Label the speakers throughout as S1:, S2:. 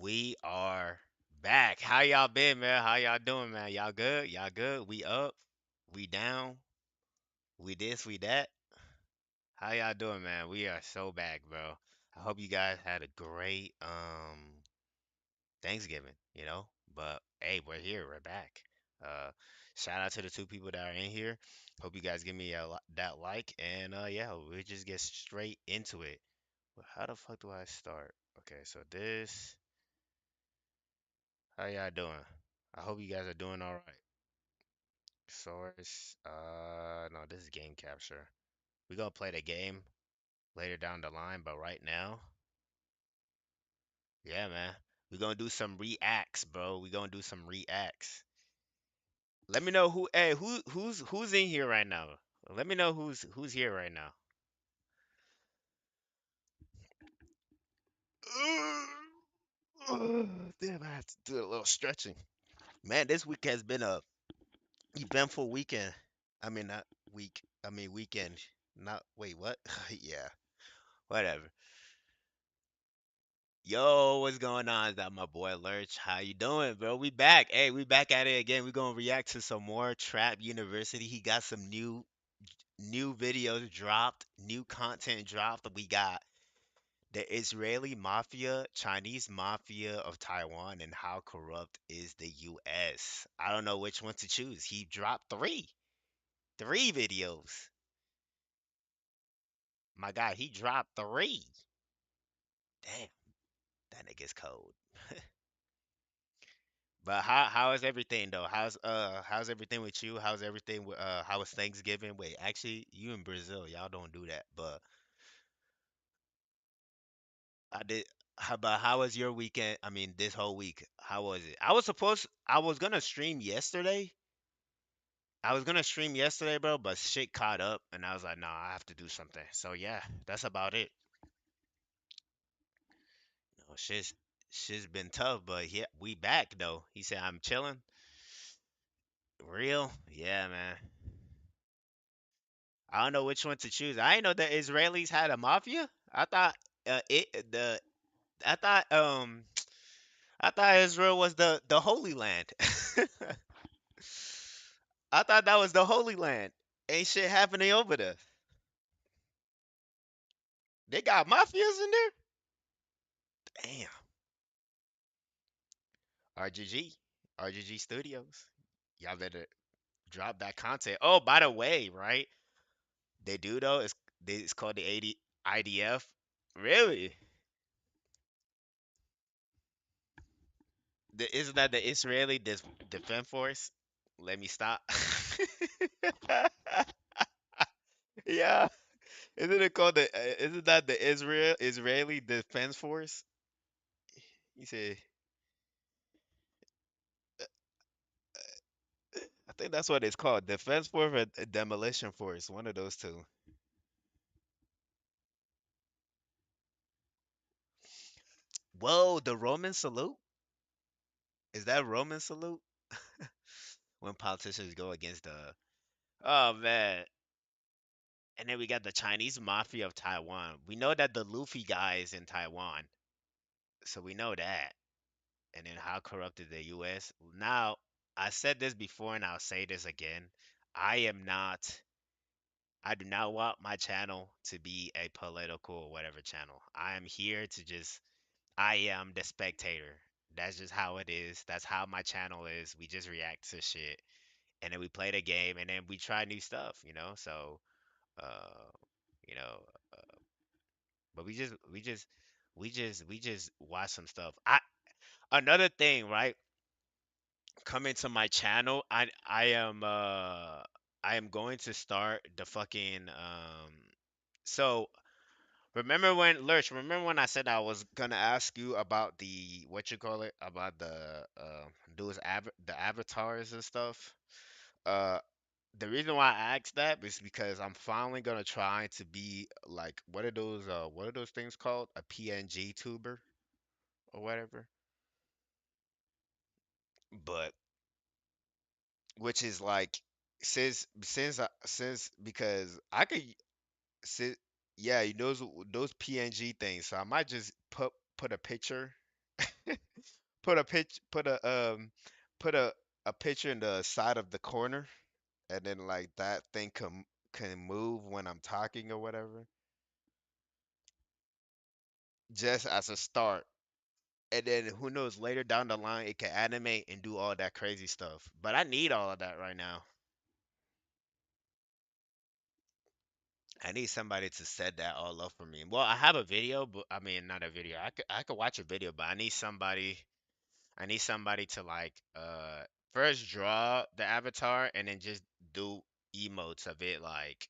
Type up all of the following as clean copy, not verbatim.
S1: We are back. How y'all been, man? How y'all doing, man? Y'all good? Y'all good? We up? We down? We this? We that? How y'all doing, man? We are so back, bro. I hope you guys had a great Thanksgiving, But hey, we're here. We're back. Uh Shout out to the two people that are in here. Hope you guys give me that like and yeah, we just get straight into it. Well, how the fuck do I start? Okay, so this how y'all doing? I hope you guys are doing all right. Source, no, this is game capture. We're gonna play the game later down the line, but right now, yeah, man, we're gonna do some reacts, bro. We're gonna do some reacts. Let me know hey, who's in here right now? Let me know who's here right now. Damn, I have to do a little stretching. Man, this week has been a eventful weekend. I mean, not week. I mean weekend. Not wait, what? Yeah, whatever. Yo, what's going on? Is that my boy Lurch? How you doing, bro? We back. Hey, we back at it again. We gonna react to some more Trap University. He got some new videos dropped, new content dropped. We got the Israeli mafia, Chinese mafia of Taiwan, and how corrupt is the US. I don't know which one to choose. He dropped three videos. My guy, he dropped three. Damn, that nigga's cold. But how is everything though? How's everything with you? How's everything with how was Thanksgiving? Wait, actually, you in Brazil, y'all don't do that. But I did. How was your weekend? I mean, this whole week, how was it? I was gonna stream yesterday. I was gonna stream yesterday, bro, but shit caught up, and I was like, nah, I have to do something. So yeah, that's about it. Shit's been tough, but yeah, we back though. He said I'm chilling. Real, yeah, man. I don't know which one to choose. I didn't know the Israelis had a mafia. I thought it the I thought I thought Israel was the Holy Land. I thought that was the Holy Land. Ain't shit happening over there. They got mafias in there. Damn. RGG, RGG Studios. Y'all better drop that content. Oh, by the way, right? They do though. It's called the 80 IDF. Really? Isn't that the Israeli Defense Force? Let me stop. Yeah, isn't it called isn't that the Israeli Defense Force? You said, I think that's what it's called, Defense Force or Demolition Force, one of those two. Whoa, the Roman salute? Is that Roman salute? When politicians go against the, oh man. And then we got the Chinese mafia of Taiwan. We know that the Luffy guy is in Taiwan, so we know that. And then how corrupted the US. Now, I said this before and I'll say this again. I am not, I do not want my channel to be a political or whatever channel. I am here to just, I am the spectator. That's just how it is. That's how my channel is. We just react to shit and then we play the game and then we try new stuff, you know? So, uh, you know, but we just watch some stuff. Another thing, right? Coming to my channel, I am going to start the fucking so remember when I said I was gonna ask you about the what you call it about the the avatars and stuff. Uh the reason why I asked that is because I'm finally gonna try to be like what are those things called? A PNG tuber or whatever. But which is like since because I could since yeah those PNG things, so I might just put a picture Put a pitch, put a picture in the side of the corner, and then like that thing can move when I'm talking or whatever, just as a start. And then who knows, later down the line it can animate and do all that crazy stuff. But I need all of that right now. I need somebody to set that all up for me. Well, I have a video, but I mean not a video. I could watch a video, but I need somebody to like first draw the avatar and then just do emotes of it like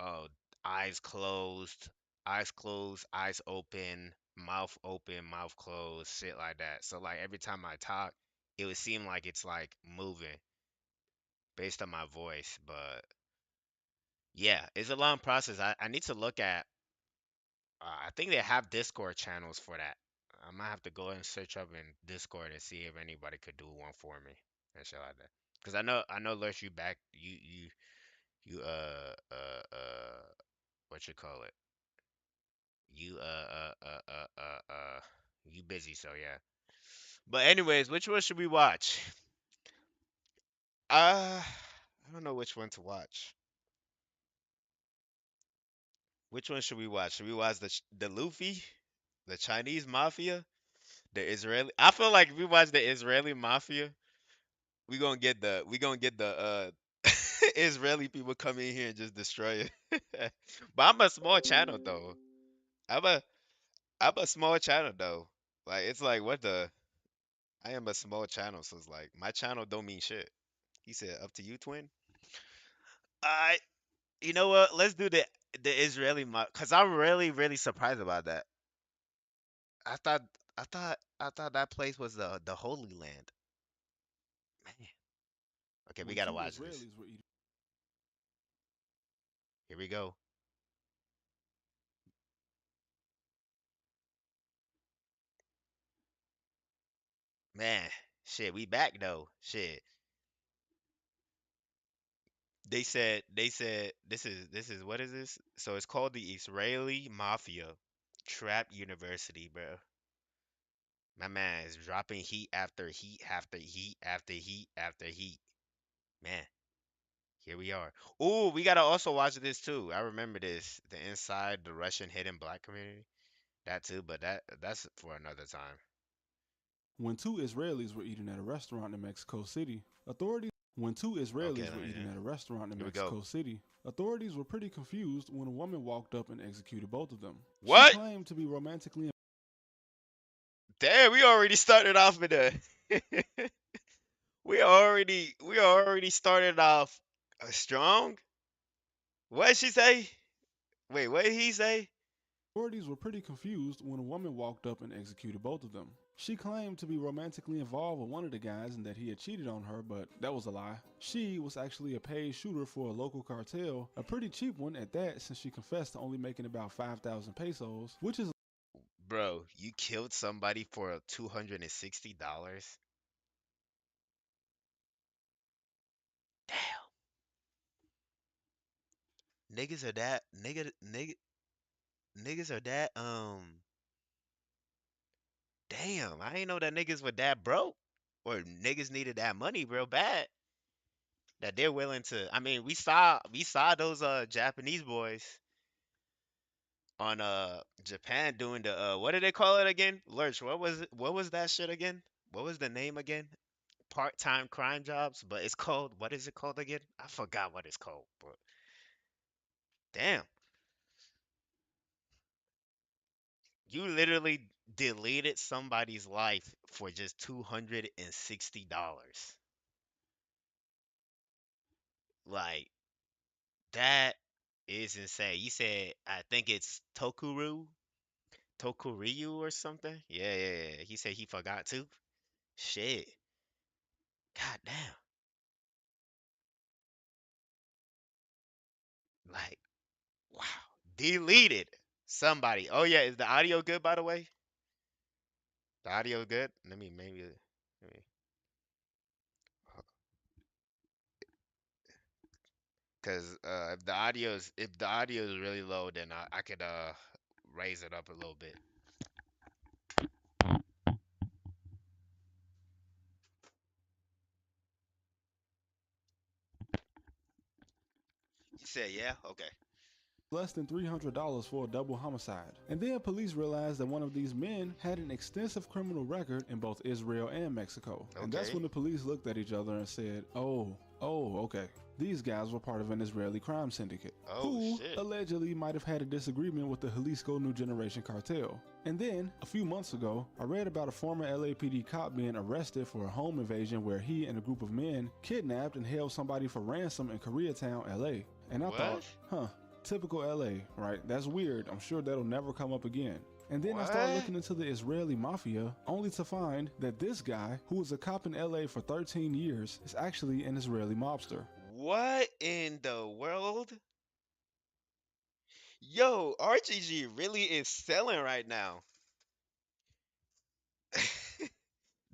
S1: oh eyes closed, eyes open, mouth closed, shit like that. So like every time I talk, it would seem like it's like moving based on my voice. But yeah, it's a long process. I need to look at I think they have Discord channels for that. I might have to go and search up in Discord and see if anybody could do one for me and shit like that. Cause I know Lurch, you back you what you call it, you you busy, so yeah. But anyways, which one should we watch? I don't know which one to watch. Which one should we watch? Should we watch the Luffy, the Chinese mafia, the Israeli? I feel like if we watch the Israeli mafia, we gonna get the Israeli people come in here and just destroy it. But I'm a small channel though. I'm a I'm a small channel though. Like it's like what the I am a small channel, so it's like my channel don't mean shit. He said up to you, twin. I You know what? Let's do the Israeli mob because I'm really surprised about that. I thought I thought that place was the Holy Land. Man. Okay, we
S2: When
S1: gotta
S2: two
S1: watch this.
S2: Israelis were eating.
S1: Here we go. Man, shit, we back though. Shit. They said this is what is this? So it's called the Israeli Mafia Trap University, bro. My man is dropping heat after heat after heat after heat after heat. Man, here we are. Ooh, we gotta also watch this too. I remember this. The Inside the Russian Hidden Black Community. That too, but that's for another time.
S2: When two Israelis were eating at a restaurant in Mexico City, authorities when two
S1: Okay,
S2: Israelis
S1: let
S2: were
S1: me
S2: eating
S1: see.
S2: at a restaurant in
S1: Here we go.
S2: Mexico City, authorities were pretty confused when a woman walked up and executed both of them. She
S1: What?
S2: claimed to be romantically.
S1: Damn, we already started off with a we already started off strong. What did she say? Wait, what did he say?
S2: Authorities were pretty confused when a woman walked up and executed both of them. She claimed to be romantically involved with one of the guys and that he had cheated on her, but that was a lie. She was actually a paid shooter for a local cartel, a pretty cheap one at that since she confessed to only making about 5,000 pesos, which is
S1: Bro, you killed somebody for $260? Damn. Niggas are that niggas are that damn, I ain't know that niggas were that broke. Or niggas needed that money real bad. That they're willing to I mean, we saw those Japanese boys on Japan doing the what did they call it again? Lurch, what was that shit again? What was the name again? Part-time crime jobs, but it's called what is it called again? I forgot what it's called, but damn, you literally deleted somebody's life for just $260. Like that is insane. You said I think it's Tokuryu or something. Yeah. He said he forgot too. Shit. God damn. Like wow. Deleted somebody. Oh yeah, is the audio good by the way? The audio good? Let me maybe let me because if the audio is really low, then I could raise it up a little bit. said, yeah, okay,
S2: less than $300 for a double homicide. And then police realized that one of these men had an extensive criminal record in both Israel and Mexico. And that's
S1: okay.
S2: when the police looked at each other and said, okay. These guys were part of an Israeli crime syndicate,
S1: Oh
S2: who
S1: shit.
S2: allegedly might have had a disagreement with the Jalisco New Generation cartel. And then, a few months ago, I read about a former LAPD cop being arrested for a home invasion where he and a group of men kidnapped and held somebody for ransom in Koreatown, LA. And I thought,
S1: What?
S2: huh, typical LA, right? That's weird. I'm sure that'll never come up again. And then I started
S1: What?
S2: looking into the Israeli mafia, only to find that this guy, who was a cop in LA for 13 years, is actually an Israeli mobster.
S1: What in the world? Yo, RGG really is selling right now.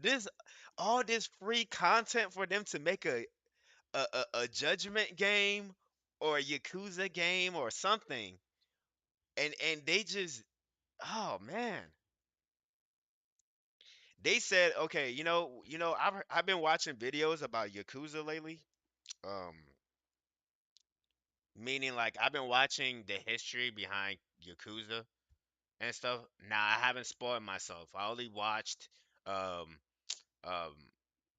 S1: This all this free content for them to make a judgment game or a Yakuza game or something. And they just oh man. They said, okay, I've been watching videos about Yakuza lately. Um, Meaning like I've been watching the history behind Yakuza and stuff. Now I haven't spoiled myself. I only watched um um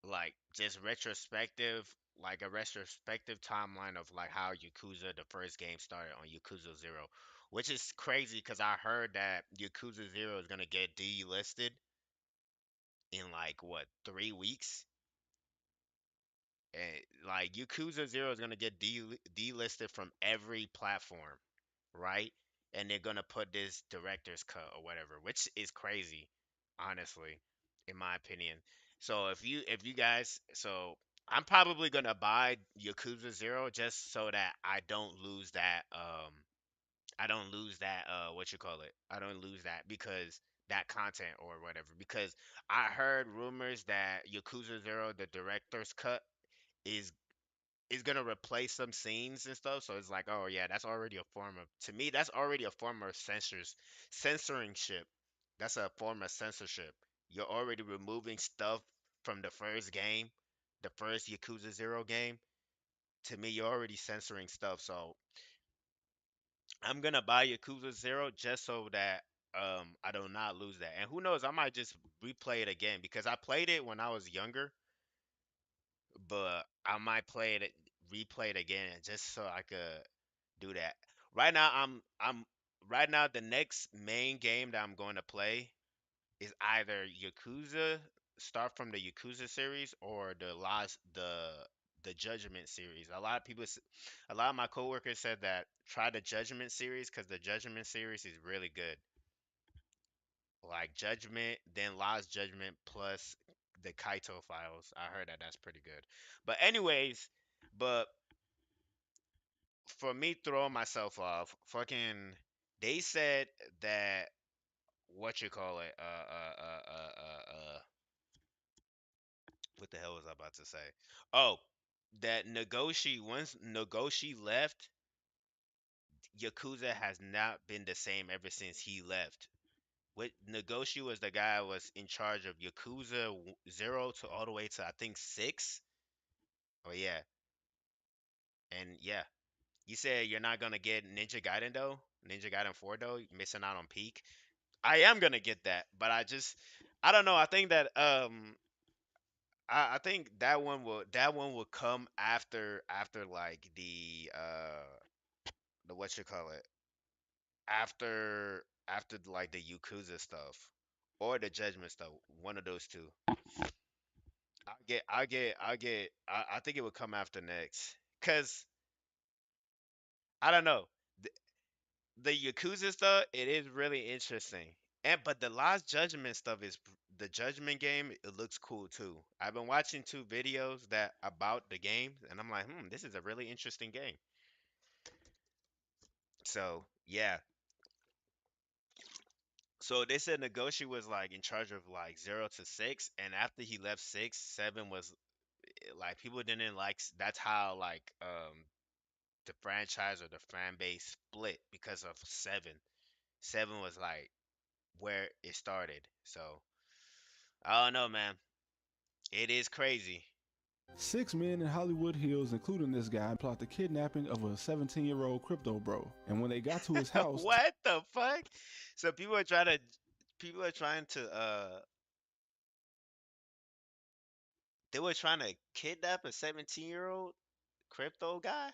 S1: like just retrospective like a retrospective timeline of like how Yakuza the first game started on Yakuza 0, which is crazy because I heard that Yakuza 0 is gonna get delisted in like what 3 weeks, and like Yakuza 0 is gonna get delisted from every platform, right? And they're gonna put this director's cut or whatever, which is crazy, honestly, in my opinion. So if you guys, so I'm probably gonna buy Yakuza 0 just so that I don't lose that what you call it? I don't lose that because that content or whatever. Because I heard rumors that Yakuza 0 the director's cut is gonna replace some scenes and stuff. So it's like, oh yeah, that's already a form of to me, that's already a form of censoring ship. That's a form of censorship. You're already removing stuff from the first game, the first Yakuza Zero game. To me, you're already censoring stuff. So I'm gonna buy Yakuza Zero just so that I do not lose that. And who knows, I might just replay it again because I played it when I was younger, but I might replay it again just so I could do that. Right now, I'm right now the next main game that I'm going to play is either Yakuza, start from the Yakuza series or the Judgment series. A lot of my coworkers said that try the Judgment series because the Judgment series is really good. Like Judgment, then Lost Judgment plus the Kaito files. I heard that that's pretty good. But anyways, but for me throwing myself off, fucking, they said that what you call it, what the hell was I about to say? Oh, that once Nagoshi left, Yakuza has not been the same ever since he left. With Nagoshi was the guy who was in charge of Yakuza 0 to all the way to I think 6. Oh yeah, and yeah, you said you're not gonna get Ninja Gaiden though. Ninja Gaiden 4 though, you're missing out on Peak. I am gonna get that, but I don't know. I think that I think that one will come after like the what you call it, after like the Yakuza stuff or the Judgment stuff. One of those two. I think it would come after next, cause I don't know. The Yakuza stuff, it is really interesting. But the Lost Judgment stuff is the Judgment game. It looks cool too. I've been watching two videos that about the game, and I'm like, this is a really interesting game. So yeah. So they said Nagoshi was like in charge of like 0 to 6, and after he left 6, 7 was like people didn't like. That's how like the franchise or the fan base split because of 7. 7 was like where it started. So I don't know, man. It is crazy.
S2: Six men in Hollywood Hills, including this guy, plot the kidnapping of a 17-year-old crypto bro. And when they got to his house,
S1: What the fuck? So people are trying to they were trying to kidnap a 17-year-old crypto guy?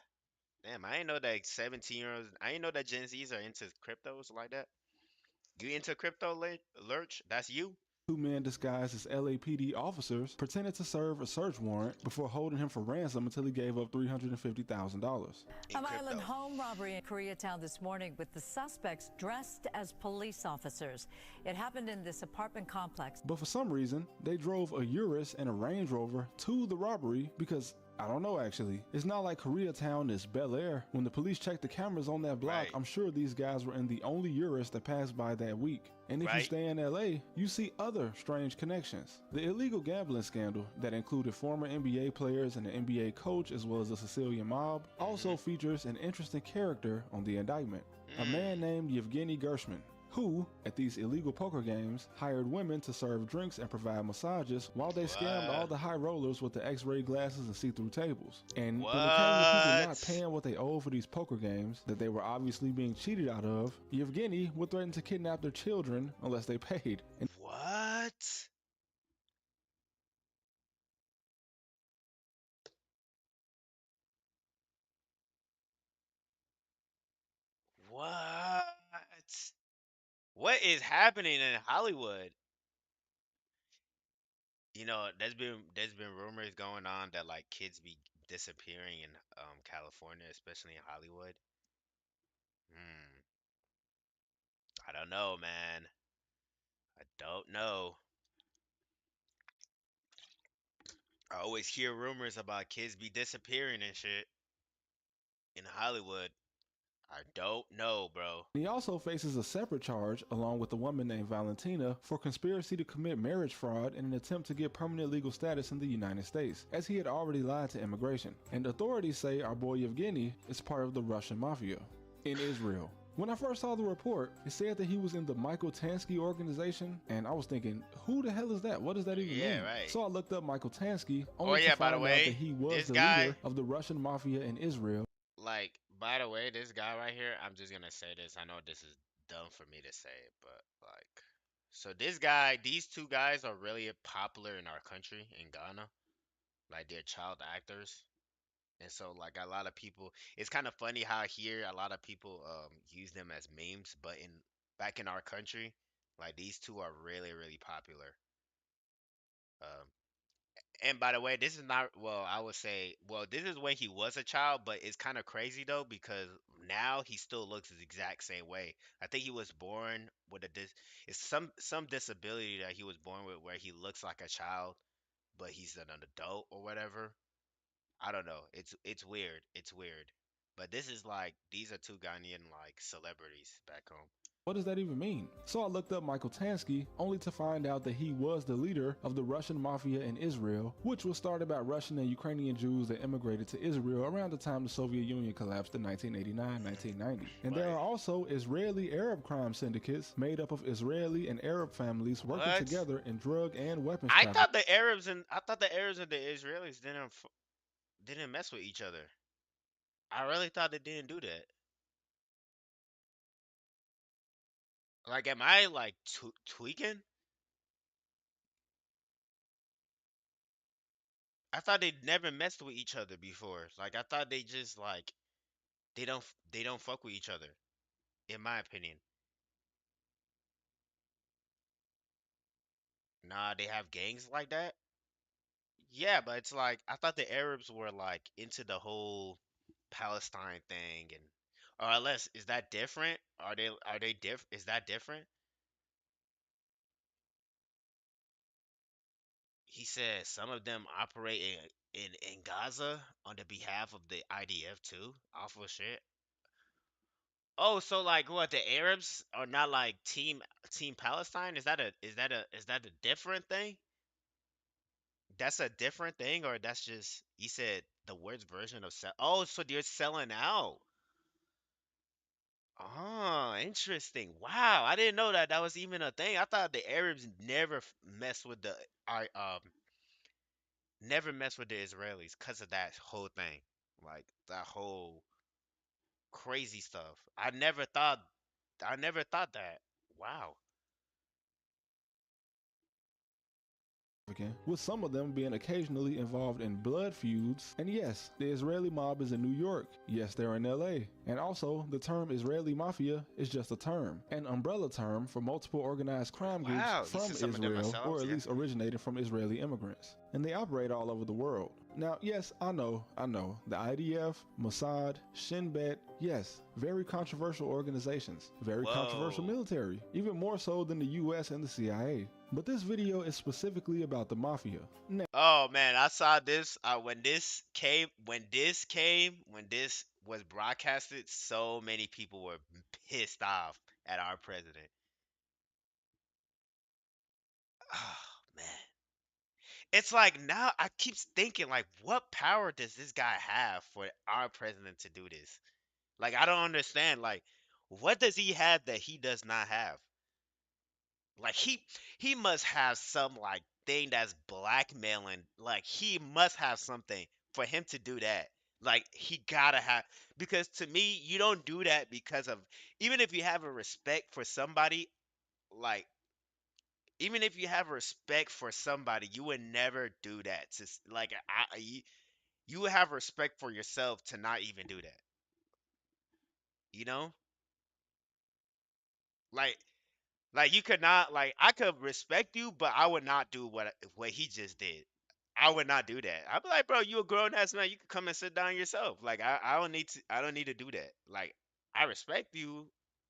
S1: Damn, I didn't know that 17-year-olds, I didn't know that Gen Zs are into cryptos like that. You into crypto, Lurch? That's you?
S2: two men disguised as LAPD officers pretended to serve a search warrant before holding him for ransom until he gave up $350,000.
S1: In
S3: A violent
S1: crypto.
S3: home robbery in Koreatown this morning with the suspects dressed as police officers. It happened in this apartment complex.
S2: But for some reason, they drove a Urus and a Range Rover to the robbery because I don't know actually. It's not like Koreatown is Bel Air. When the police checked the cameras on that block,
S1: Right.
S2: I'm sure these guys were in the only Urus that passed by that week. And if you
S1: Right.
S2: stay in LA, you see other strange connections. The illegal gambling scandal that included former NBA players and an NBA coach as well as the Sicilian mob also features an interesting character on the indictment. A man named Yevgeny Gershman, who, at these illegal poker games, hired women to serve drinks and provide massages while they scammed all
S1: What?
S2: the high rollers with the x-ray glasses and see-through tables. And when it came to people not
S1: What?
S2: paying what they owed for these poker games that they were obviously being cheated out of, Yevgeny would threaten to kidnap their children unless they paid. And
S1: What? What? What is happening in Hollywood? There's been rumors going on that like kids be disappearing in California, especially in Hollywood. Hmm. I don't know, man. I don't know. I always hear rumors about kids be disappearing and shit in Hollywood. I don't know, bro.
S2: he also faces a separate charge, along with a woman named Valentina, for conspiracy to commit marriage fraud in an attempt to get permanent legal status in the United States, as he had already lied to immigration. And authorities say our boy Yevgeny is part of the Russian mafia in Israel. When I first saw the report, it said that he was in the Michael Tansky organization, and I was thinking, who the hell is that? What does that even
S1: Yeah,
S2: mean?
S1: right.
S2: So I looked up Michael Tansky,
S1: Oh
S2: only to
S1: yeah, by
S2: find
S1: the
S2: out that
S1: way,
S2: he was
S1: this
S2: the
S1: guy,
S2: leader of the Russian mafia in Israel.
S1: like, by the way, this guy right here, I'm just gonna say this. I know this is dumb for me to say, but like, so this guy, these two guys are really popular in our country, in Ghana. Like, they're child actors. And so, like, a lot of people, it's kind of funny how here a lot of people use them as memes, but in back in our country, like these two are really, really popular. Um, and by the way, this is not, well, I would say, well, this is when he was a child, but it's kind of crazy though because now he still looks the exact same way. I think he was born with a it's some disability that he was born with where he looks like a child, but he's an adult or whatever. I don't know. It's weird. It's weird. But this is like these are two Ghanaian like celebrities back home.
S2: What does that even mean? So I looked up Michael Tansky, only to find out that he was the leader of the Russian mafia in Israel, which was started by Russian and Ukrainian Jews that immigrated to Israel around the time the Soviet Union collapsed in 1989-1990. And there are
S1: Right.
S2: also Israeli Arab crime syndicates made up of Israeli and Arab families working
S1: What?
S2: together in drug and weapons
S1: I
S2: trafficking.
S1: thought the Arabs and I thought the Arabs and the Israelis didn't mess with each other. I really thought they didn't do that. Like, am I like tweaking? I thought they never messed with each other before. Like, I thought they just like they don't fuck with each other. In my opinion, nah, they have gangs like that. Yeah, but it's like I thought the Arabs were like into the whole Palestine thing and or unless is that different? Are they is that different? He said some of them operate in Gaza on the behalf of the IDF too. Awful shit. Oh, so like what the Arabs are not like team Palestine? Is that a different thing? That's a different thing or that's just you said the words version of sell. Oh, so they're selling out. Oh, interesting. Wow, I didn't know that that was even a thing. I thought the Arabs never messed with the I never mess with the Israelis because of that whole thing, like that whole crazy stuff. I never thought that. Wow.
S2: with some of them being occasionally involved in blood feuds. And yes, the Israeli mob is in New York. Yes, they're in LA. And also, the term Israeli mafia is just a term, an umbrella term for multiple organized crime groups
S1: Wow, you
S2: from
S1: said some of them
S2: Israel, or
S1: ourselves,
S2: at
S1: yeah.
S2: least originated from Israeli immigrants. And they operate all over the world. Now, yes, I know, the IDF, Mossad, Shin Bet, yes, very controversial organizations, very controversial
S1: Whoa.
S2: military, even more so than the US and the CIA. But this video is specifically about the mafia.
S1: Oh man, I saw this when this was broadcasted, so many people were pissed off at our president. Oh man. It's like now I keep thinking like what power does this guy have for our president to do this? Like I don't understand like what does he have that he does not have? Like he must have some like thing that's blackmailing. Like he must have something for him to do that. Like he gotta have because to me you don't do that because of even if you have a respect for somebody like even if you have respect for somebody you would never do that to like you would have respect for yourself to not even do that, you know, like you could not like I could respect you, but I would not do what he just did. I would not do that. I'd be like, bro, you a grown ass man. You can come and sit down yourself. Like I don't need to do that. Like I respect you.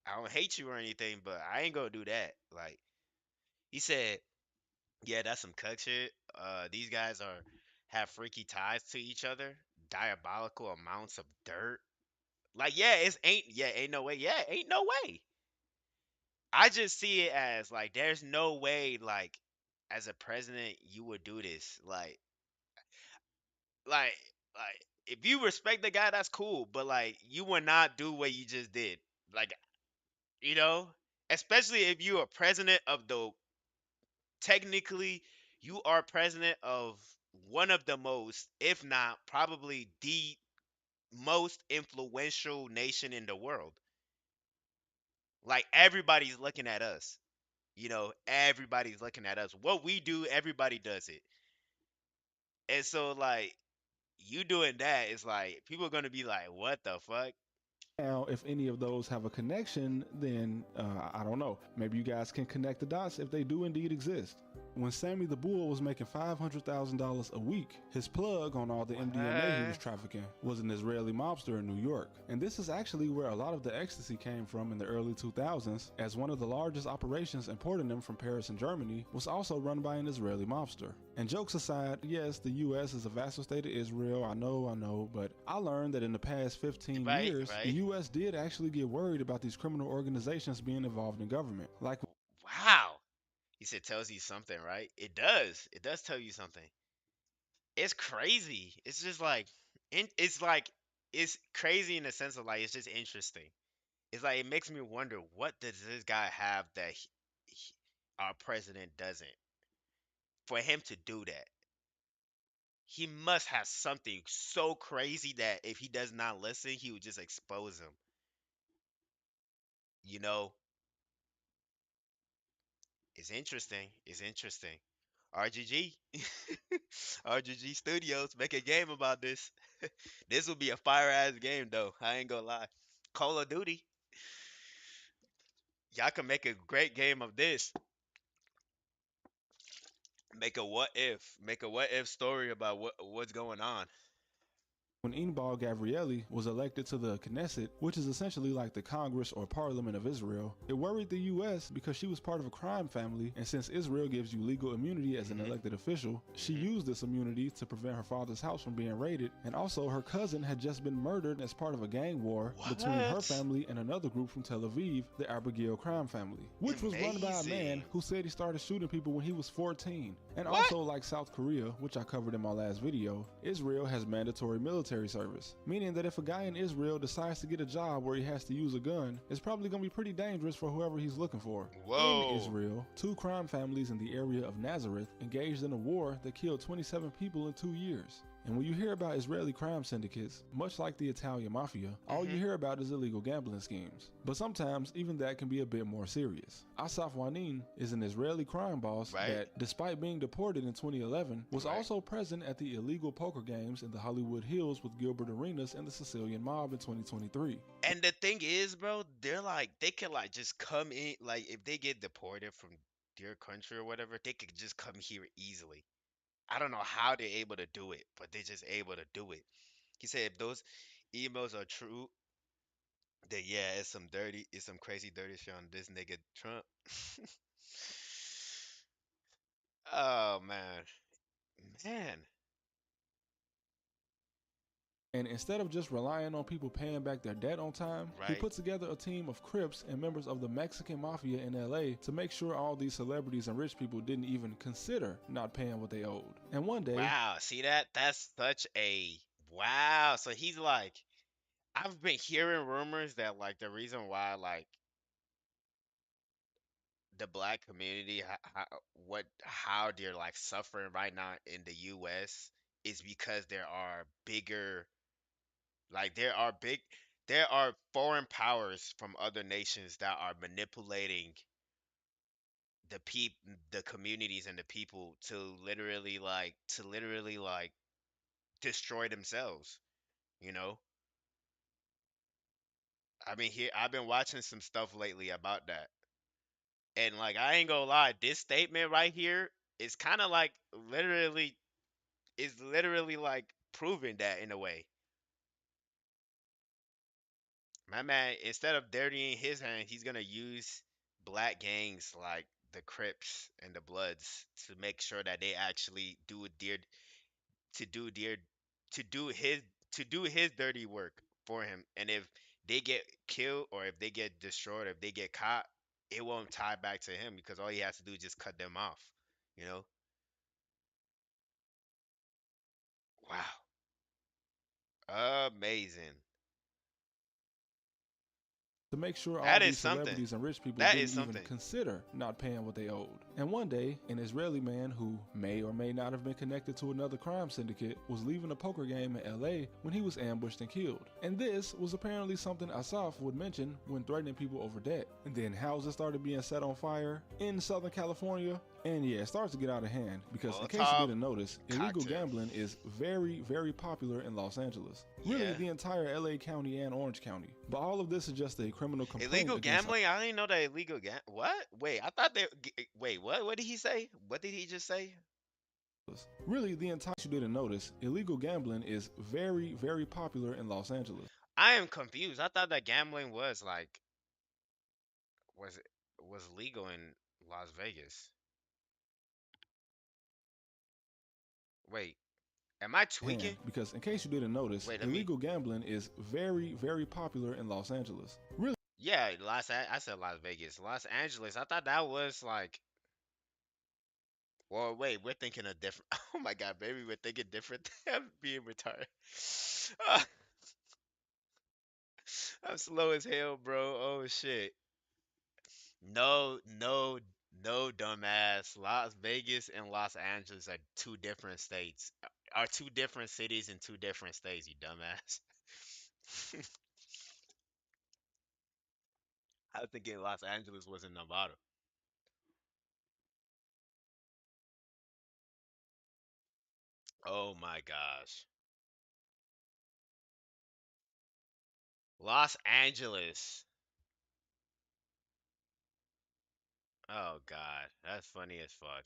S1: I don't hate you or anything, but I ain't gonna do that. Like he said, yeah, that's some cuck shit. These guys are have freaky ties to each other, diabolical amounts of dirt. Like yeah, ain't no way. Yeah, ain't no way. I just see it as like there's no way like as a president you would do this. Like like if you respect the guy that's cool, but like you would not do what you just did. Like you know, especially if you are president of the technically you are president of one of the most if not probably the most influential nation in the world. Like everybody's looking at us. You know, everybody's looking at us. What we do, everybody does it. And so like you doing that is like people are gonna be like, what the fuck?
S2: Now, if any of those have a connection, then I don't know. Maybe you guys can connect the dots if they do indeed exist. When Sammy the Bull was making $500,000 a week, his plug on all the MDMA he was
S1: What?
S2: trafficking was an Israeli mobster in New York. And this is actually where a lot of the ecstasy came from in the early 2000s, as one of the largest operations importing them from Paris and Germany was also run by an Israeli mobster. And jokes aside, yes, the US is a vassal state of Israel, I know, but I learned that in the past 15
S1: Right,
S2: years, the
S1: right.
S2: US did actually get worried about these criminal organizations being involved in government. Like
S1: Wow. He said tells you something, right? It does. It does tell you something. It's crazy. It's just like it's like it's crazy in the sense of like it's just interesting. It's like it makes me wonder what does this guy have that our president doesn't for him to do that. He must have something so crazy that if he does not listen, he would just expose him. You know, it's interesting. It's interesting. RGG, RGG Studios, make a game about this. This would be a fire ass game though. I ain't gonna lie. Call of Duty, y'all can make a great game of this. Make a what if story about what's going on.
S2: when Inbal Gabrieli was elected to the Knesset, which is essentially like the Congress or Parliament of Israel, it worried the US because she was part of a crime family, and since Israel gives you legal immunity as an
S1: Hmm.
S2: elected official, she
S1: Hmm.
S2: used this immunity to prevent her father's house from being raided, and also her cousin had just been murdered as part of a gang war between her
S1: What?
S2: family and another group from Tel Aviv, the Abigail crime family, which was run by a man
S1: Amazing.
S2: who said he started shooting people when he was 14. And
S1: What?
S2: also, like South Korea, which I covered in my last video, Israel has mandatory military military service, meaning that if a guy in Israel decides to get a job where he has to use a gun, it's probably going to be pretty dangerous for whoever he's looking for.
S1: Whoa.
S2: In Israel, 2 crime families in the area of Nazareth engaged in a war that killed 27 people in 2 years. And when you hear about Israeli crime syndicates, much like the Italian mafia, all you hear about is illegal gambling schemes. But sometimes even that can be a bit more serious. Asaf Wanin is an Israeli crime boss that, despite being deported in 2011, was also present at the illegal poker games in the Hollywood Hills with Gilbert Arenas and the Sicilian Mob in 2023.
S1: And the thing is, bro, they're like, they can like just come in, like if they get deported from their country or whatever, they could just come here easily. I don't know how they're able to do it, but they're just able to do it. He said if those emails are true, then yeah, it's some crazy dirty shit on this nigga Trump. Oh man, man,
S2: And instead of just relying on people paying back their debt on time, he
S1: right?
S2: put together a team of Crips and members of the Mexican Mafia in LA to make sure all these celebrities and rich people didn't even consider not paying what they owed. And one day,
S1: Wow, see that? That's such a wow. So he's like, I've been hearing rumors that like the reason why like the black community how they're like suffering right now in the US is because there are big there are foreign powers from other nations that are manipulating the communities and the people to literally like destroy themselves, you know? I mean, here I've been watching some stuff lately about that. And like I ain't gonna lie, this statement right here is kind of like literally like proving that in a way. My man, instead of dirtying his hand, he's gonna use black gangs like the Crips and the Bloods to make sure that they actually to do their to do his to do his dirty work for him. And if they get killed or if they get destroyed or if they get caught, it won't tie back to him because all he has to do is just cut them off. You know? Wow. Amazing.
S2: to make sure all
S1: That is
S2: these
S1: something.
S2: celebrities and rich people
S1: That is
S2: didn't even
S1: something.
S2: consider not paying what they owed. And one day, an Israeli man who may or may not have been connected to another crime syndicate was leaving a poker game in LA when he was ambushed and killed. And this was apparently something Asaf would mention when threatening people over debt. And then houses started being set on fire in Southern California. And yeah, it starts to get out of hand because in case you didn't notice, illegal
S1: cocktail.
S2: gambling is very, very popular in Los Angeles. Really,
S1: Yeah.
S2: the entire LA County and Orange County. But all of this is just a criminal complaint
S1: Illegal
S2: against
S1: gambling? I didn't know that illegal What? Wait, I thought wait, what? What did he say? What did he just say?
S2: Really, the entire you didn't notice, illegal gambling is very, very popular in Los Angeles.
S1: I am confused. I thought that gambling was like was was legal in Las Vegas. Wait, am I tweaking?
S2: Because in case you didn't notice,
S1: Wait, let me.
S2: illegal gambling is very, very popular in Los Angeles. Really,
S1: Yeah, I said Las Vegas. Los Angeles. I thought that was like. Well, wait, we're thinking of different. Oh my God, baby, we're thinking different. I'm being retarded. I'm slow as hell, bro. Oh shit. No, no, no, dumbass. Las Vegas and Los Angeles are two different states. Are two different cities in two different states, you dumbass. I was thinking Los Angeles was in Nevada. Oh my gosh. Los Angeles. Oh God, that's funny as fuck.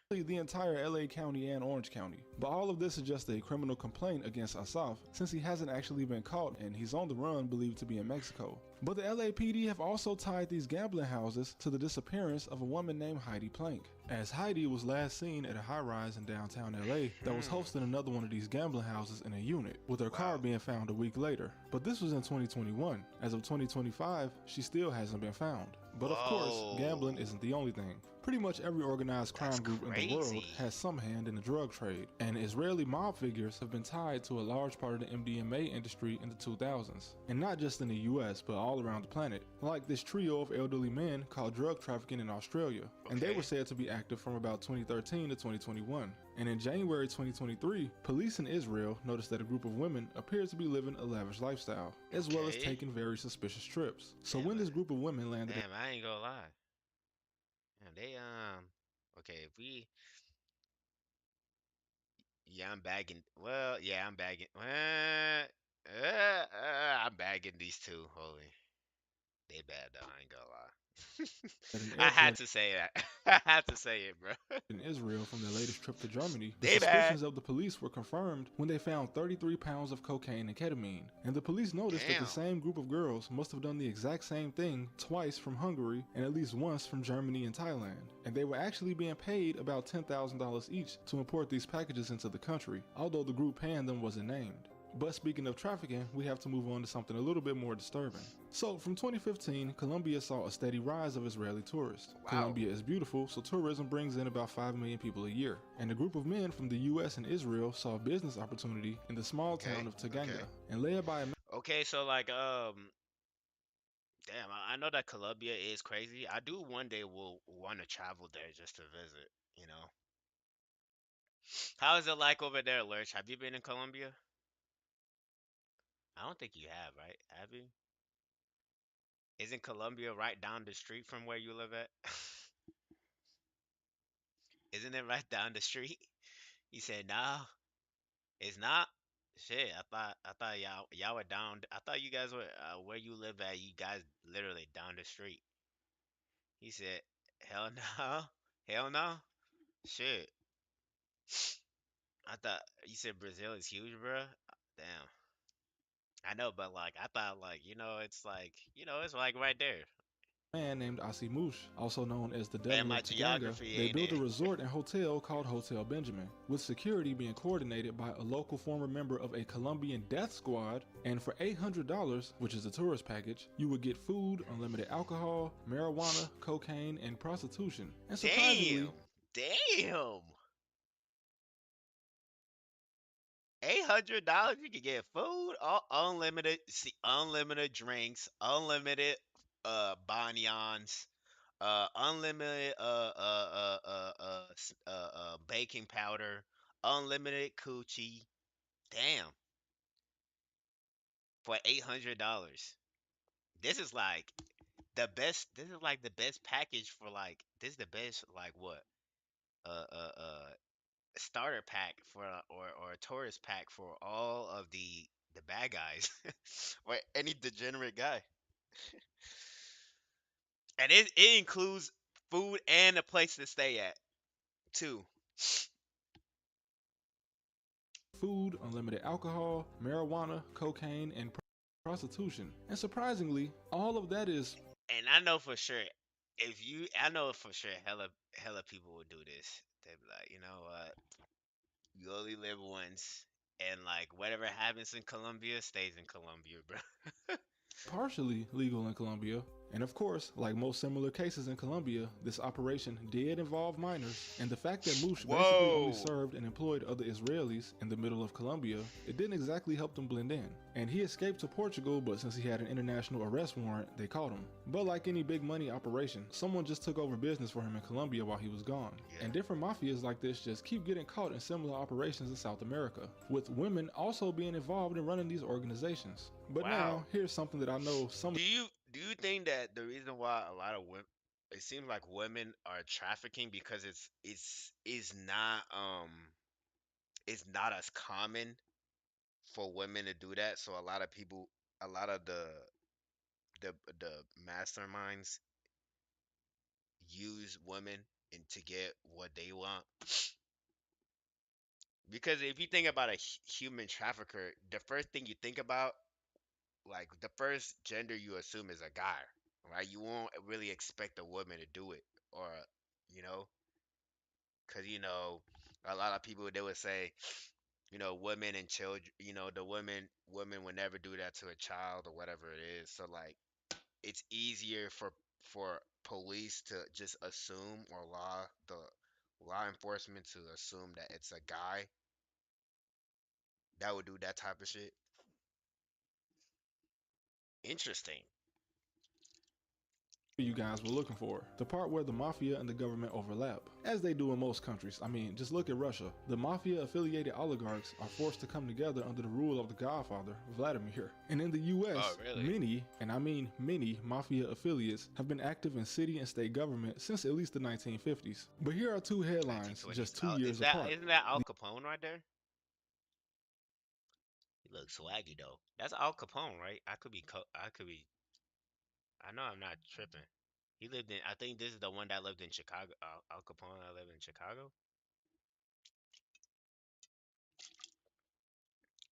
S2: the entire LA County and Orange County. But all of this is just a criminal complaint against Asaf since he hasn't actually been caught and he's on the run believed to be in Mexico. But the LAPD have also tied these gambling houses to the disappearance of a woman named Heidi Plank, as Heidi was last seen at a high-rise in downtown LA that was hosting another one of these gambling houses in a unit, with her car being found a week later. But this was in 2021. As of 2025, she still hasn't been found. But of course, gambling isn't the only thing. Pretty much every organized
S1: That's
S2: crime group in the world
S1: crazy.
S2: has some hand in the drug trade, and Israeli mob figures have been tied to a large part of the MDMA industry in the 2000s. And not just in the US, but all around the planet, like this trio of elderly men called drug trafficking in Australia, and they were
S1: Okay.
S2: said to be active from about 2013 to 2021. And in January 2023, police in Israel noticed that a group of women appeared to be living a lavish lifestyle, as well as
S1: Okay.
S2: taking very suspicious trips. So
S1: Damn
S2: when
S1: it.
S2: this group of women landed
S1: Damn, I ain't gonna lie. Damn, okay, if we yeah, I'm bagging. Well, yeah, I'm bagging. I'm bagging these two. Holy, they bad though. I ain't gonna lie.
S2: at an
S1: I had
S2: airport
S1: to say that. I had to say it, bro.
S2: in Israel from their latest trip to Germany, the
S1: They bad.
S2: suspicions of the police were confirmed when they found 33 pounds of cocaine and ketamine. And the police noticed that the
S1: Damn.
S2: same group of girls must have done the exact same thing twice from Hungary and at least once from Germany and Thailand. And they were actually being paid about $10,000 each to import these packages into the country, although the group paying them wasn't named. But speaking of trafficking, we have to move on to something a little bit more disturbing. So, from 2015, Colombia saw a steady rise of Israeli tourists.
S1: Wow.
S2: Colombia is beautiful, so tourism brings in about 5 million people a year. And a group of men from the US and Israel saw a business opportunity in the small town
S1: Okay.
S2: of
S1: Okay.
S2: Taganga. And led by a
S1: Okay. So like, damn, I know that Colombia is crazy. I do one day will want to travel there just to visit. You know, how is it like over there, Lurch? Have you been in Colombia? I don't think you have, right? Have you? Isn't Colombia right down the street from where you live at? Isn't it right down the street? He said, "No, it's not." Shit, I thought y'all were down. I thought you guys were where you live at. You guys literally down the street. He said, "Hell no, hell no." Shit, I thought you said Brazil is huge, bro. Damn, I know, but like I thought, like it's like right there.
S2: man named Asimush, also known as the
S1: Man,
S2: Devil
S1: my
S2: of Taganga.
S1: geography
S2: They
S1: ain't
S2: built a
S1: it.
S2: resort and hotel called Hotel Benjamin, with security being coordinated by a local former member of a Colombian death squad. And for $800, which is a tourist package, you would get food, unlimited alcohol, marijuana, cocaine, and prostitution. And surprisingly,
S1: Damn, damn. $800 you can get food, unlimited, see, unlimited drinks, unlimited banyans, unlimited baking powder, unlimited coochie. Damn, for $800. This is like the best. This is like the best package for like. This is the best like what? A starter pack for or a tourist pack for all of the bad guys or any degenerate guy. And it includes food and a place to stay at too.
S2: food, unlimited alcohol, marijuana, cocaine, and prostitution. And surprisingly, all of that is
S1: And I know for sure if you I know for sure hella people will do this. They'll be like, you know what? You only live once, and like whatever happens in Colombia stays in Colombia, bro.
S2: partially legal in Colombia. And of course, like most similar cases in Colombia, this operation did involve minors, and the fact that Moosh basically only
S1: Whoa.
S2: served and employed other Israelis in the middle of Colombia, it didn't exactly help them blend in. And he escaped to Portugal, but since he had an international arrest warrant, they caught him. But like any big money operation, someone just took over business for him in Colombia while he was gone.
S1: Yeah.
S2: And different mafias like this just keep getting caught in similar operations in South America, with women also being involved in running these organizations. But
S1: Wow.
S2: now, here's something that I know some
S1: Do you think that the reason why a lot of women it seems like women are trafficking because it's not as common for women to do that, so a lot of people, a lot of the masterminds use women and to get what they want. Because if you think about a human trafficker, the first thing you think about, like the first gender you assume is a guy, right? You won't really expect a woman to do it, or you know, because a lot of people they would say, women and children, the women would never do that to a child or whatever it is. So like, it's easier for police to just assume, or law enforcement to assume that it's a guy that would do that type of shit. Interesting.
S2: you guys were looking for. The part where the mafia and the government overlap. As they do in most countries. I mean, just look at Russia. The mafia affiliated oligarchs are forced to come together under the rule of the godfather, Vladimir. And in the
S1: Oh,
S2: US,
S1: really?
S2: many, and I mean many, mafia affiliates have been active in city and state government since at least the 1950s. But here are two headlines
S1: 1920s.
S2: just 2
S1: Oh,
S2: years apart.
S1: isn't that Al Capone right there? He looks swaggy though. That's Al Capone, right? I could be. I know I'm not tripping. He lived in. I think this is the one that lived in Chicago. Al Capone that lived in Chicago.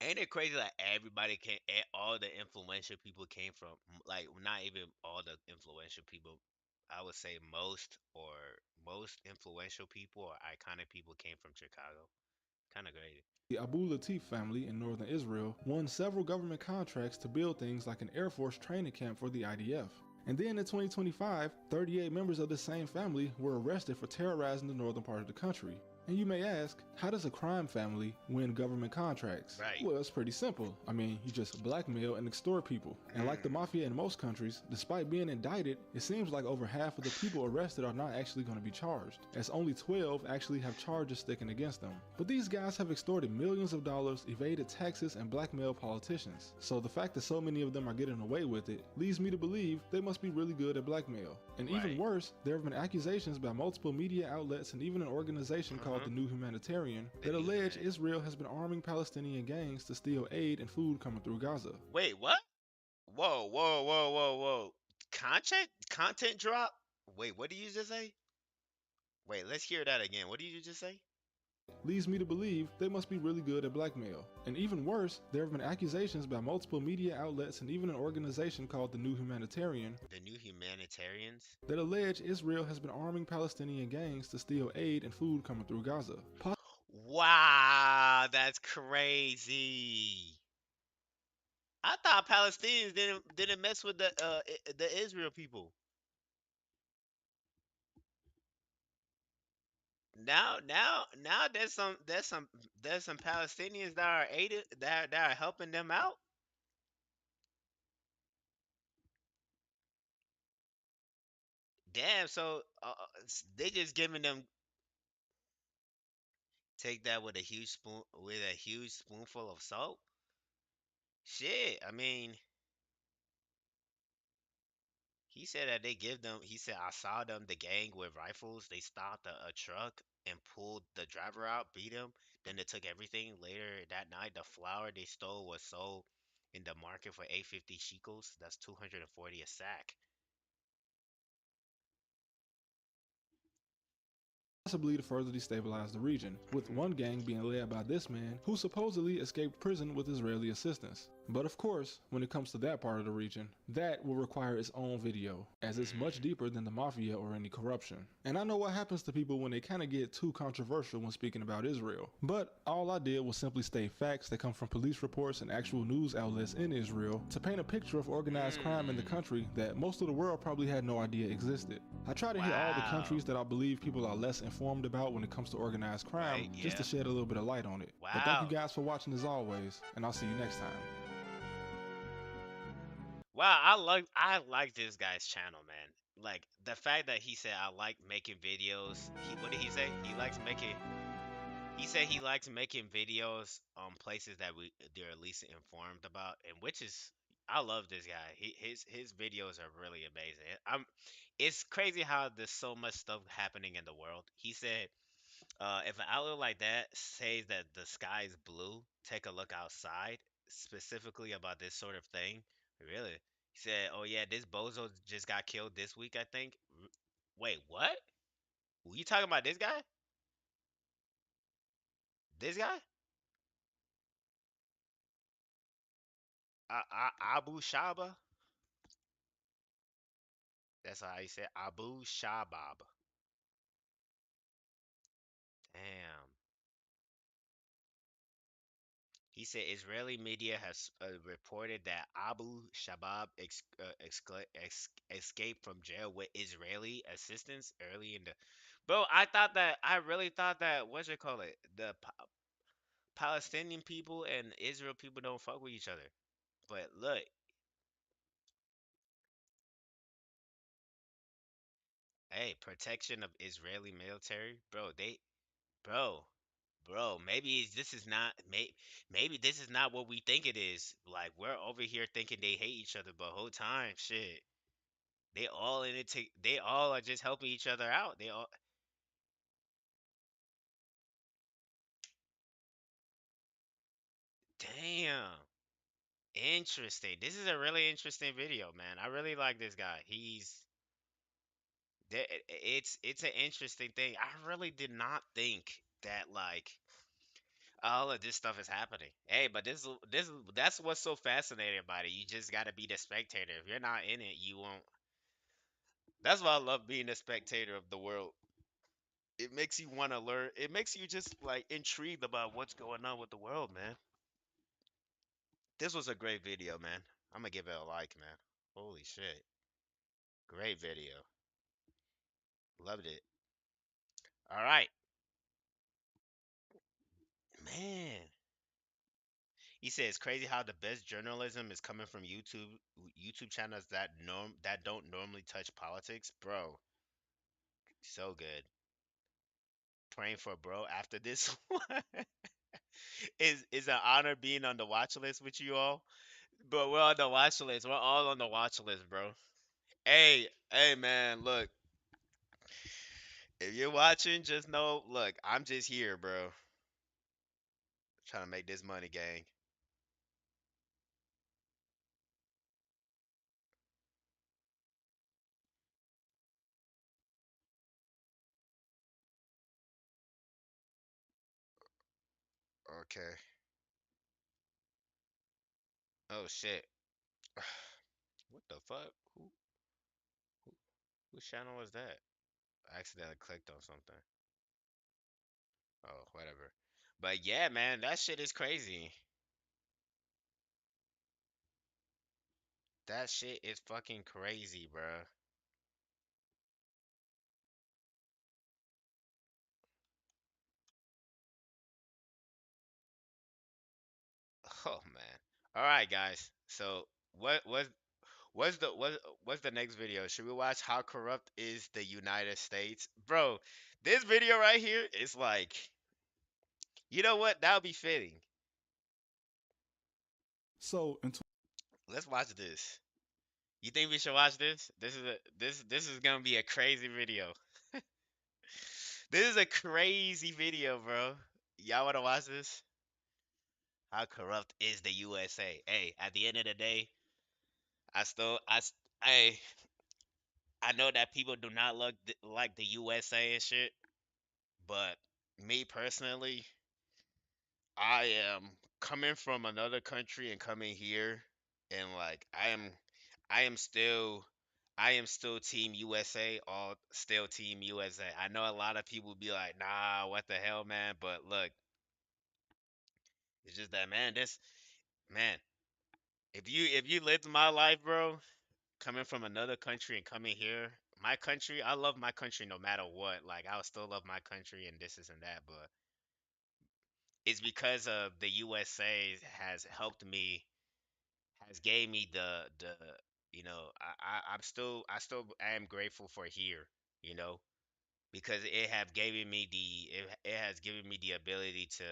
S1: Ain't it crazy that everybody came, all the influential people came from, like not even all the influential people. I would say most influential people or iconic people came from Chicago. Kind of crazy.
S2: The Abu Latif family in northern Israel won several government contracts to build things like an Air Force training camp for the IDF. And then in 2025, 38 members of the same family were arrested for terrorizing the northern part of the country. And you may ask, how does a crime family win government contracts?
S1: Right.
S2: Well, it's pretty simple. I mean, you just blackmail and extort people. And like the mafia in most countries, despite being indicted, it seems like over half of the people arrested are not actually going to be charged, as only 12 actually have charges sticking against them. But these guys have extorted millions of dollars, evaded taxes, and blackmailed politicians. So the fact that so many of them are getting away with it leads me to believe they must be really good at blackmail. And even
S1: Right.
S2: worse, there have been accusations by multiple media outlets and even an organization called the New Humanitarian
S1: The
S2: that
S1: New
S2: allege
S1: Humanitarian.
S2: Israel has been arming Palestinian gangs to steal aid and food coming through Gaza.
S1: Wait, what? Whoa. Content drop? Wait, what did you just say? Wait, let's hear that again. What did you just say?
S2: Leads me to believe they must be really good at blackmail. And even worse, there have been accusations by multiple media outlets and even an organization called the New Humanitarian
S1: The New Humanitarians?
S2: that allege Israel has been arming Palestinian gangs to steal aid and food coming through Gaza.
S1: Wow, that's crazy. I thought Palestinians didn't mess with the Israel people. Now there's some Palestinians that are aided that are helping them out. Damn, so they just giving them, take that with a huge spoonful of salt. Shit, I mean, he said that they give them. He said I saw them, the gang with rifles. They stopped a truck and pulled the driver out, beat him. Then they took everything. Later that night, the flour they stole was sold in the market for 850 shekels. That's 240 a sack.
S2: Possibly to further destabilize the region, with one gang being led by this man who supposedly escaped prison with Israeli assistance. But of course, when it comes to that part of the region, that will require its own video, as it's much deeper than the mafia or any corruption. And I know what happens to people when they kind of get too controversial when speaking about Israel. But all I did was simply state facts that come from police reports and actual news outlets in Israel to paint a picture of organized crime in the country that most of the world probably had no idea existed. I try to hit all the
S1: Wow.
S2: countries that I believe people are less informed about when it comes to organized crime,
S1: Right,
S2: just to
S1: yeah.
S2: shed a little bit of light on it. But thank you
S1: Wow.
S2: guys for watching as always, and I'll see you next time.
S1: Wow, I like this guy's channel, man. Like the fact that he said I like making videos. What did he say? He said he likes making videos on places that they're at least informed about, and which is, I love this guy. His videos are really amazing. It's crazy how there's so much stuff happening in the world. He said, if an outlet like that says that the sky is blue, take a look outside, specifically about this sort of thing. Really? He said, "Oh yeah, this bozo just got killed this week, I think." Wait, what? Were you talking about this guy? This guy? Abu Shaba? That's how you say Abu Shabab. Damn. He said Israeli media has reported that Abu Shabab escaped from jail with Israeli assistance early in the. Bro, I really thought that what's it call it? The Palestinian people and Israel people don't fuck with each other. But look, hey, protection of Israeli military, bro. Bro, this is not, maybe this is not what we think it is. Like we're over here thinking they hate each other, but whole time, shit, they all in it. They all are just helping each other out. They all, damn, interesting. This is a really interesting video, man. I really like this guy. It's an interesting thing. I really did not think that like all of this stuff is happening. Hey, but that's what's so fascinating about it. You just got to be the spectator. If you're not in it, you won't. That's why I love being a spectator of the world. It makes you want to learn. It makes you just like intrigued about what's going on with the world, man. This was a great video, man. I'm gonna give it a like, man. Holy shit. Great video. Loved it. All right. Man. He says it's crazy how the best journalism is coming from YouTube channels that don't normally touch politics. Bro, so good. Praying for bro after this one is an honor being on the watch list with you all. But we're on the watch list. We're all on the watch list, bro. Hey man, look, if you're watching, just know, look, I'm just here, bro. Trying to make this money, gang. Okay. Oh shit. What the fuck? Who whose channel was that? I accidentally clicked on something. Oh, whatever. But yeah, man, that shit is crazy. That shit is fucking crazy, bro. Oh man. All right, guys. So what's the next video? Should we watch how corrupt is the United States? Bro, this video right here is like, you know what? That would be fitting.
S2: So in
S1: Let's watch this. You think we should watch this? This is gonna be a crazy video. This is a crazy video, bro. Y'all wanna watch this? How corrupt is the USA? Hey, at the end of the day, I still I I know that people do not like the USA and shit, but me personally, I am coming from another country and coming here, and like I am still Team USA, all still Team USA. I know a lot of people be like, nah, what the hell, man? But look, it's just that, man. This man, if you lived my life, bro, coming from another country and coming here, my country, I love my country no matter what. Like I'll still love my country and this and that, but it's because of the USA has helped me, has gave me the I still am grateful for here, you know, because it have given me it has given me the ability to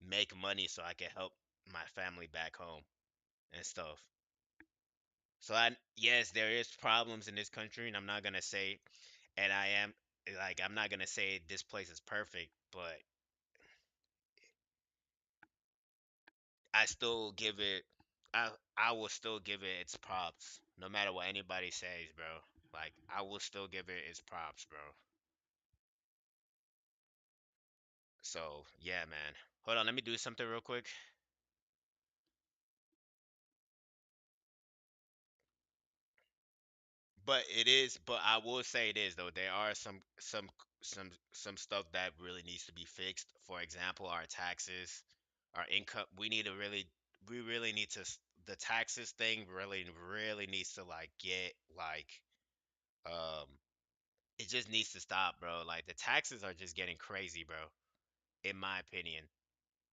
S1: make money so I can help my family back home and stuff. So I yes, there is problems in this country, and I'm not gonna say, and I am like I'm not gonna say this place is perfect, but I still give it, I will still give it its props, no matter what anybody says, bro. Like I will still give it its props, bro. So yeah, man. Hold on, let me do something real quick. But I will say it is though. There are some stuff that really needs to be fixed. For example, our taxes. our income. We really need to the taxes thing really needs to like get like um it just needs to stop, bro. Like the taxes are just getting crazy, bro. In my opinion.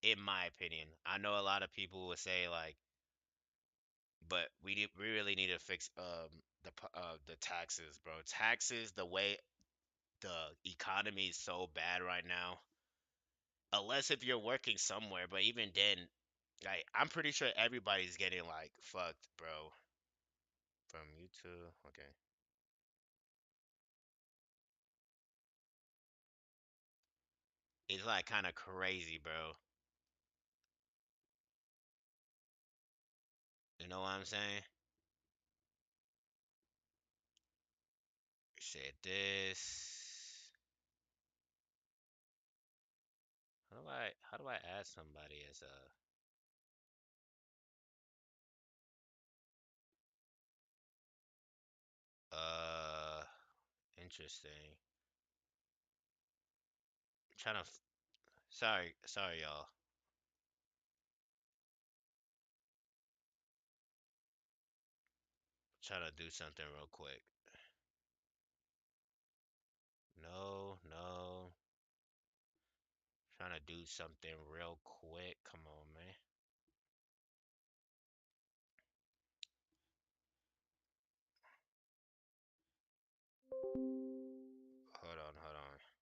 S1: In my opinion. I know a lot of people would say like, but we really need to fix the taxes, bro. Taxes, the way the economy is so bad right now. Unless if you're working somewhere, but even then, like I'm pretty sure everybody's getting like fucked, bro. From YouTube. Okay. It's like kind of crazy, bro. You know what I'm saying? Said this. How do I add somebody as a interesting. Trying to sorry y'all. Trying to do something real quick. No. Trying to do something real quick. Come on, man.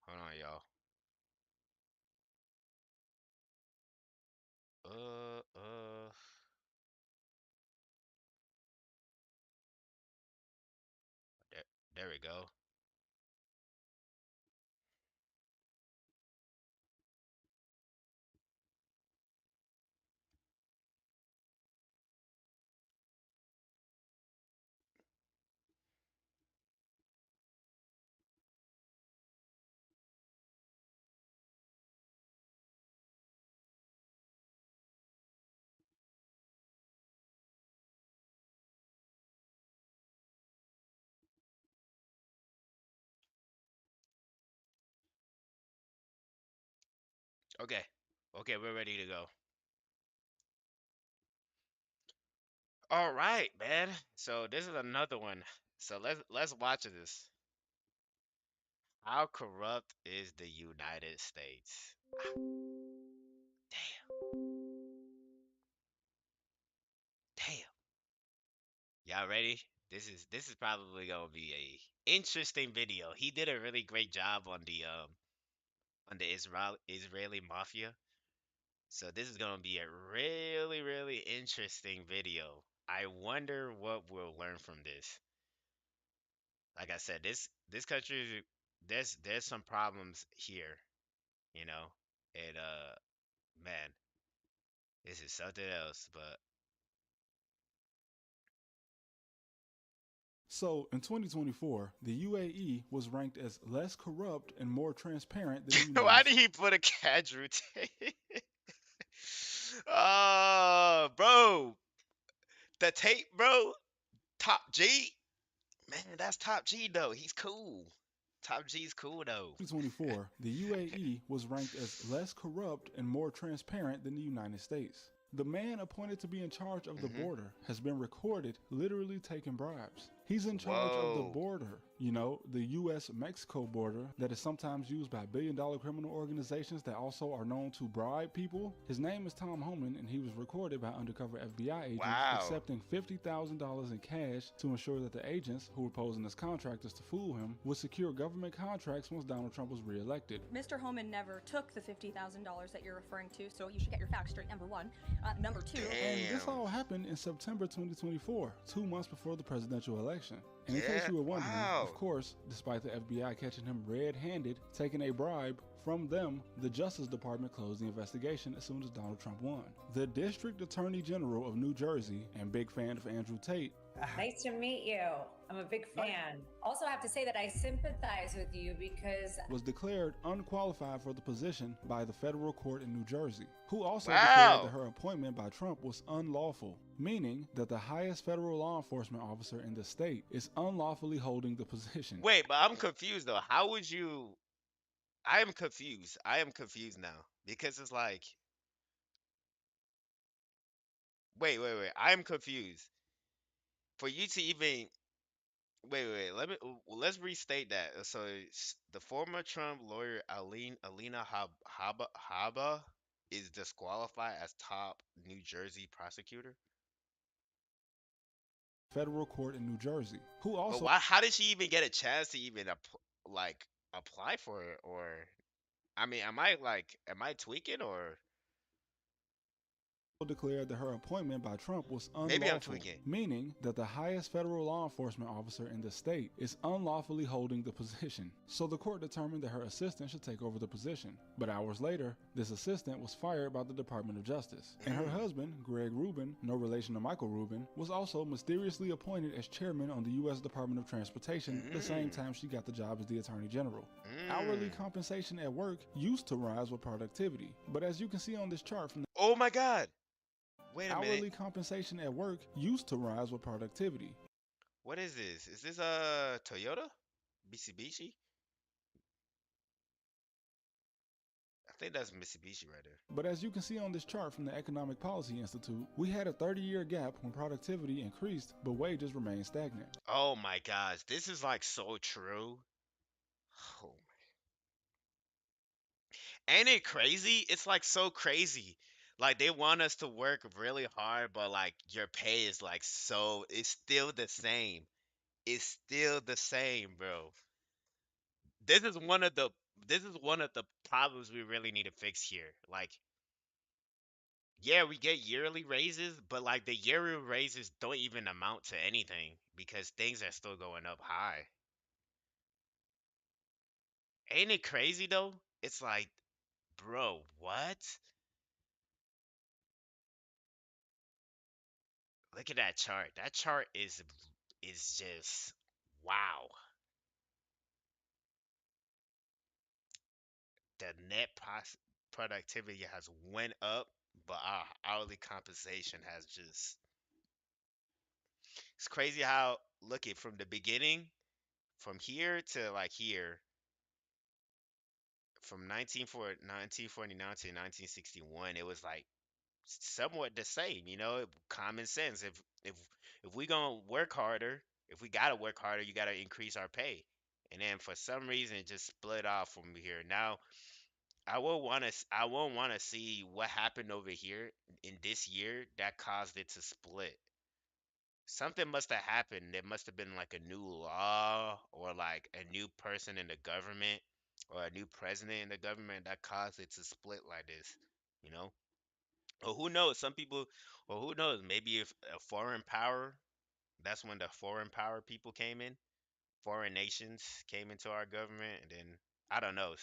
S1: Hold on, y'all. Uh, uh. There, there we go. Okay. Okay, we're ready to go. All right, man. So this is another one. So let's watch this. How corrupt is the United States? Damn, damn. Y'all ready? This is probably gonna be a interesting video. He did a really great job on the Israeli mafia. So this is gonna be a really interesting video. I wonder what we'll learn from this. Like I said, this country there's some problems here, you know, and man, this is something else. But
S2: So, in 2024, the UAE was ranked as less corrupt and more transparent than the United
S1: why
S2: States.
S1: did he put a casual tape? Bro, the tape, bro. Top G, man, that's Top G though. He's cool. Top G's cool though.
S2: 2024, the UAE was ranked as less corrupt and more transparent than the United States. The man appointed to be in charge of the
S1: Hmm.
S2: border has been recorded literally taking bribes. He's in charge of the
S1: Whoa.
S2: border, the US Mexico border that is sometimes used by billion-dollar criminal organizations that also are known to bribe people. His name is Tom Homan, and he was recorded by undercover FBI agents
S1: Wow.
S2: accepting $50,000 in cash to ensure that the agents, who were posing as contractors to fool him, would secure government contracts once Donald Trump was reelected.
S4: Mr. Homan never took the $50,000 that you're referring to, so you should get your facts straight, number one. Number two,
S2: And this
S1: Damn.
S2: all happened in September 2024, 2 months before the presidential election. And in case
S1: Yeah.
S2: you were wondering, of
S1: Wow.
S2: course, despite the FBI catching him red-handed taking a bribe from them, the Justice Department closed the investigation as soon as Donald Trump won. The District Attorney General of New Jersey, and big fan of Andrew Tate,
S5: Nice to meet you. I'm a big fan. Also, I have to say that I sympathize with you because
S2: was declared unqualified for the position by the federal court in New Jersey, who also
S1: Wow.
S2: declared that her appointment by Trump was unlawful, meaning that the highest federal law enforcement officer in the state is unlawfully holding the position.
S1: Wait, but I'm confused though. How would you? I am confused. I am confused now because it's like wait. I'm confused. For you to even wait. Let's restate that. So the former Trump lawyer Alina Haba is disqualified as top New Jersey prosecutor.
S2: Federal court in New Jersey, who
S1: But
S2: also
S1: why? How did she even get a chance to even like apply for it? Or I mean, am I tweaking or
S2: declared that her appointment by Trump was
S1: maybe I'm
S2: unlawful,
S1: tweaking?
S2: meaning that the highest federal law enforcement officer in the state is unlawfully holding the position. So the court determined that her assistant should take over the position. But hours later, this assistant was fired by the Department of Justice. And her
S1: Mm,
S2: husband, Greg Rubin, no relation to Michael Rubin, was also mysteriously appointed as chairman on the U.S. Department of Transportation the same
S1: mm,
S2: time she got the job as the Attorney General. Hourly
S1: mm.
S2: compensation at work used to rise with productivity, but as you can see on this chart from
S1: Oh my God! Wait a minute.
S2: hourly compensation at work used to rise with productivity.
S1: What is this? Is this Toyota? Mitsubishi? I think that's Mitsubishi right there.
S2: But as you can see on this chart from the Economic Policy Institute, we had a 30-year gap when productivity increased but wages remained stagnant.
S1: Oh my gosh, this is like so true. Oh, ain't it crazy? It's like so crazy. Like they want us to work really hard, but like your pay is like so it's still the same. It's still the same, bro. This is one of the this is one of the problems we really need to fix here. Like, yeah, we get yearly raises, but like the yearly raises don't even amount to anything because things are still going up high. Ain't it crazy though? It's like, bro, what? Look at that chart. That chart is just wow. The productivity has went up, but our hourly compensation has just it's crazy how look it from the beginning from here to like here from 1949 to 1961 it was like somewhat the same, common sense. If we gonna work harder, if we gotta work harder, you gotta increase our pay. And then for some reason, it just split off from here. Now, I will wanna see what happened over here in this year that caused it to split. Something must have happened. There must have been like a new law or like a new person in the government or a new president in the government that caused it to split like this, you know? Or who knows? Some people, or who knows? Maybe if a foreign power, that's when the foreign power people came in, foreign nations came into our government, and then I don't know,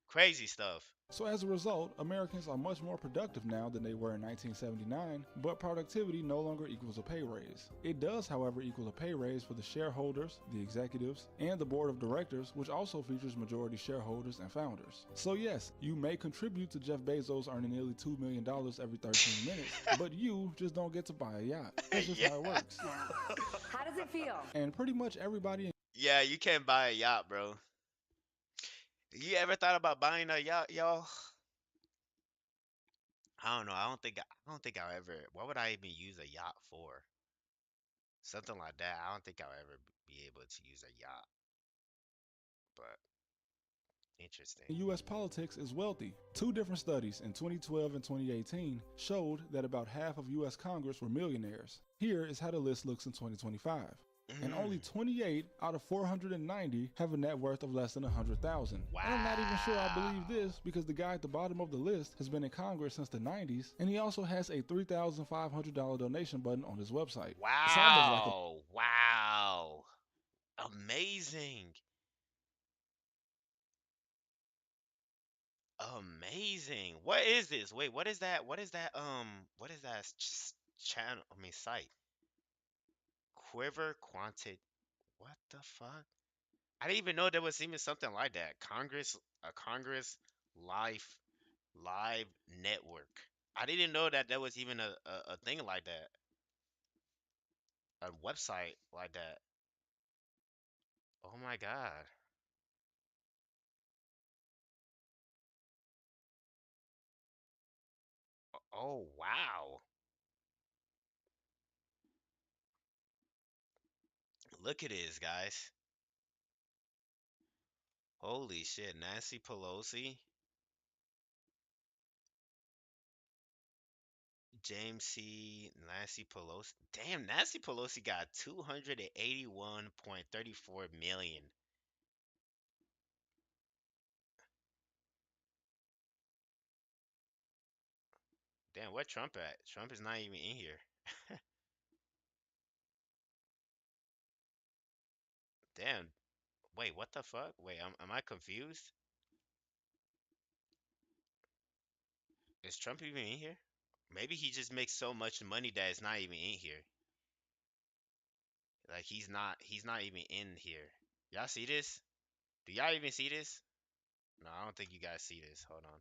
S1: crazy stuff.
S2: So as a result, Americans are much more productive now than they were in 1979, but productivity no longer equals a pay raise. It does, however, equal a pay raise for the shareholders, the executives, and the board of directors, which also features majority shareholders and founders. So yes, you may contribute to Jeff Bezos earning nearly $2 million every 13 minutes, but you just don't get to buy a yacht. That's just
S1: Yeah,
S2: how it works.
S5: How does it feel?
S2: And pretty much everybody
S1: yeah, you can't buy a yacht, bro. You ever thought about buying a yacht, y'all? I don't know. I don't think I'll ever. What would I even use a yacht for? Something like that. I don't think I'll ever be able to use a yacht. But interesting.
S2: US politics is wealthy. Two different studies in 2012 and 2018 showed that about half of US Congress were millionaires. Here is how the list looks in 2025. And only
S1: Mm,
S2: 28 out of 490 have a net worth of less than 100,000. And I'm not even sure I
S1: wow.
S2: believe this because the guy at the bottom of the list has been in Congress since the 90s and he also has a $3,500 donation button on his website. It's almost like a
S1: Wow. Wow. Amazing. Amazing. What is this? Wait, what is that? What is that channel? I mean, site. Quiver Quantic. What the fuck? I didn't even know there was even something like that. A Congress Live Live Network. I didn't know that there was even a thing like that, a website like that. Oh my God. Oh wow. Look at this, guys. Holy shit, Nancy Pelosi, James C. Nancy Pelosi. Damn, Nancy Pelosi got 281.34 million. Damn, where Trump at? Trump is not even in here. Damn. Wait, what the fuck? Wait, am I confused? Is Trump even in here? Maybe he just makes so much money that it's not even in here. Like he's not even in here. Y'all see this? Do y'all even see this? No, I don't think you guys see this. Hold on.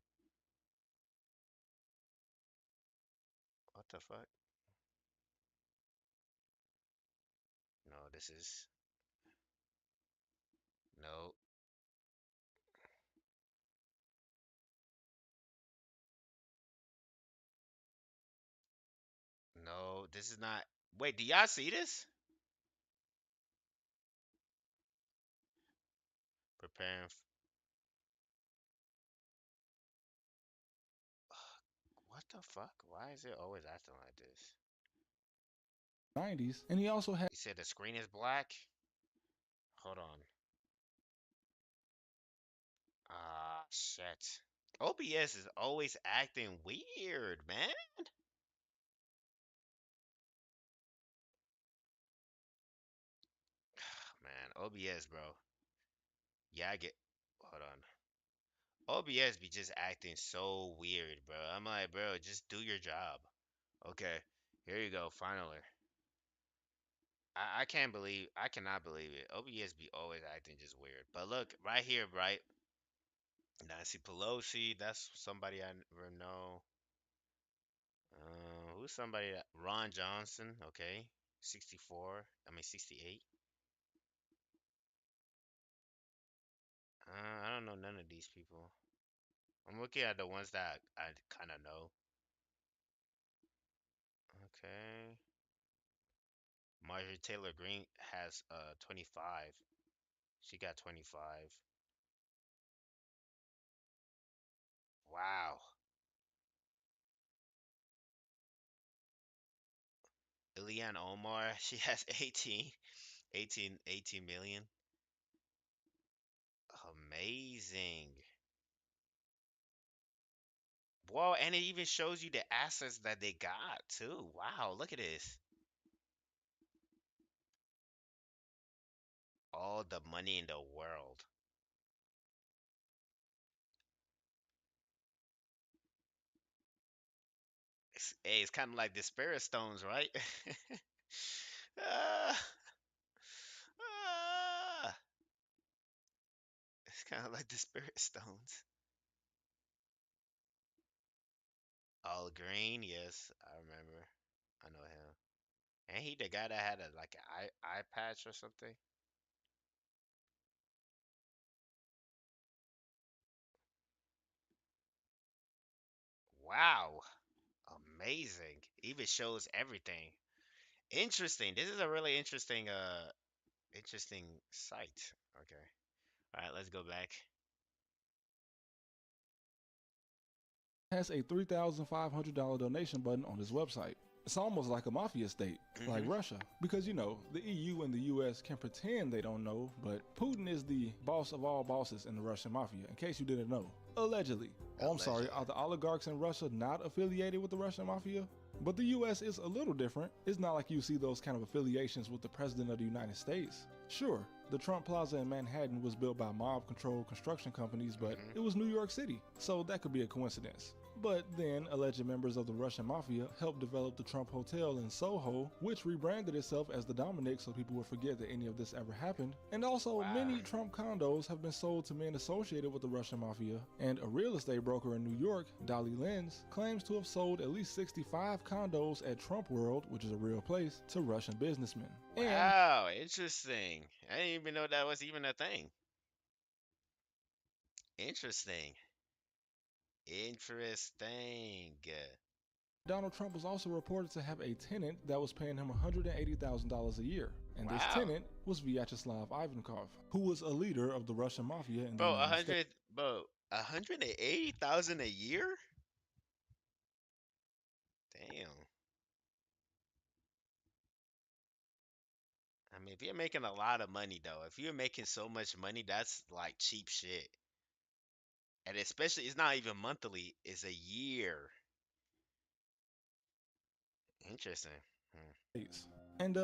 S1: What the fuck? No, this is no, no, this is not. Wait, do y'all see this? Preparing. What the fuck? Why is it always acting like this?
S2: 90s, and he also had
S1: You said the screen is black? Hold on. Ah, shit. OBS is always acting weird, man. Man, OBS, bro. Yeah, I get. Hold on. OBS be just acting so weird, bro. I'm like, bro, just do your job. Okay, here you go. Finally, I cannot believe it. OBS be always acting just weird. But look, right here, right? Nancy Pelosi. That's somebody I never know. Who's somebody that? Ron Johnson. Okay, 64. I mean 68. I don't know none of these people. I'm looking at the ones that I kind of know. Okay. Marjorie Taylor Greene has 25. She got 25. Wow. Ilhan Omar, she has 18 million. Amazing. Whoa, and it even shows you the assets that they got too. Wow, look at this. All the money in the world. Hey, it's kind of like the Spirit Stones, right? Ah, ah. It's kind of like the Spirit Stones. All Green, yes, I remember. I know him. And he the guy that had a like an eye patch or something. Wow, amazing. Even shows everything. Interesting. This is a really interesting site. Okay. All right, let's go back.
S2: has a $3,500 donation button on his website. It's almost like a mafia state, like
S1: Hmm.
S2: Russia. Because the EU and the US can pretend they don't know, but Putin is the boss of all bosses in the Russian mafia, in case you didn't know. Allegedly. Oh, I'm sorry,
S1: Allegedly.
S2: are the oligarchs in Russia not affiliated with the Russian mafia? But the US is a little different. It's not like you see those kind of affiliations with the President of the United States. Sure, the Trump Plaza in Manhattan was built by mob controlled construction companies, but
S1: Hmm.
S2: it was New York City, so that could be a coincidence. But then, alleged members of the Russian mafia helped develop the Trump Hotel in Soho, which rebranded itself as the Dominic so people would forget that any of this ever happened. And also,
S1: Wow.
S2: many Trump condos have been sold to men associated with the Russian mafia. And a real estate broker in New York, Dolly Lenz, claims to have sold at least 65 condos at Trump World, which is a real place, to Russian businessmen. And
S1: Wow, interesting. I didn't even know that was even a thing. Interesting. Interesting.
S2: Donald Trump was also reported to have a tenant that was paying him $180,000 a year, and this
S1: Wow.
S2: tenant was Vyacheslav Ivankov, who was a leader of the Russian mafia in the
S1: Bro, a
S2: United States.
S1: hundred, bro, 180,000 a year? Damn. I mean, if you're making a lot of money though, if you're making so much money, that's like cheap shit. And especially, it's not even monthly; it's a year. Interesting. Hmm.
S2: And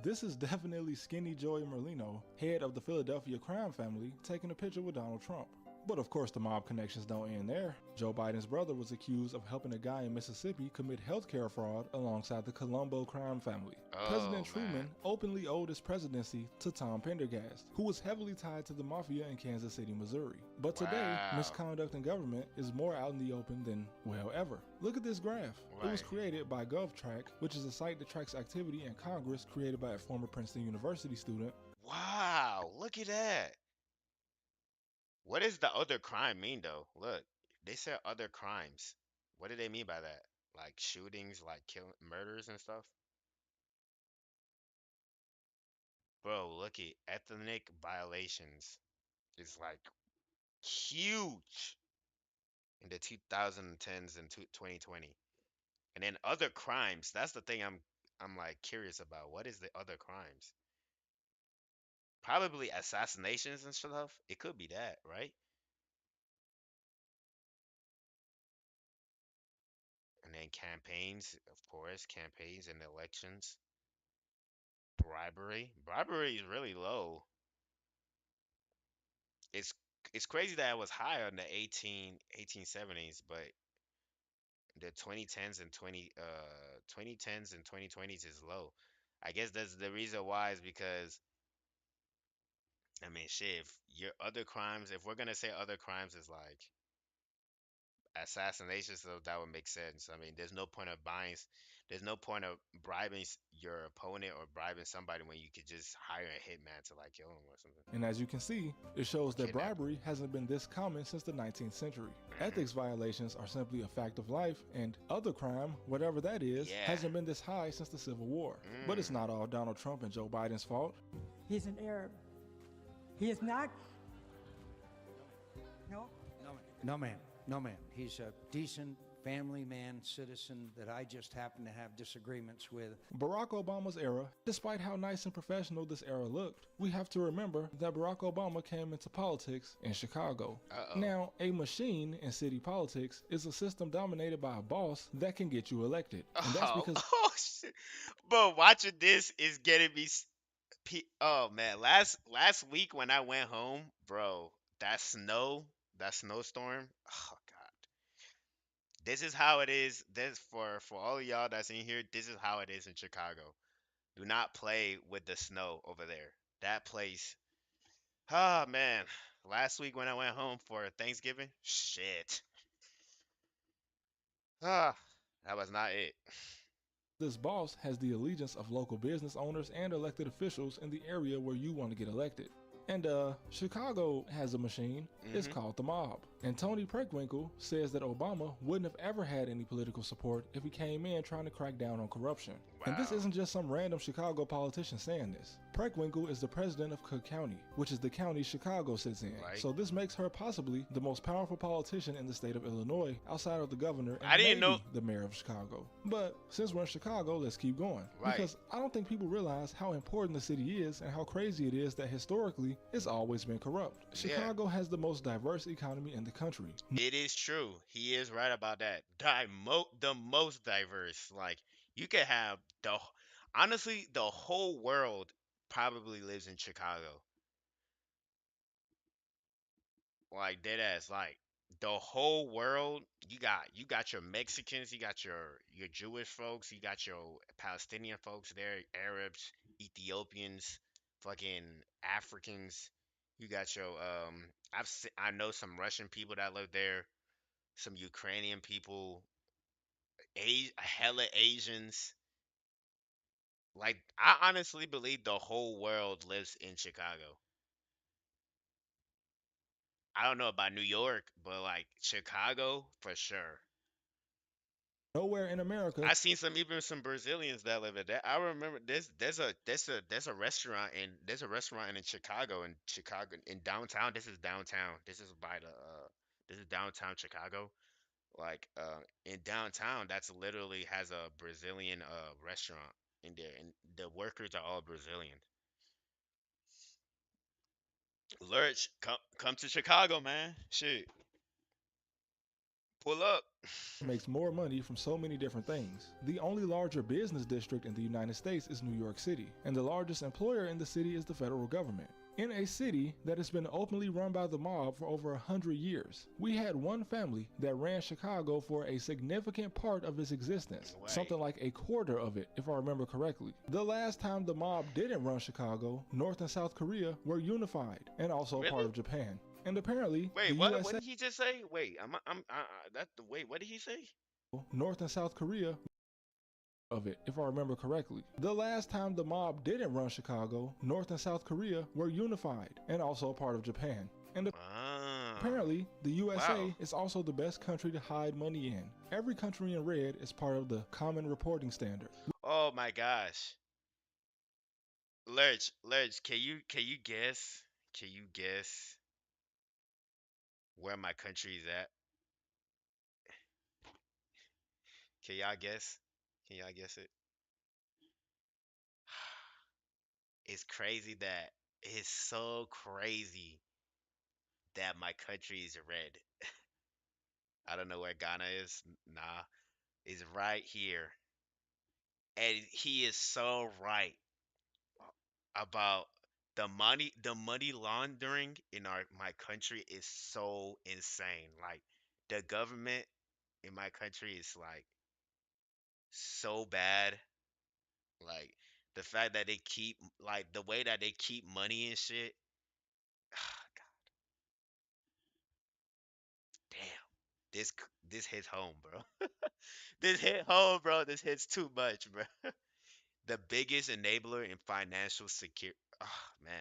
S2: this is definitely Skinny Joey Merlino, head of the Philadelphia crime family, taking a picture with Donald Trump. But of course, the mob connections don't end there. Joe Biden's brother was accused of helping a guy in Mississippi commit healthcare fraud alongside the Colombo crime family.
S1: Oh
S2: President
S1: man.
S2: Truman openly owed his presidency to Tom Pendergast, who was heavily tied to the mafia in Kansas City, Missouri. But today,
S1: Wow.
S2: misconduct in government is more out in the open than, well, ever. Look at this graph. It was
S1: Right.
S2: created by GovTrack, which is a site that tracks activity in Congress created by a former Princeton University student.
S1: Wow. Look at that. What does the other crime mean though? Look, they said other crimes. What do they mean by that? Like shootings, like kill murders and stuff? Bro, look at ethnic violations. It's like huge in the 2010s and 2020. And then other crimes, that's the thing I'm like curious about. What is the other crimes? Probably assassinations and stuff. It could be that, right? And then campaigns, of course, campaigns and elections. Bribery. Bribery is really low. It's it's crazy that it was higher in the 1870s, but the 2010s and 2010s and 2020s is low. I guess that's the reason why is because I mean shit, if your other crimes, if we're gonna say other crimes is like assassination, so that would make sense. I mean, there's no point of there's no point of bribing your opponent or bribing somebody when you could just hire a hitman to like kill them or something
S2: And as you can see, it
S1: or
S2: shows that
S1: kidnap
S2: bribery hasn't been this common since the 19th century.
S1: them.
S2: Ethics violations are simply a fact of life, and other crime, whatever that is,
S1: Yeah.
S2: hasn't been this high since the Civil War. But it's
S1: Mm.
S2: not all Donald Trump and Joe Biden's fault.
S6: He's an Arab. He is not. No.
S7: No, ma'am. No, ma'am. He's a decent family man, citizen that I just happen to have disagreements with.
S2: Barack Obama's era, despite how nice and professional this era looked, we have to remember that Barack Obama came into politics in Chicago.
S1: Uh-oh.
S2: Now, a machine in city politics is a system dominated by a boss that can get you elected. And that's
S1: Oh,
S2: because
S1: oh shit. But watching this is getting me oh man, last week when I went home, bro, that snowstorm. Oh God. This is how it is. This for all of y'all that's in here, this is how it is in Chicago. Do not play with the snow over there. That place. Oh man. Last week when I went home for Thanksgiving, shit. Ah, that was not it.
S2: this boss has the allegiance of local business owners and elected officials in the area where you want to get elected. And Chicago has a machine. It's
S1: Hmm.
S2: called the mob. And Tony Preckwinkle says that Obama wouldn't have ever had any political support if he came in trying to crack down on corruption. And this
S1: Wow.
S2: isn't just some random Chicago politician saying this. Preckwinkle is the president of Cook County, which is the county Chicago sits in.
S1: Right.
S2: So this makes her possibly the most powerful politician in the state of Illinois outside of the governor and
S1: I didn't
S2: maybe
S1: know-
S2: the mayor of Chicago. But since we're in Chicago, let's keep going.
S1: Right.
S2: Because I don't think people realize how important the city is and how crazy it is that historically it's always been corrupt.
S1: Yeah.
S2: Chicago has the most diverse economy in the country.
S1: It is true. He is right about that. The most diverse. Like you could have honestly the whole world probably lives in Chicago. Like dead ass. Like the whole world. You got your Mexicans. You got your Jewish folks. You got your Palestinian folks there. Arabs, Ethiopians, fucking Africans. You got your I know some Russian people that live there. Some Ukrainian people, hella Asians. Like I honestly believe the whole world lives in Chicago. I don't know about New York, but like Chicago for sure.
S2: nowhere in America
S1: I seen some Brazilians that live at that. I remember there's a restaurant in Chicago in downtown. This is downtown. This is downtown Chicago. Like in downtown, that's literally has a Brazilian restaurant in there, and the workers are all Brazilian. Lurch, come to Chicago, man. Shit, pull up.
S2: makes more money from so many different things. The only larger business district in the United States is New York City, and the largest employer in the city is the federal government. In a city that has been openly run by the mob for over 100 years, we had one family that ran Chicago for a significant part of its existence,
S1: No way.
S2: something like a quarter of it, if I remember correctly. The last time the mob didn't run Chicago, North and South Korea were unified and also a part
S1: Really?
S2: of Japan. And apparently,
S1: Wait,
S2: the
S1: what
S2: USA,
S1: did he just say? Wait, that wait, what did he say?
S2: North and South Korea of it, if I remember correctly. The last time the mob didn't run Chicago, North and South Korea were unified and also a part of Japan. And
S1: Ah,
S2: apparently, the USA
S1: wow.
S2: is also the best country to hide money in. Every country in red is part of the Common Reporting Standard,
S1: Oh my gosh. Lurch, can you guess? Can you guess where my country is at? Can y'all guess? Can y'all guess it? It's crazy that it's so crazy that my country is red. I don't know where Ghana is. Nah, it's right here. And he is so right about the money laundering in our my country is so insane. Like the government in my country is like so bad. Like the fact that they keep like the way that they keep money and shit. God damn. This hits home, bro. This hit home, bro. This hits too much, bro. The biggest enabler in financial security. Oh man.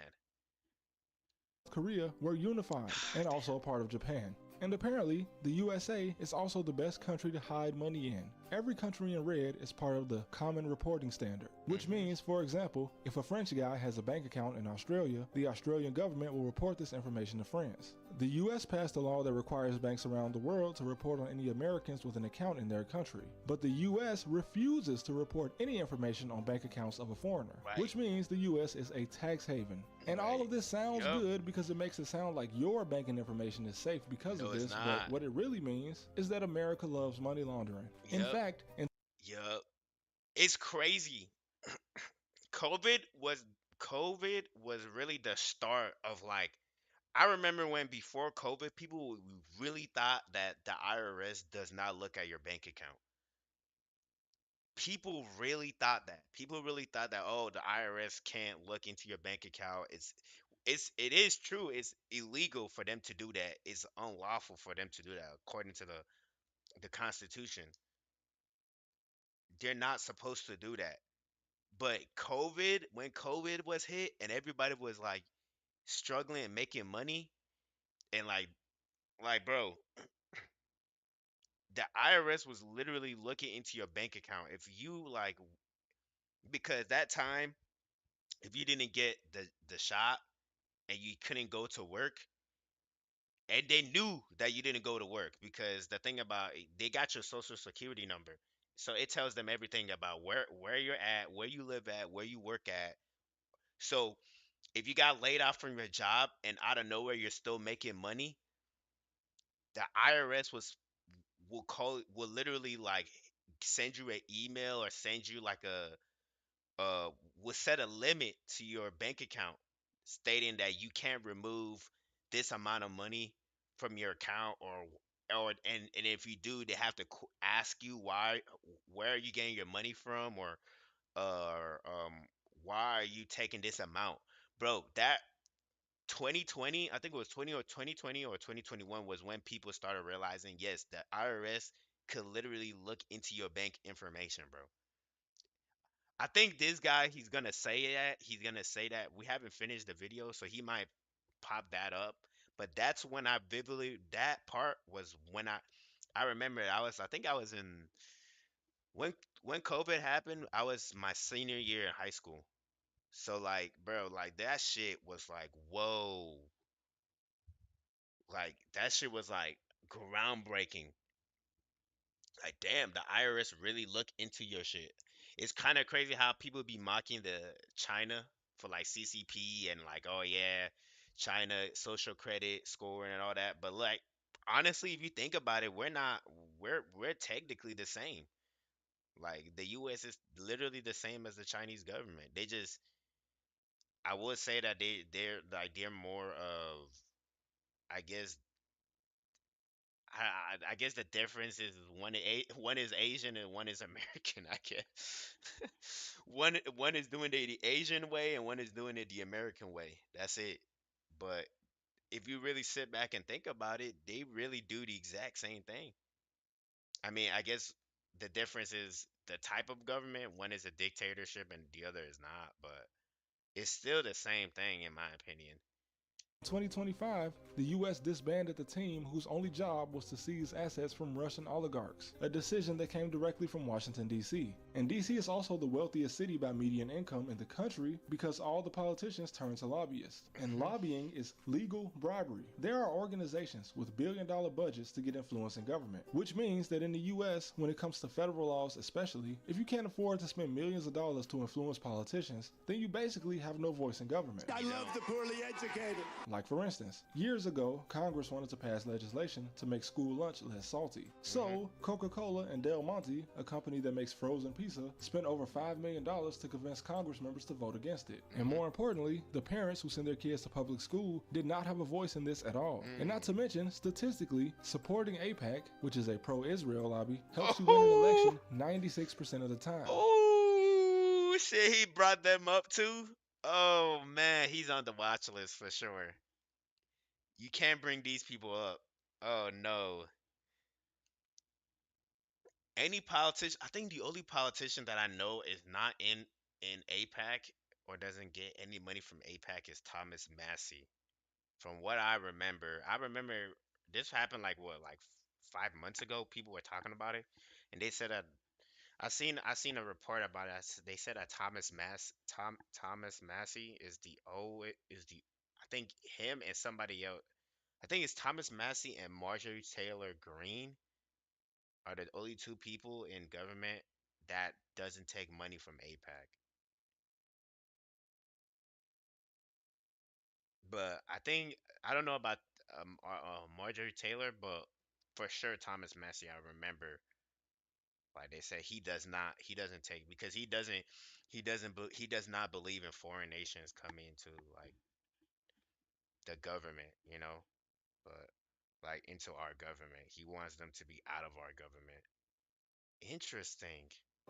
S2: Korea were unified and also a part of Japan. And apparently, the USA is also the best country to hide money in. Every country in red is part of the Common Reporting Standard, which
S1: Hmm.
S2: means, for example, if a French guy has a bank account in Australia, the Australian government will report this information to France. The US passed a law that requires banks around the world to report on any Americans with an account in their country. But the US refuses to report any information on bank accounts of a foreigner,
S1: Right.
S2: which means the US is a tax haven. And all
S1: Right.
S2: of this sounds
S1: Yup.
S2: good because it makes it sound like your banking information is safe because
S1: No,
S2: of
S1: it's
S2: this, but
S1: not.
S2: what it really means is that America loves money laundering. In
S1: Yup.
S2: fact, in
S1: Yup. It's crazy. COVID was COVID was really the start of like I remember when before COVID people really thought that the IRS does not look at your bank account. People really thought that. People really thought that oh the IRS can't look into your bank account. It is true. It's illegal for them to do that. It's unlawful for them to do that according to the Constitution. They're not supposed to do that. But when COVID was hit and everybody was like struggling and making money and like bro, the IRS was literally looking into your bank account. If you like because that time if you didn't get the shot and you couldn't go to work and they knew that you didn't go to work because the thing about it, they got your social security number. So it tells them everything about where you're at, where you live at, where you work at. So if you got laid off from your job and out of nowhere you're still making money, the IRS will literally like send you an email or send you like will set a limit to your bank account stating that you can't remove this amount of money from your account and if you do they have to ask you why where are you getting your money from or why are you taking this amount, bro. That 2020, I think it was 2020 or 2021 was when people started realizing yes the IRS could literally look into your bank information, bro. I think this guy he's gonna say that we haven't finished the video so he might pop that up, but that's when I vividly that part was when I remember I think I was in when when COVID happened, I was my senior year in high school. So like, bro, like that shit was like, whoa, like that shit was like groundbreaking. Like, damn, the IRS really look into your shit. It's kind of crazy how people be mocking the China for like CCP and like, oh yeah, China social credit score and all that. But like, honestly, if you think about it, we're not, we're technically the same. Like the US is literally the same as the Chinese government. They just, I would say that they're more of, I guess, I guess the difference is one is Asian and one is American. I guess one is doing it the Asian way and one is doing it the American way. That's it. But if you really sit back and think about it, they really do the exact same thing. I mean, I guess the difference is the type of government. One is a dictatorship and the other is not, but it's still the same thing in my opinion.
S2: 2025, the U.S. disbanded the team whose only job was to seize assets from Russian oligarchs, a decision that came directly from Washington, D.C. And D.C. is also the wealthiest city by median income in the country because all the politicians turn to lobbyists. And lobbying is legal bribery. There are organizations with billion-dollar budgets to get influence in government, which means that in the U.S., when it comes to federal laws especially, if you can't afford to spend millions of dollars to influence politicians, then you basically have no voice in government.
S8: I love the poorly educated.
S2: Like for instance, years ago, Congress wanted to pass legislation to make school lunch less salty. So, Coca-Cola and Del Monte, a company that makes frozen pizza, spent over $5 million to convince Congress members to vote against it. And more importantly, the parents who send their kids to public school did not have a voice in this at all. And not to mention, statistically, supporting AIPAC, which is a pro-Israel lobby, helps you win an election 96% of the time.
S1: Oh shit, he brought them up too. Oh man, he's on the watch list for sure. You can't bring these people up. Oh no. Any politician, I think the only politician that I know is not in APAC or doesn't get any money from APAC is Thomas Massey. From what I remember this happened like what, like 5 months ago. People were talking about it, and they said that I seen a report about it. They said that Thomas Massey is the I think him and somebody else. I think it's Thomas Massey and Marjorie Taylor Greene are the only two people in government that doesn't take money from APAC. But I don't know about Marjorie Taylor, but for sure Thomas Massey. I remember like they said he doesn't take because he does not believe in foreign nations coming into like the government, but like into our government. He wants them to be out of our government. Interesting.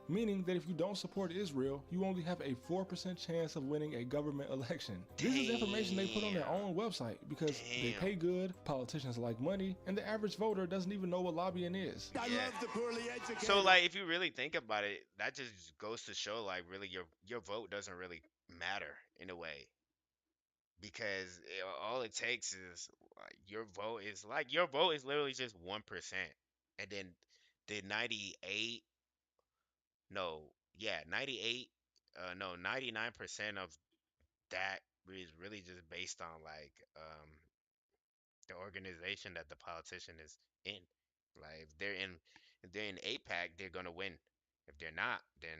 S2: Meaning that if you don't support Israel, you only have a 4% chance of winning a government election. This is information they put on their own website because they pay good, politicians like money, and the average voter doesn't even know what lobbying is.
S8: I love the poorly educated.
S1: So like if you really think about it, that just goes to show like really your vote doesn't really matter in a way because all it takes is like your vote is literally just 1%, and then the 98 no yeah 98 no 99% of that is really just based on like the organization that the politician is in. Like if they're in APAC, they're gonna win. If they're not, then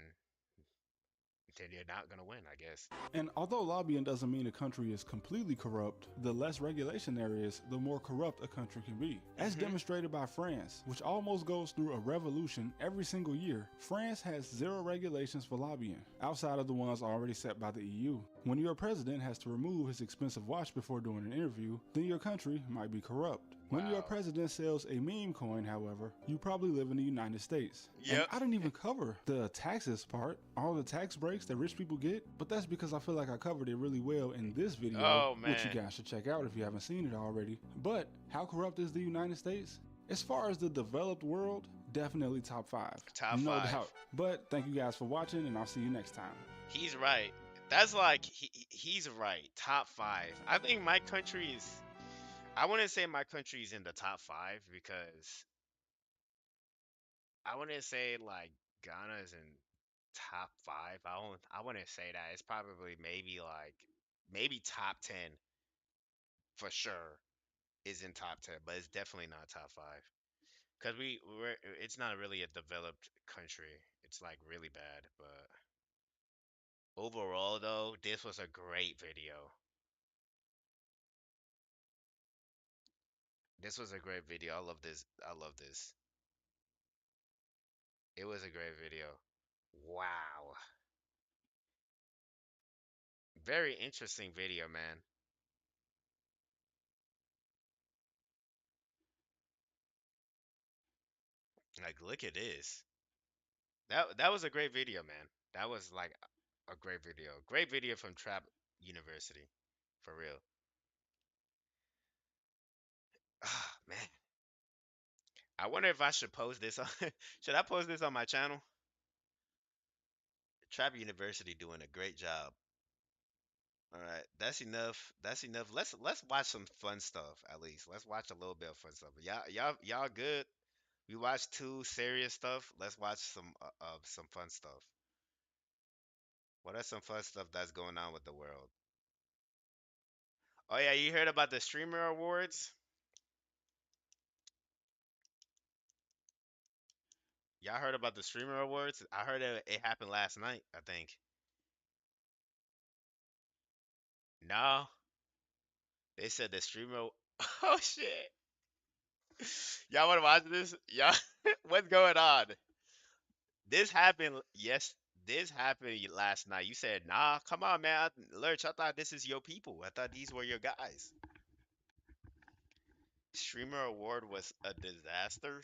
S1: they're not gonna win, I guess.
S2: And although lobbying doesn't mean a country is completely corrupt, the less regulation there is, the more corrupt a country can be. As demonstrated by France, which almost goes through a revolution every single year, France has zero regulations for lobbying, outside of the ones already set by the EU. When your president has to remove his expensive watch before doing an interview, then your country might be corrupt. When your president sells a meme coin, however, you probably live in the United States. And
S1: Yep.
S2: I didn't even cover the taxes part, all the tax breaks that rich people get, but that's because I feel like I covered it really well in this video,
S1: Oh
S2: which you
S1: man.
S2: guys should check out if you haven't seen it already. But how corrupt is the United States? As far as the developed world, definitely top 5.
S1: Top
S2: No
S1: 5.
S2: doubt. But thank you guys for watching, and I'll see you next time.
S1: He's right. That's like he's right. Top 5. I think my country is. I wouldn't say my country is in the top 5 because I wouldn't say like Ghana is in top five. I wouldn't say that. It's probably maybe like maybe top 10 for sure is in top 10, but it's definitely not top five. Cause it's not really a developed country. It's like really bad, but overall though, this was a great video. This was a great video. I love this. I love this. It was a great video. Wow. Very interesting video, man. Like, look at this. That was a great video, man. That was like a great video. Great video from Trap University. For real. Ah, man. I wonder if I should post this on should I post this on my channel? Trap University doing a great job. All right, that's enough. That's enough. Let's watch some fun stuff at least. Let's watch a little bit of fun stuff. Y'all good? We watched two serious stuff. Let's watch some fun stuff. What are some fun stuff that's going on with the world? Oh yeah, you heard about the streamer awards? Y'all heard about the streamer awards? I heard it happened last night, I think. No, they said the streamer. Oh shit! Y'all want to watch this? Y'all, what's going on? This happened. Yes, this happened last night. You said, "Nah, come on, man, Lurch. I thought this is your people. I thought these were your guys." Streamer award was a disaster.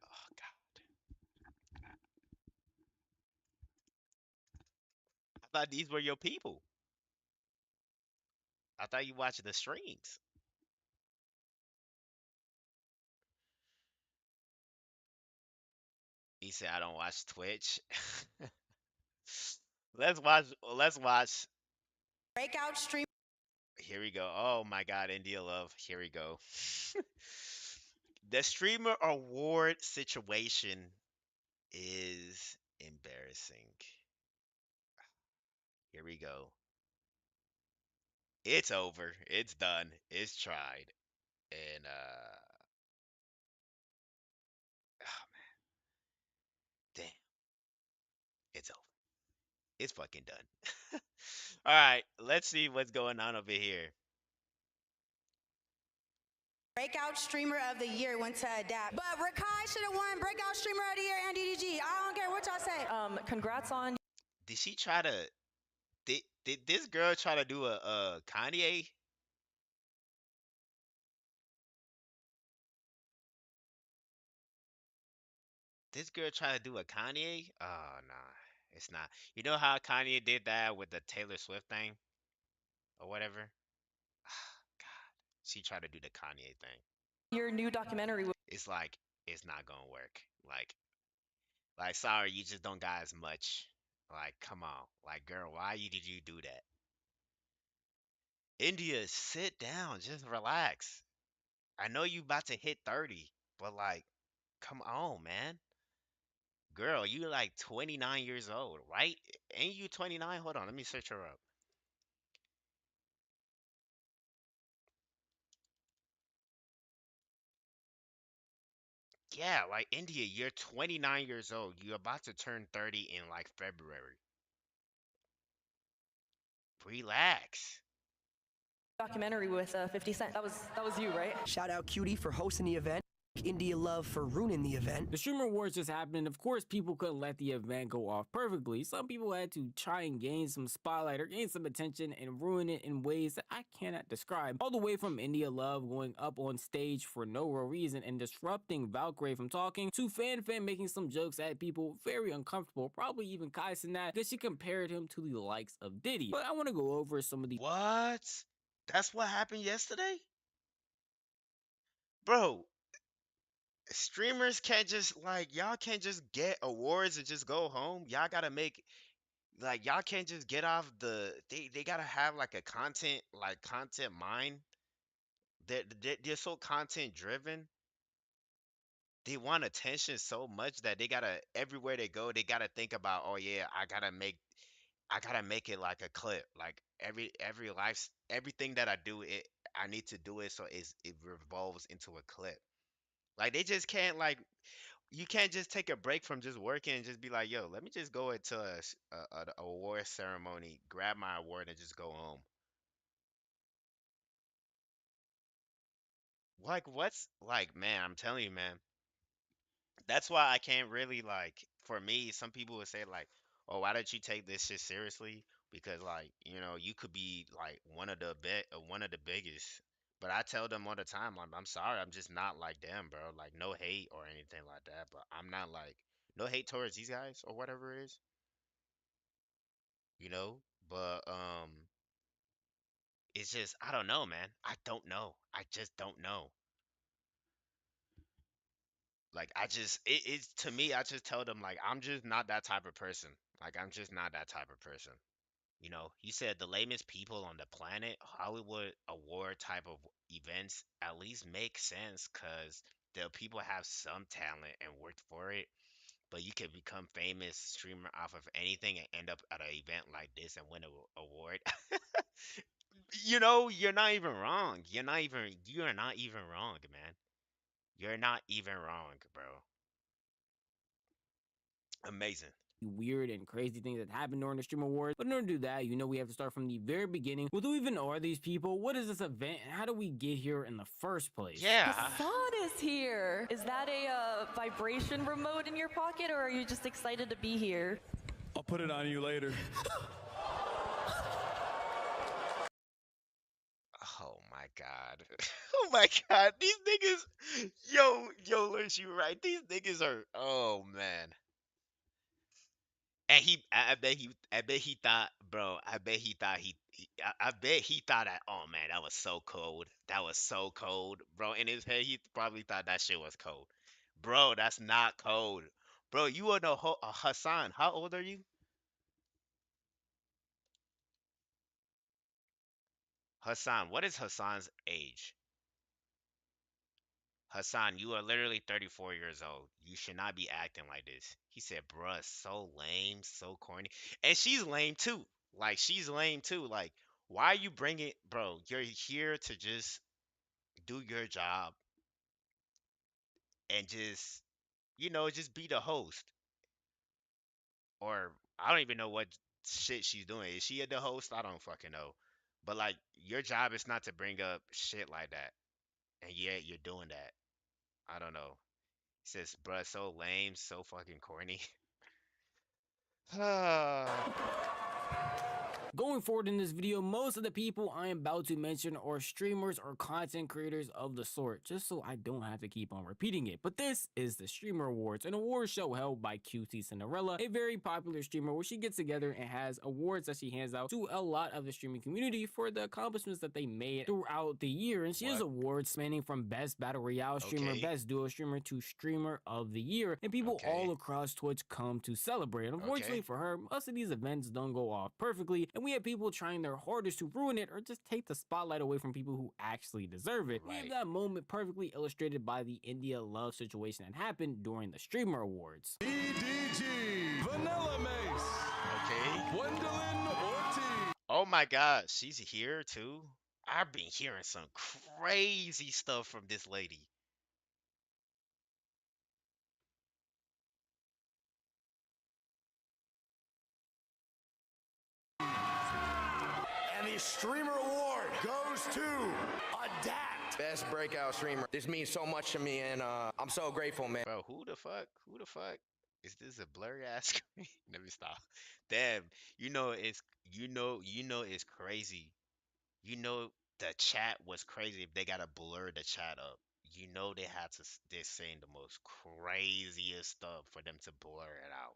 S1: Oh God, I thought these were your people. I thought you watched the streams. He said, "I don't watch Twitch." Let's watch. Let's watch.
S9: Breakout stream.
S1: Here we go. Oh my God, India Love. Here we go. The streamer award situation is embarrassing. Here we go. It's over. It's done. It's tried. And oh man, damn, it's over. It's fucking done. All right, let's see what's going on over here.
S9: Breakout streamer of the year went to Adapt. But Rakai should have won breakout streamer of the year and DDG. I don't care what y'all say.
S4: Congrats on
S1: Did she try to? Did this girl try to do a Kanye? This girl try to do a Kanye? Oh nah, it's not. You know how Kanye did that with the Taylor Swift thing or whatever? God, she tried to do the Kanye thing.
S4: your new documentary.
S1: It's like it's not gonna work. Like sorry, you just don't got as much. Like, come on. Like, girl, did you do that? India, sit down, just relax. I know you about to hit 30, but like, come on, man. Girl, you like 29 years old, right? Ain't you 29? Hold on, let me search her up. Yeah, like India, you're 29 years old. You're about to turn 30 in like February. Relax.
S4: Documentary with 50 Cent. That was you, right?
S10: Shout out Cutie for hosting the event. India Love for ruining the event.
S11: The Streamer Awards just happened. Of course, people couldn't let the event go off perfectly. Some people had to try and gain some spotlight or gain some attention and ruin it in ways that I cannot describe. All the way from India Love going up on stage for no real reason and disrupting Valkyrae from talking, to Fan making some jokes at people very uncomfortable, probably even Kai Cenat, because she compared him to the likes of Diddy. But I want to go over some of the—
S1: What? That's what happened yesterday? Bro, streamers can't just like y'all can't just get awards and just go home. Y'all gotta make like y'all can't just get off they gotta have like a content mind. They're so content driven. they want attention so much that they gotta everywhere they go, they gotta think about, oh yeah, I gotta make it like a clip. Like every life everything that I do, I need to do it so it revolves into a clip. Like they just can't like you can't just take a break from just working and just be like, yo, let me just go into a award ceremony, grab my award, and just go home. Like, what's like, man, I'm telling you, man, that's why I can't really like, for me, some people would say, like, oh, why don't you take this shit seriously? Because, like, you could be like one of the biggest. But I tell them all the time, like, I'm sorry, I'm just not like them, bro. Like, no hate or anything like that, but I'm not like, no hate towards these guys or whatever it is, you know? But it's just I don't know, man. I don't know. I just don't know. Like it's to me, I just tell them like I'm just not that type of person. Like I'm just not that type of person. You said the lamest people on the planet, Hollywood award type of events at least make sense because the people have some talent and worked for it. But you can become famous streamer off of anything and end up at an event like this and win an award. You're not even wrong. You're not even wrong, man. You're not even wrong, bro. Amazing.
S11: Weird and crazy things that happen during the Stream Awards. But in order to do that, we have to start from the very beginning. Well, who even are these people? What is this event? And how do we get here in the first place?
S1: Yeah.
S12: Hassan is here. Is that a vibration remote in your pocket, or are you just excited to be here?
S8: I'll put it on you later.
S1: Oh my God. Oh my God. These niggas. Yo, Lurch, you right. These niggas are. Oh man. And I bet he thought, bro. I bet he thought I bet he thought that. Oh man, that was so cold. That was so cold, bro. In his head, he probably thought that shit was cold, bro. That's not cold, bro. You are no Hassan. How old are you, Hassan? What is Hassan's age? Hassan, you are literally 34 years old. You should not be acting like this. He said, bruh, so lame, so corny. And she's lame too. Like, she's lame too. Like, why are you bringing, bro? You're here to just do your job and just be the host. Or, I don't even know what shit she's doing. Is she the host? I don't fucking know. But, like, your job is not to bring up shit like that. And yet, you're doing that. I don't know. Says, bruh, so lame, so fucking corny.
S11: Going forward in this video, most of the people I am about to mention are streamers or content creators of the sort, just so I don't have to keep on repeating it. But this is the Streamer Awards, an award show held by QT Cinderella, a very popular streamer where she gets together and has awards that she hands out to a lot of the streaming community for the accomplishments that they made throughout the year. And she has awards spanning from Best Battle Royale Streamer, Best Duo Streamer to Streamer of the Year. And people all across Twitch come to celebrate. And unfortunately for her, most of these events don't go off perfectly, and we have people trying their hardest to ruin it or just take the spotlight away from people who actually deserve it. We have that moment perfectly illustrated by the India Love situation that happened during the Streamer Awards.
S8: EDG, Vanilla Mace, Gwendolyn Ortiz.
S1: Oh my God, she's here too? I've been hearing some crazy stuff from this lady.
S8: And the Streamer Award goes to Adapt.
S13: Best breakout streamer. This means so much to me, and I'm so grateful, man.
S1: Bro, who the fuck? Who the fuck? Is this a blurry ass screen? Let me stop. Damn, it's crazy. The chat was crazy if they gotta blur the chat up. They had to they're saying the most craziest stuff for them to blur it out.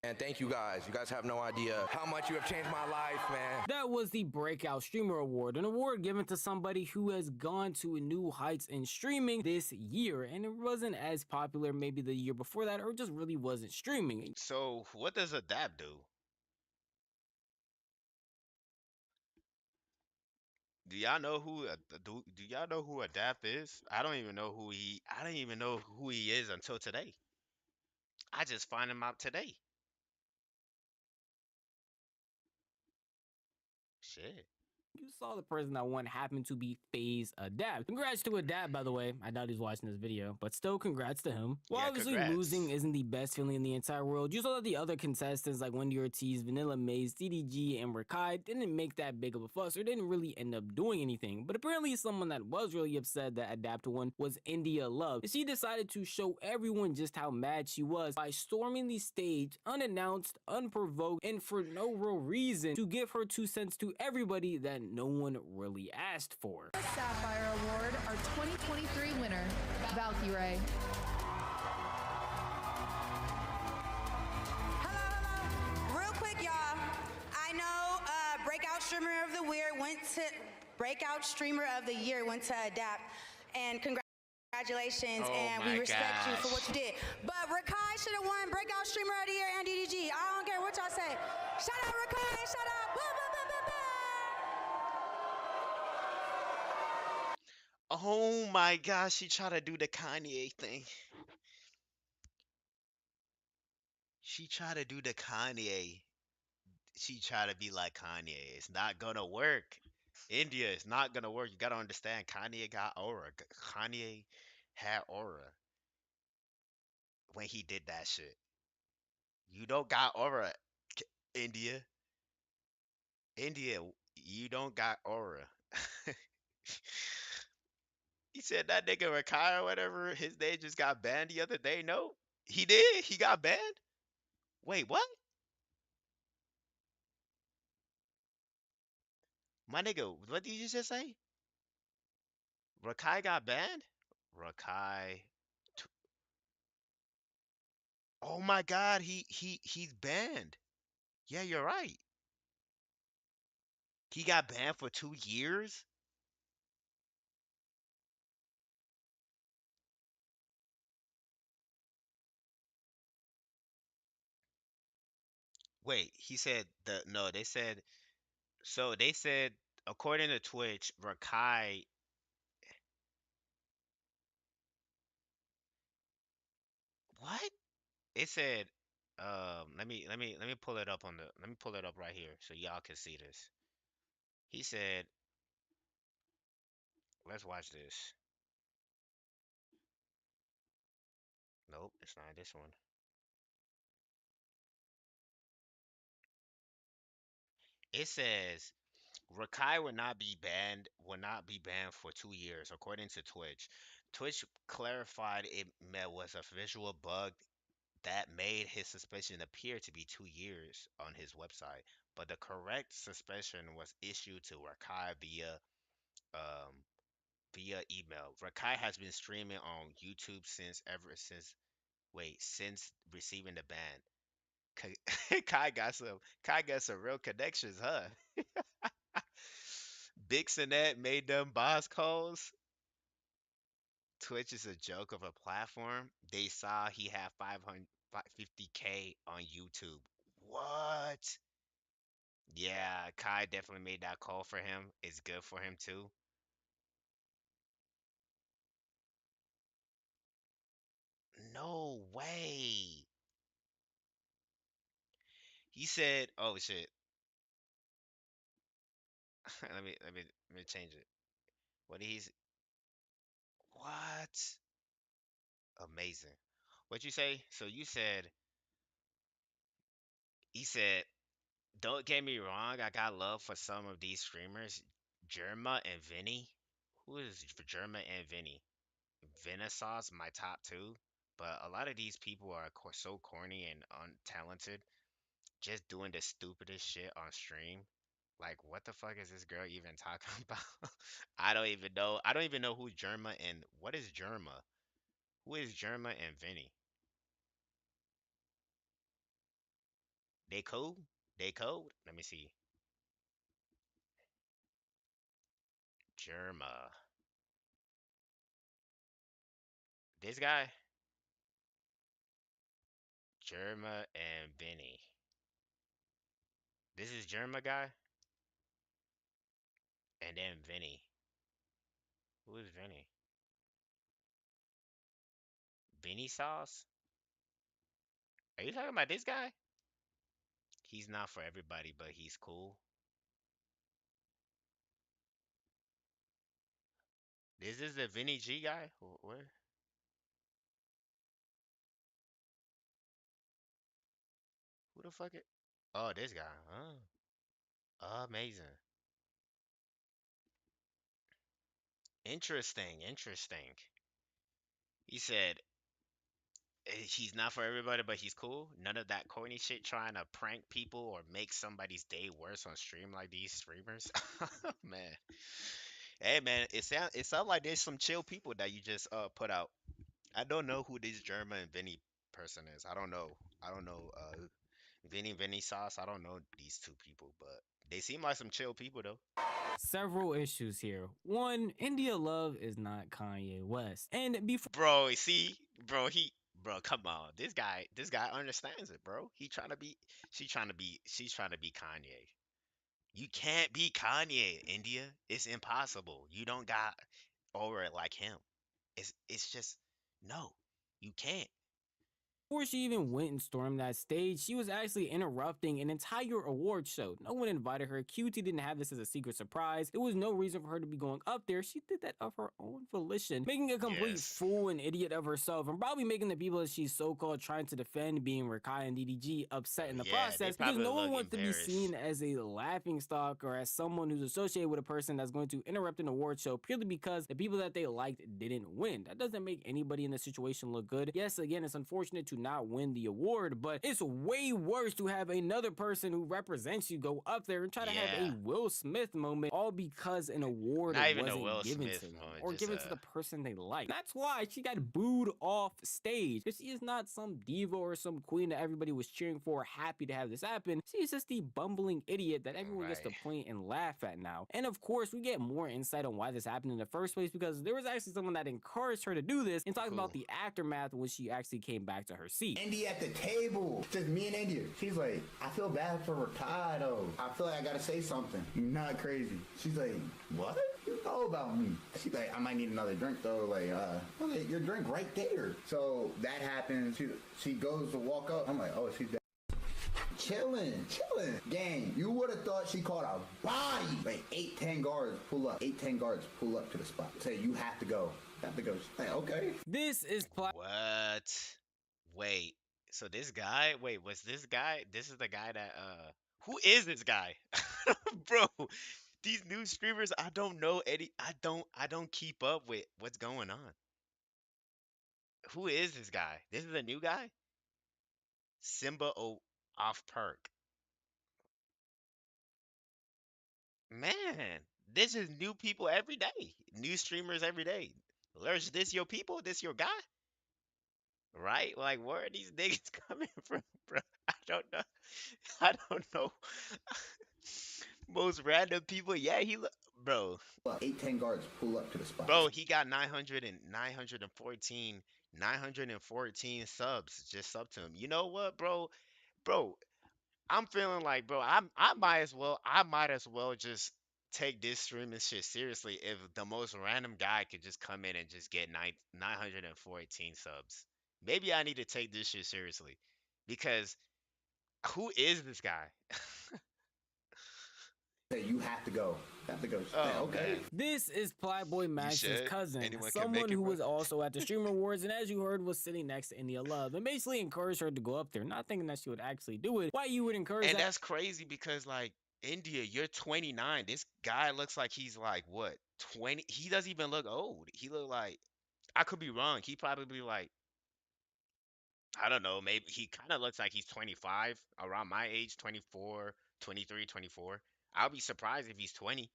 S13: And thank you guys. You guys have no idea how much you have changed my life, man.
S11: That was the Breakout Streamer Award, an award given to somebody who has gone to new heights in streaming this year, and it wasn't as popular maybe the year before that, or just really wasn't streaming.
S1: So what does Adapt do? Do y'all know who do y'all know who Adapt is? I don't even know who he. I don't even know who he is until today. I just find him out today. Shit.
S11: You saw the person that won happened to be FaZe Adapt. Congrats to Adapt, by the way. I doubt he's watching this video, but still congrats to him. Well,
S1: Yeah,
S11: obviously
S1: congrats.
S11: losing isn't the best feeling in the entire world. You saw that the other contestants like Wendy Ortiz, Vanilla Maze, DDG, and Rakai didn't make that big of a fuss or didn't really end up doing anything. But apparently someone that was really upset that Adapt won was India Love. She decided to show everyone just how mad she was by storming the stage unannounced, unprovoked, and for no real reason to give her 2 cents to everybody that no one really asked for.
S14: Sapphire Award, our 2023 winner, Valkyrae.
S9: Real quick, y'all. I know Breakout Streamer of the Year went to Adapt, and congratulations, and we respect you for what you did. But Rakai should have won Breakout Streamer of the Year and DDG. I don't care what y'all say. Shout out Rakai, shout out. Blah, blah, blah, blah, blah.
S1: Oh my gosh, she tried to do the Kanye thing. She tried to do the Kanye. She tried to be like Kanye. It's not gonna work. India, it's not gonna work. You gotta understand, Kanye got aura. Kanye had aura when he did that shit. You don't got aura, India. India, you don't got aura. He said that nigga Rakai or whatever, his name just got banned the other day. No, he did. He got banned. Wait, what? My nigga, what did you just say? Rakai got banned? Rakai. Oh my God, he's banned. Yeah, you're right. He got banned for 2 years. Wait, he said the no, they said so they said according to Twitch, Rakai. What? It said let me pull it up on the let me pull it up right here so y'all can see this. He said, let's watch this. Nope, it's not this one. It says Rakai will not be banned for 2 years, according to Twitch. Twitch clarified was a visual bug that made his suspension appear to be 2 years on his website, but the correct suspension was issued to Rakai um via email. Rakai has been streaming on YouTube since receiving the ban. Kai got some real connections, huh? Big Sinet made them boss calls. Twitch is a joke of a platform. They saw he had 550K on YouTube. What? Yeah, Kai definitely made that call for him. It's good for him too. No way. He said, "Oh shit." let me change it. What he's what? Amazing. What you say? So you said he said, "Don't get me wrong, I got love for some of these streamers, Germa and Vinny." Who is Germa and Vinny? Venisauce, my top two. But a lot of these people are so corny and untalented, just doing the stupidest shit on stream. Like, what the fuck is this girl even talking about? I don't even know. I don't even know who Germa and what is Germa? Who is Germa and Vinny? They code? They code? Let me see. Germa. This guy? Germa and Vinny. This is Germa guy? And then Vinny. Who is Vinny? Vinny Sauce? Are you talking about this guy? He's not for everybody, but he's cool. This is the Vinny G guy? Where? Who the fuck it? Oh, this guy. Oh, amazing. Interesting, interesting. He said he's not for everybody, but he's cool. None of that corny shit trying to prank people or make somebody's day worse on stream like these streamers. Man. Hey man, it sound like there's some chill people that you just put out. I don't know who this German and Vinny person is. I don't know. I don't know Vinny Sauce. I don't know these two people, but they seem like some chill people though.
S11: Several issues here. One, India Love is not Kanye West. And before
S1: Bro, see, bro, come on. This guy understands it, bro. She's trying to be Kanye. You can't be Kanye, India. It's impossible. You don't got over it like him. It's just no. You can't.
S11: she even went and stormed that stage, she was actually interrupting an entire award show. No one invited her. QT didn't have this as a secret surprise. There was no reason for her to be going up there. She did that of her own volition, making a complete fool and idiot of herself, and probably making the people that she's so-called trying to defend, being Rakai and DDG, upset in the process, because no one wants to be seen as a laughing stock or as someone who's associated with a person that's going to interrupt an award show purely because the people that they liked didn't win. That doesn't make anybody in this situation look good. Yes, again, it's unfortunate to not win the award, but it's way worse to have another person who represents you go up there and try to have a Will Smith moment, all because an award wasn't given to them or given to the person they like. That's why she got booed off stage. She is not some diva or some queen that everybody was cheering for, happy to have this happen. She's just the bumbling idiot that everyone gets to point and laugh at now. And of course, we get more insight on why this happened in the first place, because there was actually someone that encouraged her to do this and talked about the aftermath when she actually came back to her seat.
S15: India at the table, just me and India. She's like, I feel bad for Ricardo. I feel like I gotta say something. You're not crazy. She's like, what? You know about me? She's like, I might need another drink though. Like, okay, your drink right there. So that happens. She goes to walk up. I'm like, oh, she's dead. Chilling. Gang, you would have thought she caught a body. Like 8-10 guards pull up. 8-10 guards pull up to the spot. Say, you have to go. Like, okay.
S11: This is
S1: what? Wait. So this guy, was this guy? This is the guy that who is this guy? Bro, these new streamers, I don't know Eddie. I don't keep up with what's going on. Who is this guy? This is a new guy? Simba off perk. Man, this is new people every day. New streamers every day. Lurch, this your people? This your guy? Right? Like, where are these niggas coming from, bro? I don't know. I don't know. Most random people. Yeah, bro.
S15: 8-10 guards pull up to the spot.
S1: Bro, he got 914 subs. Just sub to him. You know what, bro? Bro, I'm feeling like, bro, I might as well just take this streaming shit seriously if the most random guy could just come in and just get 914 subs. Maybe I need to take this shit seriously, because who is this guy?
S15: You have to go. Okay.
S11: This is Playboy Max's cousin, someone who was also at the Streamer Awards, and as you heard, was sitting next to India Love, and basically encouraged her to go up there, not thinking that she would actually do it. Why you would encourage
S1: And that's crazy because, like, India, you're 29. This guy looks like he's like, what, 20? He doesn't even look old. He look like, I could be wrong. He probably like, I don't know, maybe he kind of looks like he's 25, around my age, 24, 23, 24. I'll be surprised if he's 20.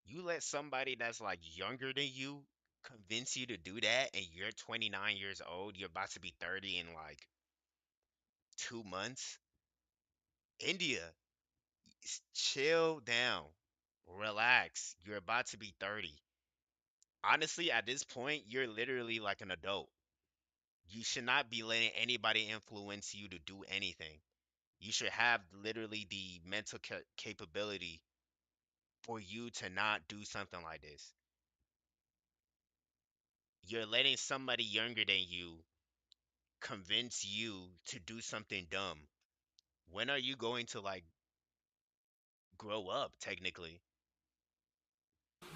S1: You let somebody that's like younger than you convince you to do that, and you're 29 years old, you're about to be 30 in like 2 months. India, chill down, relax. You're about to be 30. Honestly, at this point, you're literally like an adult. You should not be letting anybody influence you to do anything. You should have literally the mental capability for you to not do something like this. You're letting somebody younger than you convince you to do something dumb. When are you going to like grow up technically?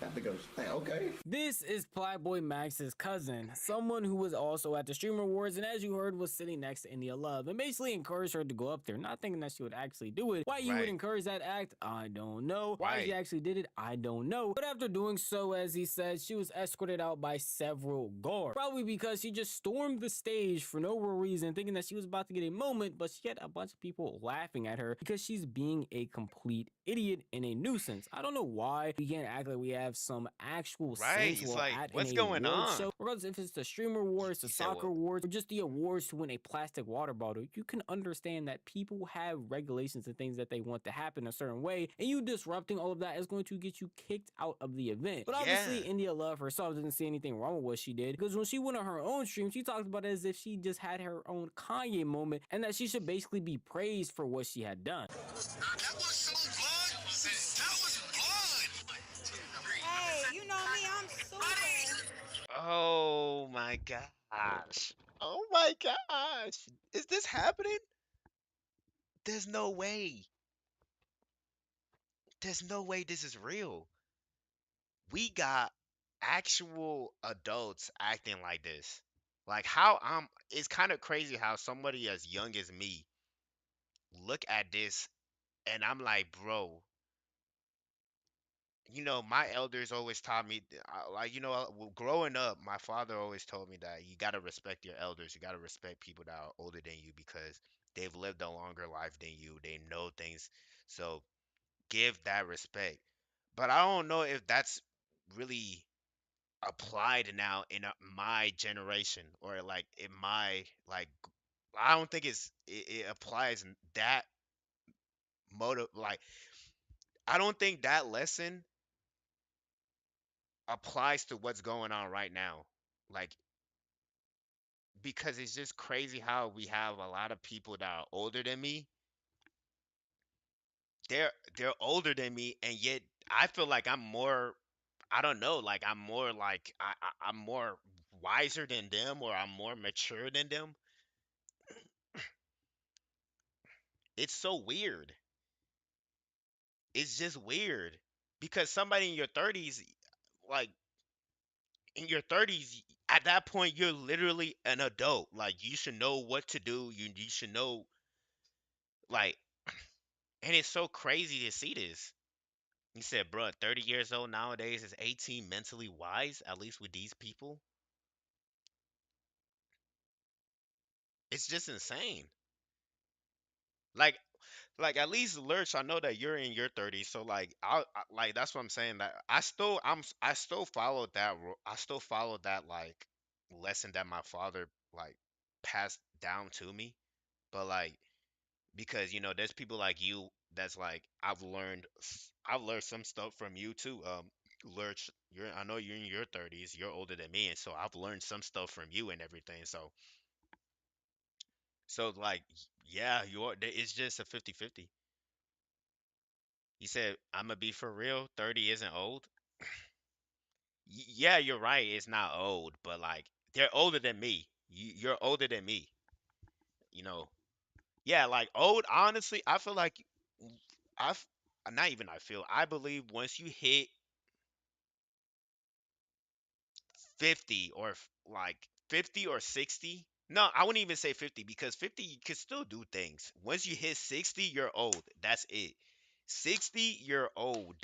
S15: Have to go. Hey, okay.
S11: This is Flyboy Max's cousin, someone who was also at the Streamer Awards and as you heard was sitting next to India Love and basically encouraged her to go up there, not thinking that she would actually do it. Why you would encourage that act, I don't know. Why she actually did it, I don't know. But after doing so, as he said, she was escorted out by several guards. Probably because she just stormed the stage for no real reason, thinking that she was about to get a moment, but she had a bunch of people laughing at her because she's being a complete idiot and a nuisance. I don't know why we can't act like we have some actual sense
S1: It's
S11: while
S1: like,
S11: at
S1: what's
S11: an
S1: going
S11: award
S1: on?
S11: show, regardless if it's the Streamer Awards, the soccer awards, or just the awards to win a plastic water bottle. You can understand that people have regulations and things that they want to happen a certain way, and you disrupting all of that is going to get you kicked out of the event. But obviously, India Love herself didn't see anything wrong with what she did, because when she went on her own stream, she talked about it as if she just had her own Kanye moment, and that she should basically be praised for what she had done.
S9: Hey, you know me, I'm super.
S1: Oh my gosh. Oh my gosh. Is this happening? There's no way. There's no way this is real. We got actual adults acting like this. Like how it's kind of crazy how somebody as young as me look at this and I'm like, bro, my elders always taught me, like, growing up, my father always told me that you got to respect your elders. You got to respect people that are older than you because they've lived a longer life than you. They know things. So give that respect. But I don't know if that's really applied now in my generation or like in my, like, I don't think it applies that motive. Like, I don't think that lesson applies to what's going on right now. Like, because it's just crazy how we have a lot of people that are older than me. They're older than me, and yet I feel like I'm more. I don't know. Like I'm more like I'm more wiser than them, or I'm more mature than them. It's so weird. It's just weird because somebody in your 30s, like in your 30s, at that point you're literally an adult. Like you should know what to do. You should know, like, and it's so crazy to see this. He said, "Bruh, 30 years old nowadays is 18 mentally wise, at least with these people." It's just insane. Like, at least Lurch, I know that you're in your 30s, so like, like that's what I'm saying. That I still followed that. I still followed that like lesson that my father like passed down to me. But like, because there's people like you that's like I've learned some stuff from you too. Lurch, I know you're in your 30s, you're older than me, and so I've learned some stuff from you and everything. So like, yeah, it's just a 50-50. You said I'm gonna be for real, 30 isn't old. Yeah, you're right, it's not old, but like they're older than me. You're older than me, you know. Yeah, like old, honestly, I feel like I've not even I feel I believe once you hit 50 or like 50 or 60. No, I wouldn't even say 50 because 50 you can still do things. Once you hit 60, you're old. That's it. 60, you're old.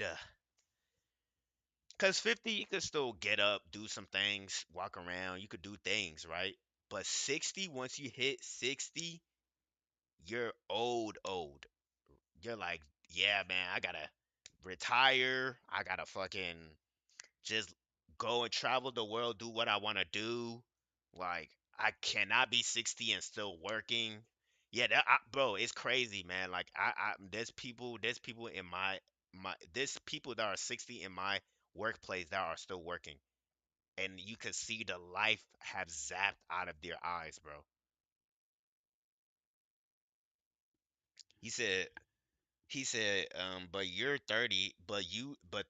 S1: Because 50, you could still get up, do some things, walk around. You could do things, right? But 60, once you hit 60, you're old, old. You're like, yeah, man, I gotta retire. I gotta fucking just go and travel the world, do what I want to do. Like I cannot be 60 and still working. Yeah, bro, it's crazy, man. Like there's people in there's people that are 60 in my workplace that are still working, and you can see the life have zapped out of their eyes, bro. He said He said, but you're 30, but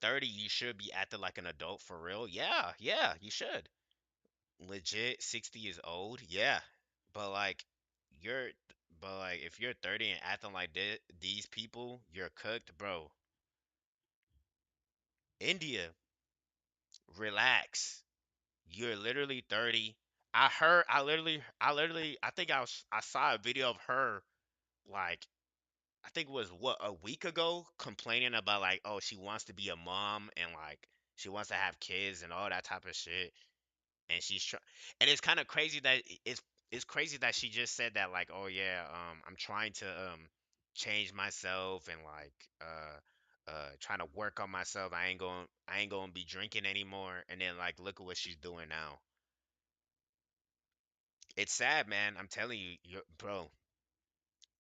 S1: 30, you should be acting like an adult for real. Yeah, yeah, you should. Legit, 60 is old. Yeah. But like, you're, but like, if you're 30 and acting like these people, you're cooked, bro. India, relax. You're literally 30. I think I saw a video of her, like, I think it was what, a week ago, complaining about like, oh, she wants to be a mom and like she wants to have kids and all that type of shit. And and it's kind of crazy that it's crazy that she just said that, like, oh yeah, I'm trying to change myself and like trying to work on myself. I ain't going to be drinking anymore. And then like look at what she's doing now. It's sad, man. I'm telling you, bro,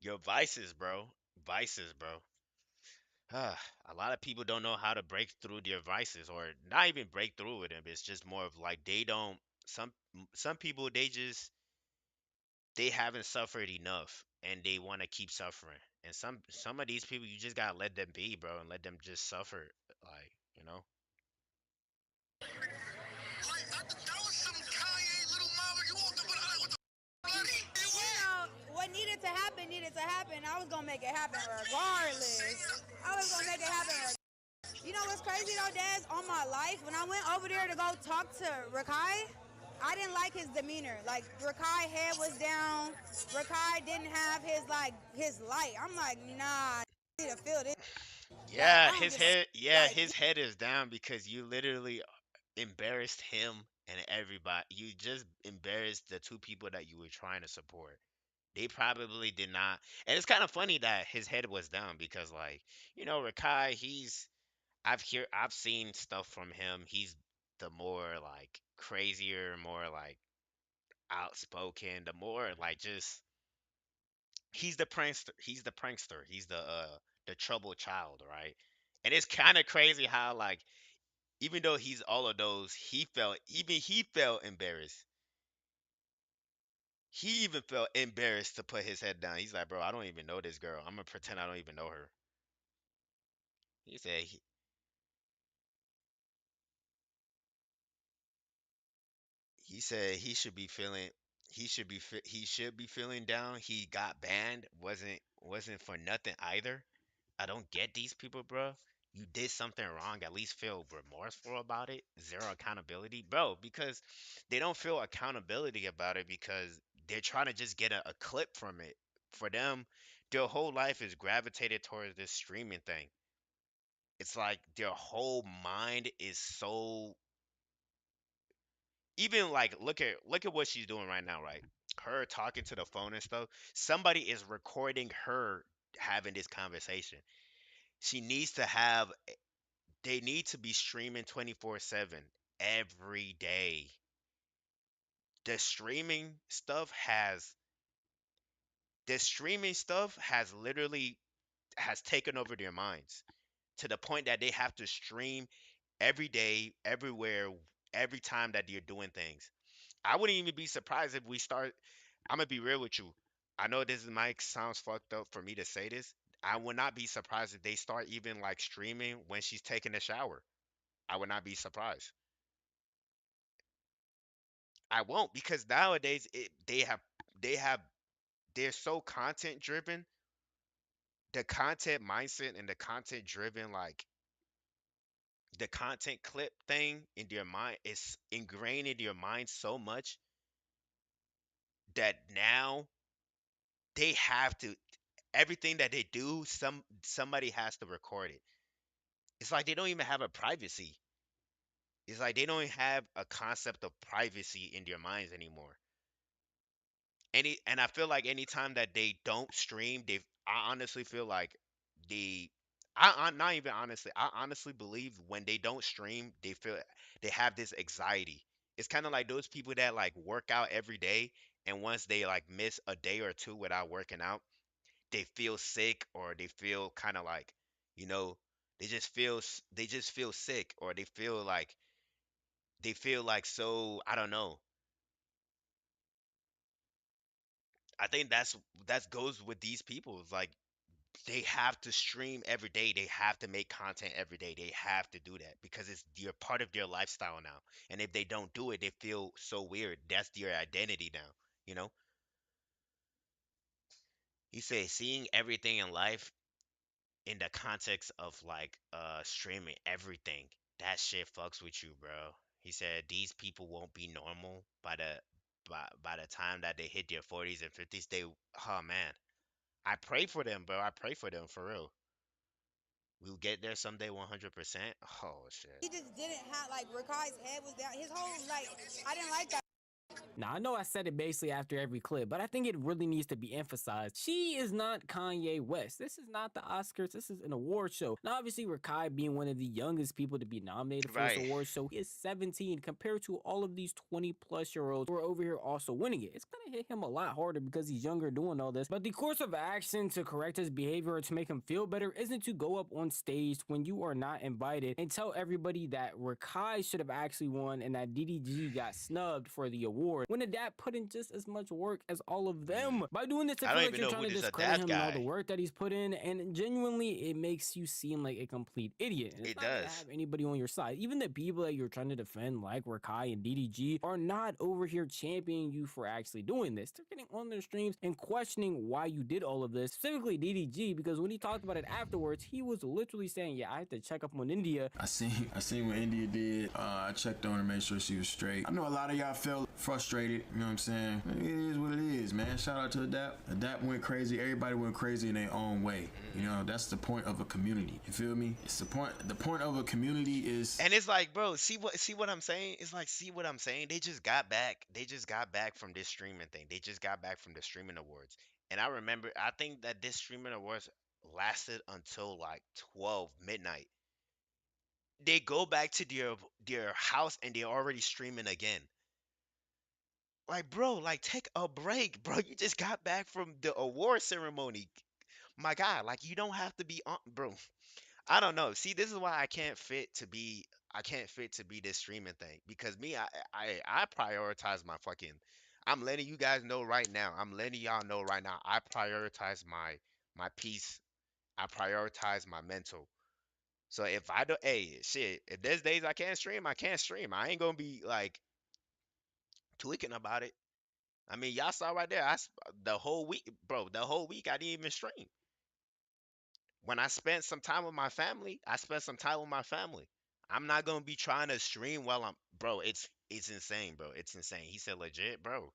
S1: your vices, bro. Vices, bro. A lot of people don't know how to break through their vices, or not even break through with them. It's just more of like they don't. Some people, they haven't suffered enough, and they want to keep suffering. And some of these people, you just gotta let them be, bro, and let them just suffer. Like, you know.
S9: What needed to happen. I was gonna make it happen regardless. I was gonna make it happen. You know what's crazy though, Daz? On my life, when I went over there to go talk to Rakai, I didn't like his demeanor. Like Rakai head was down. Rakai didn't have his light. I'm like, nah, I need to feel this. Like
S1: Yeah,
S9: I don't
S1: his
S9: give a
S1: head. Yeah,
S9: like.
S1: his head is down because you literally embarrassed him and everybody. You just embarrassed the two people that you were trying to support. They probably did not. And it's kind of funny that his head was down because, like, Rakai, I've seen stuff from him. He's the more like crazier, more like outspoken, the more like just he's the prankster. He's the prankster. He's the troubled child, right? And it's kind of crazy how like even though he's all of those, he felt embarrassed. He even felt embarrassed to put his head down. He's like, bro, I don't even know this girl. I'm gonna pretend I don't even know her. He said he said he should be feeling down. He got banned. Wasn't for nothing either. I don't get these people, bro. You did something wrong. At least feel remorseful about it. Zero accountability, bro. Because they don't feel accountability about it because they're trying to just get a clip from it. For them, their whole life is gravitated towards this streaming thing. It's like their whole mind is so, even like look at what she's doing right now, right? Her talking to the phone and stuff. Somebody is recording her having this conversation. She needs to have They need to be streaming 24/7 every day. The streaming stuff has the streaming stuff has literally has taken over their minds to the point that they have to stream every day, everywhere, every time that you're doing things. I wouldn't even be surprised if we start. I'm gonna be real with you. I know this might sounds fucked up for me to say this. I would not be surprised if they start even like streaming when she's taking a shower. I would not be surprised. I won't because nowadays they have they're so content driven. The content mindset and the content driven, like the content clip thing in their mind is ingrained in your mind so much that now they have to, everything that they do, somebody has to record it. It's like they don't even have a privacy. It's like they don't have a concept of privacy in their minds anymore. And I feel like anytime that they don't stream, I honestly feel like the I not even honestly, I honestly believe when they don't stream, they have this anxiety. It's kind of like those people that like work out every day, and once they like miss a day or two without working out, they feel sick, or they feel kind of like, you know, they just feel sick, or they feel like so, I don't know. I think that goes with these people. It's like they have to stream every day. They have to make content every day. They have to do that because it's you're part of their lifestyle now. And if they don't do it, they feel so weird. That's their identity now, you know? He said seeing everything in life in the context of like streaming everything, that shit fucks with you, bro. He said these people won't be normal by the time that they hit their 40s and 50s. They oh man. I pray for them, bro. I pray for them for real. We'll get there someday 100%. Oh shit.
S9: He just didn't have like Rakai's head was down. His whole like I didn't like that.
S11: Now, I know I said it basically after every clip, but I think it really needs to be emphasized. She is not Kanye West. This is not the Oscars. This is an award show. Now, obviously, Rakai being one of the youngest people to be nominated for this
S1: Right.
S11: award show, he is 17 compared to all of these 20-plus-year-olds who are over here also winning it. It's going to hit him a lot harder because he's younger doing all this. But the course of action to correct his behavior or to make him feel better isn't to go up on stage when you are not invited and tell everybody that Rakai should have actually won and that DDG got snubbed for the award when Adapt put in just as much work as all of them. By doing this, I
S1: I
S11: feel
S1: don't
S11: like
S1: even
S11: you're
S1: know
S11: trying
S1: who
S11: to
S1: this
S11: discredit
S1: Adapt
S11: him and all
S1: guy.
S11: the work that he's put in, and genuinely, it makes you seem like a complete idiot. And it's
S1: It
S11: not gonna
S1: does.
S11: have anybody on your side. Even the people that you're trying to defend, like Rakai and DDG, are not over here championing you for actually doing this. They're getting on their streams and questioning why you did all of this, specifically DDG, because when he talked about it afterwards, he was literally saying, yeah, I had to check up on India.
S16: I seen what India did. I checked on her, made sure she was straight. I know a lot of y'all felt frustrated, you know what I'm saying? It is what it is, man. Shout out to Adapt. Adapt went crazy. Everybody went crazy in their own way. You know, that's the point of a community. You feel me? It's the point of a community is.
S1: And it's like, bro, see what I'm saying? It's like, see what I'm saying? They just got back. They just got back from this streaming thing. They just got back from the streaming awards. And I remember, I think that this streaming awards lasted until like 12 midnight. They go back to their house and they're already streaming again. Like, bro, like take a break, bro. You just got back from the award ceremony. My God, like you don't have to be on, bro. I don't know. See, this is why I can't fit to be this streaming thing because me I prioritize my fucking I'm letting you guys know right now. I'm letting y'all know right now. I prioritize my peace. I prioritize my mental. So if I don't, hey, shit, if there's days I can't stream, I can't stream. I ain't gonna be like tweaking about it. I mean, y'all saw right there. The whole week, bro. The whole week I didn't even stream. When I spent some time with my family, I spent some time with my family. I'm not gonna be trying to stream while I'm, bro. It's insane, bro. It's insane. He said legit, bro.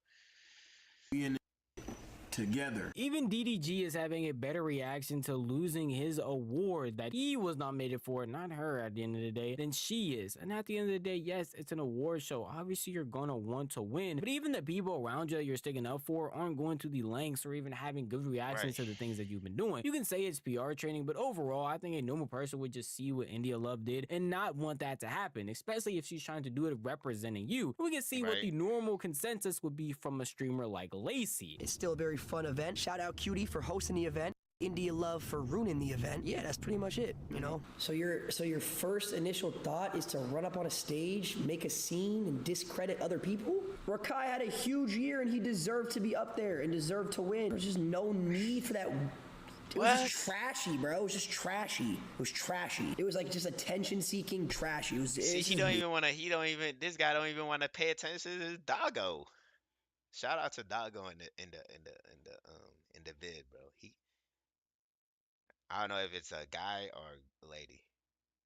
S16: Together.
S11: Even DDG is having a better reaction to losing his award that he was nominated for, not her at the end of the day, than she is. And at the end of the day, yes, it's an award show. Obviously, you're going to want to win. But even the people around you that you're sticking up for aren't going to the lengths or even having good reactions to the things that you've been doing. You can say it's PR training, but overall, I think a normal person would just see what India Love did and not want that to happen, especially if she's trying to do it representing you. We can see what the normal consensus would be from a streamer like Lacey.
S10: It's still a very fun event. Shout out Cutie for hosting the event. India Love for ruining the event. Yeah, that's pretty much it, you know? So your first initial thought is to run up on a stage, make a scene, and discredit other people? Rakai had a huge year and he deserved to be up there and deserved to win. There's just no need for that. It was just trashy, bro. It was just trashy. It was trashy. It was like just attention-seeking trashy. It was.
S1: See, he don't even want to. He don't even. This guy don't even want to pay attention to his doggo. Shout out to Doggo in the vid, bro. I don't know if it's a guy or a lady,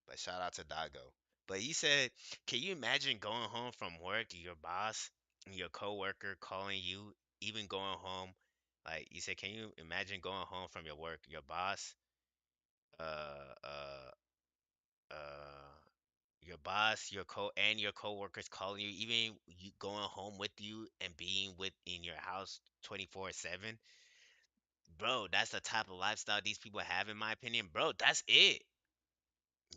S1: but shout out to Doggo. But he said, can you imagine going home from work, your boss and your coworker calling you, even going home? Like you said, can you imagine going home from your work, your boss, uh, uh, uh, your coworkers calling you, even you going home with you and being with in your house 24/7, bro. That's the type of lifestyle these people have, in my opinion, bro. That's it.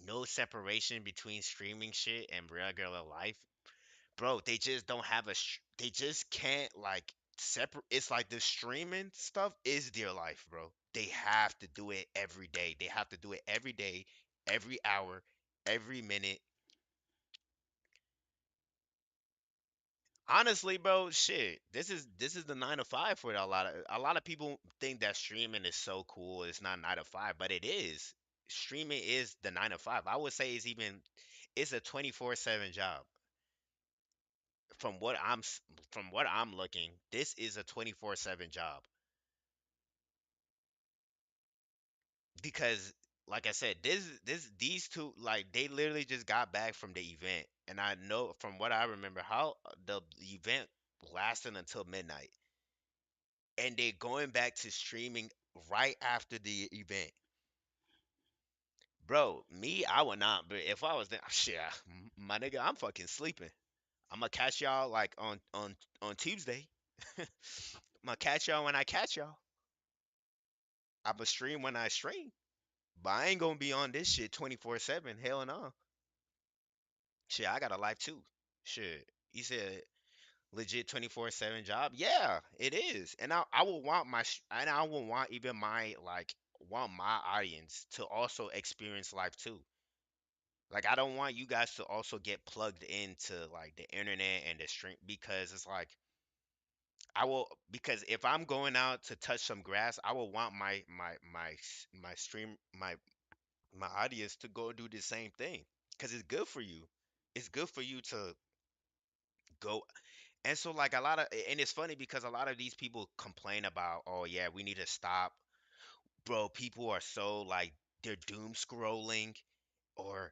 S1: No separation between streaming shit and regular life, bro. They just don't have they just can't like separate. It's like the streaming stuff is their life, bro. They have to do it every day. They have to do it every day, every hour, every minute. Honestly, bro, shit. This is the 9 to 5 for a lot of people think that streaming is so cool. It's not 9 to 5, but it is. Streaming is the 9 to 5. I would say it's a 24/7 job. From what I'm looking, this is a 24/7 job because like I said, these two, like, they literally just got back from the event, and I know from what I remember how the event lasted until midnight, and they're going back to streaming right after the event. Bro, me, I would not. But if I was there, shit, my nigga, I'm fucking sleeping. I'm gonna catch y'all like on Tuesday. I'm gonna catch y'all when I catch y'all. I'm gonna stream when I stream. But I ain't gonna be on this shit 24/7. Hell no. Shit, I got a life too. Shit. You said legit 24/7 job? Yeah, it is. And I will want and I will want even my like want my audience to also experience life too. Like, I don't want you guys to also get plugged into like the internet and the stream, because it's like because if I'm going out to touch some grass, I will want my stream my audience to go do the same thing, because it's good for you. It's good for you to go. And so, like, and it's funny because a lot of these people complain about, oh yeah, we need to stop, bro. People are so like they're doom scrolling, or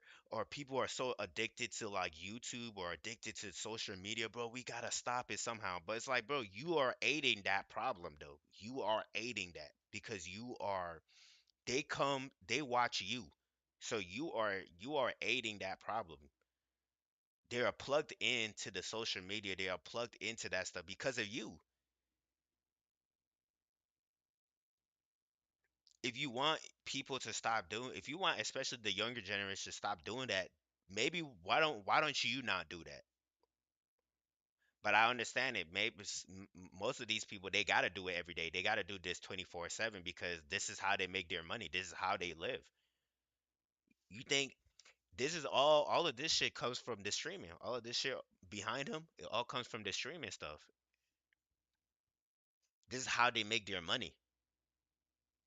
S1: people are so addicted to like YouTube or addicted to social media, bro. We gotta stop it somehow. But it's like, bro, you are aiding that problem though. You are aiding that because they watch you. So you are aiding that problem. They are plugged into the social media. They are plugged into that stuff because of you. If you want people to stop doing, if you want especially the younger generation to stop doing that, maybe why don't you not do that? But I understand it. Maybe most of these people, they got to do it every day. They got to do this 24/7 because this is how they make their money. This is how they live. You think this is all of this shit comes from the streaming. All of this shit behind them, it all comes from the streaming stuff. This is how they make their money.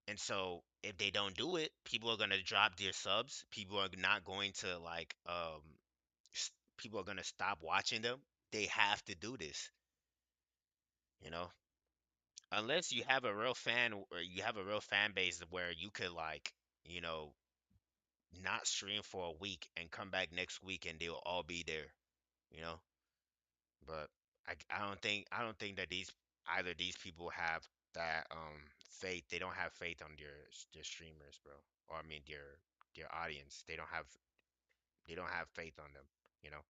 S1: And so if they don't do it, people are gonna drop their subs. People are not going to like people are gonna stop watching them. They have to do this, you know. Unless you have a real fan or you have a real fan base where you could like, you know, not stream for a week and come back next week and they'll all be there, you know. But I don't think that these people have that faith. They don't have faith on their streamers, bro. Or I mean their audience. They don't have faith on them, you know.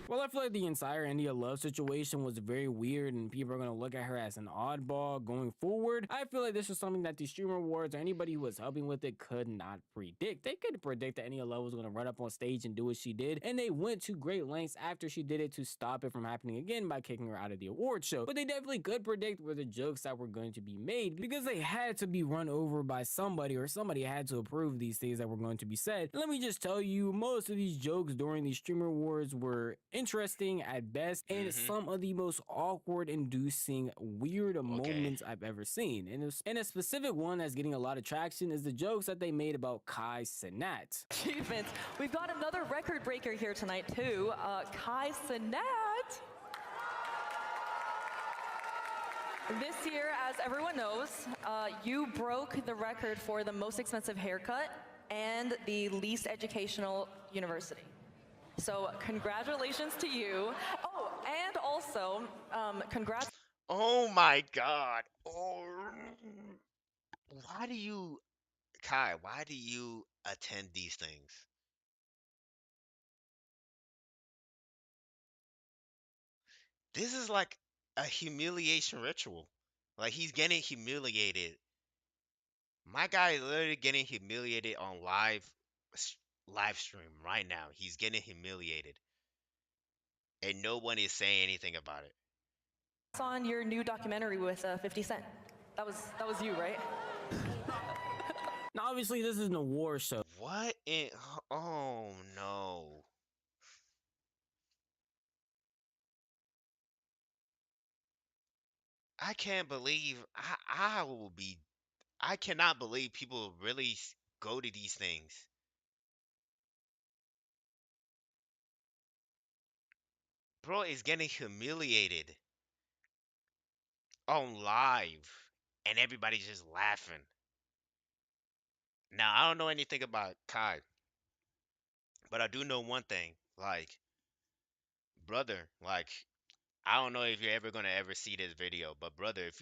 S11: Well, I feel like the entire India Love situation was very weird, and people are gonna look at her as an oddball going forward. I feel like this was something that the Streamer Awards or anybody who was helping with it could not predict. They could predict that India Love was gonna run up on stage and do what she did, and they went to great lengths after she did it to stop it from happening again by kicking her out of the award show. But they definitely could predict where the jokes that were going to be made, because they had to be run over by somebody, or somebody had to approve these things that were going to be said. And let me just tell you, most of these jokes during the Streamer Awards were interesting at best, and some of the most awkward inducing weird moments I've ever seen. And a specific one that's getting a lot of traction is the jokes that they made about Kai Cenat.
S12: Achievements. We've got another record breaker here tonight too, Kai Cenat. This year, as everyone knows, you broke the record for the most expensive haircut and the least educational university. So congratulations to you. Oh, and also, congrats.
S1: Oh my God. Oh, why do you, Kai? Why do you attend these things? This is like a humiliation ritual. Like, he's getting humiliated. My guy is literally getting humiliated on live stream right now. He's getting humiliated, and no one is saying anything about it.
S12: On your new documentary with 50 Cent. That was you, right?
S11: Now, obviously, this is an award show.
S1: What in? Oh no. I can't believe I will be. I cannot believe people really go to these things. Bro is getting humiliated on live, and everybody's just laughing. Now I don't know anything about Kai, but I do know one thing. Like, brother, like I don't know if you're ever gonna ever see this video, but brother, if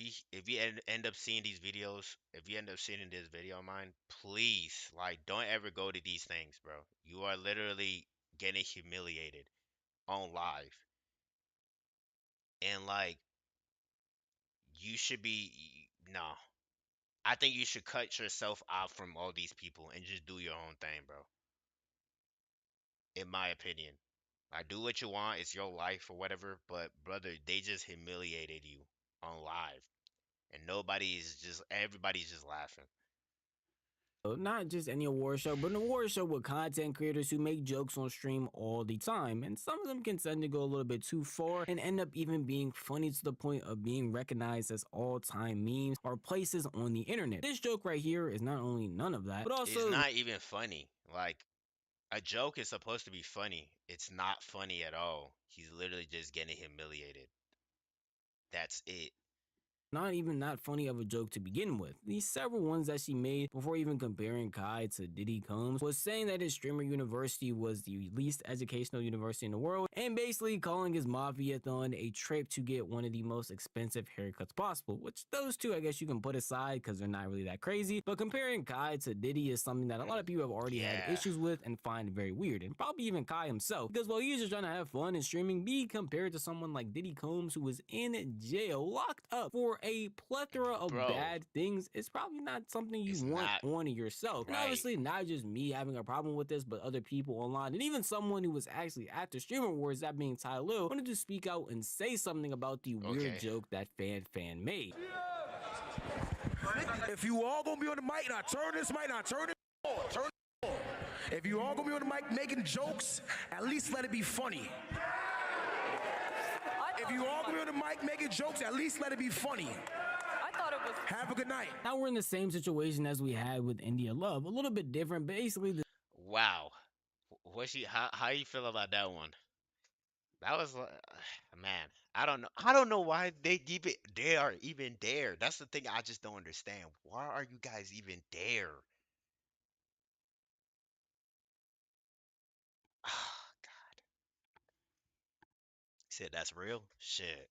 S1: you end up seeing these videos, if you end up seeing this video of mine, please, like, don't ever go to these things, bro. You are literally getting humiliated on live, and like, you should be, no. I think you should cut yourself out from all these people and just do your own thing, bro. In my opinion, I do what you want. It's your life or whatever, but brother, they just humiliated you on live. And everybody's just laughing.
S11: Not just any award show, but an award show with content creators who make jokes on stream all the time, and some of them can tend to go a little bit too far and end up even being funny to the point of being recognized as all-time memes or places on the internet. This joke right here is not only none of that, but also
S1: It's not even funny. Like, a joke is supposed to be funny. It's not funny at all. He's literally just getting humiliated. That's it.
S11: not even that funny of a joke to begin with. These several ones that she made before even comparing Kai to Diddy Combs was saying that his streamer university was the least educational university in the world, and basically calling his Mafia-thon a trip to get one of the most expensive haircuts possible, which those two I guess you can put aside because they're not really that crazy, but comparing Kai to Diddy is something that a lot of people have already had issues with and find very weird, and probably even Kai himself, because while he's just trying to have fun and streaming, be compared to someone like Diddy Combs who was in jail, locked up for a plethora of bad things, it's probably not something you want on yourself. And obviously not just me having a problem with this, but other people online, and even someone who was actually at the Streamer Wars, that being Ty Lil, wanted to speak out and say something about the weird joke that Fan made.
S17: If you all gonna be on the mic, and I turn this mic, and I turn it on, turn it on. If you all gonna be on the mic making jokes, at least let it be funny. If you all gonna be on the mic making jokes, at least let it be funny.
S12: I thought it was.
S17: Have a good night.
S11: Now we're in the same situation as we had with India Love, a little bit different, basically.
S1: Wow. How you feel about that one? That was man, I don't know why they are even there. That's the thing I just don't understand. Why are you guys even there? Said that's real? Shit.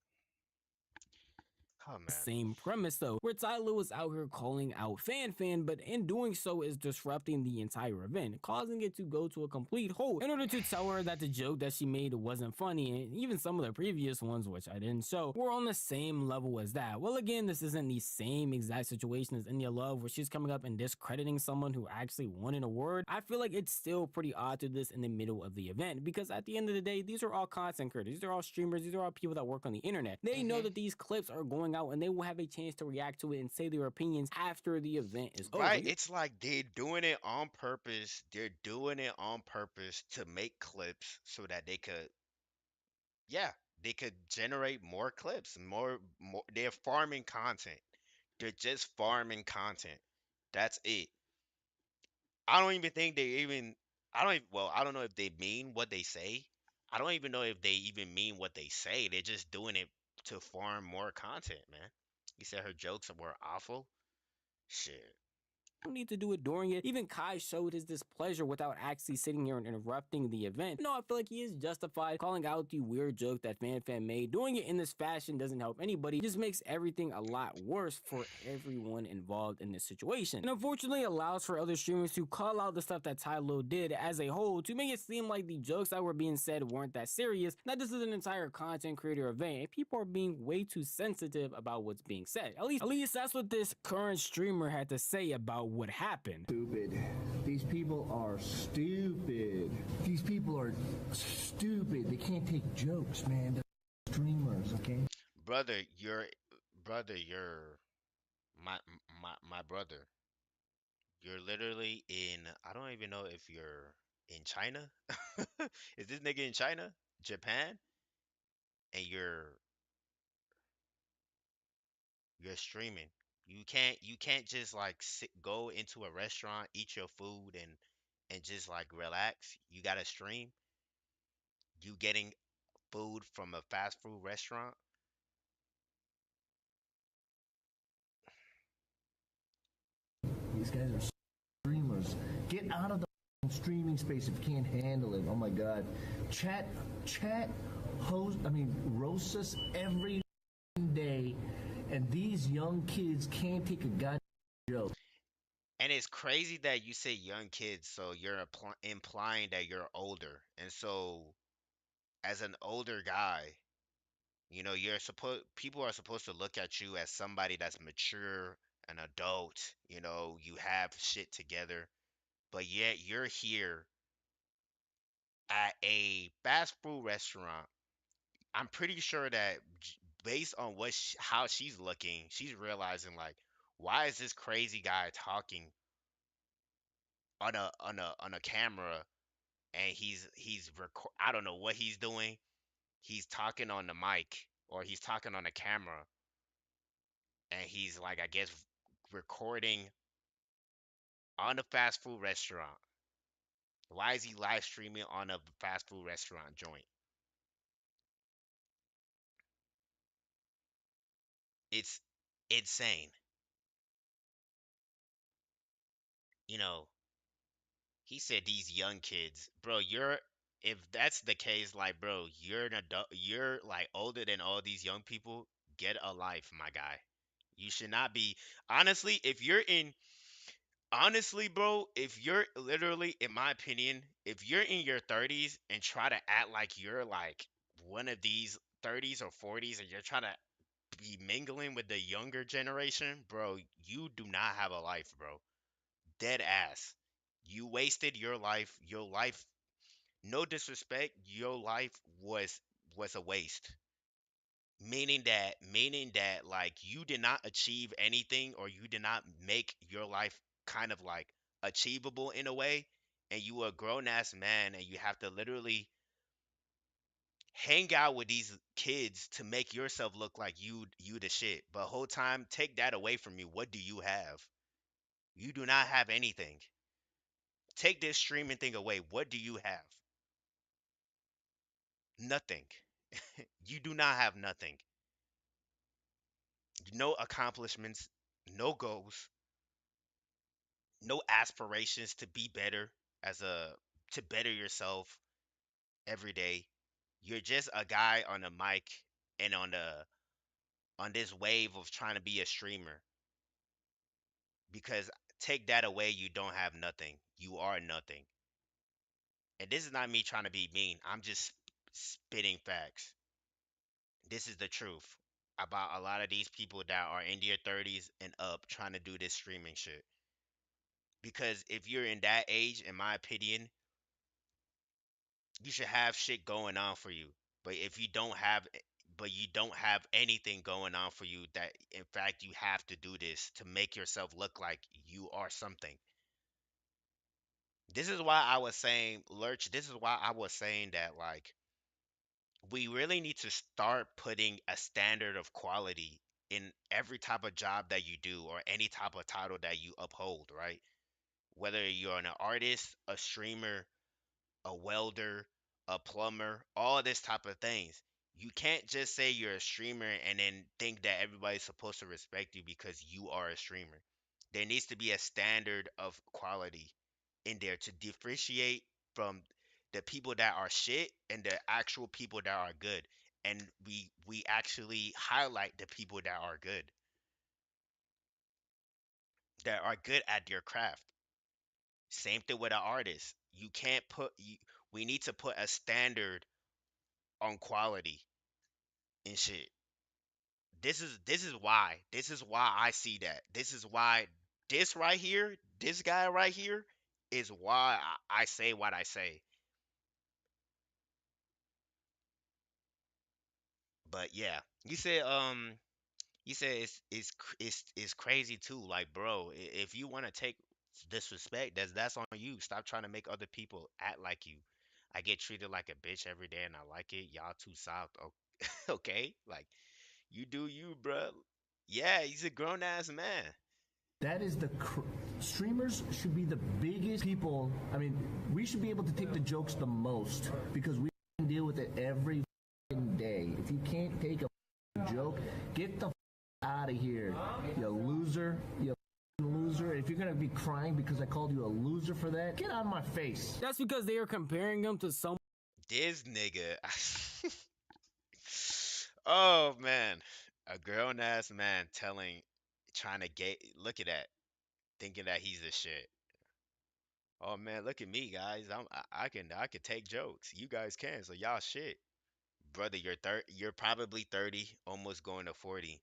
S1: Oh man.
S11: Same premise though, where Tyler was out here calling out Fan, but in doing so is disrupting the entire event, causing it to go to a complete halt in order to tell her that the joke that she made wasn't funny, and even some of the previous ones, which I didn't show, were on the same level as that. Well, again, this isn't the same exact situation as India Love, where she's coming up and discrediting someone who actually won an award. I feel like it's still pretty odd to this in the middle of the event, because at the end of the day, these are all content creators, these are all streamers, these are all people that work on the internet. They know that these clips are going out and they will have a chance to react to it and say their opinions after the event is over.
S1: Right? It's like they're doing it on purpose. They're doing it on purpose to make clips so that they could generate more clips, more they're farming content. They're just farming content. That's it. I don't even think they even I don't know if they mean what they say. I don't even know if they even mean what they say. They're just doing it to farm more content, man. You said her jokes were awful. Shit.
S11: Don't need to do it during it. Even Kai showed his displeasure without actually sitting here and interrupting the event. No, I feel like he is justified calling out the weird joke that Fan made. Doing it in this fashion doesn't help anybody. It just makes everything a lot worse for everyone involved in this situation. And unfortunately allows for other streamers to call out the stuff that Ty Lil did as a whole to make it seem like the jokes that were being said weren't that serious, that this is an entire content creator event, and people are being way too sensitive about what's being said. At least that's what this current streamer had to say about what happened.
S18: Stupid. These people are stupid. These people are stupid. They can't take jokes, man. They're streamers, okay?
S1: Brother, you're my brother. You're literally in, I don't even know if you're in China. Is this nigga in China? Japan? And You're streaming. You can't just like go into a restaurant, eat your food, and just like relax. You gotta stream. You getting food from a fast food restaurant.
S18: These guys are streamers. Get out of the streaming space if you can't handle it. Oh my god. Chat, roast us every day, and these young kids can't take a goddamn joke.
S1: And it's crazy that you say young kids, so you're implying that you're older. And so, as an older guy, you're supposed people are supposed to look at you as somebody that's mature, an adult, you have shit together, but yet you're here at a fast food restaurant. I'm pretty sure that based on how she's looking, she's realizing like, why is this crazy guy talking on a camera, and I don't know what he's doing. He's talking on the mic, or he's talking on the camera, and he's like, I guess, recording on a fast food restaurant. Why is he live streaming on a fast food restaurant joint? It's insane. You know, he said these young kids, bro. If that's the case, like, bro, you're an adult. You're like older than all these young people. Get a life, my guy. You should not be. Honestly, if you're in Honestly, bro, if you're literally, in my opinion, if you're in your 30s and try to act like you're like one of these 30s or 40s, and you're trying to be mingling with the younger generation, bro, you do not have a life, bro. Dead ass. You wasted your life. Your life, no disrespect, your life was a waste. Meaning that like you did not achieve anything, or you did not make your life kind of like achievable in a way, and you a grown ass man, and you have to literally hang out with these kids to make yourself look like you the shit. But whole time, take that away from you. What do you have? You do not have anything. Take this streaming thing away. What do you have? Nothing. You do not have nothing. No accomplishments, no goals, no aspirations to be better, as a to better yourself every day. You're just a guy on a mic, and on this wave of trying to be a streamer. Because take that away, you don't have nothing. You are nothing. And this is not me trying to be mean. I'm just spitting facts. This is the truth about a lot of these people that are in their 30s and up trying to do this streaming shit. Because if you're in that age, in my opinion, you should have shit going on for you. But if you don't have anything going on for you, that in fact you have to do this to make yourself look like you are something. This is why I was saying, Lurch, this is why I was saying that like we really need to start putting a standard of quality in every type of job that you do, or any type of title that you uphold, right? Whether you're an artist, a streamer, a welder, a plumber, all this type of things. You can't just say you're a streamer and then think that everybody's supposed to respect you because you are a streamer. There needs to be a standard of quality in there to differentiate from the people that are shit and the actual people that are good. And we actually highlight the people that are good at their craft. Same thing with an artist. You can't put you, We need to put a standard on quality and shit. This is why I see that. This is why this right here, this guy right here, is why I say what I say. But yeah, you said it's crazy too. Like, bro, if you want to take disrespect, that's on you. Stop trying to make other people act like you. I get treated like a bitch every day, and I like it. Y'all too soft. Okay, like, you do you, bruh. Yeah, he's a grown ass man.
S18: That is streamers should be the biggest people. I mean, we should be able to take the jokes the most because we deal with it every day. If you can't take a joke, get the out of here, you loser, you loser. If you're gonna be crying because I called you a loser for that, get out of my face.
S11: That's because they are comparing him to some.
S1: This nigga. Oh man, a grown ass man trying to look at that, thinking that he's the shit. Oh man, look at me, guys. I can take jokes. You guys can, so y'all shit. Brother, you're probably 30, almost going to 40,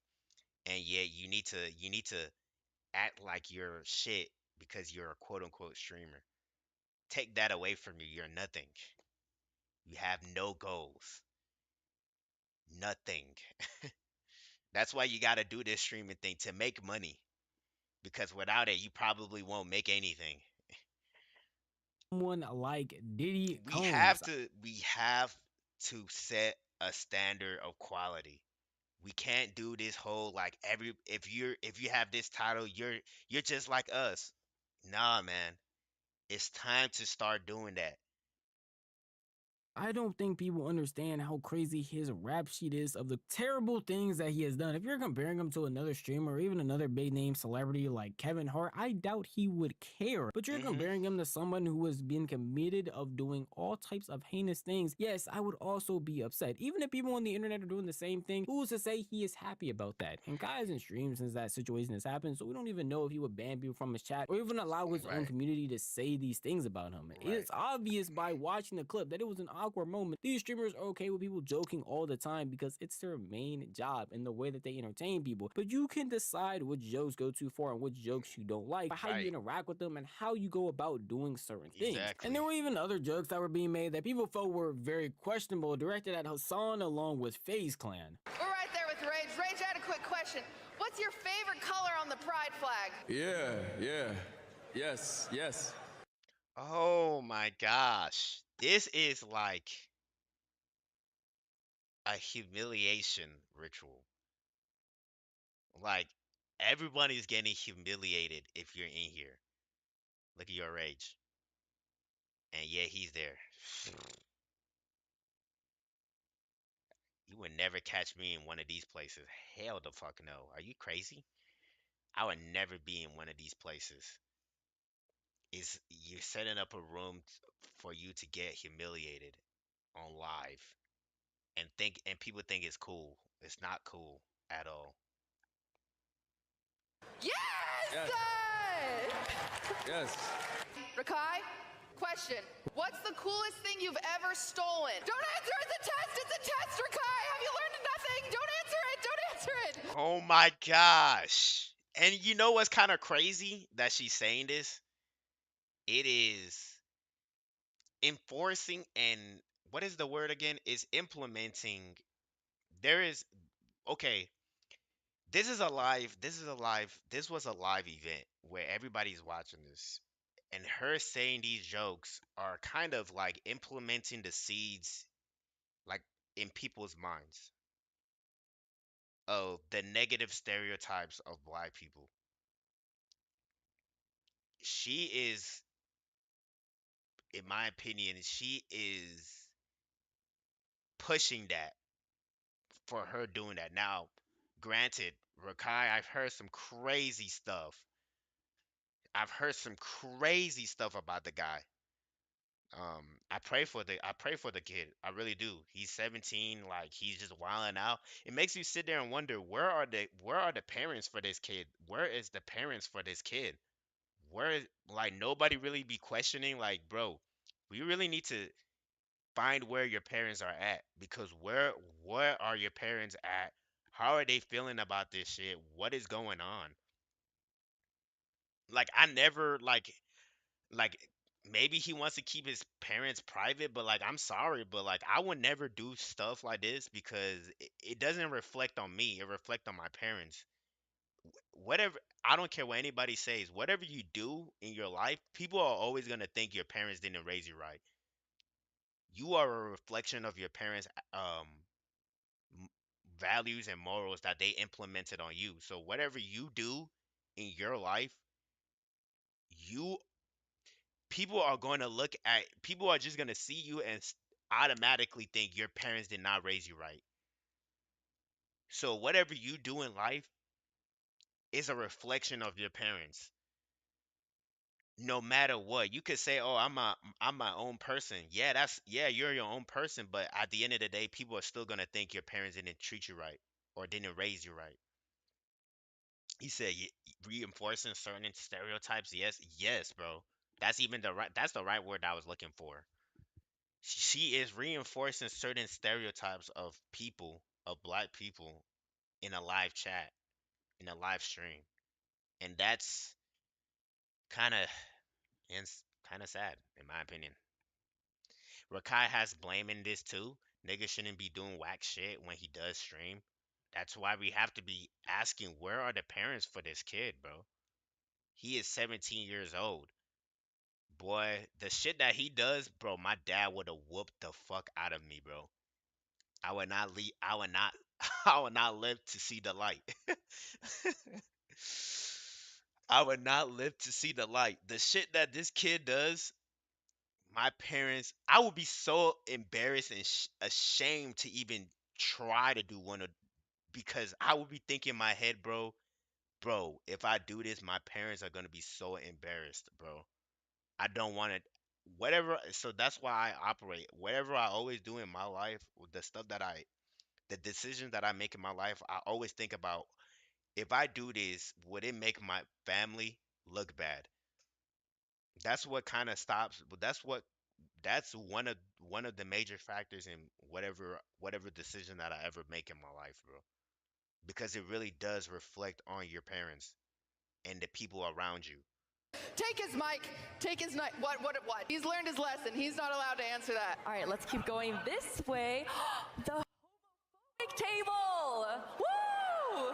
S1: and yet you need to act like you're shit because you're a quote unquote streamer. Take that away from you. You're nothing. You have no goals. Nothing. That's why you got to do this streaming thing to make money because without it, you probably won't make anything.
S11: Someone like Diddy
S1: We
S11: Combs.
S1: have to set a standard of quality. We can't do this whole like every if you have this title, you're just like us. Nah, man. It's time to start doing that.
S11: I don't think people understand how crazy his rap sheet is of the terrible things that he has done. If you're comparing him to another streamer or even another big name celebrity like Kevin Hart, I doubt he would care. But you're comparing him to someone who has been committed of doing all types of heinous things. Yes, I would also be upset. Even if people on the internet are doing the same thing, who's to say he is happy about that? And Kai hasn't streamed since that situation has happened, so we don't even know if he would ban people from his chat or even allow his own community to say these things about him. It's obvious by watching the clip that it was an awkward moment. These streamers are okay with people joking all the time because it's their main job and the way that they entertain people. But you can decide which jokes go too far and which jokes you don't like, how you interact with them and how you go about doing certain things. And there were even other jokes that were being made that people felt were very questionable, directed at Hassan along with FaZe Clan.
S14: We're right there with Rage. Rage, I had a quick question. What's your favorite color on the pride flag?
S19: Yes.
S1: Oh my gosh. This is like a humiliation ritual. Like everybody's getting humiliated if you're in here. Look at your age. And yeah, he's there. You would never catch me in one of these places. Hell the fuck no. Are you crazy? I would never be in one of these places. Is you're setting up a room for you to get humiliated on live and people think it's cool. It's not cool at all.
S14: Yes!
S19: Yes.
S14: Rakai, question. What's the coolest thing you've ever stolen? Don't answer it! It's a test! It's a test, Rakai! Have you learned nothing? Don't answer it! Don't answer it!
S1: Oh my gosh. And you know what's kind of crazy that she's saying this? It is enforcing and what is the word again? Is implementing. There is okay. This was a live event where everybody's watching this. And her saying these jokes are kind of like implementing the seeds like in people's minds of the negative stereotypes of black people. She is, in my opinion, she is pushing that for her doing that. Now, granted, Rakai, I've heard some crazy stuff about the guy. I pray for the kid. I really do. He's 17, like he's just wilding out. It makes you sit there and wonder where are the parents for this kid? Where is the parents for this kid? Where is like nobody really be questioning like, bro, we really need to find where your parents are at because where are your parents at? How are they feeling about this shit? What is going on? Like I never like maybe he wants to keep his parents private, but like I'm sorry, but like I would never do stuff like this because it doesn't reflect on me. It reflects on my parents. Whatever I don't care what anybody says. Whatever you do in your life, people are always gonna think your parents didn't raise you right. You are a reflection of your parents' values and morals that they implemented on you. So whatever you do in your life, you people are going to look at people are just going to see you and automatically think your parents did not raise you right. So whatever you do in life is a reflection of your parents. No matter what, you could say, "Oh, I'm my own person." Yeah, you're your own person, but at the end of the day, people are still going to think your parents didn't treat you right or didn't raise you right. He said reinforcing certain stereotypes. Yes, yes, bro. That's the right word I was looking for. She is reinforcing certain stereotypes of people, of black people in a live chat, in a live stream. And that's kind of kind of sad in my opinion. Rakai has blame in this too. Nigga shouldn't be doing whack shit when he does stream. That's why we have to be asking where are the parents for this kid, bro? He is 17 years old. Boy, the shit that he does, bro, my dad would have whooped the fuck out of me, bro. I would not leave. I would not. I would not live to see the light. I would not live to see the light. The shit that this kid does, my parents, I would be so embarrassed and ashamed to even try to do one of because I would be thinking in my head, bro, if I do this, my parents are gonna be so embarrassed, bro. I don't want to whatever so that's why I operate. Whatever I always do in my life, the stuff that the decisions that I make in my life, I always think about if I do this, would it make my family look bad? That's what kind of stops, but that's one of the major factors in whatever decision that I ever make in my life, bro. Because it really does reflect on your parents and the people around you.
S14: Take his mic. Take his mic. What? He's learned his lesson. He's not allowed to answer that.
S12: All right, let's keep going this way. The homophobic table. Woo!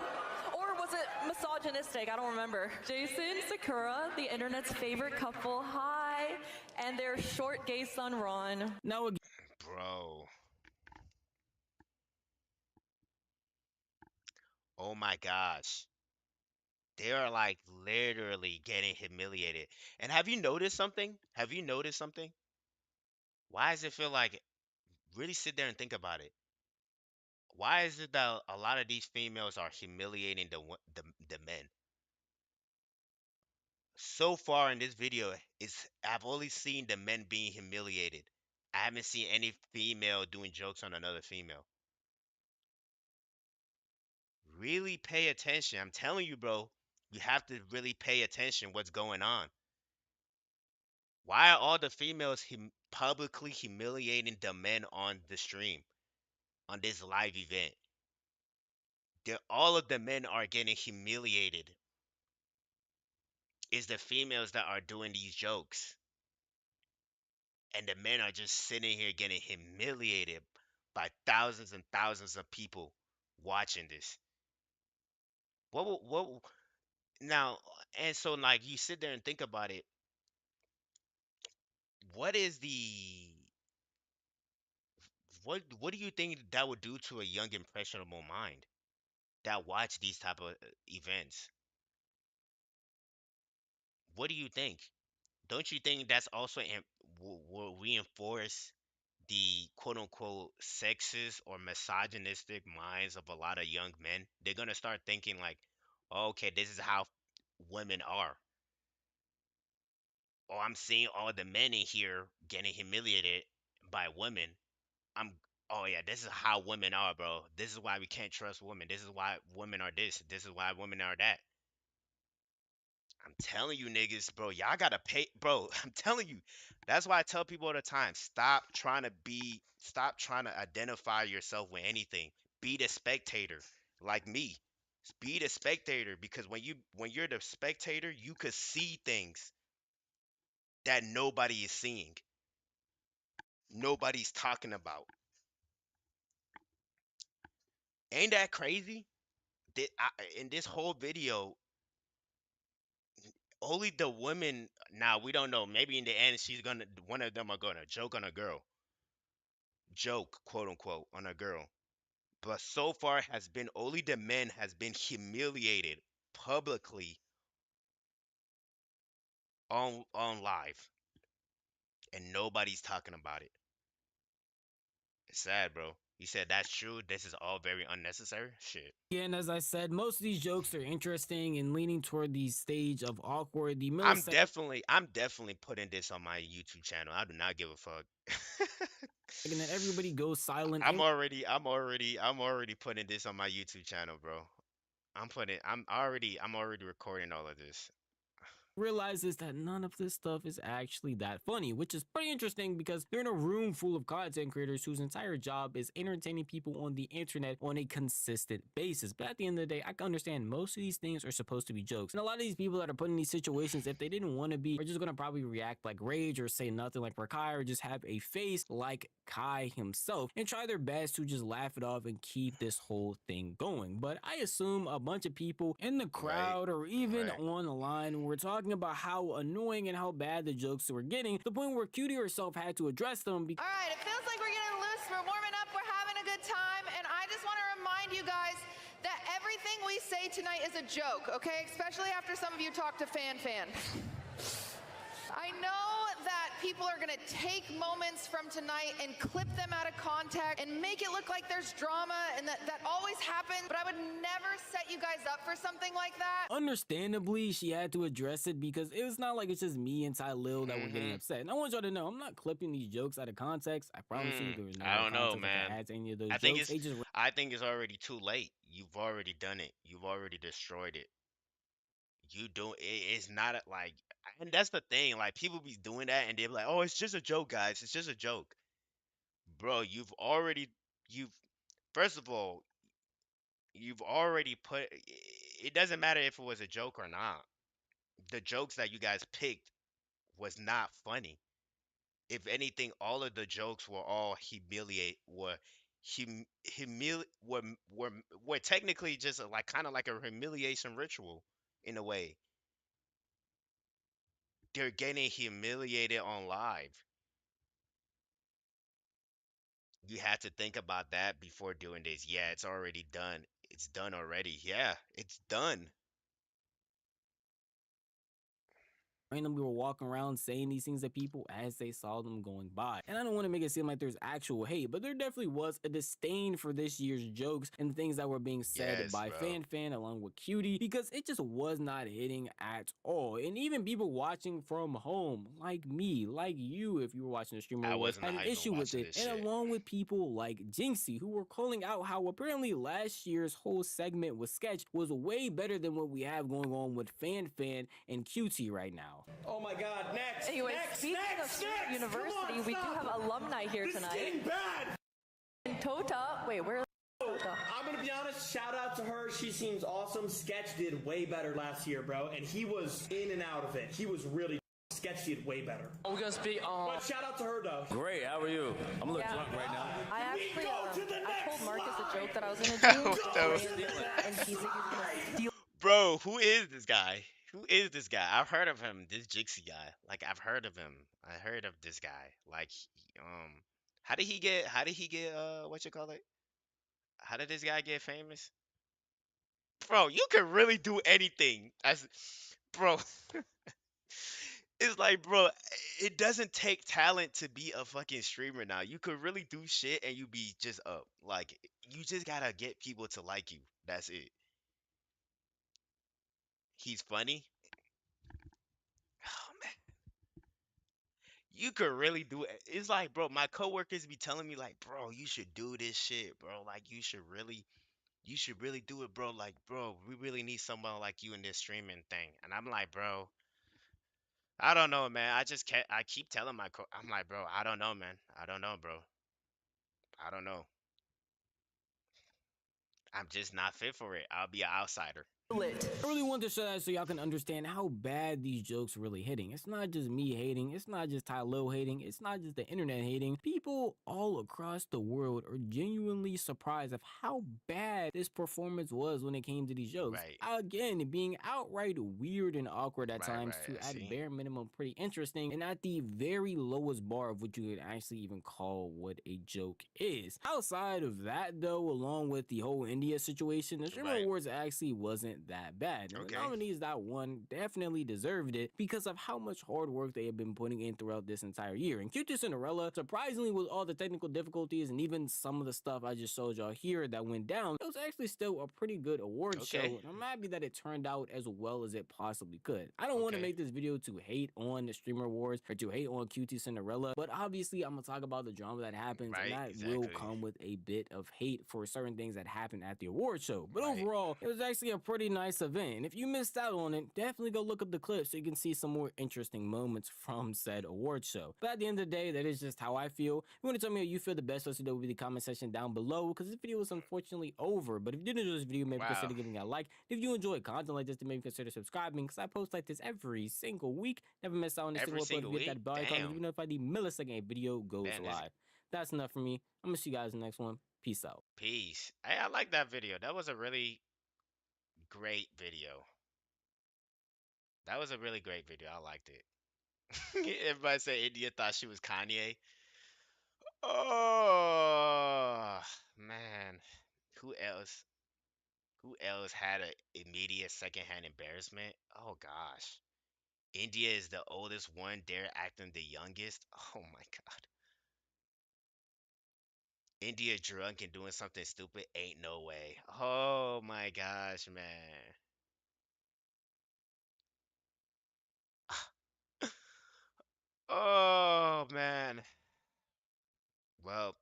S12: Or was it misogynistic? I don't remember. Jason, Sakura, the internet's favorite couple. Hi. And their short gay son, Ron.
S11: Now again.
S1: Bro. Oh my gosh. They are like literally getting humiliated. And have you noticed something? Have you noticed something? Why does it feel like really sit there and think about it? Why is it that a lot of these females are humiliating the men? So far in this video, I've only seen the men being humiliated. I haven't seen any female doing jokes on another female. Really pay attention. I'm telling you, bro, you have to really pay attention what's going on. Why are all the females publicly humiliating the men on the stream, on this live event? All of the men are getting humiliated. It's the females that are doing these jokes. And the men are just sitting here getting humiliated by thousands and thousands of people watching this. What now? And so, like, you sit there and think about it. What is the what do you think that would do to a young impressionable mind that watch these type of events? What do you think? Don't you think that's also will reinforce the quote unquote sexist or misogynistic minds of a lot of young men? They're gonna start thinking like, "Oh, okay, this is how women are. Oh, I'm seeing all the men in here getting humiliated by women. I'm oh yeah, this is how women are, bro. This is why we can't trust women. This is why women are this. This is why women are that." I'm telling you niggas, bro, y'all gotta pay, bro. I'm telling you. That's why I tell people all the time, stop trying to identify yourself with anything. Be the spectator, like me. Be the spectator because when you're the spectator, you could see things that nobody is seeing. Nobody's talking about. Ain't that crazy? In this whole video, only the women. Now we don't know. Maybe in the end, one of them are gonna joke on a girl, joke quote unquote on a girl. But so far has been only the men has been humiliated publicly on live, and nobody's talking about it. It's sad, bro. He said that's true. This is all very unnecessary. Shit.
S11: Yeah, and as I said, most of these jokes are interesting and leaning toward the stage of awkward. The
S1: I'm definitely putting this on my YouTube channel. I do not give a fuck.
S11: and then everybody goes silent.
S1: I'm already putting this on my YouTube channel, bro. I'm already recording all of this.
S11: Realizes that none of this stuff is actually that funny, which is pretty interesting because they're in a room full of content creators whose entire job is entertaining people on the internet on a consistent basis. But at the end of the day, I can understand most of these things are supposed to be jokes. And a lot of these people that are put in these situations, if they didn't want to be, are just going to probably react like Rage or say nothing like Rakai or just have a face like Kai himself and try their best to just laugh it off and keep this whole thing going. But I assume a bunch of people in the crowd or even on the line were talking about how annoying and how bad the jokes were getting, to the point where Cutie herself had to address them.
S14: All right, it feels like we're getting loose. We're warming up. We're having a good time. And I just want to remind you guys that everything we say tonight is a joke, okay? Especially after some of you talk to Fan. I know that people are gonna take moments from tonight and clip them out of context and make it look like there's drama and that always happens, but I would never set you guys up for something like that.
S11: Understandably, she had to address it because it was not like it's just me and Ty Lil that were getting upset. And I want y'all to know, I'm not clipping these jokes out of context. I promise you there was no
S1: I don't know,
S11: context
S1: man.
S11: that I had to any of those
S1: I think
S11: jokes.
S1: I think it's already too late. You've already done it. You've already destroyed it. It's not like, and that's the thing. Like people be doing that, and they're like, "Oh, it's just a joke, guys. It's just a joke." Bro, you've first of all, you've already put. It doesn't matter if it was a joke or not. The jokes that you guys picked was not funny. If anything, all of the jokes were all were technically just like kind of like a humiliation ritual in a way. They're getting humiliated on live. You had to think about that before doing this. Yeah, it's already done. It's done already. Yeah, it's done.
S11: randomly were walking around saying these things to people as they saw them going by. And I don't want to make it seem like there's actual hate, but there definitely was a disdain for this year's jokes and things that were being said by Fan along with Cutie, because it just was not hitting at all. And even people watching from home, like me, like you, if you were watching the stream, had an issue with it. And along with people like Jinxie, who were calling out how apparently last year's whole segment with Sketch was way better than what we have going on with Fan and Cutie right now.
S19: Oh my God, next!
S12: Anyway,
S19: next,
S12: speaking of Stewart University, we do have alumni here
S19: this
S12: tonight.
S19: This is getting bad!
S12: And Tota, wait, where is Tota?
S19: I'm gonna be honest, shout out to her, she seems awesome. Sketch did way better last year, bro, and he was in and out of it. He was really Sketch did way better.
S20: We're gonna speak
S19: but shout out to her though.
S20: Great, how are you? I'm a little drunk right now.
S12: I actually, I told Marcus a joke that I was gonna do, and he said he was gonna steal.
S1: Bro, who is this guy? Who is this guy? I've heard of him. This Jixie guy. Like I've heard of him. I heard of this guy. Like how did he get what you call it? How did this guy get famous? Bro, you can really do anything. Bro. It's like, bro, it doesn't take talent to be a fucking streamer now. You could really do shit and you be just up. Like you just gotta get people to like you. That's it. He's funny. Oh man, you could really do it. It's like, bro, my coworkers be telling me like, bro, you should do this shit, bro. Like you should really do it, bro. Like, bro, we really need someone like you in this streaming thing. And I'm like, bro, I don't know, man. I keep telling I'm like, bro, I don't know, man. I don't know, bro. I don't know. I'm just not fit for it. I'll be an outsider.
S11: I really want to show that so y'all can understand how bad these jokes really hitting. It's not just me hating, it's not just Ty Lil hating, it's not just the internet hating. People all across the world are genuinely surprised of how bad this performance was when it came to these jokes.
S1: Right.
S11: Again, being outright weird and awkward at times to
S1: I
S11: at
S1: see.
S11: bare minimum pretty interesting, and at the very lowest bar of what you could actually even call what a joke is. Outside of that though, along with the whole India situation, the Streamer Awards actually wasn't that bad. And the nominees that won definitely deserved it because of how much hard work they have been putting in throughout this entire year. And Cutie Cinderella, surprisingly with all the technical difficulties and even some of the stuff I just showed y'all here that went down, it was actually still a pretty good award show. And I'm happy that it turned out as well as it possibly could. I don't want to make this video to hate on the Streamer Awards or to hate on Cutie Cinderella, but obviously I'm gonna talk about the drama that happens, and that will come with a bit of hate for certain things that happen at the award show. But overall, it was actually a pretty nice event, and if you missed out on it, definitely go look up the clip so you can see some more interesting moments from said award show. But at the end of the day, that is just how I feel. If you want to tell me how you feel, the best place to do will be the comment section down below, because this video is unfortunately over. But if you did enjoy this video, maybe consider giving it a like. If you enjoy content like this, then maybe consider subscribing, because I post like this every single week. Never miss out on a single upload. Hit that bell icon to be notified the millisecond a video goes live. That's enough for me. I'm gonna see you guys in the next one. Peace out.
S1: Peace. Hey, I like that video. That was a really great video. That was a really great video. I liked it. Everybody said India thought she was Kanye. Oh man, who else? Who else had an immediate secondhand embarrassment? Oh gosh, India is the oldest one. They're acting the youngest. Oh my god. India drunk and doing something stupid? Ain't no way. Oh my gosh, man. Oh man. Well,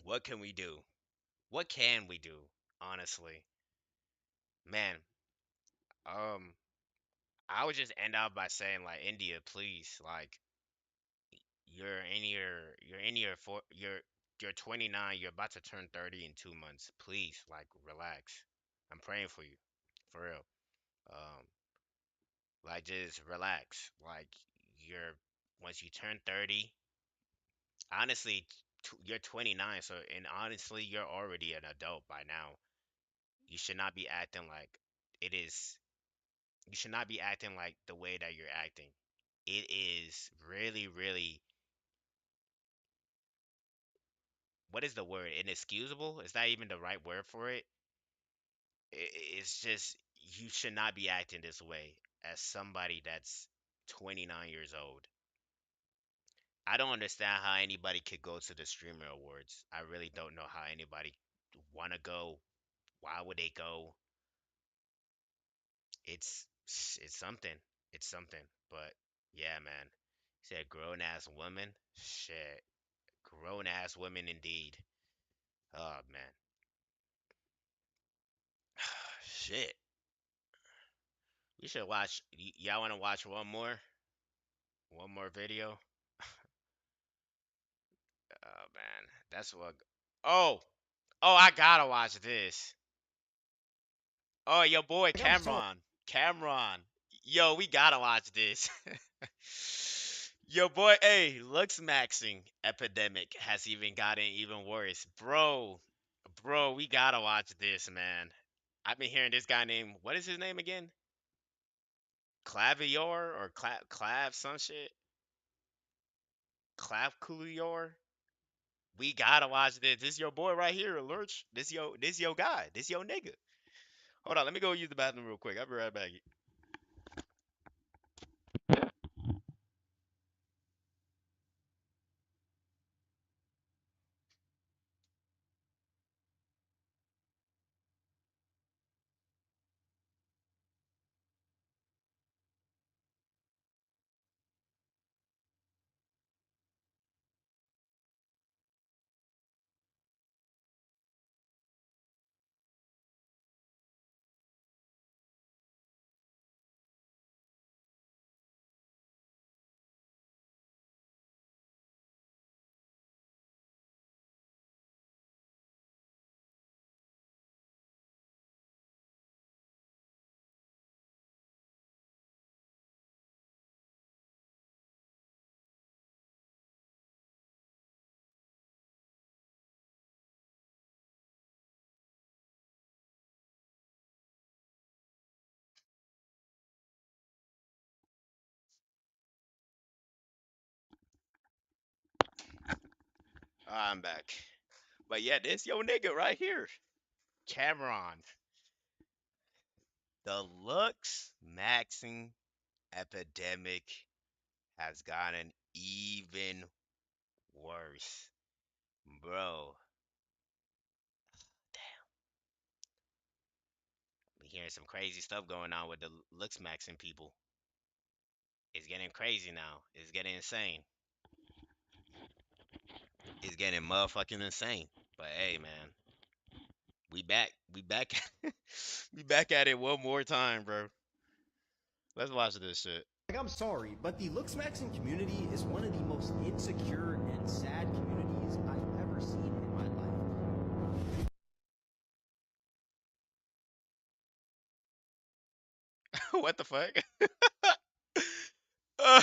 S1: what can we do? What can we do? Honestly, man. Um, I would just end out by saying like India, please, like you're 29, you're about to turn 30 in 2 months. Please, like relax. I'm praying for you, for real. Um, like just relax. Like you're once you turn 30, honestly, you're 29, so and honestly, you're already an adult by now. You should not be acting like it is. You should not be acting like the way that you're acting. It is really, really, what is the word? Inexcusable? Is that even the right word for it? It's just, you should not be acting this way as somebody that's 29 years old. I don't understand how anybody could go to the Streamer Awards. I really don't know how anybody want to go. Why would they go? It's it's something. It's something. But yeah, man. Said grown ass woman. Shit. Grown ass women indeed. Oh man. Shit. We should watch. Y'all want to watch one more? One more video? Oh man, that's what. Oh, oh, I gotta watch this. Oh, your boy Cameron. Cameron. Yo, we gotta watch this. Yo, boy, hey, Lux Maxing epidemic has even gotten even worse, bro. Bro, we gotta watch this, man. I've been hearing this guy named, what is his name again? Clavior or Clav some shit? Clavculior? We gotta watch this. This your boy right here, Lurch. This your guy. This your nigga. Hold on, let me go use the bathroom real quick. I'll be right back. I'm back. But yeah, this yo nigga right here, Cameron. The looks maxing epidemic has gotten even worse, bro. We hearing some crazy stuff going on with the looks maxing people. It's getting crazy now. It's getting insane. It's getting motherfucking insane. But hey, man, we back. We back. We back at it one more time, bro. Let's watch this shit.
S21: Like, I'm sorry, but the looks maxing community is one of the most insecure and sad communities I've ever seen in my life.
S1: What the fuck? Uh,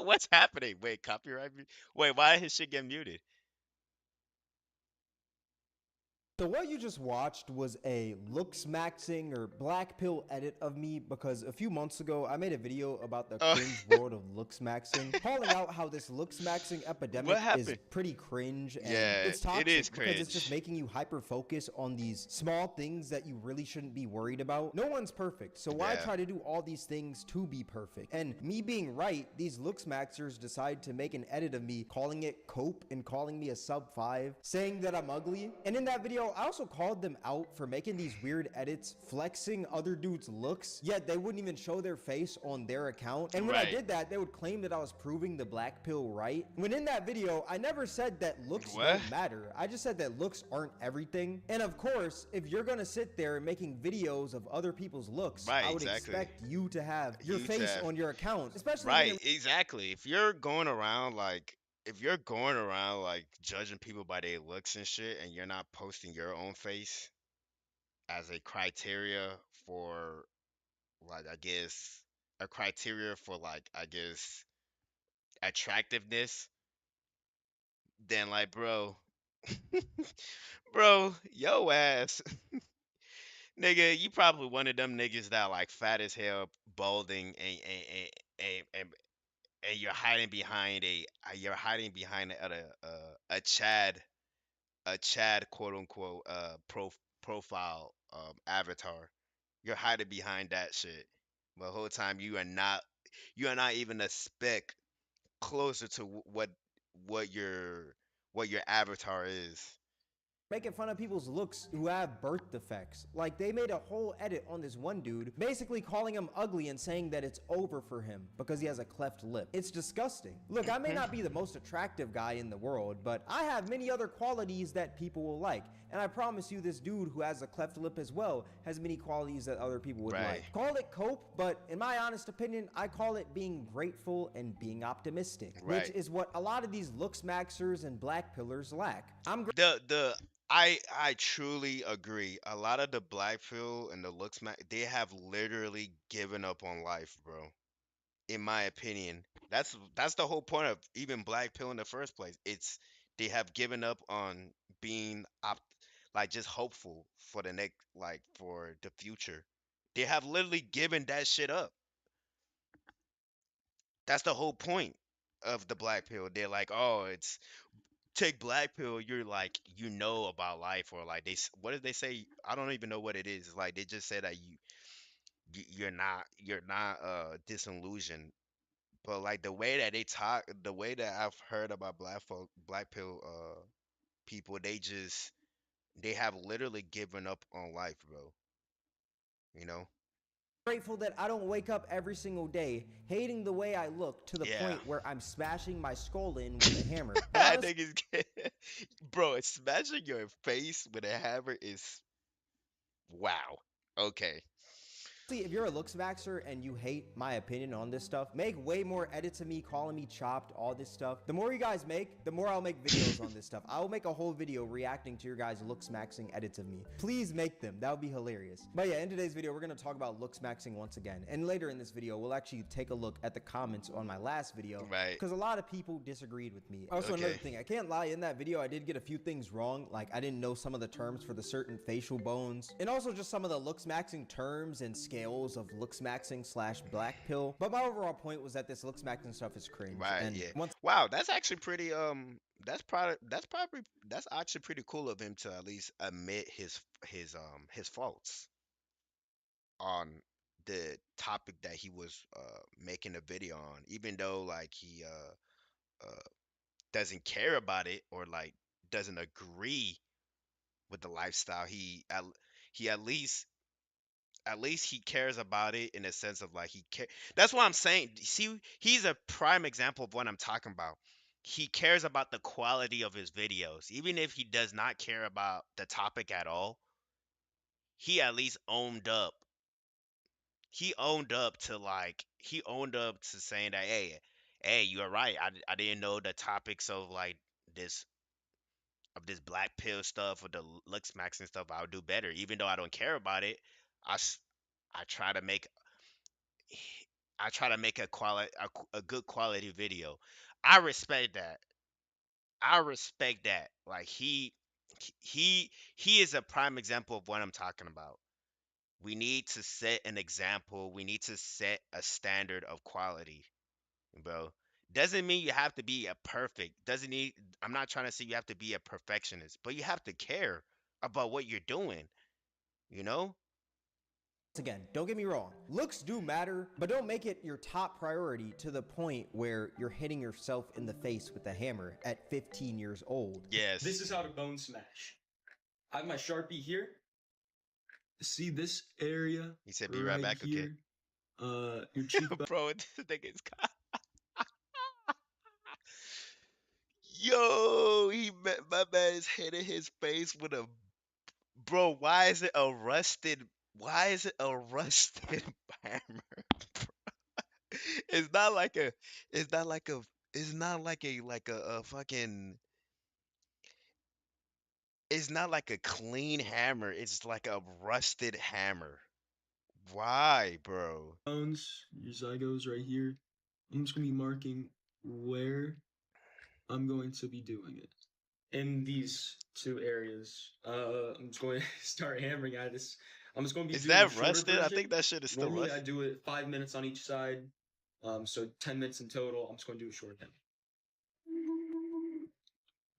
S1: what's happening? Wait, copyright? Wait, why his shit get muted?
S22: So what you just watched was a looks maxing or black pill edit of me because a few months ago I made a video about the cringe world of looks maxing, calling out how this looks maxing epidemic is pretty cringe and it's toxic
S1: it is cringe.
S22: because it's just making you hyper focus on these small things that you really shouldn't be worried about. No one's perfect, so why try to do all these things to be perfect? And me being right, these looks maxers decide to make an edit of me calling it cope and calling me a sub 5, saying that I'm ugly. And in that video I also called them out for making these weird edits, flexing other dudes' looks, yet they wouldn't even show their face on their account. And when I did that, they would claim that I was proving the black pill right. When in that video, I never said that looks don't matter. I just said that looks aren't everything. And of course, if you're gonna sit there making videos of other people's looks, I would expect you to have your face on your account, especially
S1: exactly. If you're going around like judging people by their looks and shit, and you're not posting your own face as a criteria for, like, I guess, a criteria for, like, I guess, attractiveness, then, like, bro, bro, yo ass, nigga, you probably one of them niggas that like fat as hell, balding, and you're hiding behind a Chad quote unquote profile avatar. You're hiding behind that shit. But the whole time you are not even a speck closer to what your avatar is.
S22: Making fun of people's looks who have birth defects. Like, they made a whole edit on this one dude, basically calling him ugly and saying that it's over for him because he has a cleft lip. It's disgusting. Look, I may not be the most attractive guy in the world, but I have many other qualities that people will like. And I promise you, this dude who has a cleft lip as well has many qualities that other people would like. Call it cope, but in my honest opinion, I call it being grateful and being optimistic, which is what a lot of these looks maxers and black pillars lack.
S1: I truly agree. A lot of the black pill and the looks they have literally given up on life, bro. In my opinion, that's the whole point of even black pill in the first place. It's they have given up on being just hopeful for the next, like, for the future. They have literally given that shit up. That's the whole point of the black pill. They're like, oh, it's take black pill, you're like, you know about life, or like what did they say? I don't even know what it is. It's like they just said that you're not disillusioned. But like the way that they talk, the way that I've heard about black pill people, they have literally given up on life, bro. You know?
S22: Grateful that I don't wake up every single day hating the way I look to the point where I'm smashing my skull in with a hammer.
S1: I think it's bro, smashing your face with a hammer is wow. Okay.
S22: See, if you're a looks maxer and you hate my opinion on this stuff, make way more edits of me calling me chopped, all this stuff. The more you guys make, the more I'll make videos on this stuff. I will make a whole video reacting to your guys' looks maxing edits of me. Please make them. That would be hilarious. But yeah, in today's video, we're going to talk about looks maxing once again. And later in this video, we'll actually take a look at the comments on my last video. Because a lot of people disagreed with me. Also, another thing, I can't lie, in that video, I did get a few things wrong. Like, I didn't know some of the terms for the certain facial bones. And also just some of the looks maxing terms and scales of looks maxing slash black pill. But my overall point was that this looks maxing stuff is cringe.
S1: Right,
S22: And
S1: yeah.
S22: once
S1: Wow, that's actually pretty that's probably that's actually pretty cool of him to at least admit his faults on the topic that he was making a video on, even though like he doesn't care about it or like doesn't agree with the lifestyle. He at least he cares about it in a sense of like he care. That's what I'm saying. See, he's a prime example of what I'm talking about. He cares about the quality of his videos, even if he does not care about the topic at all. He at least owned up. He owned up to saying that, hey, you're right. I didn't know the topics of like this this black pill stuff or the looks max and stuff. I'll do better, even though I don't care about it. I s- I try to make a good quality video. I respect that. I respect that. Like he is a prime example of what I'm talking about. We need to set an example. We need to set a standard of quality, bro. Doesn't mean you have to be a perfect. Doesn't need. I'm not trying to say you have to be a perfectionist, but you have to care about what you're doing. You know?
S22: again, don't get me wrong, looks do matter, but don't make it your top priority to the point where you're hitting yourself in the face with a hammer at 15 years old.
S1: Yes.
S3: This is how to bone smash. I have my Sharpie here. See this area?
S1: He said, "Be right back, okay?"
S3: Your cheekbone.
S1: Bro, this nigga is Yo, my man is hitting his face with a bro. Why is it a rusted? Why is it a rusted hammer? It's not like a. It's not like a. It's not like a fucking. It's not like a clean hammer. It's like a rusted hammer. Why, bro?
S3: Bones, your zygos right here. I'm just gonna be marking where I'm going to be doing it. In these two areas. I'm just going to start hammering at this. I'm just going to be
S1: Is
S3: doing
S1: that
S3: the shorter
S1: rusted? I
S3: version.
S1: think that shit is still
S3: Normally I
S1: rusted.
S3: do it 5 minutes on each side. So 10 minutes in total. I'm just going to do a short hammer.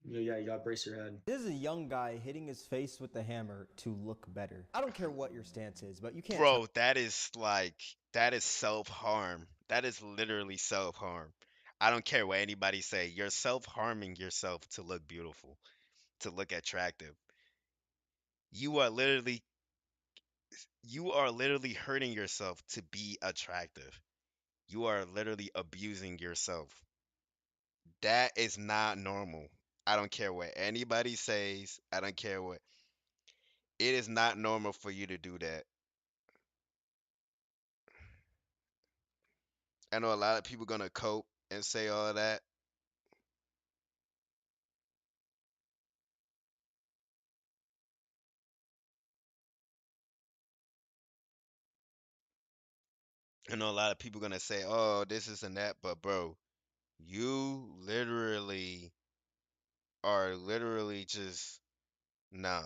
S3: Yeah, you gotta brace your head.
S22: This is a young guy hitting his face with the hammer to look better. I don't care what your stance is, but you can't.
S1: Bro, that is self-harm. That is literally self-harm. I don't care what anybody say. You're self-harming yourself to look beautiful, to look attractive. You are literally hurting yourself to be attractive. You are literally abusing yourself. That is not normal. I don't care what anybody says. I don't care what. It is not normal for you to do that. I know a lot of people gonna cope and say all of that. I know a lot of people gonna say, "Oh, this is and that," but bro, you literally just nah.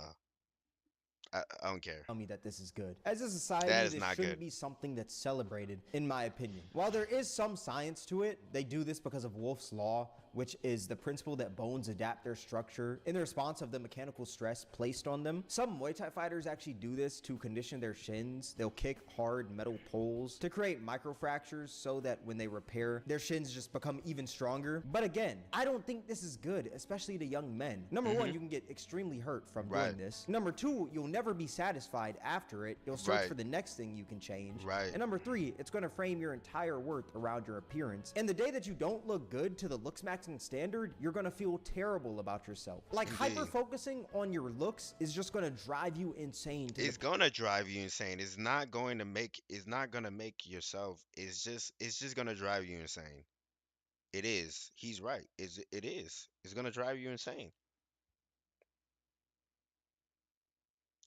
S1: I don't care.
S22: Tell me that this is good. As a society,
S1: That is
S22: this
S1: not
S22: shouldn't
S1: good.
S22: be something that's celebrated, in my opinion. While there is some science to it, they do this because of Wolff's Law, which is the principle that bones adapt their structure in the response of the mechanical stress placed on them. Some Muay Thai fighters actually do this to condition their shins. They'll kick hard metal poles to create microfractures so that when they repair, their shins just become even stronger. But again, I don't think this is good, especially to young men. Number one, you can get extremely hurt from doing this. Number two, you'll never be satisfied after it. You'll search for the next thing you can change. And number three, it's going to frame your entire worth around your appearance. And the day that you don't look good to the looks maxing standard, you're going to feel terrible about yourself. Like hyper focusing on your looks is just going to drive you insane.
S1: It's gonna drive you insane. It's not going to make. It's not gonna make yourself. It's just gonna drive you insane. It is. He's right. It is. It's gonna drive you insane.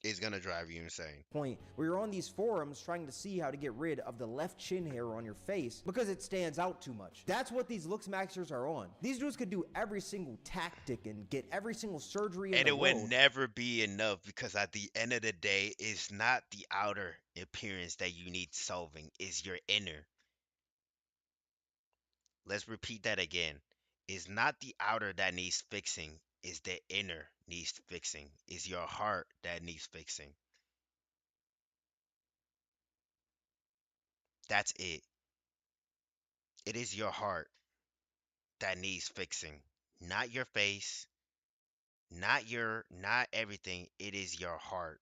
S1: It's gonna drive you insane.
S22: Point where you're on these forums trying to see how to get rid of the left chin hair on your face because it stands out too much. That's what these looks maxers are on. These dudes could do every single tactic and get every single surgery in
S1: And
S22: the
S1: it would
S22: world.
S1: never be enough because at the end of the day, it's not the outer appearance that you need solving, it's your inner. Let's repeat that again. It's not the outer that needs fixing, it's the inner needs fixing. It's your heart that needs fixing. That's it. It is your heart that needs fixing. Not your face, not everything. It is your heart.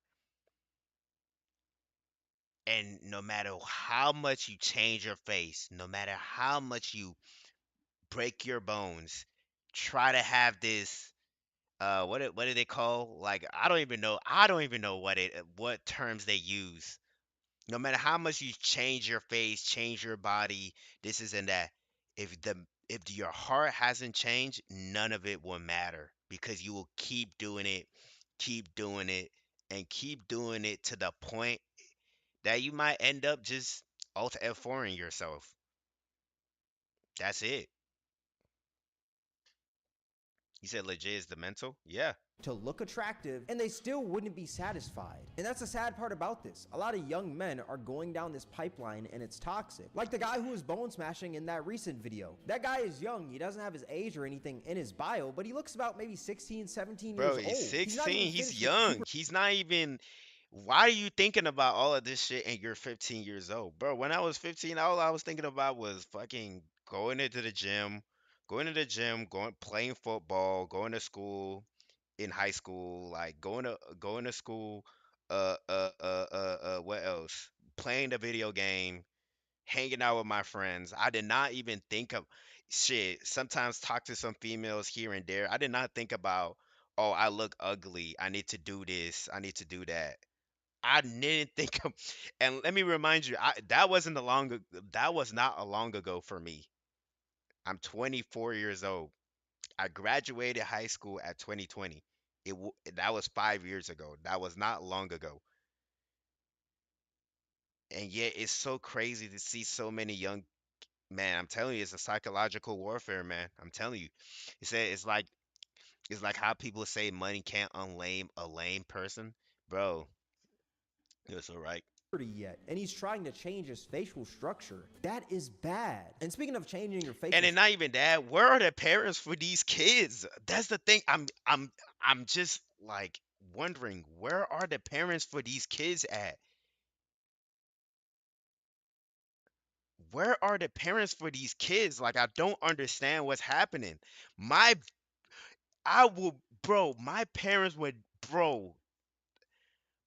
S1: And no matter how much you change your face, no matter how much you break your bones, try to have this what do they call, like, I don't even know what terms they use. No matter how much you change your face, change your body, this is and that, if your heart hasn't changed, none of it will matter because you will keep doing it, and keep doing it to the point that you might end up just alt F4ing yourself. That's it. You said legit is the mental? Yeah.
S22: To look attractive, and they still wouldn't be satisfied. And that's the sad part about this. A lot of young men are going down this pipeline and it's toxic. Like the guy who was bone smashing in that recent video. That guy is young, he doesn't have his age or anything in his bio, but he looks about maybe 16, 17
S1: Bro,
S22: years old.
S1: he's
S22: He's not
S1: 16.
S22: even
S1: He's
S22: finished his
S1: young.
S22: puberty.
S1: He's not even. Why are you thinking about all of this shit and you're 15 years old? Bro, when I was 15, all I was thinking about was fucking going playing football, going to school in high school, like going to school, what else? Playing the video game, hanging out with my friends. I did not even think of shit. Sometimes talk to some females here and there. I did not think about, oh, I look ugly. I need to do this. I need to do that. I didn't think of, and let me remind you, that was not a long ago for me. I'm 24 years old. I graduated high school at 2020. That was 5 years ago. That was not long ago. And yet it's so crazy to see so many young. Man, I'm telling you, it's a psychological warfare, man. I'm telling you. It's like how people say money can't unlame a lame person. Bro, you're so right.
S22: Yet, and he's trying to change his facial structure. That is bad. And speaking of changing your facial
S1: And then not even that, where are the parents for these kids? That's the thing. I'm just like wondering, where are the parents for these kids at? Where are the parents for these kids? Like, I don't understand what's happening. My I will bro, bro,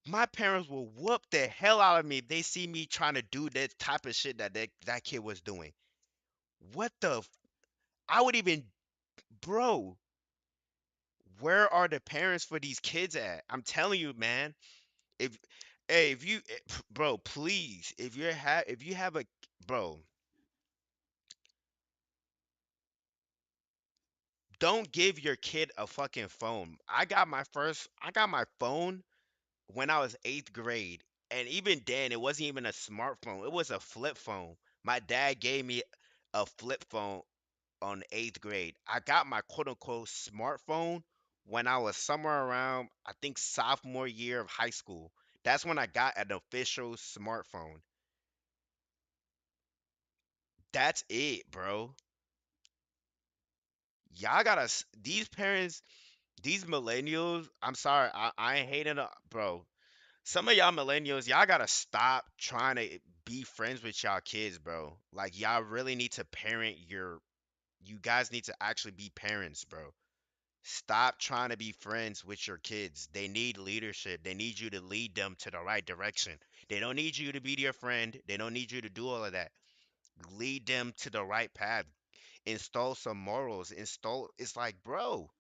S1: my parents will whoop the hell out of me if they see me trying to do that type of shit that kid was doing. What the I would even, bro, where are the parents for these kids at? I'm telling you, man. If hey, if you bro, please, if you have a bro, don't give your kid a fucking phone. I got my phone when I was 8th grade. And even then, it wasn't even a smartphone. It was a flip phone. My dad gave me a flip phone on 8th grade. I got my quote unquote smartphone when I was somewhere around, I think, sophomore year of high school. That's when I got an official smartphone. That's it, bro. Y'all gotta, these parents, these millennials, I'm sorry, I ain't hating, bro. Some of y'all millennials, y'all gotta stop trying to be friends with y'all kids, bro. Like, y'all really need to you guys need to actually be parents, bro. Stop trying to be friends with your kids. They need leadership. They need you to lead them to the right direction. They don't need you to be their friend. They don't need you to do all of that. Lead them to the right path. Install some morals. It's like, bro,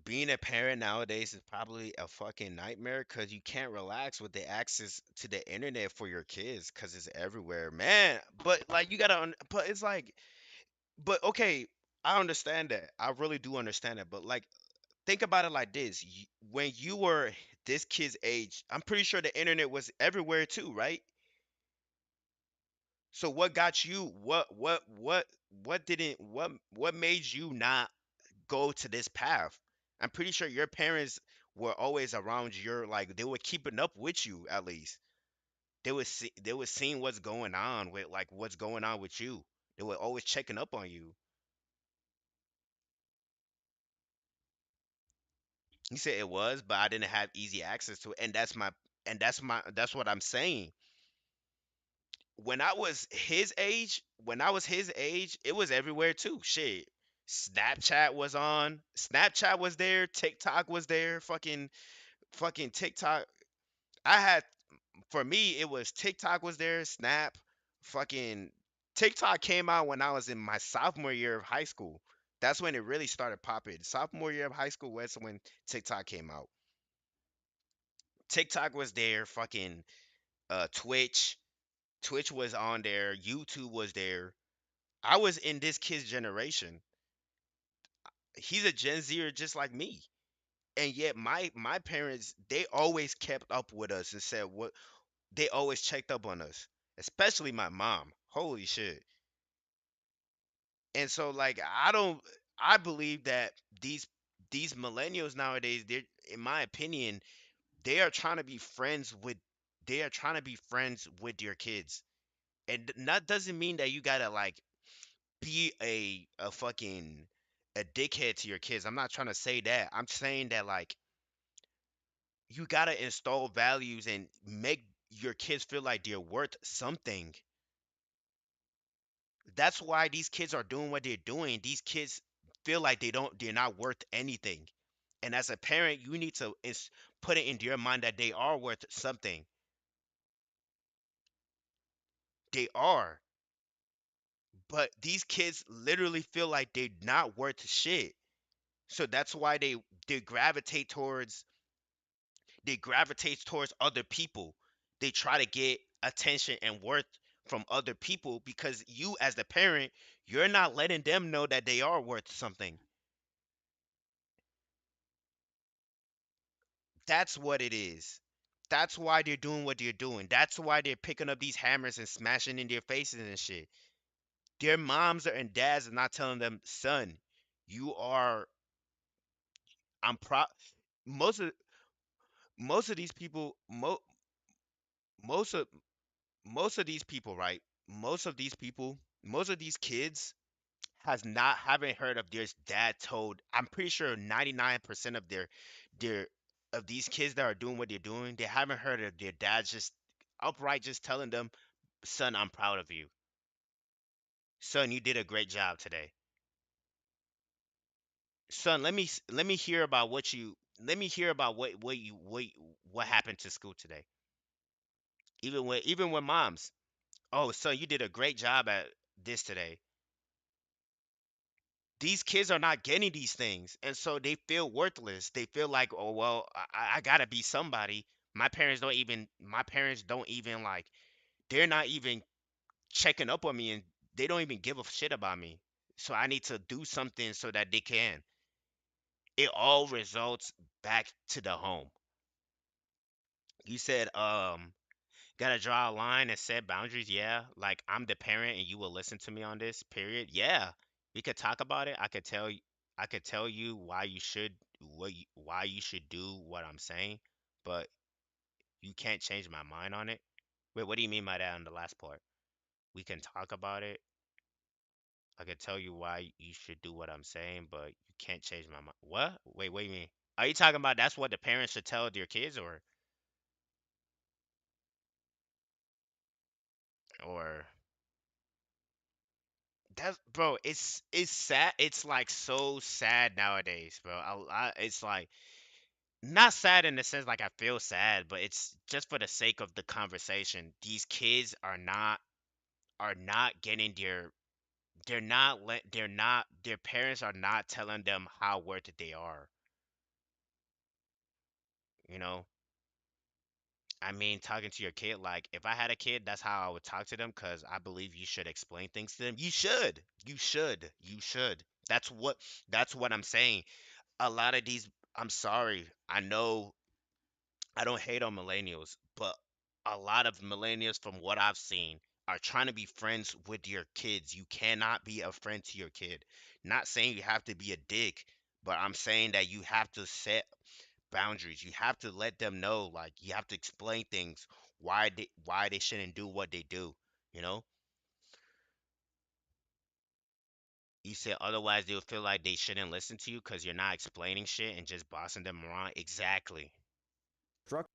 S1: being a parent nowadays is probably a fucking nightmare because you can't relax with the access to the internet for your kids because it's everywhere, man. But like, you gotta, but it's like, but okay, I understand that. I really do understand that. But like, think about it like this. When you were this kid's age, I'm pretty sure the internet was everywhere too, right? So what got you what didn't what made you not go to this path? I'm pretty sure your parents were always around your like they were keeping up with you at least. They were seeing what's going on with like what's going on with you. They were always checking up on you. He said it was, but I didn't have easy access to it, that's what I'm saying. When I was his age, it was everywhere too. Shit. Snapchat was there, TikTok was there, fucking TikTok. I had For me it was TikTok was there, fucking TikTok came out when I was in my sophomore year of high school. That's when it really started popping. Sophomore year of high school was when TikTok came out. TikTok was there, fucking Twitch was on there, YouTube was there. I was in this kid's generation. He's a Gen Zer just like me. And yet my parents, they always kept up with us and said what they always checked up on us, especially my mom. Holy shit. And so like I believe that these these millennials nowadays, they're in my opinion, they are trying to be friends with they are trying to be friends with your kids. And that doesn't mean that you gotta like be a fucking a dickhead to your kids. I'm not trying to say that. I'm saying that like you gotta install values and make your kids feel like they're worth something. That's why these kids are doing what they're doing. These kids feel like they're not worth anything. And as a parent, you need to put it into your mind that they are worth something. They are. But these kids literally feel like they're not worth shit. So that's why they gravitate towards other people. They try to get attention and worth from other people because you as the parent, you're not letting them know that they are worth something. That's what it is. That's why they're doing what they're doing. That's why they're picking up these hammers and smashing in their faces and shit. Their moms and dads are not telling them, son, you are I'm proud. Most of most of these people most of most of these people, right? Most of these kids haven't heard of their dad told. I'm pretty sure 99% of their of these kids that are doing what they're doing, they haven't heard of their dads just upright just telling them, "Son, I'm proud of you. Son, you did a great job today. Son, let me hear about let me hear about what happened to school today." Even when moms, "Oh, son, you did a great job at this today." These kids are not getting these things, and so they feel worthless. They feel like, oh well, I gotta be somebody. My parents don't even like, they're not even checking up on me, and they don't even give a shit about me. So I need to do something so that they can. It all results back to the home. You said gotta draw a line and set boundaries. Yeah, like I'm the parent and you will listen to me on this, period. Yeah, we could talk about it. I could tell you why you should why you should do what I'm saying, but you can't change my mind on it. Wait, what do you mean by that on the last part? We can talk about it. I could tell you why you should do what I'm saying, but you can't change my mind. What? Wait, what do you mean? Are you talking about that's what the parents should tell their kids, or that's bro, it's sad. It's like so sad nowadays, bro. It's like not sad in the sense like I feel sad, but it's just for the sake of the conversation. These kids are not getting they're not their parents are not telling them how worth it they are. You know, I mean, talking to your kid, like if I had a kid, that's how I would talk to them because I believe you should explain things to them. You should. You should. You should. That's what I'm saying. a lot of these, I'm sorry, I know I don't hate on millennials, but a lot of millennials, from what I've seen, are trying to be friends with your kids. You cannot be a friend to your kid. Not saying you have to be a dick, but I'm saying that you have to set boundaries. You have to let them know, like you have to explain things, why they shouldn't do what they do, you know? You said otherwise they'll feel like they shouldn't listen to you because you're not explaining shit and just bossing them around. Exactly.
S22: Structure.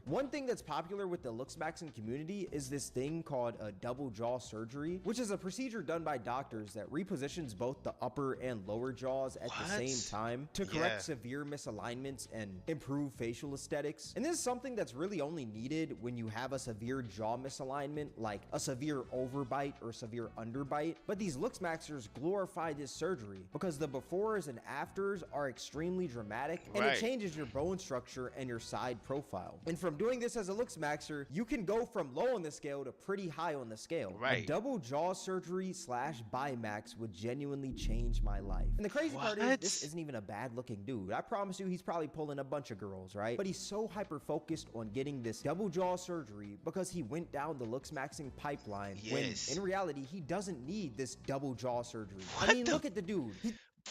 S22: One thing that's popular with the looksmaxing community is this thing called a double jaw surgery, which is a procedure done by doctors that repositions both the upper and lower jaws at the same time to correct severe misalignments and improve facial aesthetics. And this is something that's really only needed when you have a severe jaw misalignment, like a severe overbite or severe underbite. But these looksmaxers glorify this surgery because the befores and afters are extremely dramatic, and it changes your bone structure and your side profile. And from doing this as a looksmaxer, you can go from low on the scale to pretty high on the scale. A double jaw surgery / Bimax would genuinely change my life. And the crazy part is, this isn't even a bad looking dude. I promise you, he's probably pulling a bunch of girls, right? But he's so hyper focused on getting this double jaw surgery because he went down the looksmaxing pipeline when in reality, he doesn't need this double jaw surgery. I mean, look at the dude.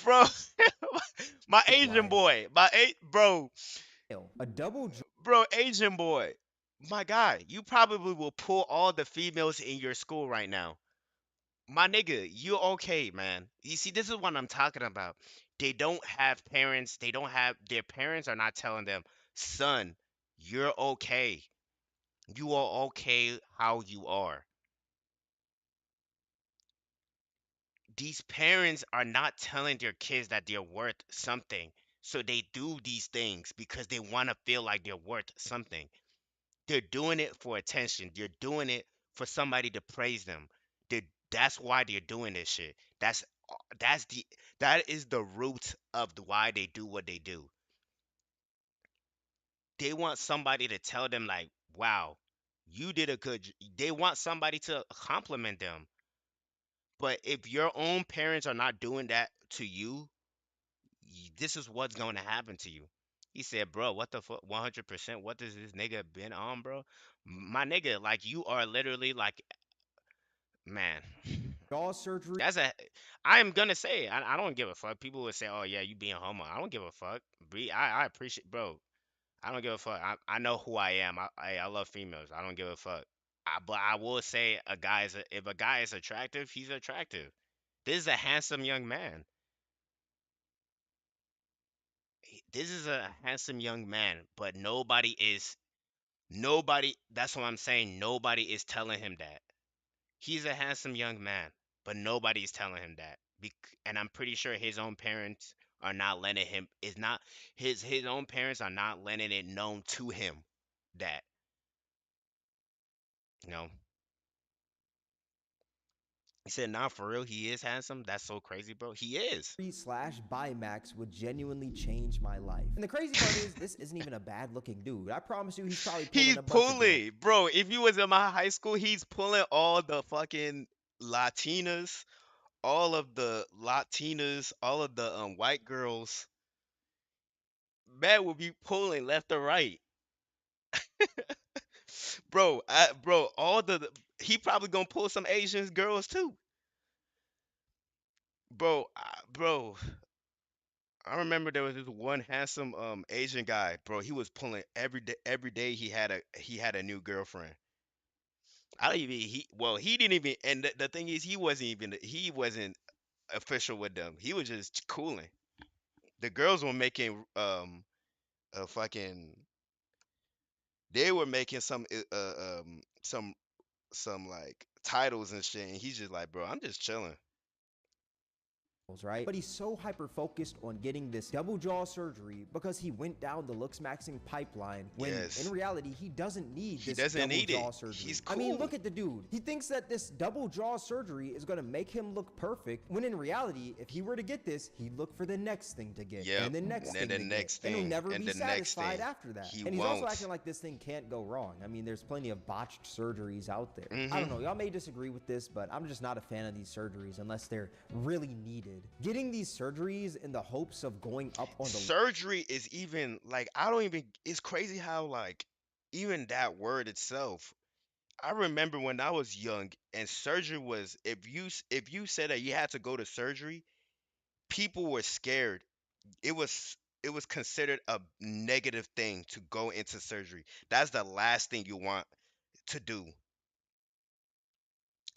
S1: Bro, my Asian boy, bro.
S22: A double
S1: Bro, Asian boy. My guy, you probably will pull all the females in your school right now. My nigga, you okay, man. You see, this is what I'm talking about. They don't have parents. Their parents are not telling them, son, you're okay. You are okay how you are. These parents are not telling their kids that they're worth something. So they do these things because they want to feel like they're worth something. They're doing it for attention. They're doing it for somebody to praise them. That's why they're doing this shit. That is the root of why they do what they do. They want somebody to tell them like, "Wow, you did a good." They want somebody to compliment them. But if your own parents are not doing that to you, this is what's going to happen to you. He said, bro, what the fuck? 100%. What does this nigga been on, bro? My nigga, like, you are literally like, man.
S22: Jaw surgery.
S1: I am gonna say, I don't give a fuck. People would say, oh, yeah, you being homo. I don't give a fuck. I appreciate, bro. I don't give a fuck. I know who I am. I love females. I don't give a fuck. But I will say, if a guy is attractive, he's attractive. This is a handsome young man. This is a handsome young man, but that's what I'm saying. Nobody is telling him that. He's a handsome young man, but nobody's telling him that. And I'm pretty sure his own parents are not letting him, his own parents are not letting it known to him that, you know. He said, nah, for real, he is handsome. That's so crazy, bro. He is.
S22: / Bimax would genuinely change my life. And the crazy part is, this isn't even a bad looking dude. I promise you, he's probably
S1: pulling, bro. If you was in my high school, he's pulling all the fucking Latinas, all of the white girls. Man will be pulling left or right. Bro, he probably gonna pull some Asian girls too. Bro, I remember there was this one handsome Asian guy, bro. He was pulling every day he had a new girlfriend. He didn't even, and the thing is, he wasn't official with them. He was just cooling. The girls were making a fucking, they were making some like titles and shit, and he's just like, bro, I'm just chilling.
S22: Right? But he's so hyper focused on getting this double jaw surgery because he went down the looksmaxing pipeline when in reality he doesn't need this double jaw surgery.
S1: He's cool.
S22: I mean, look at the dude. He thinks that this double jaw surgery is going to make him look perfect when in reality, if he were to get this, he'd look for the next thing to get and the next thing to get. And he'll never be satisfied after that. And he's also acting like this thing can't go wrong. I mean, there's plenty of botched surgeries out there. I don't know. Y'all may disagree with this, but I'm just not a fan of these surgeries unless they're really needed. stupid. Getting these surgeries in the hopes of going up on the
S1: Surgery is even like I don't even. It's crazy how like even that word itself. I remember when I was young and surgery was if you said that you had to go to surgery, people were scared. It was considered a negative thing to go into surgery. That's the last thing you want to do.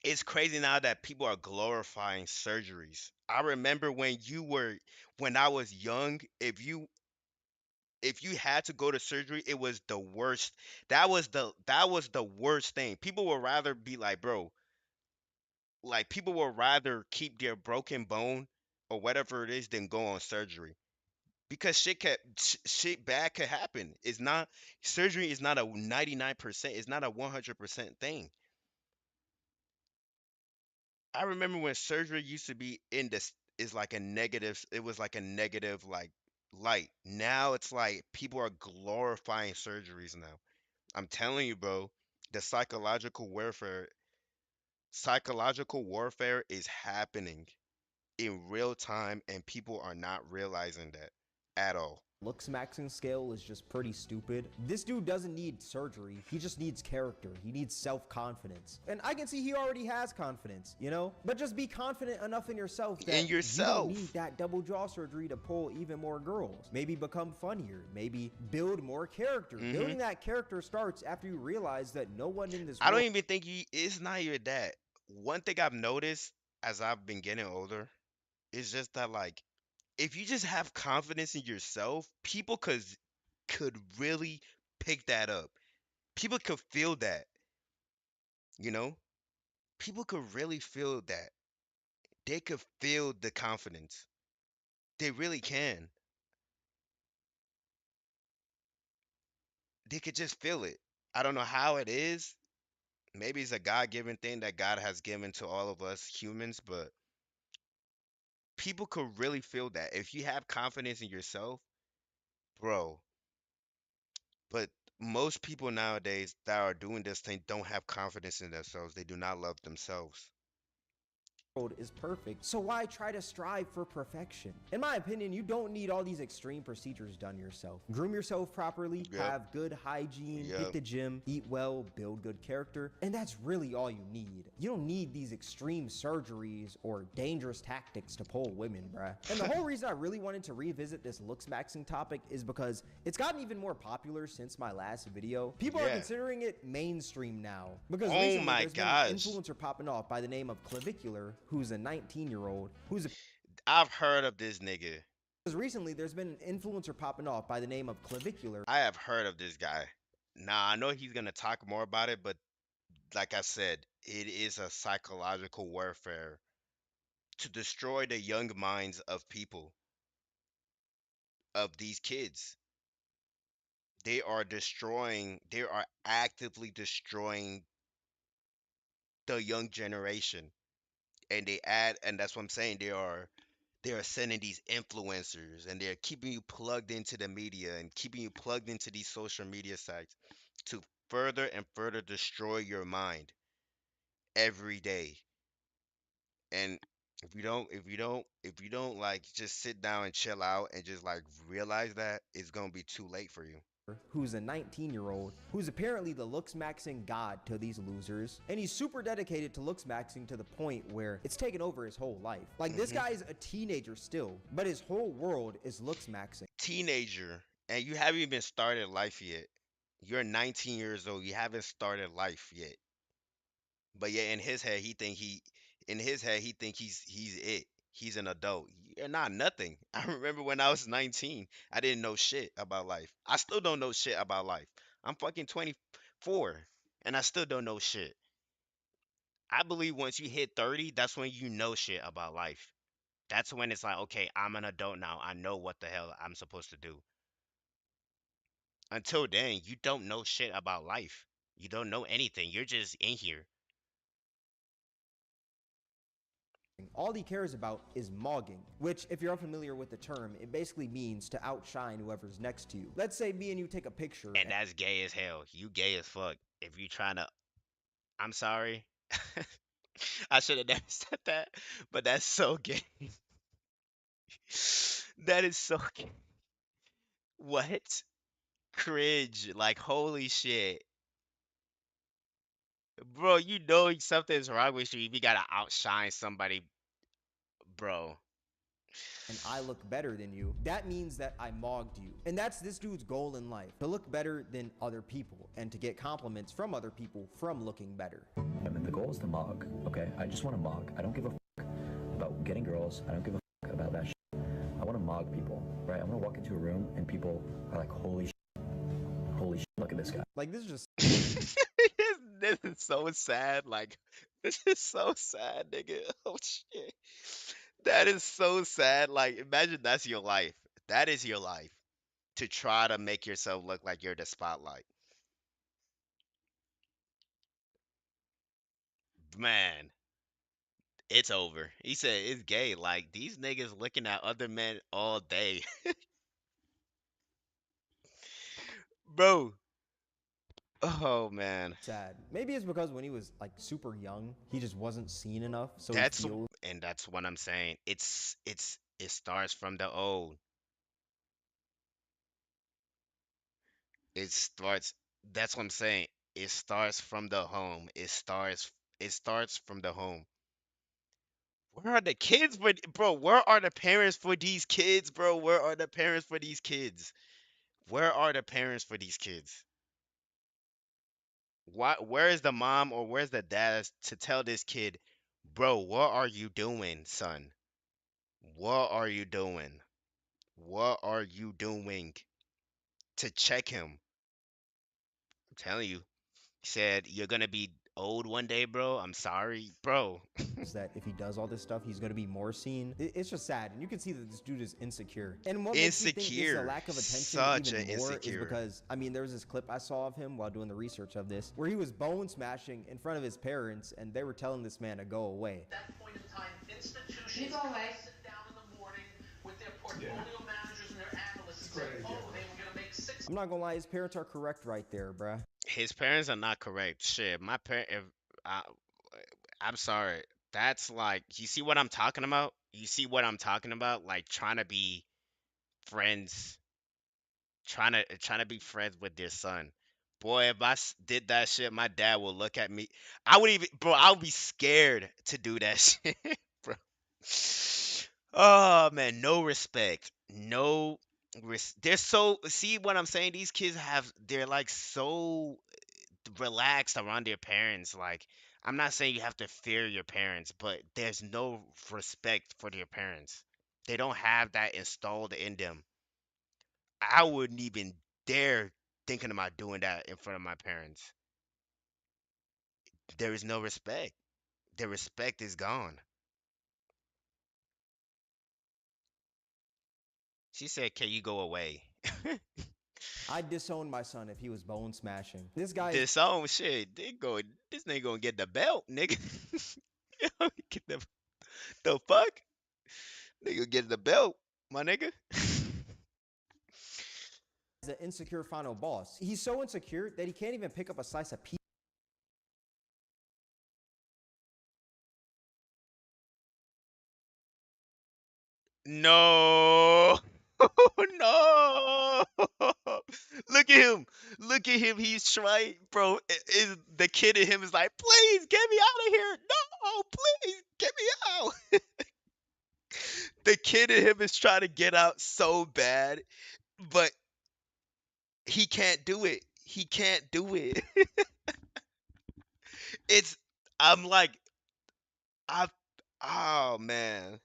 S1: It's crazy now that people are glorifying surgeries. I remember when I was young, if you had to go to surgery, it was the worst. That was the worst thing. People would rather be like, bro, like people would rather keep their broken bone or whatever it is than go on surgery because shit bad could happen. It's not surgery is not a 99%. It's not a 100% thing. I remember when surgery used to be in this is like a negative. It was like a negative like light. Now it's like people are glorifying surgeries now. I'm telling you, bro, the psychological warfare is happening in real time and people are not realizing that at all.
S22: looks maxing scale is just pretty stupid. This dude doesn't need surgery. He just needs character. He needs self-confidence. And I can see he already has confidence, you know? But just be confident enough in yourself that
S1: In yourself.
S22: you don't need that double jaw surgery to pull even more girls. Maybe become funnier. Maybe build more character. Building that character starts after you realize that no one in this
S1: I don't
S22: world
S1: even think it's not even that. One thing I've noticed as I've been getting older is just that like if you just have confidence in yourself, people could really pick that up. People could feel that, you know? People could really feel that. They could feel the confidence. They really can. They could just feel it. I don't know how it is. Maybe it's a God-given thing that God has given to all of us humans, but people could really feel that. If you have confidence in yourself, bro, but most people nowadays that are doing this thing don't have confidence in themselves. They do not love themselves.
S22: is perfect, so why try to strive for perfection? In my opinion, you don't need all these extreme procedures done yourself. Groom yourself properly, have good hygiene, hit the gym, eat well, build good character, and that's really all you need. You don't need these extreme surgeries or dangerous tactics to pull women, bruh. And the whole reason I really wanted to revisit this looks maxing topic is because it's gotten even more popular since my last video. People are considering it mainstream now because recently there's been an influencer popping off by the name of Clavicular, who's a 19-year-old
S1: I've heard of this nigga.
S22: because recently there's been an influencer popping off by the name of Clavicular.
S1: I have heard of this guy. Now, I know he's gonna talk more about it, but like I said, it is a psychological warfare to destroy the young minds of people, of these kids. They are actively destroying the young generation. And that's what I'm saying. They are sending these influencers and they're keeping you plugged into the media and keeping you plugged into these social media sites to further and further destroy your mind every day. And if you don't like just sit down and chill out and just like realize that, it's gonna be too late for you.
S22: Who's a 19-year-old who's apparently the looks maxing god to these losers, and he's super dedicated to looks maxing to the point where it's taken over his whole life. Like this guy's a teenager still, but his whole world is looks maxing.
S1: Teenager, and you haven't even started life yet. You're 19 years old. You haven't started life yet. But yeah, in his head he think he's it. He's an adult. You're not nothing. I remember when I was 19, I didn't know shit about life. I still don't know shit about life. I'm fucking 24 and I still don't know shit. I believe once you hit 30, that's when you know shit about life. That's when it's like, okay, I'm an adult now. I know what the hell I'm supposed to do. Until then, you don't know shit about life. You don't know anything. You're just in here.
S22: All he cares about is mogging, which, if you're unfamiliar with the term, it basically means to outshine whoever's next to you. Let's say me and you take a picture.
S1: And that's gay as hell. You gay as fuck. If you trying to, I'm sorry. I should have never said that, but that's so gay. That is so what? Cringe. Like holy shit. Bro, you know something's wrong with you if you gotta outshine somebody, bro.
S22: and I look better than you, that means that I mogged you. And that's this dude's goal in life, to look better than other people and to get compliments from other people from looking better.
S5: I mean, the goal is to mog, okay? I just want to mog. I don't give a fuck about getting girls. I don't give a fuck about that shit. I want to mog people, right? I want to walk into a room and people are like, holy shit, look at this guy.
S22: Like, this is just...
S1: This is so sad. Like, this is so sad, nigga. Oh shit. That is so sad. Like, imagine that's your life. That is your life. To try to make yourself look like you're the spotlight. Man, it's over. He said it's gay. Like, these niggas looking at other men all day. Bro. Oh man.
S22: sad. Maybe it's because when he was like super young, he just wasn't seen enough. So he
S1: That's
S22: feels
S1: and that's what I'm saying. It starts from the old. It starts That's what I'm saying. It starts from the home. It starts from the home. Where are the kids for bro? Where are the parents for these kids, bro? Where are the parents for these kids? Where are the parents for these kids? Where is the mom or where's the dad to tell this kid, bro, what are you doing, son? What are you doing? What are you doing? To check him. I'm telling you. He said, you're gonna be old one day, bro. I'm sorry, bro.
S22: that if he does all this stuff, he's going to be more seen. It's just sad. And you can see that this dude is insecure. And what makes me think this is a lack of attention
S1: Such
S22: even
S1: an
S22: more
S1: insecure.
S22: is because, I mean, there was this clip I saw of him while doing the research of this, where he was bone smashing in front of his parents, and they were telling this man to go away.
S6: At that point in time, institutions go away. Sit down in the morning with their portfolio managers and their analysts and say, oh, they were going to make six.
S22: I'm not going to lie, his parents are correct right there, bruh.
S1: His parents are not correct. Shit, my parent. I'm sorry. That's like, you see what I'm talking about? You see what I'm talking about? Like trying to be friends, trying to be friends with their son. Boy, if did that shit, my dad will look at me. I would even, bro. I would be scared to do that shit, bro. Oh man, no respect, no. They're so. See what I'm saying? These kids they're like so relaxed around their parents. Like, I'm not saying you have to fear your parents, but there's no respect for their parents. They don't have that installed in them. I wouldn't even dare thinking about doing that in front of my parents. There is no respect. The respect is gone. She said, "Can you go away?"
S22: I'd disown my son if he was bone smashing. This guy
S1: This own shit. This nigga gonna get the belt, nigga. Get the fuck? Nigga get the belt, my nigga.
S22: is an insecure final boss. He's so insecure that he can't even pick up a slice of pizza.
S1: No. No. Look at him. Look at him. He's trying, bro. Is the kid in him is like, please get me out of here. No, please get me out. The kid in him is trying to get out so bad, but he can't do it. He can't do it. It's I'm like I oh man.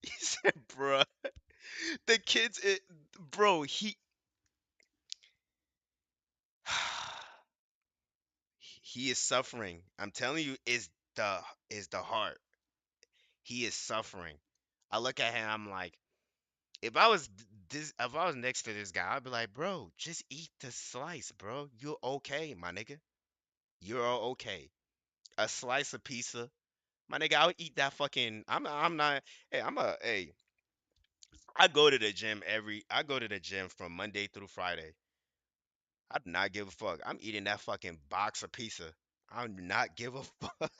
S1: He said, bruh. The kids bro, he is suffering. I'm telling you, is the heart. He is suffering. I look at him, I'm like, if I was next to this guy, I'd be like, bro, just eat the slice, bro. You're okay, my nigga. You're all okay. A slice of pizza. My nigga, I would eat that fucking I'm not hey, I go to the gym from Monday through Friday. I do not give a fuck. I'm eating that fucking box of pizza. I do not give a fuck.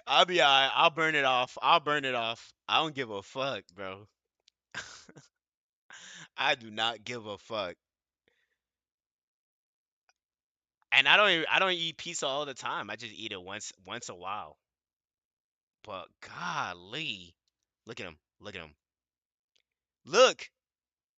S1: I'll be alright. I'll burn it off. I don't give a fuck, bro. I do not give a fuck. And I don't eat pizza all the time. I just eat it once a while. But golly, look at him. Look at him. Look.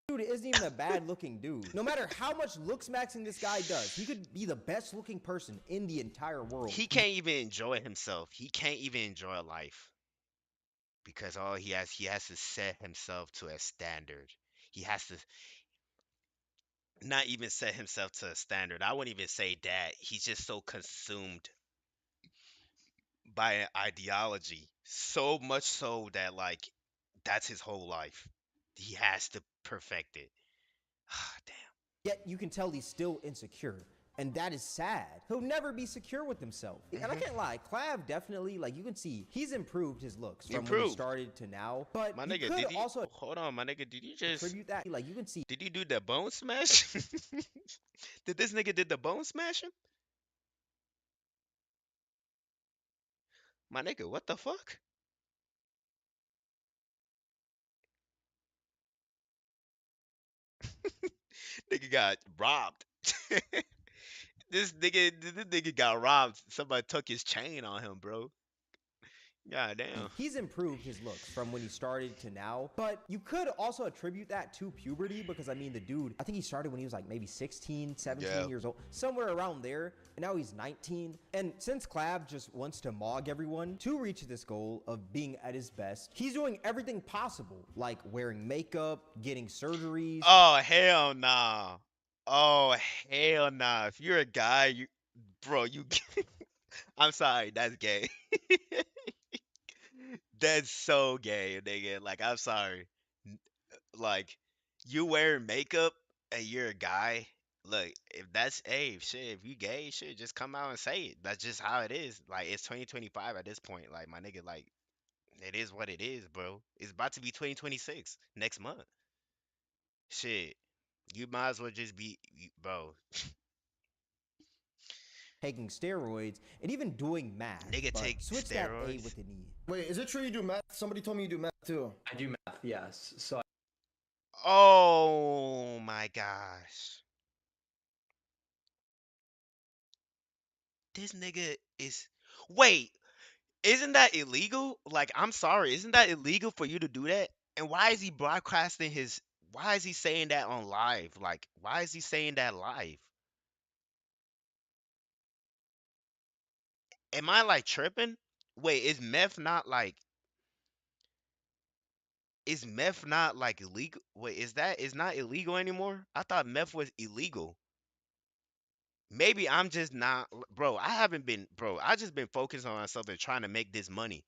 S22: Dude isn't even a bad looking dude. No matter how much looks maxing this guy does, he could be the best looking person in the entire world.
S1: He can't even enjoy himself. He can't even enjoy life. Because all he has to set himself to a standard. He has to not even set himself to a standard. I wouldn't even say that. He's just so consumed by an ideology. So much so that like that's his whole life. He has to perfect it.
S22: Yet you can tell he's still insecure. And that is sad. He'll never be secure with himself. And I can't lie, Clav definitely, like you can see, he's improved his looks from when he started to now. But
S1: My
S22: you
S1: nigga,
S22: could
S1: did he
S22: also
S1: hold on, my nigga, did you just
S22: attribute that, like you can see.
S1: did he do the bone smash? Did this nigga did the bone smashing? My nigga, what the fuck? Nigga got robbed. This nigga got robbed. Somebody took his chain on him, bro. God damn.
S22: He's improved his looks from when he started to now, but you could also attribute that to puberty because I mean the dude, I think he started when he was like maybe 16, 17 years old, somewhere around there, and now he's 19. And since Clav just wants to mog everyone to reach this goal of being at his best, he's doing everything possible, like wearing makeup, getting surgeries.
S1: Oh hell nah. Oh hell nah. If you're a guy, bro, you I'm sorry, that's gay. That's so gay, nigga. Like, I'm sorry. Like, you wear makeup and you're a guy. Look, if that's, hey, shit, if you gay, shit, just come out and say it. That's just how it is. Like, it's 2025 at this point. Like, my nigga, like, it is what it is, bro. It's about to be 2026 next month. Shit, you might as well just be, bro.
S22: Taking steroids and even doing math.
S1: Nigga
S22: but
S1: take
S22: switch that A
S1: steroids.
S22: with an E.
S18: Wait, is it true you do math? Somebody told me you do math too.
S21: I do math, yes. So
S1: Oh my gosh. This nigga is. Wait, isn't that illegal? Like, I'm sorry, isn't that illegal for you to do that? And why is he broadcasting his? Why is he saying that on live? Like, why is he saying that live? Am I like tripping? Wait, is meth not like? Is meth not like illegal? Wait, is not illegal anymore? I thought meth was illegal. Maybe I'm just not, bro. I haven't been, bro. I just been focused on myself and trying to make this money.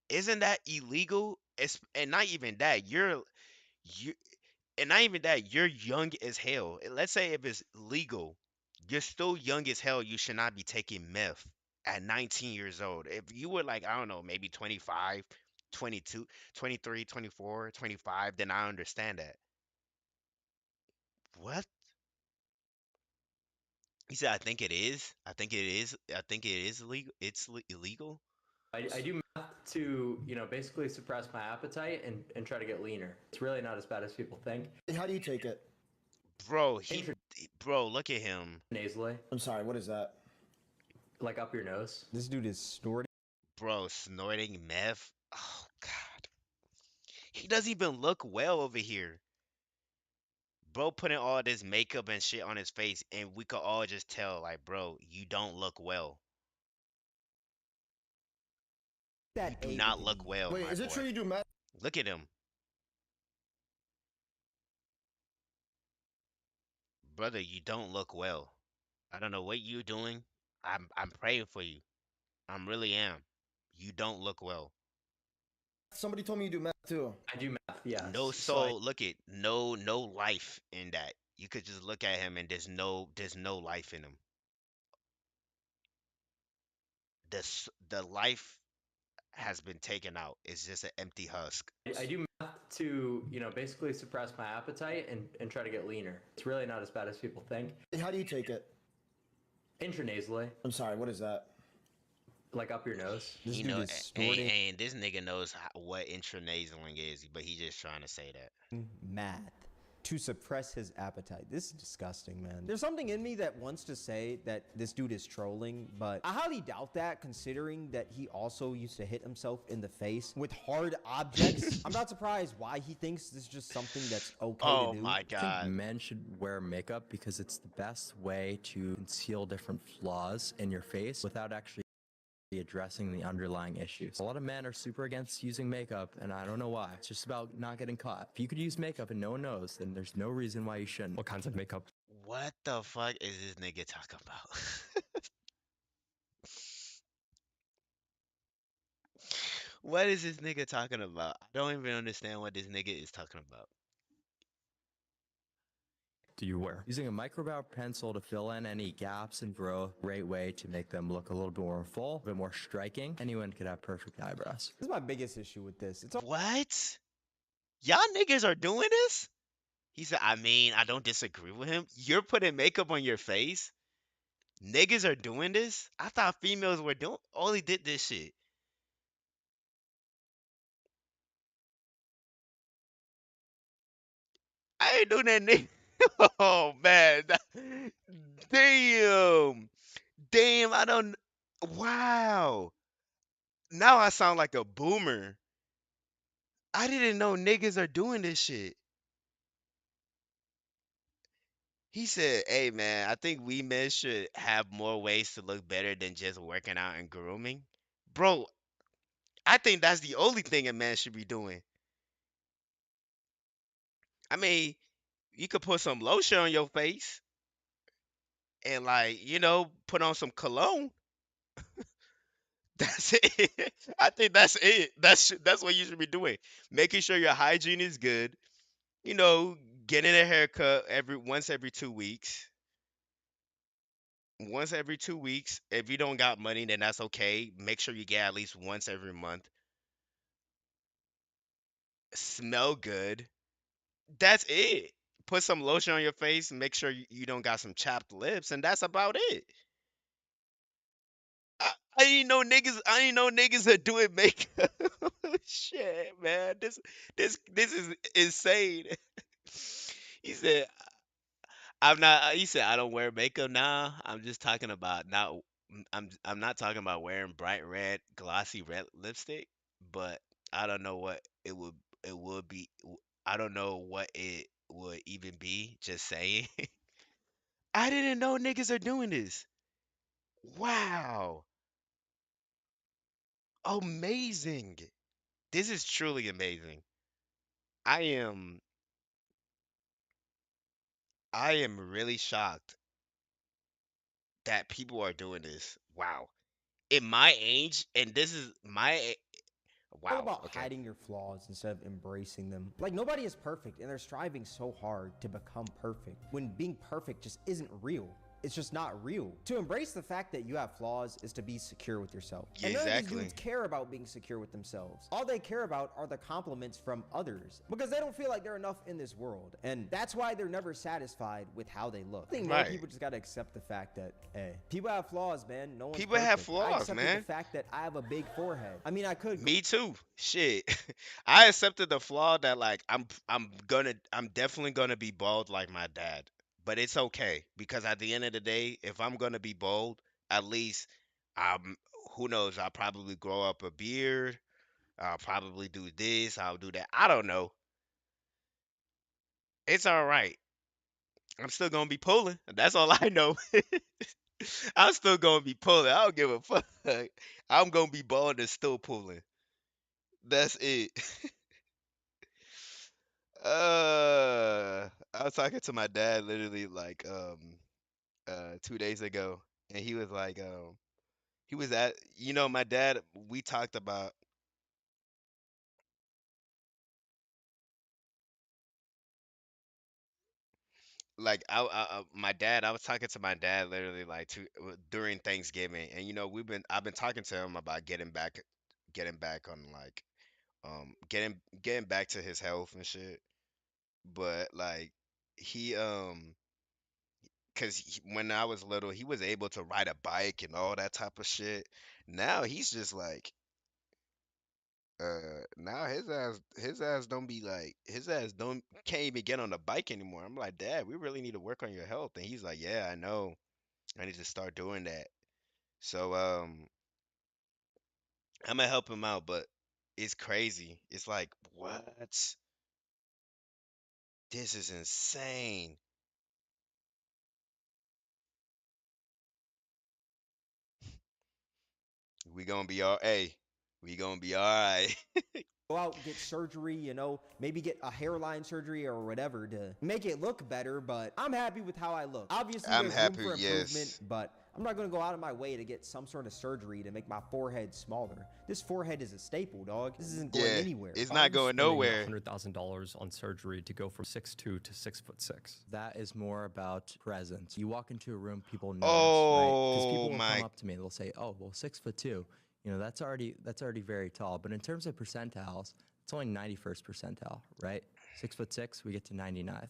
S1: Isn't that illegal? And not even that. You and not even that. You're young as hell. Let's say if it's legal, you're still young as hell. You should not be taking meth at 19 years old. If you were like, I don't know, maybe 25, 22, 23, 24, 25, then I understand that. What? He said, I think it is. I think it is. I think it is illegal. It's illegal.
S21: I do math to, basically suppress my appetite and try to get leaner. It's really not as bad as people think.
S18: How do you take it?
S1: Bro, bro, look at him.
S21: Nasally.
S18: I'm sorry, what is that?
S21: Like up your nose.
S22: This dude is snorting.
S1: Bro, snorting meth. Oh God. He doesn't even look well over here. Bro putting all this makeup and shit on his face, and we could all just tell, like, bro, you don't look well. You do not look well.
S18: Wait,
S1: my
S18: is it
S1: boy.
S18: true you do math?
S1: Look at him. Brother, you don't look well. I don't know what you're doing. I'm praying for you. I really am. You don't look well.
S18: Somebody told me you do math too.
S21: I do math, yes.
S1: No
S21: So
S1: soul. Look at no life in that. You could just look at him and there's no life in him. The life has been taken out. It's just an empty husk.
S21: I do math to, basically suppress my appetite and try to get leaner. It's really not as bad as people think.
S18: How do you take it?
S21: Intranasally.
S18: I'm sorry, what is that?
S22: Like up your nose? This
S1: He
S22: dude
S1: know,
S22: is snorting
S1: and this nigga knows what intranasaling is, but he just trying to say that.
S22: math to suppress his appetite. This is disgusting, man. There's something in me that wants to say that this dude is trolling, but I highly doubt that considering that he also used to hit himself in the face with hard objects. I'm not surprised why he thinks this is just something that's okay
S1: Oh
S22: to do.
S1: my
S22: I think
S1: god.
S22: men should wear makeup because it's the best way to conceal different flaws in your face without actually addressing the underlying issues. A lot of men are super against using makeup, and I don't know why. It's just about not getting caught. If you could use makeup and no one knows, then there's no reason why you shouldn't. What kinds of makeup?
S1: What the fuck is this nigga talking about? What is this nigga talking about? I don't even understand what this nigga is talking about.
S22: Do you wear? Using a microbrow pencil to fill in any gaps and growth, great way to make them look a little bit more full, a bit more striking. Anyone could have perfect eyebrows. This is my biggest issue with this. It's
S1: What? Y'all niggas are doing this? He said, I mean, I don't disagree with him. You're putting makeup on your face? Niggas are doing this? I thought females were doing only did this shit. I ain't doing that nigga. Oh man. Damn. Damn, I don't wow. Now I sound like a boomer. I didn't know niggas are doing this shit. He said, "Hey man, I think we men should have more ways to look better than just working out and grooming." Bro, I think that's the only thing a man should be doing. I mean, you could put some lotion on your face and like, put on some cologne. That's it. I think that's it. That's what you should be doing. Making sure your hygiene is good. You know, getting a haircut every 2 weeks. Once every 2 weeks. If you don't got money, then that's okay. Make sure you get at least once every month. Smell good. That's it. Put some lotion on your face. Make sure you don't got some chapped lips, and that's about it. I didn't know niggas. I didn't know niggas are doing makeup. Shit, man. This is insane. He said, "I'm not." He said, "I don't wear makeup now. I'm just talking about not. I'm not talking about wearing bright red, glossy red lipstick. But I don't know what it would be. I don't know what it would even be. Just saying. I didn't know niggas are doing this. Wow, amazing. This is truly amazing. I am I am really shocked that people are doing this. Wow. In my age, and this is
S22: all
S1: wow.
S22: about
S1: Okay.
S22: hiding your flaws instead of embracing them. Like, nobody is perfect, and they're striving so hard to become perfect when being perfect just isn't real. It's just not real. To embrace the fact that you have flaws is to be secure with yourself.
S1: Yeah,
S22: And none of
S1: exactly.
S22: these dudes care about being secure with themselves. All they care about are the compliments from others because they don't feel like they're enough in this world. And that's why they're never satisfied with how they look. I think more
S1: Right.
S22: people just gotta accept the fact that, hey, people have flaws, man. No one's
S1: People have
S22: perfect. I
S1: flaws,
S22: accepted
S1: man.
S22: the fact that I have a big forehead. I mean, I could
S1: Me too. Shit. I accepted the flaw that like I'm definitely gonna be bald like my dad. But it's okay because at the end of the day, if I'm gonna be bald, at least um who knows, I'll probably grow up a beard. I'll probably do this, I'll do that. I don't know. It's all right. I'm still gonna be pulling. That's all I know. I'm still gonna be pulling. I don't give a fuck. I'm gonna be bald and still pulling. That's it. I was talking to my dad literally like 2 days ago, and he was like he was at my dad. We talked about like my dad. I was talking to my dad literally like during Thanksgiving, and I've been talking to him about getting back on like getting back to his health and shit. But like he cause when I was little, he was able to ride a bike and all that type of shit. Now he's just like, now his ass don't be like, his ass don't can't even get on the bike anymore. I'm like, Dad, we really need to work on your health. And he's like, Yeah, I know. I need to start doing that. So I'm gonna help him out, but it's crazy. It's like, what? This is insane. We gonna be all, hey, we gonna be all right.
S22: Go out and get surgery, you know, maybe get a hairline surgery or whatever to make it look better, but I'm happy with how I look. Obviously,
S1: I'm
S22: there's
S1: happy,
S22: room for improvement,
S1: yes.
S22: but I'm not going to go out of my way to get some sort of surgery to make my forehead smaller. This forehead is a staple, dog. This isn't going anywhere.
S1: It's not going nowhere.
S2: $100,000 on surgery to go from 6'2" to 6'6".
S7: That is more about presence. You walk into a room, people notice, right? Because
S1: Oh
S7: people will
S1: my.
S7: come up to me, they'll say, "Oh, well, 6'2", you know, that's already very tall." But in terms of percentiles, it's only 91st percentile, right? 6'6", we get to 99th.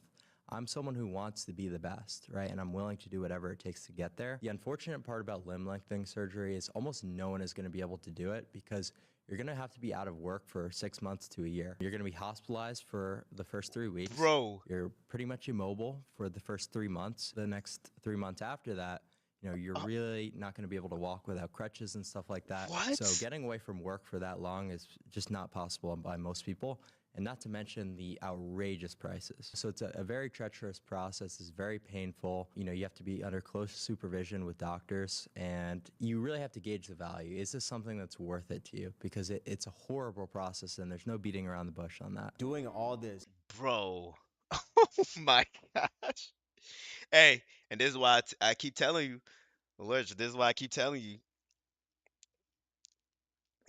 S7: I'm someone who wants to be the best, right? And I'm willing to do whatever it takes to get there. The unfortunate part about limb lengthening surgery is almost no one is going to be able to do it because you're going to have to be out of work for 6 months to a year. You're going to be hospitalized for the first 3 weeks.
S1: Bro.
S7: You're pretty much immobile for the first 3 months. The next 3 months after that, you know, you're really not going to be able to walk without crutches and stuff like that.
S1: What?
S7: So getting away from work for that long is just not possible by most people. And not to mention the outrageous prices. So it's a very treacherous process. It's very painful. You know, you have to be under close supervision with doctors, and you really have to gauge the value. Is this something that's worth it to you? Because it's a horrible process, and there's no beating around the bush on that.
S22: Doing all this.
S1: Bro. Oh my gosh. Hey, and this is why I keep telling you, Lurch, this is why I keep telling you,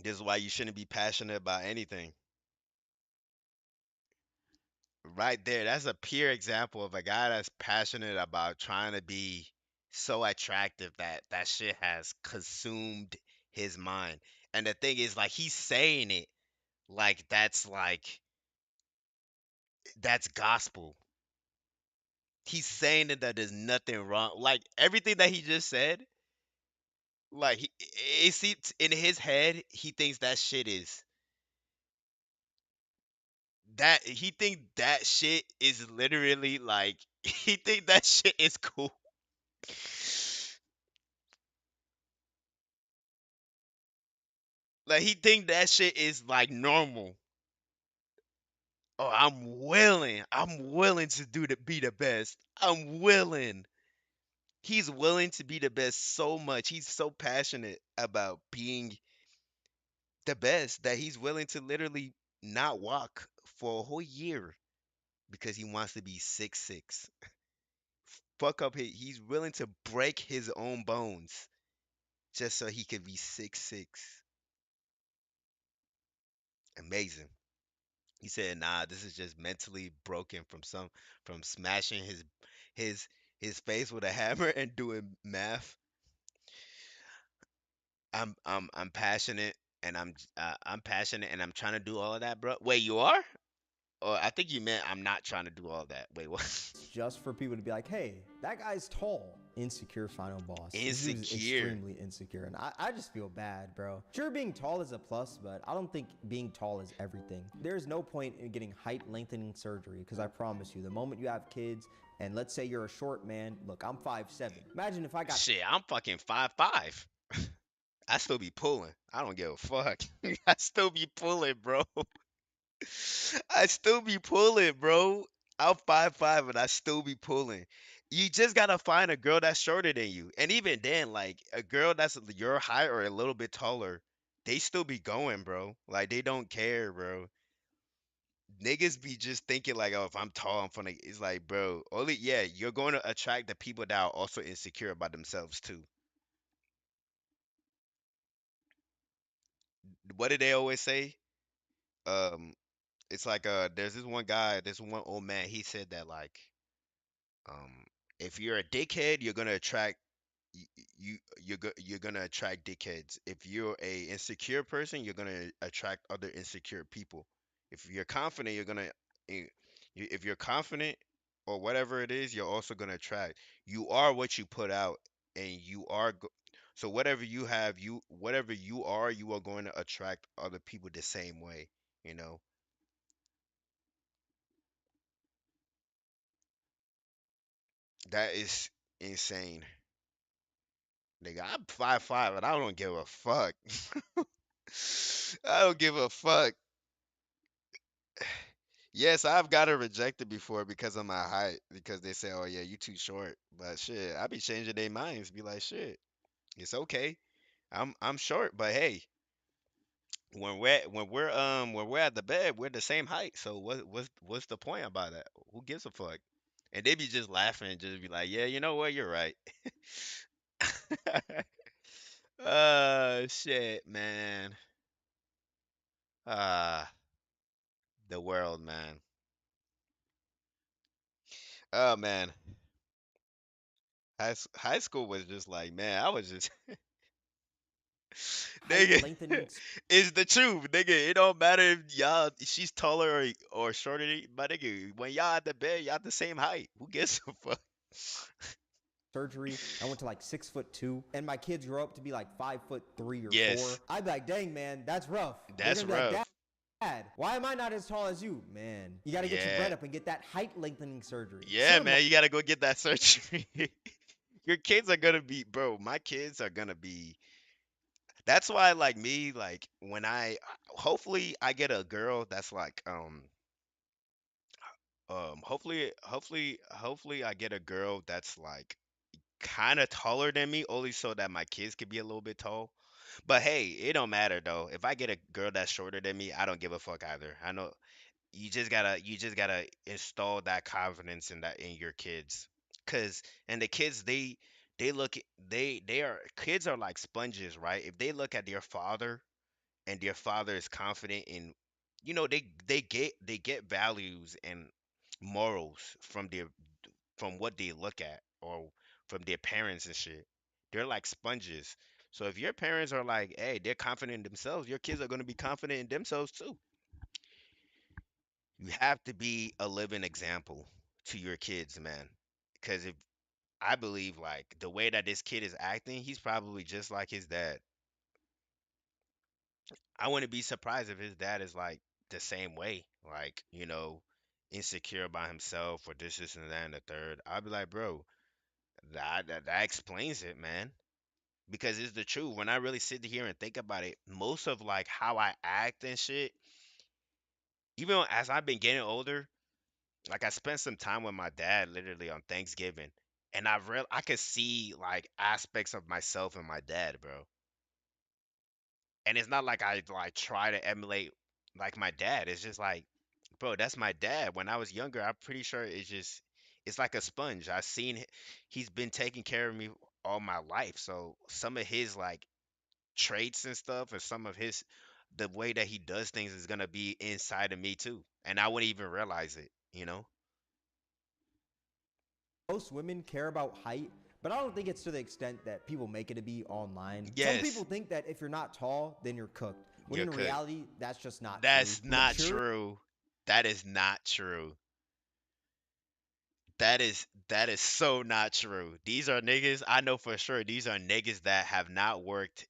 S1: this is why you shouldn't be passionate about anything. Right there, that's a pure example of a guy that's passionate about trying to be so attractive that that shit has consumed his mind. And the thing is, like, he's saying it like that's gospel. He's saying it that there's nothing wrong. Like everything that he just said, like in his head, he thinks that shit is that he think that shit is literally like he think that shit is cool. Like he think that shit is like normal. Oh, I'm willing to be the best. I'm willing. He's willing to be the best so much. He's so passionate about being the best that he's willing to literally not walk for a whole year because he wants to be 6'6". Fuck up he's willing to break his own bones just so he could be 6'6". Amazing. He said, "Nah, this is just mentally broken from smashing his his face with a hammer and doing math. I'm passionate and I'm passionate and I'm trying to do all of that, bro. Wait, you are? Or I think you meant I'm not trying to do all that. Wait, what?
S22: Just for people to be like, hey, that guy's tall. Insecure final boss. This dude is
S1: Insecure.
S22: extremely insecure. And I just feel bad, bro. Sure, being tall is a plus, but I don't think being tall is everything. There's no point in getting height lengthening surgery because I promise you, the moment you have kids, and let's say you're a short man, look, I'm 5'7". Imagine if I got
S1: Shit, I'm fucking 5'5". I still be pulling. I don't give a fuck. I still be pulling, bro. I still be pulling, bro. I'm 5'5" and I still be pulling. You just gotta find a girl that's shorter than you. And even then, like a girl that's your height or a little bit taller, they still be going, bro. Like they don't care, bro. Niggas be just thinking like, oh, if I'm tall, I'm funny. It's like, bro, only yeah, you're going to attract the people that are also insecure about themselves too. What did they always say? Um, it's like there's this one guy, this one old man, he said that like um if you're a dickhead, you're gonna attract you're gonna attract dickheads. If you're a insecure person, you're gonna attract other insecure people. If you're confident, you're gonna if you're confident or whatever it is, you're also gonna attract. You are what you put out, and so whatever you have, whatever you are going to attract other people the same way. You know, that is insane, nigga. I'm 5'5" and I don't give a fuck. I don't give a fuck. Yes, I've got it rejected before because of my height, because they say, "Oh yeah, you too short." But shit, I be changing their minds, be like, "Shit, it's okay. I'm short, but hey, when we're at the bed, we're the same height. So what's the point about that? Who gives a fuck?" And they be just laughing and just be like, "Yeah, you know what? You're right." Shit, man. Ah, the world, man. Oh man, high school was just like, man, I was just
S22: Height
S1: nigga.
S22: lengthening.
S1: It's the truth, nigga. It don't matter if she's taller or shorter than you, but nigga, when y'all at the bed, y'all the same height. Who gives a fuck?
S22: Surgery. I went to like 6'2", and my kids grow up to be like 5'3" or
S1: Yes.
S22: 4. I'd be like, dang man, that's rough.
S1: That's
S22: They're gonna be like,
S1: rough.
S22: Dad, why am I not as tall as you? Man, you gotta get your
S1: Yeah.
S22: bread up and get that height lengthening surgery.
S1: Yeah,
S22: Some
S1: man, you gotta go get that surgery. Your kids are gonna be, bro. My kids are gonna be. That's why, like me, like when hopefully I get a girl that's like, hopefully I get a girl that's like kind of taller than me, only so that my kids could be a little bit tall. But hey, it don't matter though. If I get a girl that's shorter than me, I don't give a fuck either. I know you just gotta install that confidence in your kids. Cause and the kids they look they are kids are like sponges, right? If they look at their father and their father is confident in, they get values and morals from what they look at, or from their parents and shit. They're like sponges. So if your parents are like, hey, they're confident in themselves, your kids are going to be confident in themselves too. You have to be a living example to your kids, man. Because if I believe like the way that this kid is acting, he's probably just like his dad. I wouldn't be surprised if his dad is like the same way, like, insecure about himself or this, and that, and the third. I'd be like, bro, that explains it, man. Because it's the truth. When I really sit here and think about it, most of like how I act and shit, even as I've been getting older, like I spent some time with my dad literally on Thanksgiving, and I could see like aspects of myself in my dad, bro. And it's not like I like try to emulate like my dad. It's just like, bro, that's my dad. When I was younger, I'm pretty sure it's like a sponge. He's been taking care of me all my life. So some of his like traits and stuff, or some of the way that he does things is gonna be inside of me too. And I wouldn't even realize it, you know?
S22: Most women care about height, but I don't think it's to the extent that people make it to be online. Some
S1: Yes.
S22: people think that if you're not tall, then you're cooked. When
S1: You're
S22: in
S1: cooked.
S22: reality, that's just not
S1: That's
S22: true.
S1: not true. That is not true. That is so not true. These are niggas, I know for sure these are niggas that have not worked.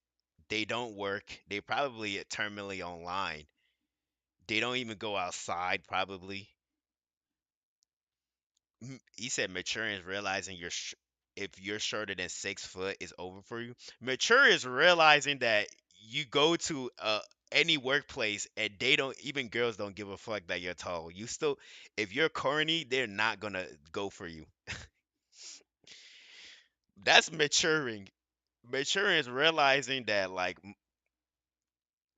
S1: They don't work. They probably terminally online. They don't even go outside probably. He said mature is realizing if you're shorter than 6 foot is over for you. Mature is realizing that you go to any workplace and they don't, even girls don't give a fuck that you're tall. You still, if you're corny, they're not gonna go for you. That's maturing. Maturing is realizing that like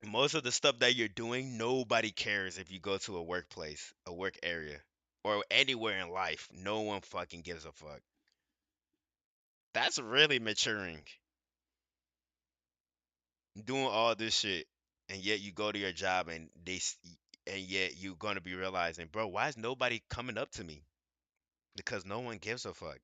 S1: most of the stuff that you're doing, nobody cares if you go to a workplace, a work area, or anywhere in life. No one fucking gives a fuck. That's really maturing. Doing all this shit, and yet you go to your job and and yet you're gonna be realizing, bro, why is nobody coming up to me? Because no one gives a fuck.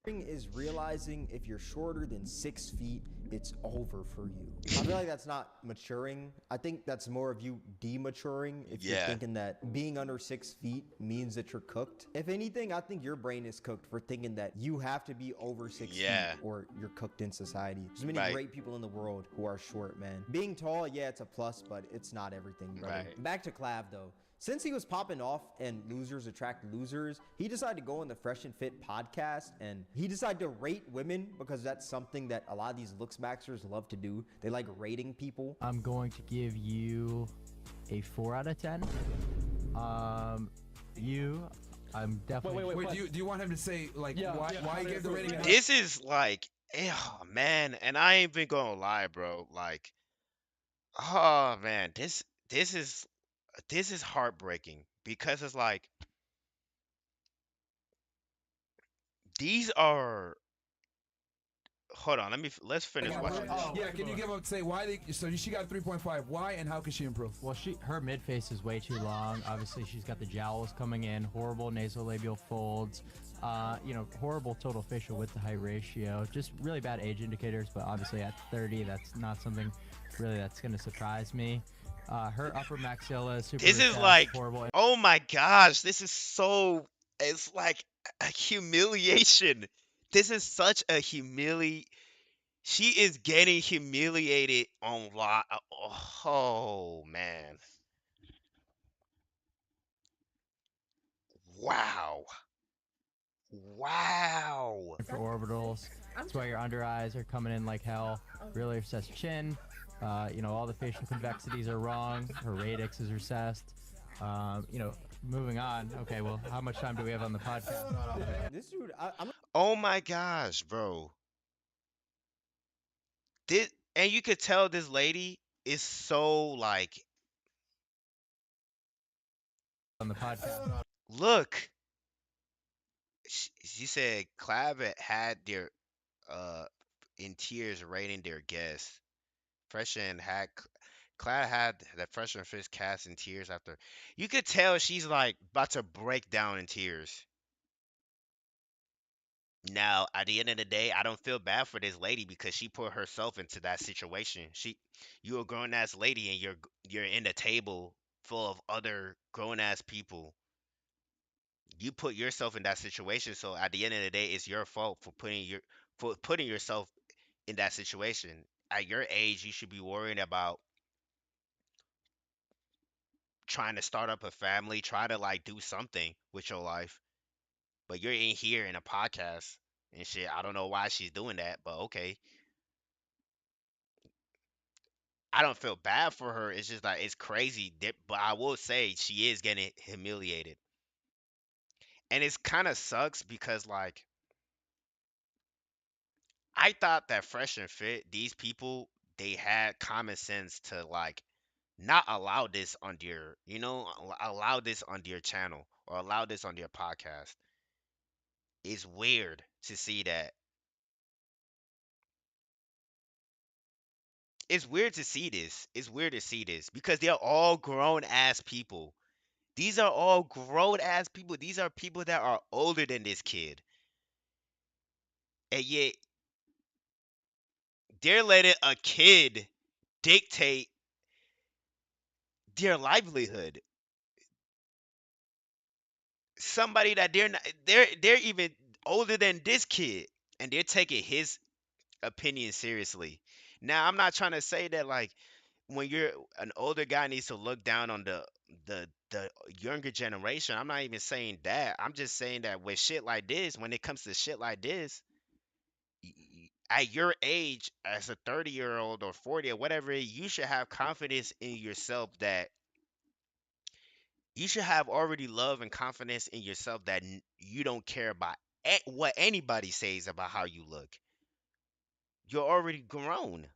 S22: is realizing if you're shorter than 6 feet, it's over for you. I feel like that's not maturing. I think that's more of you dematuring if you're
S1: Yeah.
S22: thinking that being under 6 feet means that you're cooked. If anything, I think your brain is cooked for thinking that you have to be over 6
S1: Yeah.
S22: feet or you're cooked in society. There's many
S1: Right.
S22: great people in the world who are short, man. Being tall, yeah, it's a plus, but it's not everything, brother.
S1: Right.
S22: Back to Clav, though. Since he was popping off and losers attract losers, he decided to go on the Fresh and Fit podcast and he decided to rate women because that's something that a lot of these looks maxers love to do. They like rating people.
S4: I'm going to give you a 4 out of 10. I'm definitely.
S8: Wait, do you want him to say like why you gave the rating?
S1: This is like, oh man, and I ain't been gonna lie, bro. Like, oh man, this is heartbreaking because it's like these are. Hold on, let's finish watching this.
S8: Yeah, can you give up say why they so she got a 3.5? Why and how can she improve?
S4: Well, her mid face is way too long. Obviously, she's got the jowls coming in, horrible nasolabial folds. Horrible total facial width to height ratio. Just really bad age indicators. But obviously, at 30, that's not something really that's going to surprise me. Her upper maxilla is super.
S1: This is
S4: recessed,
S1: like,
S4: horrible.
S1: oh my gosh, this is so. It's like a humiliation. This is such a She is getting humiliated on lot. Oh man. Wow. Wow.
S4: For orbitals. That's why your under eyes are coming in like hell. Really recessed chin. All the facial convexities are wrong. Her radix is recessed. Moving on. Okay, well, how much time do we have on the podcast?
S22: This dude,
S1: Oh my gosh, bro. And you could tell this lady is so like.
S4: On the podcast.
S1: Look. She said Clav had their in tears rating their guests. Clav had the Fresh and Fit cast in tears after. You could tell she's like about to break down in tears. Now, at the end of the day, I don't feel bad for this lady because she put herself into that situation. You a grown ass lady and you're in a table full of other grown ass people. You put yourself in that situation, so at the end of the day, it's your fault for putting yourself in that situation. At your age, you should be worrying about trying to start up a family, try to like do something with your life. But you're in here in a podcast and shit. I don't know why she's doing that, but okay. I don't feel bad for her. It's just like it's crazy. But I will say she is getting humiliated. And it's kind of sucks because like I thought that Fresh and Fit, these people, they had common sense to like not allow this on their, allow this on their channel or allow this on their podcast. It's weird to see that. It's weird to see this. It's weird to see this because they're all grown ass people. These are all grown ass people. These are people that are older than this kid. And yet they're letting a kid dictate their livelihood. Somebody that they're even older than this kid and they're taking his opinion seriously. Now, I'm not trying to say that like when you're an older guy needs to look down on the younger generation. I'm not even saying that. I'm just saying that with shit like this, when it comes to shit like this, at your age as a 30-year-old or 40 or whatever, you should have confidence in yourself that you should have already love and confidence in yourself that you don't care about what anybody says about how you look. You're already grown.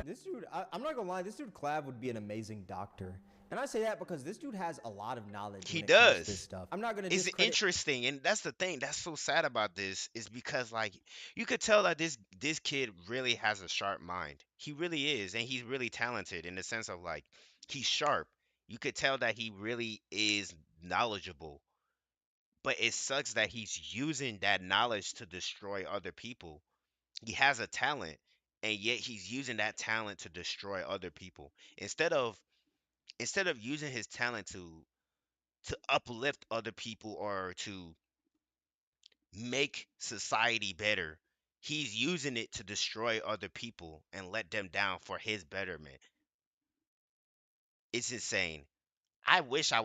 S22: This dude, I'm not gonna lie, this dude Clav would be an amazing doctor. And I say that because this dude has a lot of knowledge.
S1: He
S22: when it comes to
S1: does.
S22: this stuff. I'm not gonna.
S1: It's
S22: discredit-
S1: interesting, and that's the thing that's so sad about this is because like you could tell that this kid really has a sharp mind. He really is, and he's really talented in the sense of like he's sharp. You could tell that he really is knowledgeable. But it sucks that he's using that knowledge to destroy other people. He has a talent, and yet he's using that talent to destroy other people. Instead of using his talent to uplift other people or to make society better, he's using it to destroy other people and let them down for his betterment. It's insane. I wish I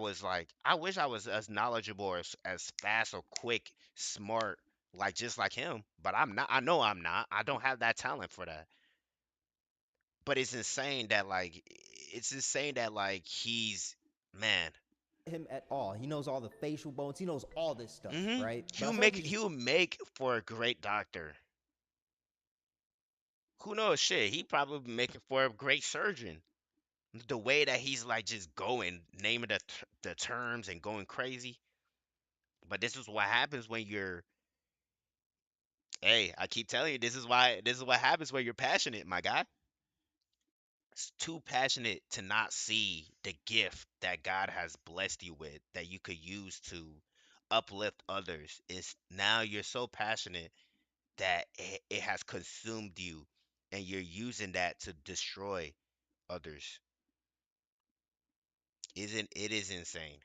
S1: was as knowledgeable or as fast or quick, smart, like just like him, but I'm not. I know I'm not. I don't have that talent for that. But it's insane that he's man.
S22: Him at all. He knows all the facial bones. He knows all this stuff,
S1: Hmm.
S22: right? But I
S1: He'll
S22: feel like
S1: make
S22: he just
S1: he'll make for a great doctor. Who knows? Shit, he probably making for a great surgeon. The way that he's like just going, naming the terms and going crazy. But this is what happens when you're. Hey, I keep telling you, this is what happens when you're passionate, my guy. It's too passionate to not see the gift that God has blessed you with that you could use to uplift others. It's now you're so passionate that it has consumed you and you're using that to destroy others. Isn't it is insane.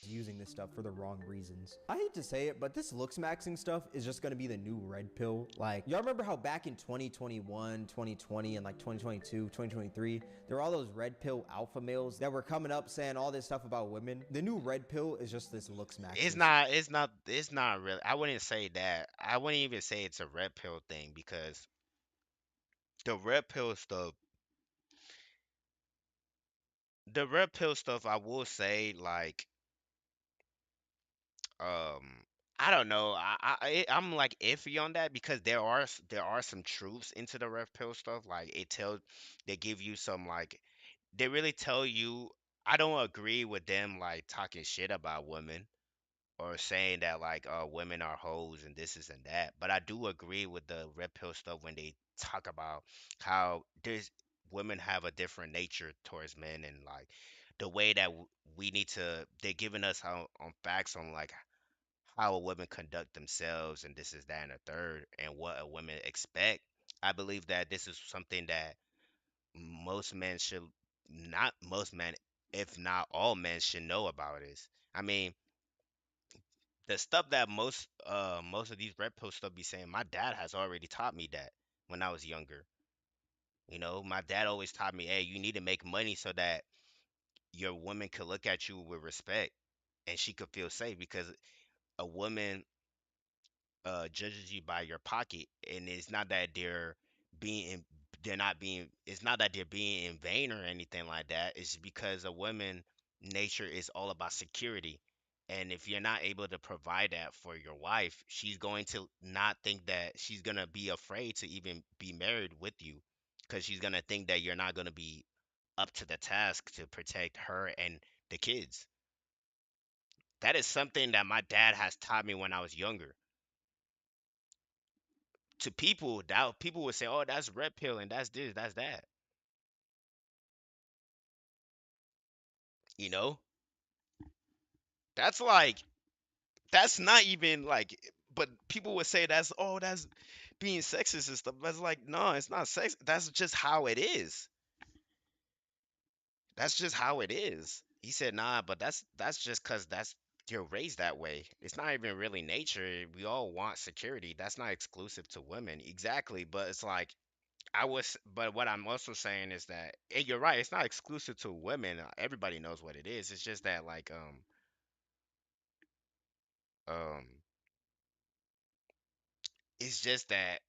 S22: using this stuff for the wrong reasons. I hate to say it, but this looks maxing stuff is just gonna be the new red pill. Like, y'all remember how back in 2021, 2020, and like 2022, 2023, there were all those red pill alpha males that were coming up saying all this stuff about women? The new red pill is just this looks maxing.
S1: It's not really. I wouldn't say that. I wouldn't even say it's a red pill thing because the red pill stuff the red pill stuff I will say like um I don't know. I'm like iffy on that because there are some truths into the red pill stuff. Like they give you some like they really tell you. I don't agree with them like talking shit about women or saying that like women are hoes and this is and that. But I do agree with the red pill stuff when they talk about how there's women have a different nature towards men and like the way that we need to. They're giving us how on facts on like how a woman conduct themselves and this is that and a third and what a woman expect. I believe that this is something that most men should not most men if not all men should know about is. I mean, the stuff that most of these red pill stuff be saying, my dad has already taught me that when I was younger. My dad always taught me, hey, you need to make money so that your woman could look at you with respect and she could feel safe because a woman judges you by your pocket, and it's not that being they're not being it's not that they're being in vain or anything like that. It's because a woman nature is all about security. And if you're not able to provide that for your wife, she's going to not think that she's going to be afraid to even be married with you because she's going to think that you're not going to be up to the task to protect her and the kids. That is something that my dad has taught me when I was younger. To people that people would say, "Oh, that's red pill and that's this, that's that." You know, that's like that's not even like. But people would say that's being sexist and stuff. That's like no, it's not sex. That's just how it is. That's just how it is. He said, "Nah, but that's just cause that's you're raised that way. It's not even really nature. We all want security. That's not exclusive to women, exactly. But it's like but what I'm also saying is that, and you're right, it's not exclusive to women. Everybody knows what it is. It's just that, like, um, it's just that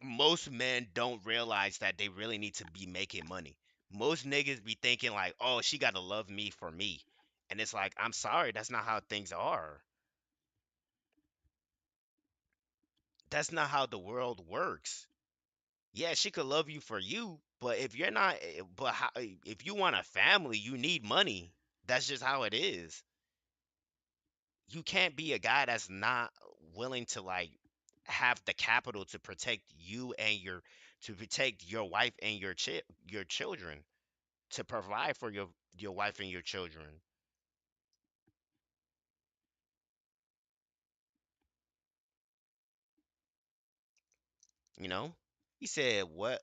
S1: most men don't realize that they really need to be making money. Most niggas be thinking like, oh, she gotta love me for me, and it's like, I'm sorry, that's not how things are. That's not how the world works. Yeah, she could love you for you, but if you're not, but how, if you want a family, you need money. That's just how it is. You can't be a guy that's not willing to like have the capital to protect you and to protect your wife and your children, to provide for your wife and your children. You know, he said what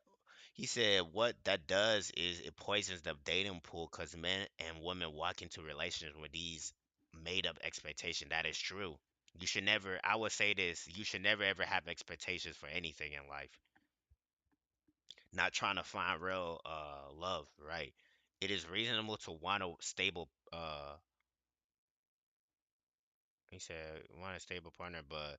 S1: what that does is it poisons the dating pool because men and women walk into relationships with these made up expectations. That is true. You should never, I would say this, you should never ever have expectations for anything in life. Not trying to find real love, right? It is reasonable to want a stable he said want a stable partner, but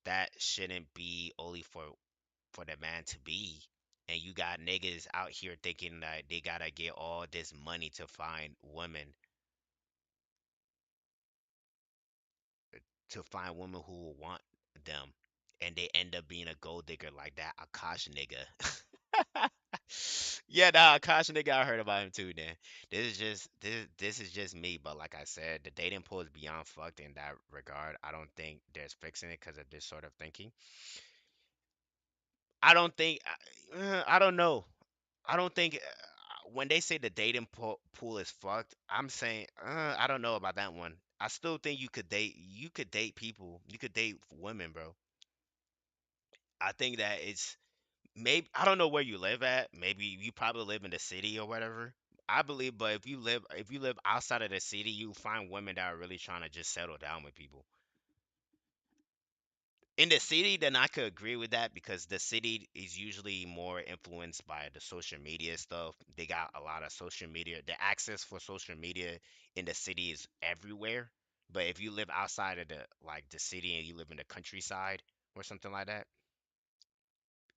S1: that shouldn't be only for the man to be. And you got niggas out here thinking that they gotta get all this money to find women, to find women who will want them, and they end up being a gold digger like that Akash nigga. Yeah, nah, Akash nigga, I heard about him too. Then this is just me, but like I said, the dating pool is beyond fucked in that regard. I don't think there's fixing it because of this sort of thinking. I don't think I don't know. I don't think when they say the dating pool is fucked, I'm saying I don't know about that one. I still think you could date people, you could date women, bro. I think that it's maybe I don't know where you live at. Maybe you probably live in the city or whatever. I believe, but if you live outside of the city, you find women that are really trying to just settle down with people. In the city, then I could agree with that because the city is usually more influenced by the social media stuff. They got a lot of social media. The access for social media in the city is everywhere. But if you live outside of the city and you live in the countryside or something like that,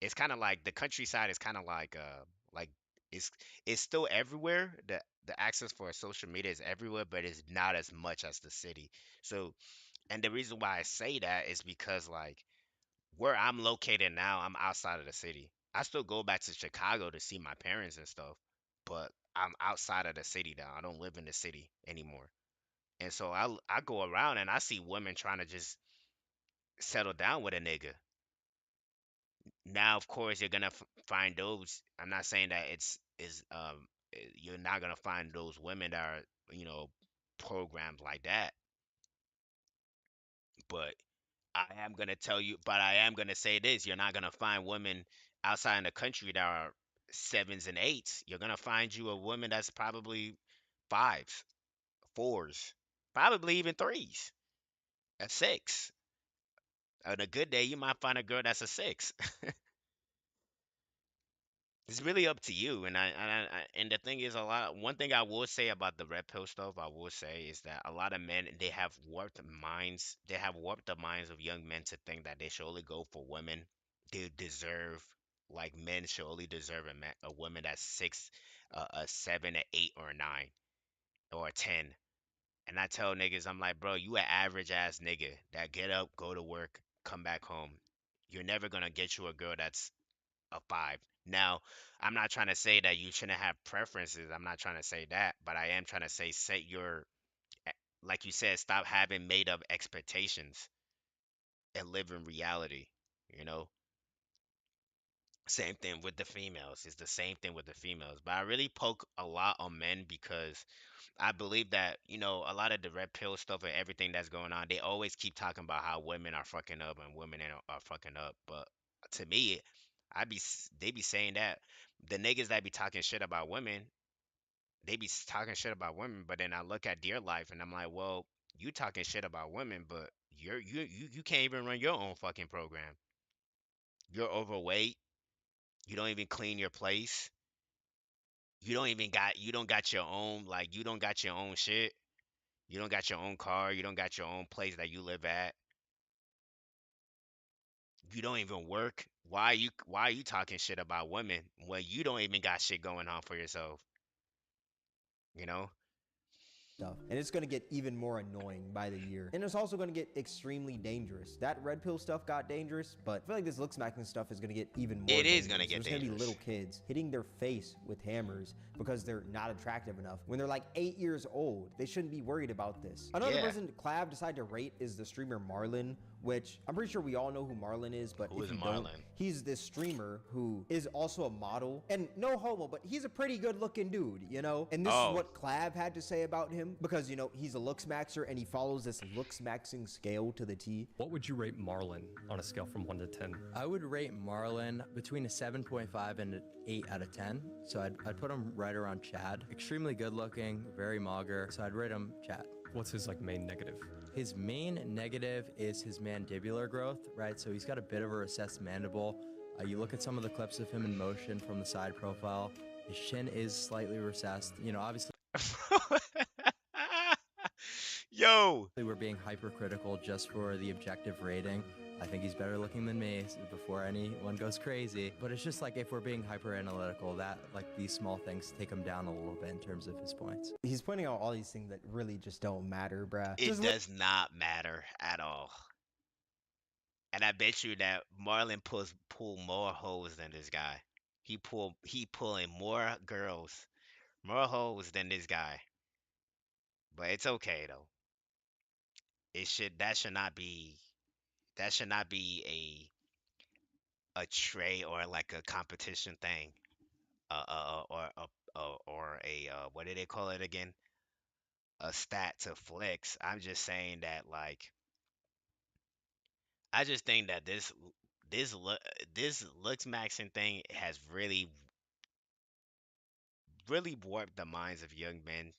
S1: it's kind of like the countryside is kind of like it's it's still everywhere. The access for social media is everywhere, but it's not as much as the city. So, and the reason why I say that is because like where I'm located now, I'm outside of the city. I still go back to Chicago to see my parents and stuff, but I'm outside of the city now. I don't live in the city anymore. And so I go around and I see women trying to just settle down with a nigga. Now, of course, you're gonna find those. I'm not saying that you're not gonna find those women that are programmed like that, but I am gonna say this: you're not gonna find women outside in the country that are sevens and eights. You're gonna find you a woman that's probably fives, fours, probably even threes, a six. On a good day, you might find a girl that's a six. It's really up to you, and the thing is, one thing I will say about the red pill stuff, I will say is that a lot of men they have warped minds. They have warped the minds of young men to think that they should only go for women. They deserve like men should only deserve a woman that's six, a seven, a eight, or a nine, or a 10. And I tell niggas, I'm like, bro, you an average ass nigga that get up, go to work, come back home. You're never gonna get you a girl that's a five. Now, I'm not trying to say that you shouldn't have preferences. I'm not trying to say that, but I am trying to say set your, like you said, stop having made up expectations and live in reality. You know, same thing with the females. It's the same thing with the females. But I really poke a lot on men because I believe that, a lot of the red pill stuff and everything that's going on, they always keep talking about how women are fucking up and women are fucking up. But to me, they be saying that the niggas that be talking shit about women, they be talking shit about women, but then I look at their life and I'm like, well, you talking shit about women, but you can't even run your own fucking program. You're overweight. You don't even clean your place. You don't got your own you don't got your own shit. You don't got your own car. You don't got your own place that you live at. You don't even work. Why are you talking shit about women when you don't even got shit going on for yourself? You know?
S22: Stuff. And it's going to get even more annoying by the year. And it's also going to get extremely dangerous. That red pill stuff got dangerous, but I feel like this looks smacking stuff is going to get even more dangerous.
S1: It is going to get dangerous.
S22: There's going to be little kids hitting their face with hammers because they're not attractive enough. When they're like 8 years old, they shouldn't be worried about this. Another person Clav decided to rate is the streamer Marlon which I'm pretty sure we all know who Marlon is, but
S1: Who
S22: if
S1: is
S22: you don't,
S1: Marlon?
S22: he's this streamer who is also a model, and no homo, but he's a pretty good looking dude, you know? And this
S1: Oh.
S22: is what Clav had to say about him, because, you know, he's a looks maxer and he follows this looks maxing scale to the T.
S2: What would you rate Marlon on a scale from 1 to 10?
S7: I would rate Marlon between a 7.5 and an 8 out of 10. So I'd put him right around Chad. Extremely good looking, very mager. So I'd rate him Chad.
S2: What's his like main negative?
S7: His main negative is his mandibular growth, right? So he's got a bit of a recessed mandible. You look at some of the clips of him in motion from the side profile. His chin is slightly recessed. You know, obviously.
S1: Yo,
S7: We're being hypercritical just for the objective rating. I think he's better looking than me before anyone goes crazy. But it's just like if we're being hyper analytical, that like these small things take him down a little bit in terms of his points.
S22: He's pointing out all these things that really just don't matter, bruh.
S1: it
S22: Just look-
S1: does not matter at all. And I bet you that Marlon pull more hoes than this guy. He pulling more girls, more hoes than this guy. But it's okay though. That should not be a trait or like a competition thing. Or a what do they call it again? A stat to flex. I'm just saying that like I just think that this looks maxing thing has really warped the minds of young men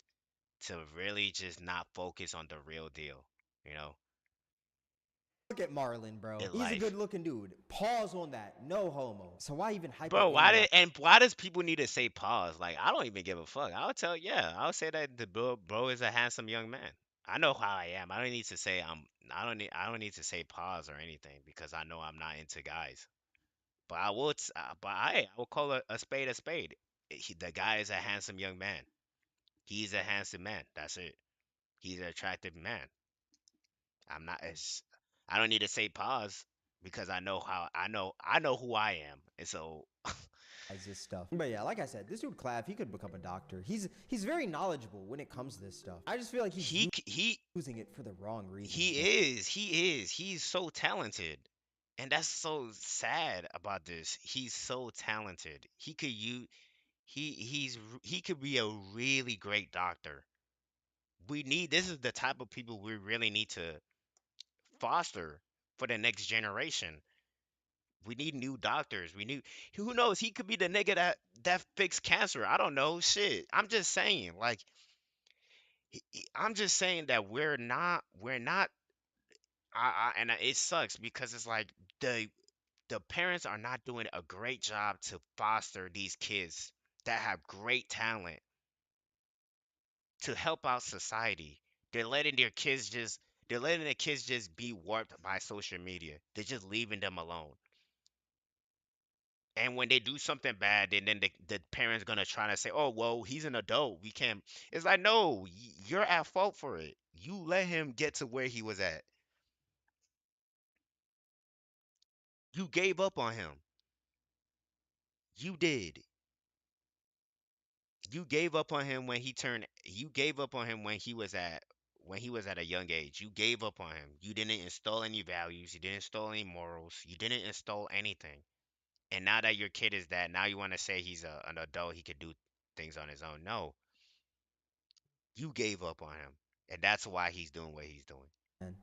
S1: to really just not focus on the real deal, you know?
S22: Look at Marlon, bro.
S1: In
S22: He's a
S1: life.
S22: good looking dude. Pause on that. No homo. So why even hype
S1: Bro,
S22: up
S1: why does people need to say pause? Like I don't even give a fuck. I'll say that the bro is a handsome young man. I know how I am. I don't need to say I don't need to say pause or anything because I know I'm not into guys. But I will call a spade a spade. The guy is a handsome young man. He's a handsome man. That's it. He's an attractive man. I'm not as I don't need to say pause because I know who I am. And so
S22: this stuff. But yeah, like I said, this dude Clav, he could become a doctor. He's very knowledgeable when it comes to this stuff. I just feel like he's using it for the wrong reason.
S1: he's so talented. And that's so sad about this. He's so talented. He could be a really great doctor. This is the type of people we really need to foster for the next generation. We need new doctors. Who knows? He could be the nigga that fixed cancer. I don't know. Shit. I'm just saying. Like, I'm just saying that we're not. And it sucks because it's like the parents are not doing a great job to foster these kids that have great talent to help out society. They're letting their kids just be warped by social media. They're just leaving them alone. And when they do something bad, then the parents gonna try to say, "Oh, well, he's an adult. We can't." It's like, no, you're at fault for it. You let him get to where he was at. You gave up on him. You did. You gave up on him when you gave up on him when he was at a young age. You gave up on him. You didn't install any values, you didn't install any morals, you didn't install anything. And now that your kid is that, now you want to say he's an adult, he could do things on his own. No, you gave up on him. And that's why he's doing what he's doing.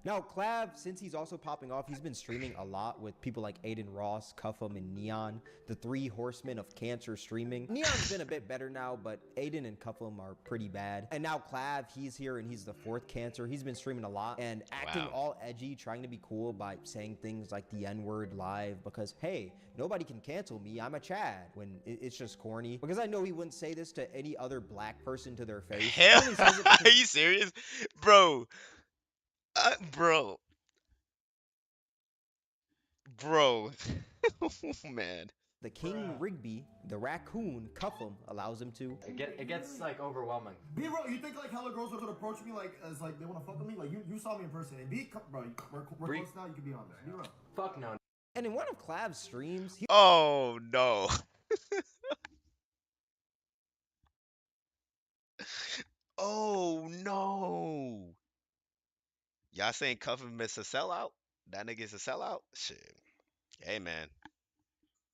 S22: Now, Clav, since he's also popping off, he's been streaming a lot with people like Aiden Ross, Cuffham, and Neon, the three horsemen of cancer streaming. Neon's been a bit better now, but Aiden and Cuffham are pretty bad. And now Clav, he's here and he's the fourth cancer. He's been streaming a lot and acting all edgy, trying to be cool by saying things like the N-word live because, hey, nobody can cancel me. I'm a Chad. When it's just corny. Because I know he wouldn't say this to any other black person to their face.
S1: Hell, are you serious? Bro. Bro. Oh, man.
S22: The King Rigby, the raccoon, Cuffham, allows him to.
S4: It gets like overwhelming.
S13: B, bro, you think like hella girls are gonna approach me like as like they want to fuck with me? Like you saw me in person. And B, bro, we're close now. You can be honest. Be real.
S4: Fuck no.
S22: And in one of Clav's streams, he
S1: Oh no. Oh no. Y'all saying Cuffham is a sellout? That nigga's a sellout. Shit. Hey man,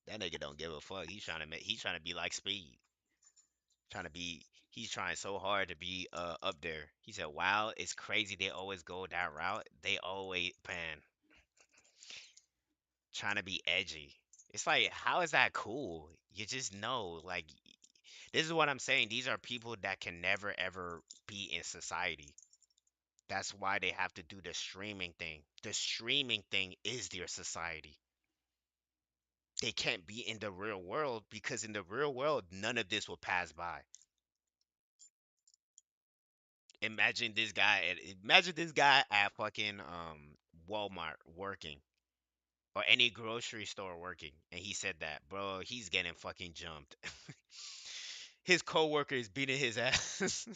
S1: that nigga don't give a fuck. He's trying to be like Speed. Trying to be. He's trying so hard to be up there. He said, "Wow, it's crazy. They always go that route. They always man trying to be edgy. It's like, how is that cool? You just know, like, this is what I'm saying. These are people that can never ever be in society. That's why they have to do the streaming thing. The streaming thing is their society. They can't be in the real world because in the real world, none of this will pass by. Imagine this guy at fucking Walmart working or any grocery store working, and he said that, bro, he's getting fucking jumped. His coworker is beating his ass.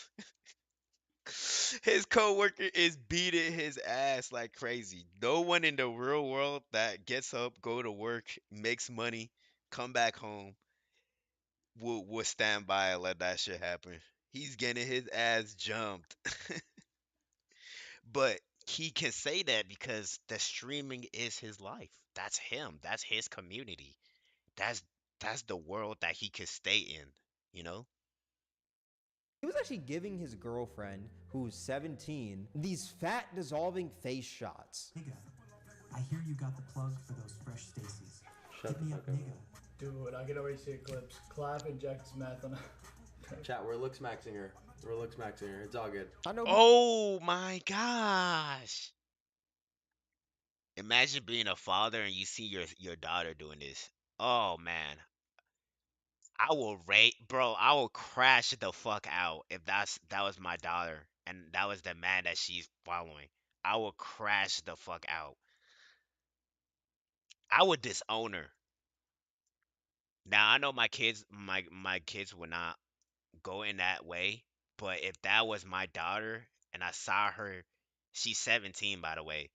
S1: His coworker is beating his ass like crazy. No one in the real world that gets up, go to work, makes money, come back home will stand by and let that shit happen. He's getting his ass jumped. But he can say that because the streaming is his life. That's him. That's his community. That's that's the world that he can stay in, you know?
S22: He was actually giving his girlfriend, who's 17, these fat dissolving face shots.
S9: Nigga, I hear you got the plug for those fresh Stacy's.
S15: Shut
S9: Hit me
S15: the
S9: up,
S15: fuck up.
S9: nigga.
S15: Dude, I can already see clips. Clap and Jack's math on. Chat, we're looks maxing her. We're looks maxing her. It's all good.
S22: I know.
S1: Oh my gosh. Imagine being a father and you see your daughter doing this. Oh man. I will rate, bro, I will crash the fuck out if that was my daughter and that was the man that she's following. I will crash the fuck out. I would disown her. Now I know my kids would not go in that way, but if that was my daughter and I saw her, she's 17 by the way,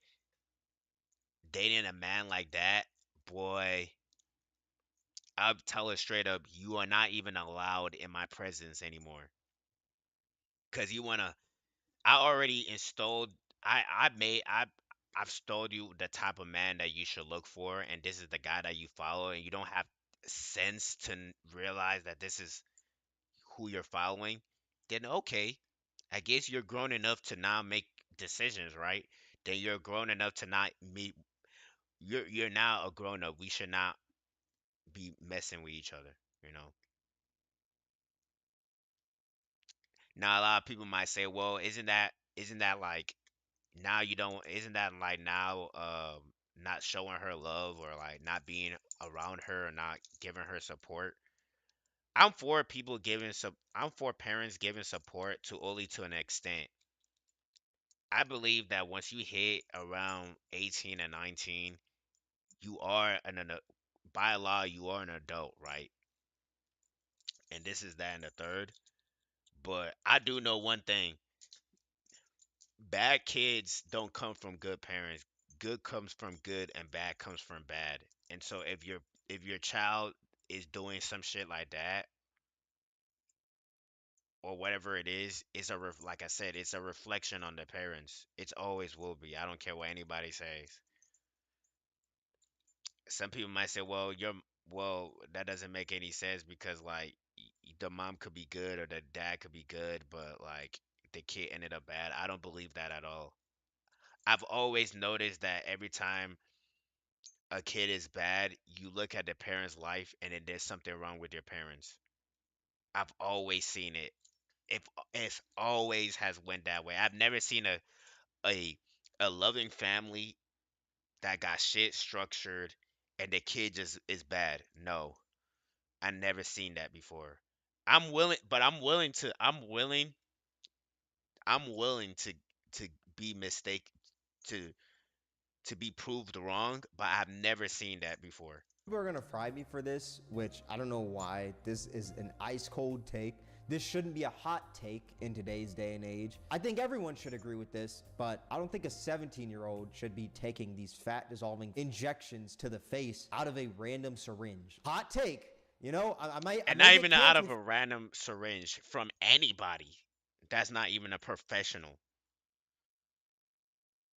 S1: dating a man like that, boy, I'll tell her straight up, you are not even allowed in my presence anymore. Cause you wanna I already installed I've told you the type of man that you should look for, and this is the guy that you follow, and you don't have sense to realize that this is who you're following, then okay, I guess you're grown enough to now make decisions, right? Then you're grown enough to not meet. You're now a grown up. We should not be messing with each other, you know. Now a lot of people might say, well, isn't that like now you don't isn't that like now not showing her love or like not being around her or not giving her support? I'm for parents giving support to only to an extent. I believe that once you hit around 18 and 19, you are by law you are an adult, right? And this is that and the third. But I do know one thing. Bad kids don't come from good parents. Good comes from good and bad comes from bad. And so if your child is doing some shit like that or whatever it is, it's like I said, it's a reflection on the parents. It's always will be. I don't care what anybody says. Some people might say, well, that doesn't make any sense because like the mom could be good or the dad could be good, but like the kid ended up bad. I don't believe that at all. I've always noticed that every time a kid is bad, you look at the parent's life and then there's something wrong with your parents. I've always seen it. If it's always has went that way. I've never seen a a loving family that got shit structured and the kid just is bad. No, I never seen that before. I'm willing to be mistake to to be proved wrong, but I've never seen that before.
S22: People are gonna fry me for this, which I don't know why. This is an ice cold take. This shouldn't be a hot take in today's day and age. I think everyone should agree with this, but I don't think a 17-year-old should be taking these fat dissolving injections to the face out of a random syringe. Hot take. You know, I might.
S1: And not even out of a random syringe from anybody. That's not even a professional.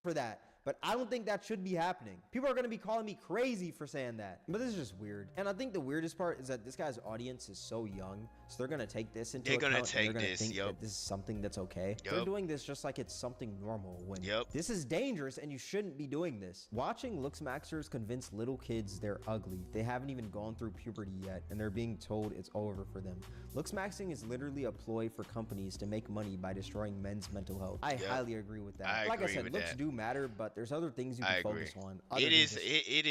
S22: For that. but I don't think that should be happening. People are going to be calling me crazy for saying that, but this is just weird. And I think the weirdest part is that this guy's audience is so young, so they're going to take this into account. They're going to think that this is something that's okay. They're doing this just like it's something normal when this is dangerous and you shouldn't be doing this. Watching looks maxers convince little kids they're ugly. They haven't even gone through puberty yet and they're being told it's over for them. Looks maxing is literally a ploy for companies to make money by destroying men's mental health. I highly agree with that. Like I said, looks do matter, but there's other things you can focus on.
S1: It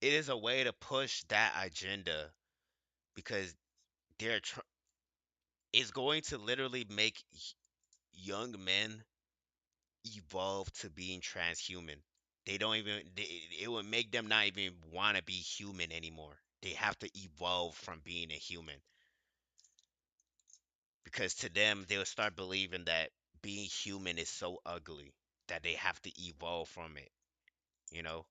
S1: is a way to push that agenda because it's going to literally make young men evolve to being transhuman. They don't even it would make them not even want to be human anymore. They have to evolve from being a human. Because to them, they'll start believing that being human is so ugly that they have to evolve from it. You know?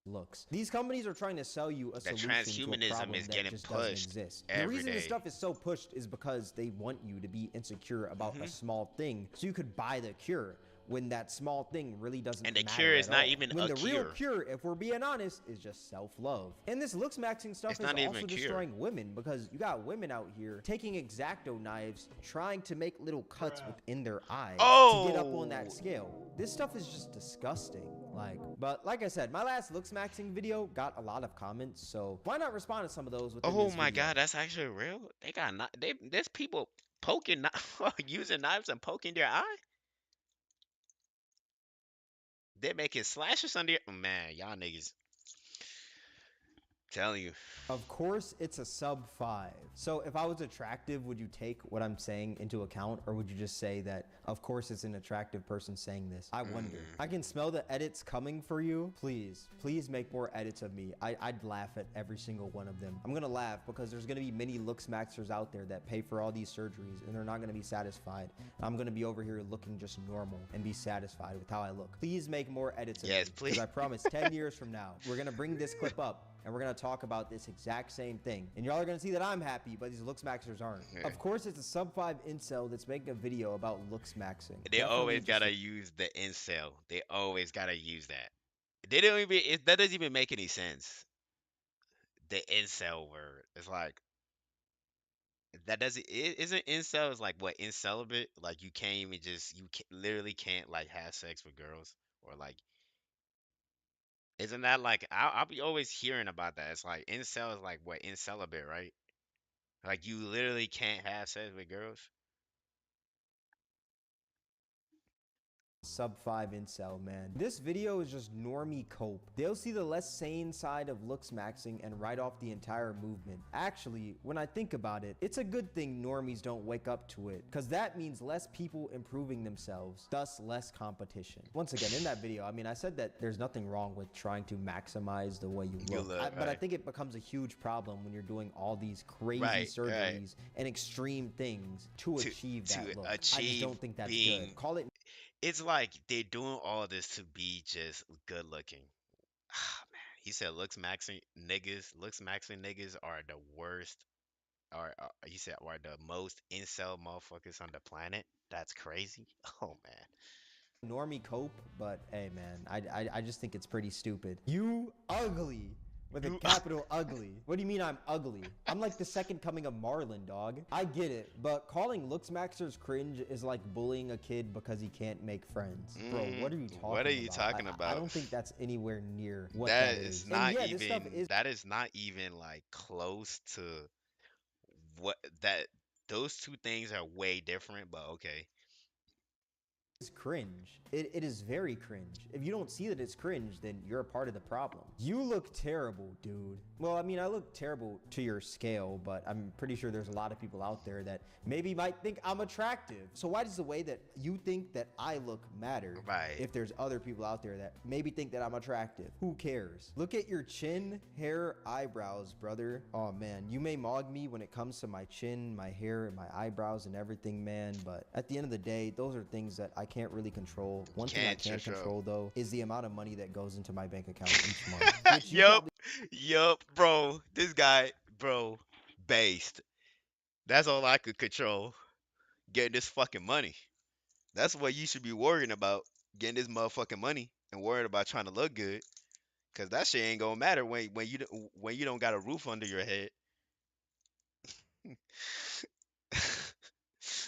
S22: Looks. These companies are trying to sell you a solution
S1: transhumanism
S22: to a problem
S1: is
S22: that
S1: getting
S22: just
S1: pushed
S22: doesn't exist. The
S1: every
S22: reason
S1: day.
S22: this stuff is so pushed is because they want you to be insecure about a small thing so you could buy the cure when that small thing really doesn't matter.
S1: And the cure is
S22: at
S1: not
S22: all.
S1: even
S22: when
S1: a
S22: the
S1: cure.
S22: real cure, if we're being honest, is just self-love. And this looks maxing stuff
S1: It's
S22: is
S1: not even
S22: also
S1: a cure.
S22: destroying women because you got women out here taking X-Acto knives, trying to make little cuts within their eyes to get up on that scale. This stuff is just disgusting. But like I said, my last looks maxing video got a lot of comments, so why not respond to some of those within
S1: Oh
S22: this
S1: my
S22: video?
S1: God, that's actually real. They got there's people poking using knives and poking their eye. They're making slashes under your man. Y'all niggas, telling you.
S22: Of course, it's a sub 5. So if I was attractive, would you take what I'm saying into account, or would you just say that, of course, it's an attractive person saying this? I wonder. I can smell the edits coming for you. Please make more edits of me. I'd laugh at every single one of them. I'm gonna laugh because there's gonna be many looks maxers out there that pay for all these surgeries and they're not gonna be satisfied. I'm gonna be over here looking just normal and be satisfied with how I look. Please make more edits of me.
S1: Yes, please.
S22: Because I promise 10 years from now, we're gonna bring this clip up and we're gonna talk about this exact same thing. And y'all are gonna see that I'm happy, but these looks maxers aren't.
S1: Yeah.
S22: Of course, it's a sub 5 incel that's making a video about looks maxing.
S1: They always gotta use the incel. They always gotta use that. They don't even. That doesn't even make any sense. The incel word. It's like that doesn't. Isn't incel is like what incelibate? Like you can't even literally can't like have sex with girls or like. Isn't that like I'll be always hearing about that? It's like incel is like what incelibate, right? Like you literally can't have sex with girls.
S22: Sub 5 incel, man. This video is just normie cope. They'll see the less sane side of looks maxing and write off the entire movement. Actually, when I think about it, it's a good thing normies don't wake up to it, because that means less people improving themselves, thus less competition. Once again, in that video, I mean, I said that there's nothing wrong with trying to maximize the way you look, but I think it becomes a huge problem when you're doing all these crazy surgeries and extreme things to achieve that look. I just don't think that's good. Call it.
S1: It's like they're doing all this to be just good looking. Ah, man, he said looks maxing niggas are the worst, or he said are the most incel motherfuckers on the planet. That's crazy. Oh man.
S22: Normie cope, but hey man, I just think it's pretty stupid. You ugly. With a capital ugly. What do you mean I'm ugly? I'm like the second coming of Marlon, dog. I get it, but calling looks maxers cringe is like bullying a kid because he can't make friends. Bro, what are you talking about?
S1: What are you talking about?
S22: I don't think that's anywhere near what that is.
S1: Not even, that is not even like close to what that, those two things are way different, but okay.
S22: It's cringe. It is very cringe. If you don't see that it's cringe, then you're a part of the problem. You look terrible, dude. Well, I mean, I look terrible to your scale, but I'm pretty sure there's a lot of people out there that maybe might think I'm attractive. So why does the way that you think that I look matter?
S1: Right.
S22: If there's other people out there that maybe think that I'm attractive, who cares? Look at your chin, hair, eyebrows, brother. Oh man, you may mog me when it comes to my chin, my hair, and my eyebrows and everything, man, but at the end of the day, those are things that I can't really control. One thing I can control though is the amount of money that goes into my bank account each month.
S1: Yup, bro. This guy, bro, based. That's all I could control. Getting this fucking money. That's what you should be worrying about. getting this motherfucking money and worried about trying to look good, cause that shit ain't gonna matter when you don't got a roof under your head.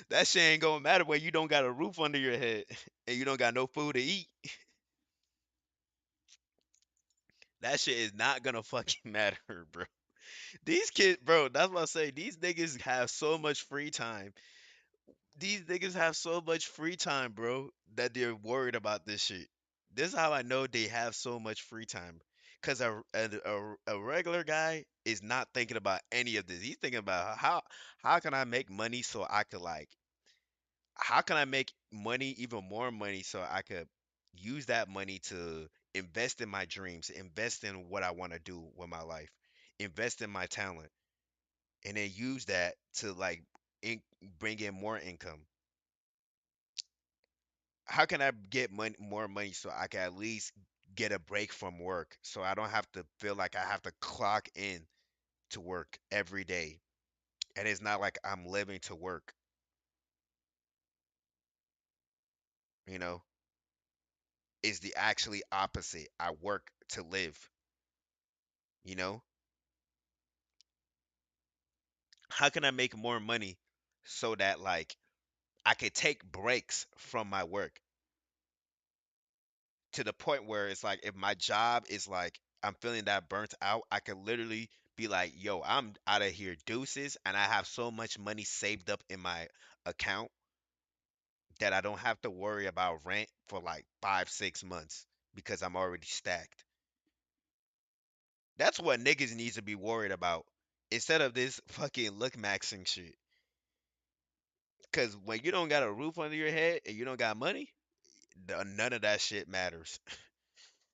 S1: That shit ain't gonna matter when you don't got a roof under your head and you don't got no food to eat. That shit is not gonna fucking matter, bro. These kids, bro, that's what I say. These niggas have so much free time. These niggas have so much free time, bro, that they're worried about this shit. This is how I know they have so much free time. Cause a regular guy is not thinking about any of this. He's thinking about how can I make money so I could like how can I make money, even more money, so I could use that money to invest in my dreams, invest in what I want to do with my life, invest in my talent, and then use that to like bring in more income. How can I get more money so I can at least get a break from work so I don't have to feel like I have to clock in to work every day, and it's not like I'm living to work, you know? It's the actually opposite. I work to live, you know? How can I make more money so that like I could take breaks from my work to the point where it's like if my job is like I'm feeling that burnt out, I could literally be like, yo, I'm out of here, deuces, and I have so much money saved up in my account that I don't have to worry about rent for like 5, 6 months because I'm already stacked. That's what niggas needs to be worried about instead of this fucking look maxing shit. Cause when you don't got a roof under your head and you don't got money, none of that shit matters.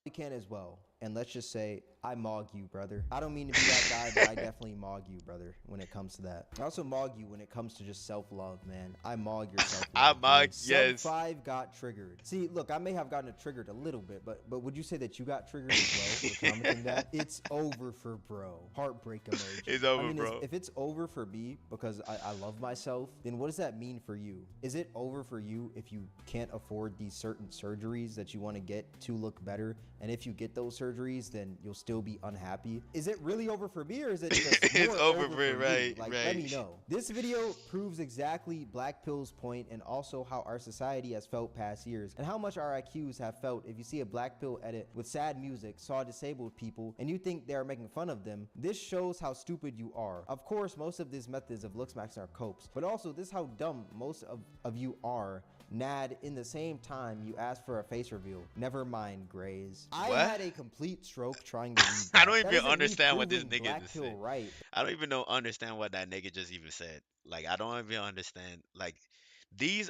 S22: We can as well. And let's just say, I mog you, brother. I don't mean to be that guy, but I definitely mog you, brother, when it comes to that. I also mog you when it comes to just self-love, man. I mog your self-love.
S1: I mog,
S22: Sub
S1: yes.
S22: 5 got triggered. See, look, I may have gotten it triggered a little bit, but would you say that you got triggered as well for commenting that? It's over for bro. Heartbreak emoji.
S1: It's over,
S22: I mean,
S1: bro.
S22: if it's over for me because I love myself, then what does that mean for you? Is it over for you if you can't afford these certain surgeries that you want to get to look better? And if you get those surgeries, then you'll still be unhappy. Is it really over for me, or is it just
S1: It's
S22: more
S1: over
S22: for
S1: for
S22: you?
S1: right,
S22: Like,
S1: right.
S22: let me know. This video proves exactly Black Pill's point and also how our society has felt past years and how much our IQs have felt. If you see a Black Pill edit with sad music, saw disabled people, and you think they are making fun of them, this shows how stupid you are. Of course, most of these methods of looks maxing are copes, but also this is how dumb most of you are. Nad, in the same time you asked for a face reveal. Never mind, Grays. I
S1: What?
S22: had a complete stroke trying to read
S1: I
S22: that.
S1: don't
S22: That
S1: even
S22: isn't me
S1: understand what this
S22: proving
S1: nigga
S22: Black
S1: just
S22: Pill
S1: said.
S22: right.
S1: I don't even understand what that nigga just even said. Like I don't even understand. Like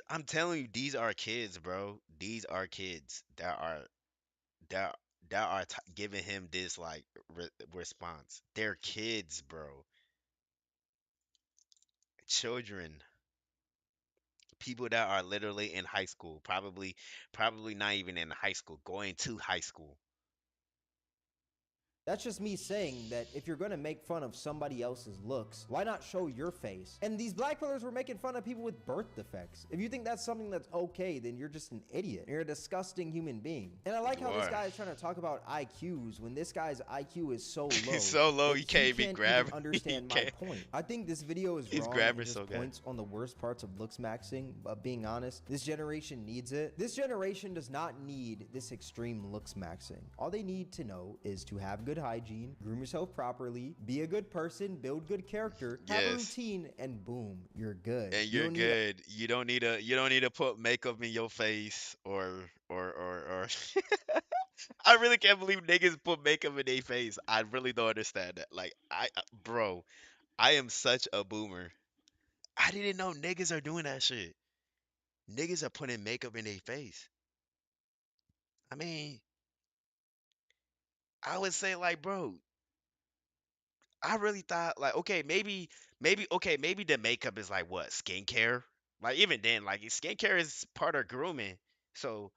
S1: I'm telling you, these are kids, bro. These are kids that that are giving him this like response. They're kids, bro. Children. People that are literally in high school, probably not even in high school, going to high school.
S22: That's just me saying that if you're gonna make fun of somebody else's looks, why not show your face? And these Black pillars were making fun of people with birth defects. If you think that's something that's okay, then you're just an idiot. You're a disgusting human being. And I like how this guy is trying to talk about IQs when this guy's IQ is so low.
S1: It's so low,
S22: that
S1: he can't even grab.
S22: understand
S1: He
S22: my
S1: can't.
S22: point. I think this video is
S1: His
S22: wrong
S1: grabber
S22: and just
S1: so good.
S22: points on the worst parts of looks maxing, but being honest, this generation needs it. This generation does not need this extreme looks maxing. All they need to know is to have good hygiene, groom yourself properly, be a good person, build good character, have a
S1: Yes.
S22: routine, and boom, you're good.
S1: And
S22: You
S1: you're
S22: don't need
S1: good. You don't need to put makeup in your face or I really can't believe niggas put makeup in their face. I really don't understand that. Like bro, I am such a boomer. I didn't know niggas are doing that shit. Niggas are putting makeup in their face. I mean, I would say like, bro, I really thought like, okay, maybe the makeup is like what, skincare? Like even then, like skincare is part of grooming. So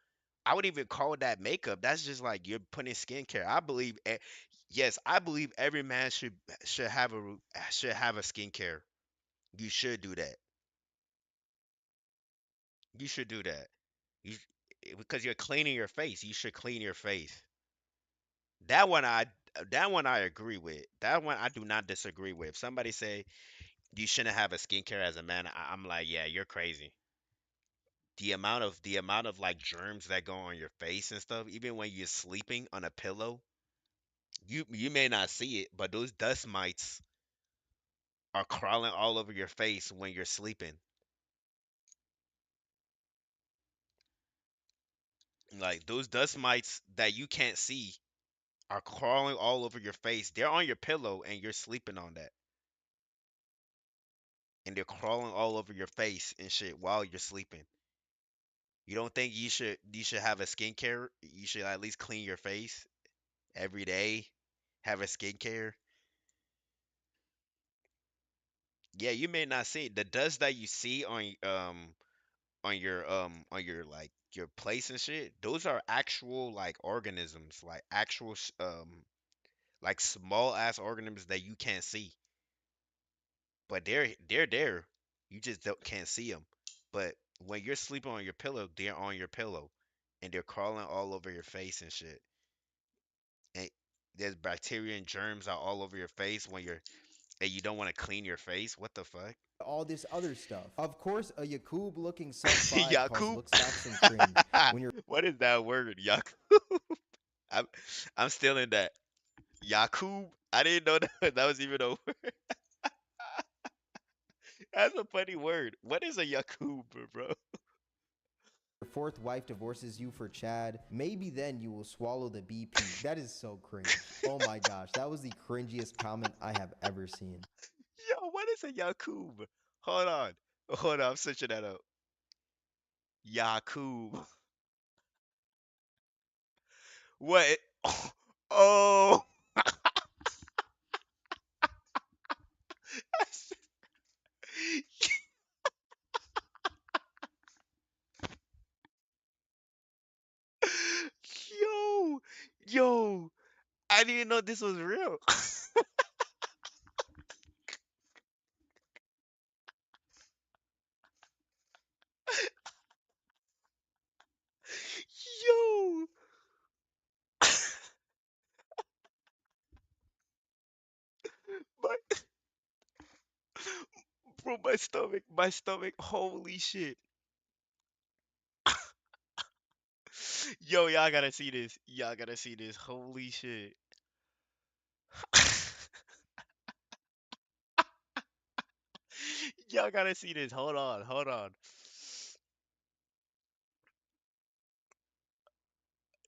S1: I would even call that makeup. That's just like you're putting skincare. Yes, I believe every man should have should have a skincare. You should do that. You should do that. You because you're cleaning your face. You should clean your face. That one I that one I agree with. That one I do not disagree with. If somebody say you shouldn't have a skincare as a man, I'm like, yeah, you're crazy. The amount of like germs that go on your face and stuff, even when you're sleeping on a pillow, you may not see it, but those dust mites are crawling all over your face when you're sleeping. Like those dust mites that you can't see are crawling all over your face. They're on your pillow and you're sleeping on that. And they're crawling all over your face and shit while you're sleeping. You don't think you should have a skincare? You should at least clean your face every day. Have a skincare. Yeah, you may not see it. The dust that you see on your like your place and shit. Those are actual like organisms, like actual like small ass organisms that you can't see. But they're there. You just can't see them. But when you're sleeping on your pillow, they're on your pillow, and they're crawling all over your face and shit. And there's bacteria and germs are all over your face when you're and you don't want to clean your face. What the fuck?
S22: all this other stuff. Of course, a Yakub looking sub 5 cause
S1: Yakub.
S22: looks maxing cringe. When you're
S1: What is that word? Yakub. I'm I'm still in that. Yakub. I didn't know that was even a word. That's a funny word. What is a Yakub, bro?
S22: fourth wife divorces you for Chad, maybe then you will swallow the BP. That is so cringe. Oh my gosh, that was the cringiest comment I have ever seen.
S1: Yo, what is a Yakub? Hold on. Hold on, I'm searching that up. Yakub. What? Oh. Yo. Yo. I didn't know this was real. Yo. My, bro, my stomach. Holy shit. Yo, y'all gotta see this. Y'all gotta see this. Holy shit. Y'all gotta see this. Hold on, hold on.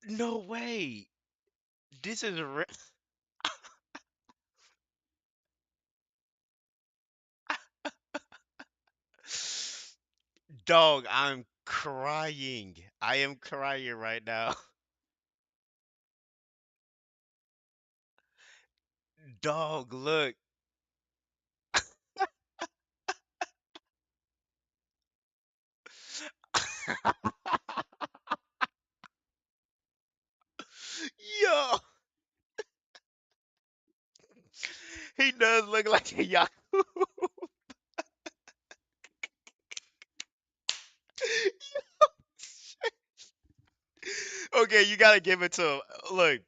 S1: No way. This is dog. I'm crying. I am crying right now. Dog, look. Yo, he does look like a Yahoo. Okay, you gotta give it to him. Look,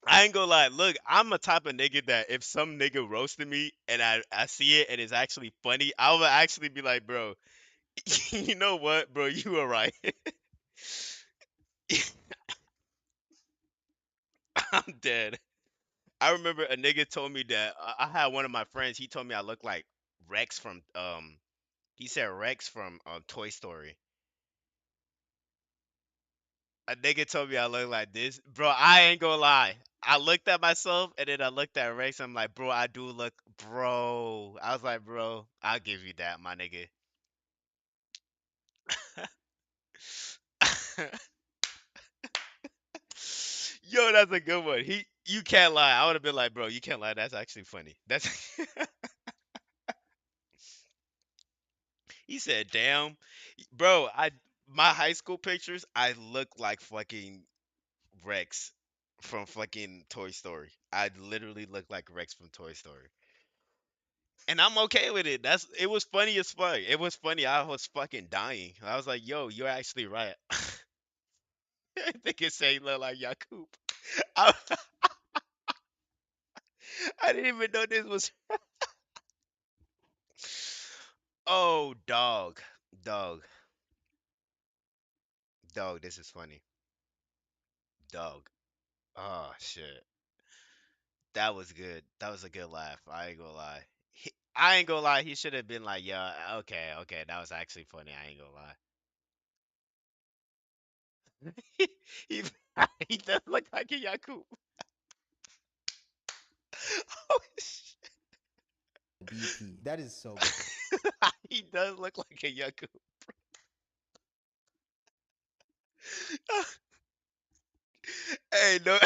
S1: I ain't gonna lie. Look, I'm a type of nigga that if some nigga roasted me and I see it and it's actually funny, I will actually be like, bro, you know what, bro, you were right. I'm dead. I remember a nigga told me that I had one of my friends. He told me I look like Rex from He said Rex from Toy Story. A nigga told me I look like this, bro. I ain't gonna lie. I looked at myself and then I looked at Rex. I'm like, bro, I do look, bro. I was like, bro, I'll give you that, my nigga. Yo, that's a good one. You can't lie. I would have been like, bro, you can't lie. That's actually funny. That's He said, damn, bro. My high school pictures, I look like fucking Rex from fucking Toy Story. I literally look like Rex from Toy Story. And I'm okay with it. It was funny as fuck. It was funny. I was fucking dying. I was like, yo, you're actually right. Nigga say he look like Yakub. I, I didn't even know this was. Oh, dog, dog, dog. This is funny, dog. Oh shit, that was good. That was a good laugh. I ain't gonna lie. I ain't gonna lie. He should have been like, yeah, okay, okay. That was actually funny. I ain't gonna lie. he, he does look like a Yakub. Oh,
S22: BP. That is so good.
S1: he does look like a Yakub. Hey, no,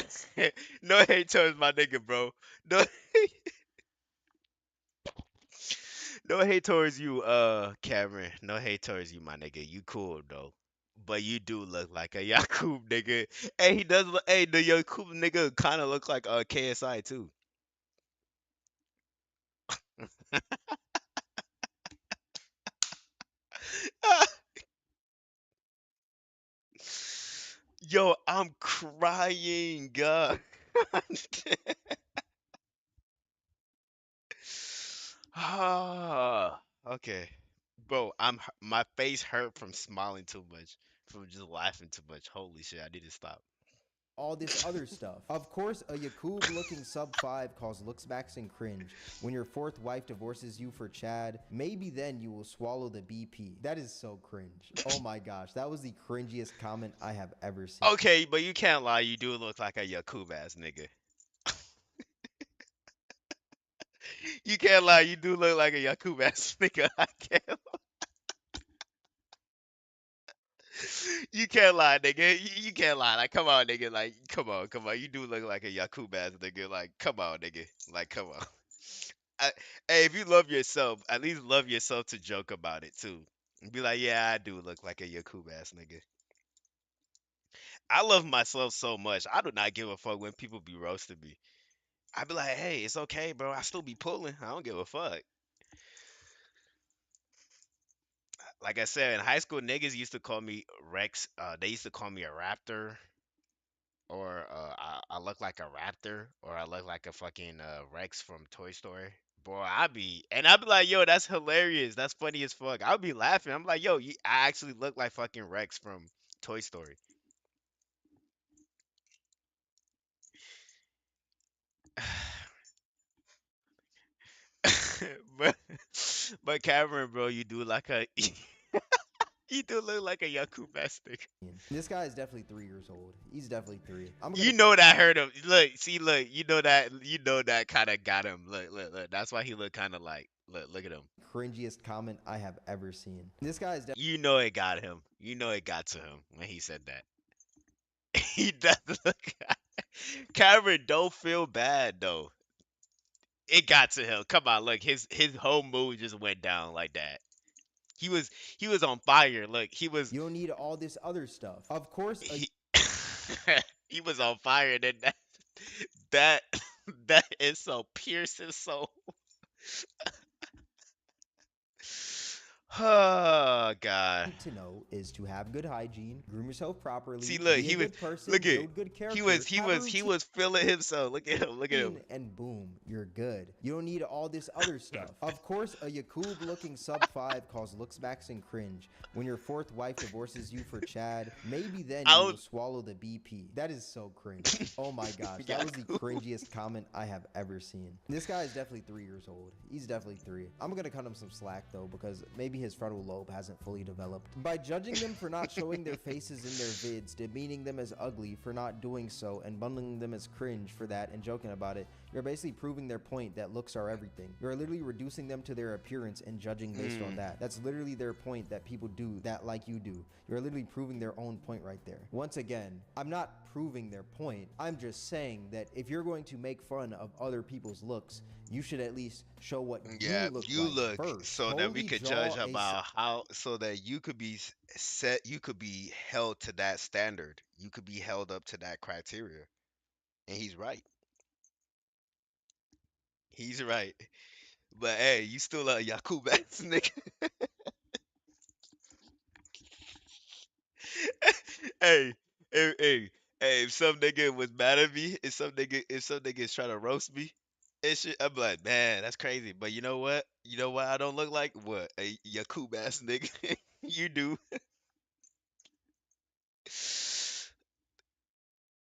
S1: no hate towards my nigga, bro. No, no hate towards you, Cameron. No hate towards you, my nigga. You cool though, but you do look like a Yakub nigga. Hey, he does. Hey, the Yakub nigga kind of look like KSI too. Yo, I'm crying, God. Ah, okay. Bro, my face hurt from smiling too much, from just laughing too much. Holy shit, I need to stop.
S22: All this other stuff. Of course, a Yakub looking sub 5 calls looks maxing cringe. When your fourth wife divorces you for Chad, maybe then you will swallow the BP. That is so cringe. Oh my gosh, that was the cringiest comment I have ever seen.
S1: Okay, but you can't lie, you do look like a Yakub ass nigga. You can't lie, you do look like a Yakub ass nigga. I can't. You can't lie, nigga. You can't lie. Like, come on, nigga. Like, come on, come on. You do look like a Yakub ass nigga. Like, come on, nigga. Like, come on. Hey, if you love yourself, at least love yourself to joke about it too. Be like, yeah, I do look like a Yakub ass nigga. I love myself so much. I do not give a fuck when people be roasting me. I be like, hey, it's okay, bro. I still be pulling. I don't give a fuck. Like I said, in high school, niggas used to call me Rex. They used to call me a raptor, or I look like a raptor, or I look like a fucking Rex from Toy Story. Boy, I'd be like, yo, that's hilarious. That's funny as fuck. I'd be laughing. I'm like, yo, I actually look like fucking Rex from Toy Story. but, but Cameron, bro, you do like a, you do look like a Yaku bastard.
S22: This guy is definitely 3 years old. He's definitely 3.
S1: You know that hurt him. Look, see, look, you know that kind of got him. Look, look, look. That's why he looked kind of like, look at him.
S22: Cringiest comment I have ever seen. This guy is
S1: You know it got him. You know it got to him when he said that. He does look. Cameron, don't feel bad though. It got to him. Come on, look, his whole mood just went down like that. He was on fire. Look, he was.
S22: You don't need all this other stuff. Of course,
S1: he was on fire. Then that that is so piercing. So. Oh God.
S22: To know is to have good hygiene, groom yourself properly.
S1: See, look,
S22: be a
S1: he was
S22: good person,
S1: look at
S22: build good character,
S1: he was feeling himself. Look at him. Look at him.
S22: And boom, you're good. You don't need all this other stuff. Of course, a Yakub looking sub 5 calls looks maxing cringe. When your fourth wife divorces you for Chad, maybe then you will swallow the BP. That is so cringe. Oh my gosh, that was the cringiest comment I have ever seen. This guy is definitely 3 years old. He's definitely 3. I'm gonna cut him some slack though, because maybe his frontal lobe hasn't fully developed. By judging them for not showing their faces in their vids, demeaning them as ugly for not doing so, and bundling them as cringe for that and joking about it, you're basically proving their point that looks are everything. You're literally reducing them to their appearance and judging based on that. That's literally their point that people do that like you do. You're literally proving their own point right there. Once again, I'm not proving their point. I'm just saying that if you're going to make fun of other people's looks, you should at least show what you look like first.
S1: So that we could judge about how, so that you could be you could be held to that standard. You could be held up to that criteria. And he's right. He's right. But hey, you still a Yakub ass nigga. Hey, Hey, hey, hey, if some nigga was mad at me, if some nigga is trying to roast me, and shit, I'm like, man, that's crazy. But you know what? You know what I don't look like? What? A Yakub ass nigga. You do.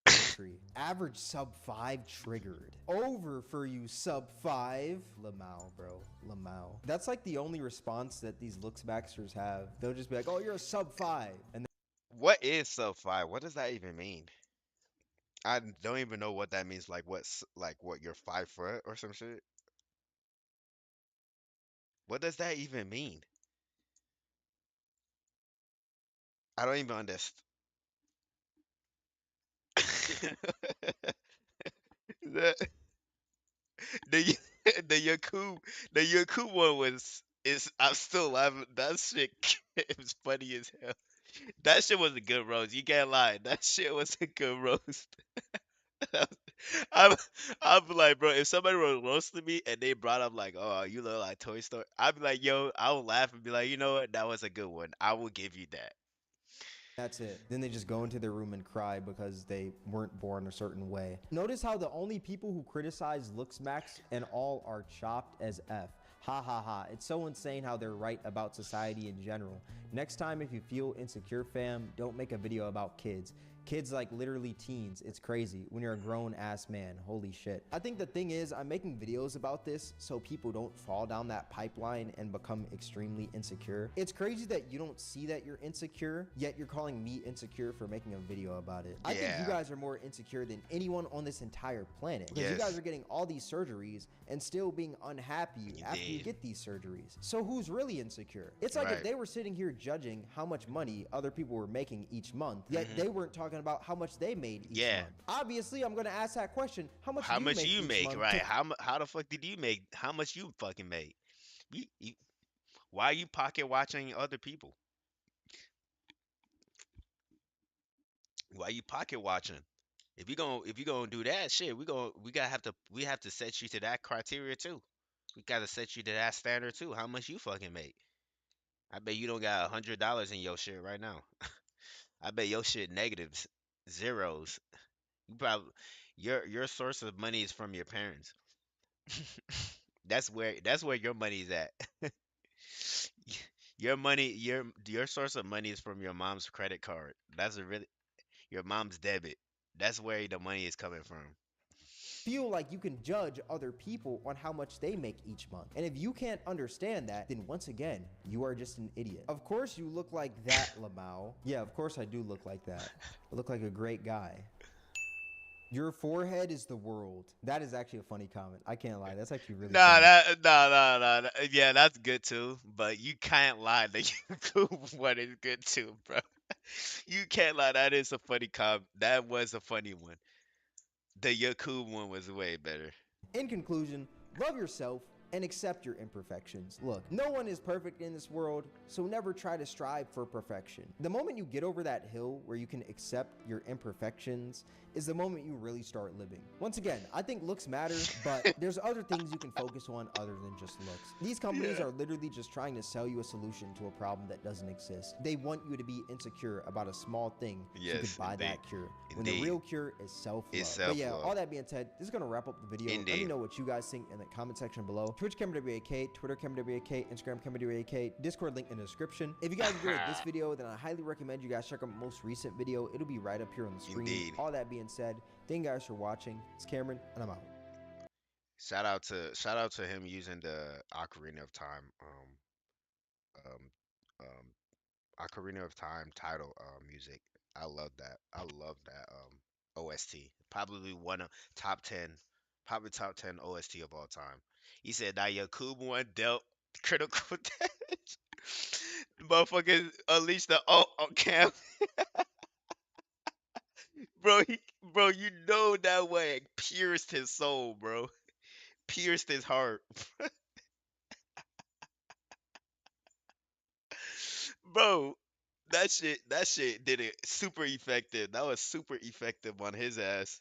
S22: Tree. Average sub 5 triggered. Over for you, sub 5. Lamau, bro. Lamau. That's like the only response that these looks maxers have. They'll just be like, oh, you're a sub 5. And
S1: What is sub 5? What does that even mean? I don't even know what that means. Like what you're 5 foot or some shit? What does that even mean? I don't even understand. The the the Yakub the Yakub one was is I'm still laughing. That shit is funny as hell. That shit was a good roast. You can't lie. That shit was a good roast. I'm I'm like, bro, if somebody was roasting me and they brought up like, oh, you look like Toy Story, I'd be like, yo, I will laugh and be like, you know what, that was a good one. I will give you that.
S22: that's it. Then they just go into their room and cry because they weren't born a certain way. Notice how the only people who criticize looks max and all are chopped as F. Ha ha ha. It's so insane how they're right about society in general. Next time, if you feel insecure, fam, don't make a video about kids. Kids like literally teens. It's crazy when you're a grown ass man. Holy shit. I think the thing is, I'm making videos about this so people don't fall down that pipeline and become extremely insecure. It's crazy that you don't see that you're insecure, yet you're calling me insecure for making a video about it. I think you guys are more insecure than anyone on this entire planet because you guys are getting all these surgeries and still being unhappy after you get these surgeries. So who's really insecure? It's like if they were sitting here judging how much money other people were making each month, yet they weren't talking about how much they made each month. Obviously, I'm going to ask that question. How much do you make each month?
S1: Right? How the fuck did you make? How much you fucking made? You, why are you pocket watching other people? Why you pocket watching? If you gonna do that shit, we have to set you to that criteria too. We gotta set you to that standard too. How much you fucking make? I bet you don't got $100 in your shit right now. I bet your shit negatives, zeros. You probably your source of money is from your parents. That's where your money is at. Your source of money is from your mom's credit card. That's a really your mom's debit. That's where the money is coming from.
S22: Feel like you can judge other people on how much they make each month. And if you can't understand that, then once again, you are just an idiot. Of course you look like that, Lamau. Yeah, of course I do look like that. I look like a great guy. Your forehead is the world. That is actually a funny comment. I can't lie. That's actually really funny.
S1: No. Yeah, that's good too. But you can't lie. The YouTube one is good too, bro. You can't lie. That is a funny comment. That was a funny one. The Yakub one was way better.
S22: In conclusion, love yourself and accept your imperfections. Look, no one is perfect in this world, so never try to strive for perfection. The moment you get over that hill where you can accept your imperfections is the moment you really start living. Once again, I think looks matter, but there's other things you can focus on other than just looks. These companies are literally just trying to sell you a solution to a problem that doesn't exist. They want you to be insecure about a small thing so you can buy that cure. When the real cure is self-love. But yeah, all that being said, this is gonna wrap up the video. Let me know what you guys think in the comment section below. Twitch KameronWAK, Twitter KameronWAK, Instagram KameronWAK, Discord link in the description. If you guys enjoyed this video, then I highly recommend you guys check out my most recent video. It'll be right up here on the screen. All that being said, thank you guys for watching. It's Cameron, and I'm out.
S1: Shout out to him using the Ocarina of Time Ocarina of Time title music. I love that. I love that OST. Probably one of probably top 10 OST of all time. He said that Yakub one dealt critical damage. Motherfuckers unleashed the camp. Bro, you know that way pierced his soul, bro. Pierced his heart. Bro, that shit did it super effective. That was super effective on his ass.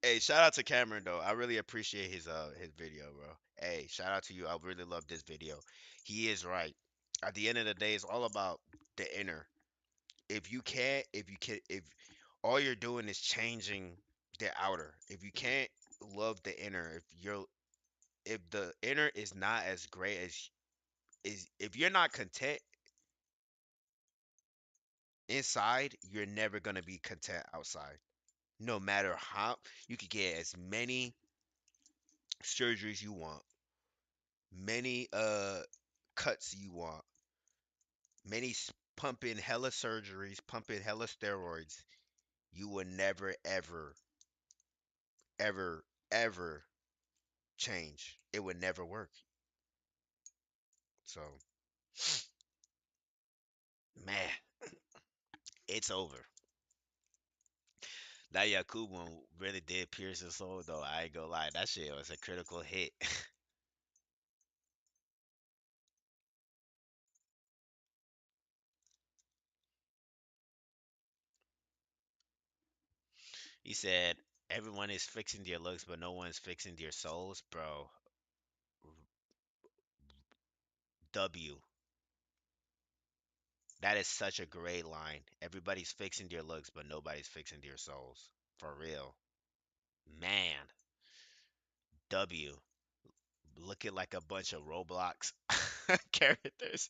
S1: Hey, shout out to Cameron though. I really appreciate his video, bro. Hey, shout out to you. I really love this video. He is right. At the end of the day, it's all about the inner. If you can, if all you're doing is changing the outer. If you can't love the inner, if the inner is not as great as is if you're not content inside, you're never gonna be content outside. No matter how you could get as many surgeries you want, many cuts you want, pumping hella surgeries, pumping hella steroids, you will never ever ever change. It would never work. So, man, it's over. That Yakub one really did pierce his soul, though. I ain't gonna lie. That shit was a critical hit. He said, everyone is fixing their looks, but no one's fixing their souls. Bro, W. That is such a great line. Everybody's fixing their looks, but nobody's fixing their souls. For real. Man, W. Looking like a bunch of Roblox characters.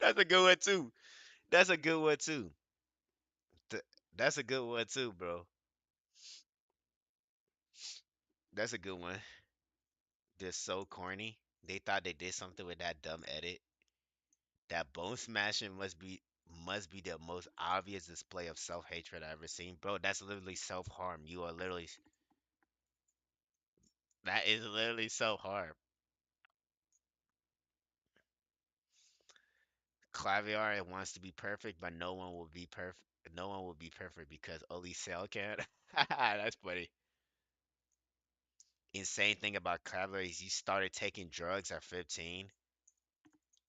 S1: That's a good one, too. That's a good one, too. Th- That's a good one, too, bro. That's a good one. They're so corny. They thought they did something with that dumb edit. That bone smashing must be the most obvious display of self-hatred I've ever seen. Bro, that's literally self-harm. You are literally that is literally self-harm. Claviar wants to be perfect, but no one will be perfect. No one will be perfect because only Cell can. That's funny. Insane thing about Claviar is you started taking drugs at 15.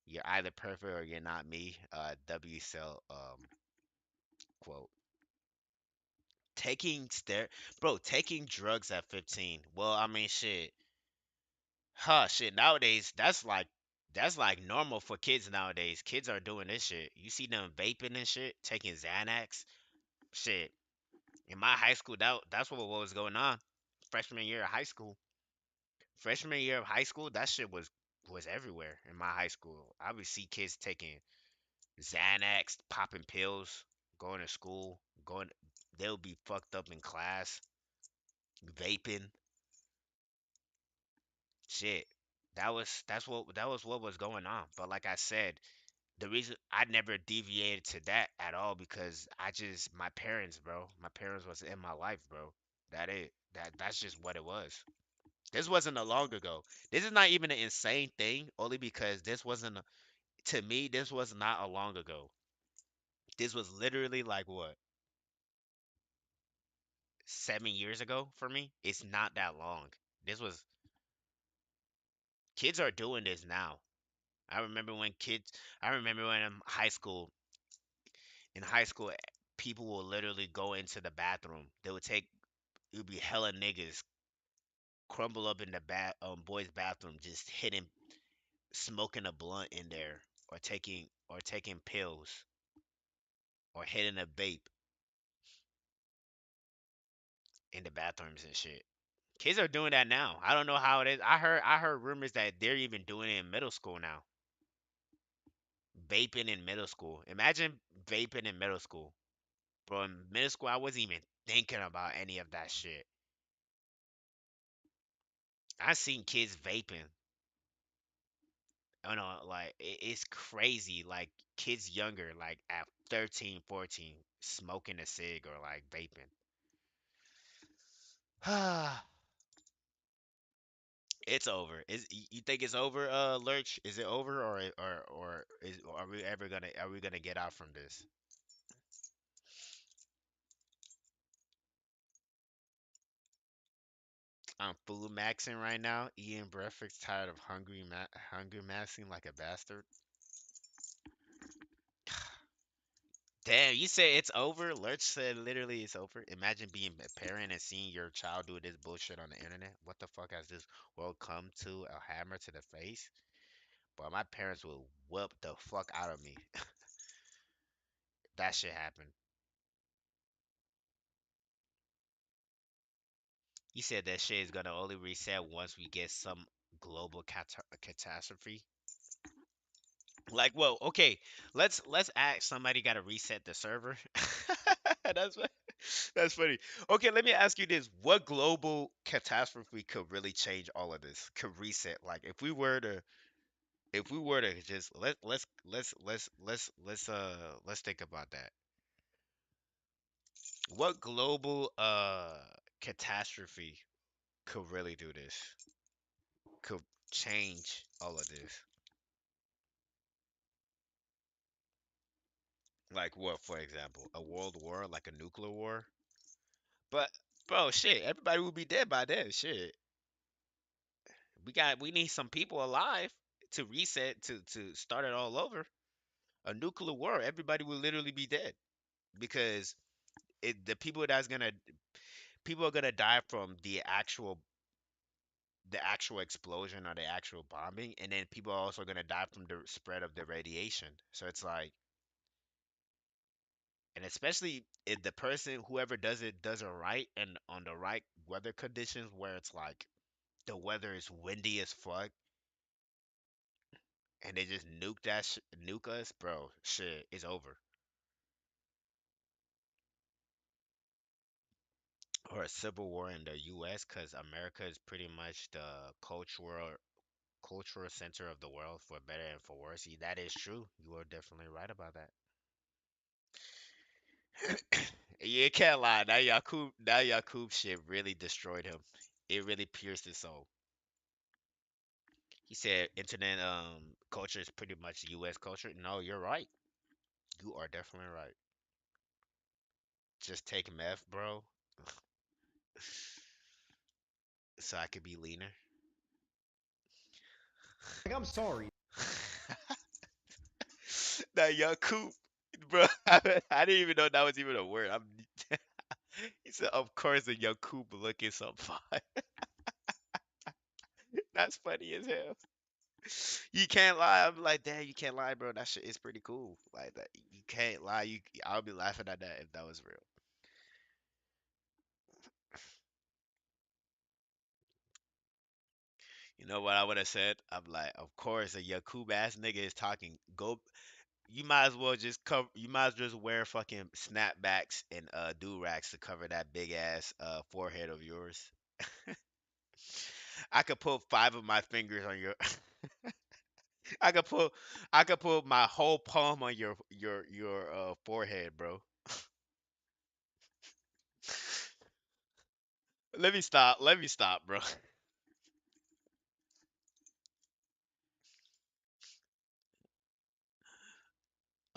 S1: You're either perfect or you're not me. W Cell quote. Taking drugs at 15. Well, I mean, shit. Huh, shit. Nowadays, that's like normal for kids nowadays. Kids are doing this shit. You see them vaping and shit, taking Xanax. Shit. In my high school, that's what was going on. Freshman year of high school. Freshman year of high school, that shit was everywhere in my high school. I would see kids taking Xanax, popping pills, going to school, going they'll be fucked up in class, vaping. Shit. That was what was going on. But like I said, the reason I never deviated to that at all because my parents, bro. My parents was in my life, bro. That's just what it was. This wasn't a long ago. This is not even an insane thing, only because to me, this was not a long ago. This was literally like what, 7 years ago for me? It's not that long. This was Kids are doing this now. I remember when kids I remember when in high school, people will literally go into the bathroom. It would be hella niggas crumble up in the boys' bathroom, just hitting, smoking a blunt in there, or taking pills, or hitting a vape in the bathrooms and shit. Kids are doing that now. I don't know how it is. I heard rumors that they're even doing it in middle school now. Vaping in middle school. Imagine vaping in middle school. Bro, in middle school I wasn't even thinking about any of that shit. I seen kids vaping. Oh no, like it's crazy. Like kids younger, like at 13, 14, smoking a cig or like vaping. It's over. You think it's over, Lurch? Is it over, or are we gonna get out from this? I'm food maxing right now, eating breakfast, tired of hunger maxing like a bastard. Damn, you said it's over? Lurch said literally it's over. Imagine being a parent and seeing your child do this bullshit on the internet. What the fuck has this world come to? A hammer to the face? But my parents will whoop the fuck out of me. That shit happened. You said that shit is gonna only reset once we get some global catastrophe. Like, well, okay, let's ask somebody got to reset the server. That's fu- that's funny. Okay, let me ask you this: what global catastrophe could really change all of this? Could reset? Like, if we were to just let's think about that. What global catastrophe could really do this? Could change all of this? Like what, for example? A world war, like a nuclear war? But bro, shit, everybody would be dead by then. Shit, we need some people alive to reset to start it all over. A nuclear war, everybody will literally be dead because the people are gonna die from the actual explosion or the actual bombing, and then people are also gonna die from the spread of the radiation. So it's like, and especially if the person whoever does it right and on the right weather conditions where it's like the weather is windy as fuck and they just nuke us, bro, shit, it's over. Or a civil war in the U.S. because America is pretty much the cultural center of the world for better and for worse. That is true. You are definitely right about that. You can't lie. That Yakub shit really destroyed him. It really pierced his soul. He said internet culture is pretty much U.S. culture. No, you're right. You are definitely right. Just take meth, bro, so I could be leaner.
S21: Like, I'm sorry.
S1: That Yakub, bro. I didn't even know that was even a word. He said, of course, a Yakub looking so fine. That's funny as hell. You can't lie. I'm like, damn, you can't lie, bro. That shit is pretty cool. Like that, you can't lie. I'll be laughing at that if that was real. You know what I would have said? I'm like, of course, a Yakub ass nigga is talking. Go, you might as well just cover. You might as well just wear fucking snapbacks and do rags to cover that big ass forehead of yours. I could put five of my fingers on your. I could put. I could put my whole palm on your forehead, bro. Let me stop. Let me stop, bro.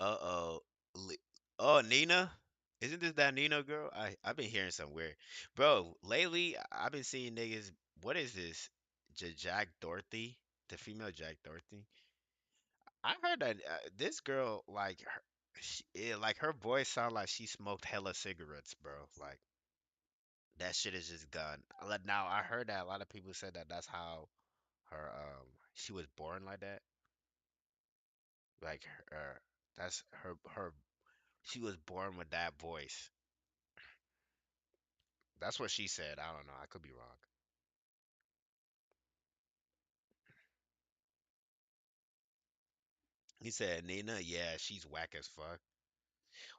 S1: Uh-oh. Oh, Nina? Isn't this that Nina girl? I've been hearing some weird. Bro, lately I've been seeing niggas. What is this? Jack Dorothy? The female Jack Dorothy? I heard that this girl like her voice sound like she smoked hella cigarettes, bro. Like that shit is just gone. Now I heard that a lot of people said that that's how her she was born like that. Like that's her she was born with that voice. That's what she said. I don't know. I could be wrong. He said, Nina, yeah, she's whack as fuck.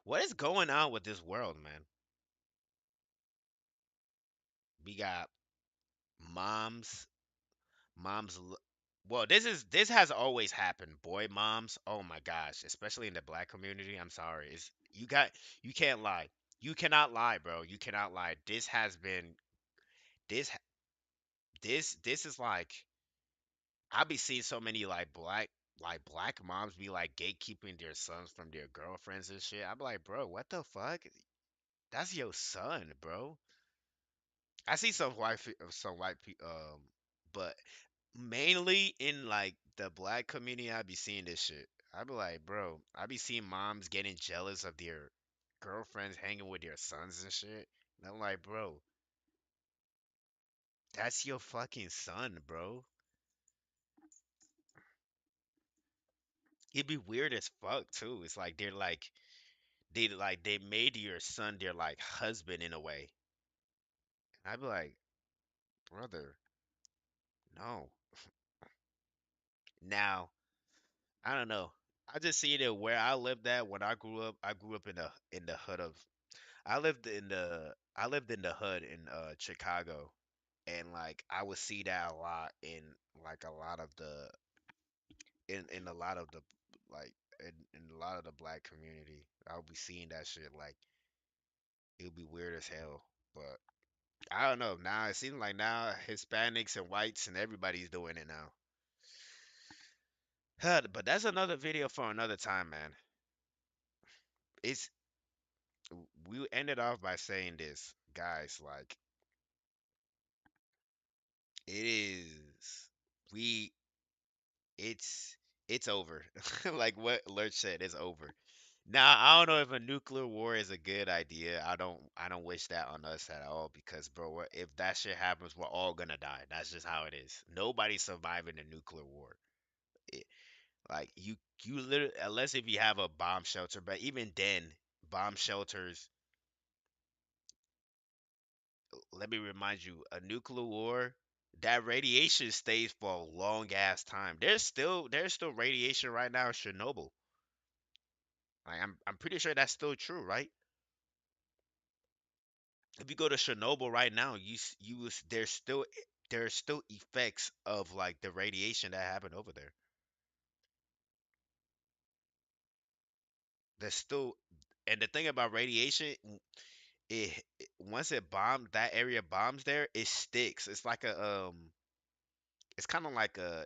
S1: What is going on with this world, man? We got moms, moms. Well, this has always happened. Boy moms. Oh my gosh, especially in the black community. I'm sorry. You can't lie. You cannot lie, bro. You cannot lie. This has been this this is like I be seeing so many like black moms be like gatekeeping their sons from their girlfriends and shit. I'm like, bro, what the fuck? That's your son, bro. I see but mainly in like the black community, I be seeing this shit. I be like, bro, I be seeing moms getting jealous of their girlfriends hanging with their sons and shit. And I'm like, bro, that's your fucking son, bro. It'd be weird as fuck too. It's like they made your son their like husband in a way. I'd be like, brother, no. Now, I don't know. I just see it where I lived at when I grew up. I grew up in the hood of. I lived in the hood in Chicago, and like I would see that a lot in like a lot of the in a lot of the like in a lot of the black community. I would be seeing that shit like it would be weird as hell. But I don't know. Now it seems like now Hispanics and whites and everybody's doing it now. But that's another video for another time, man. It's we ended off by saying this, guys. Like it is we it's it's over. Like what Lurch said, it's over. Now I don't know if a nuclear war is a good idea. I don't wish that on us at all because bro, if that shit happens, we're all gonna die. That's just how it is. Nobody's surviving a nuclear war. It, like you literally unless if you have a bomb shelter, but even then, bomb shelters. Let me remind you, a nuclear war, that radiation stays for a long ass time. There's still radiation right now in Chernobyl. Like I'm pretty sure that's still true, right? If you go to Chernobyl right now, there's still effects of like the radiation that happened over there. There's still, and the thing about radiation, once it bombs that area bombs there, it sticks. It's kind of like a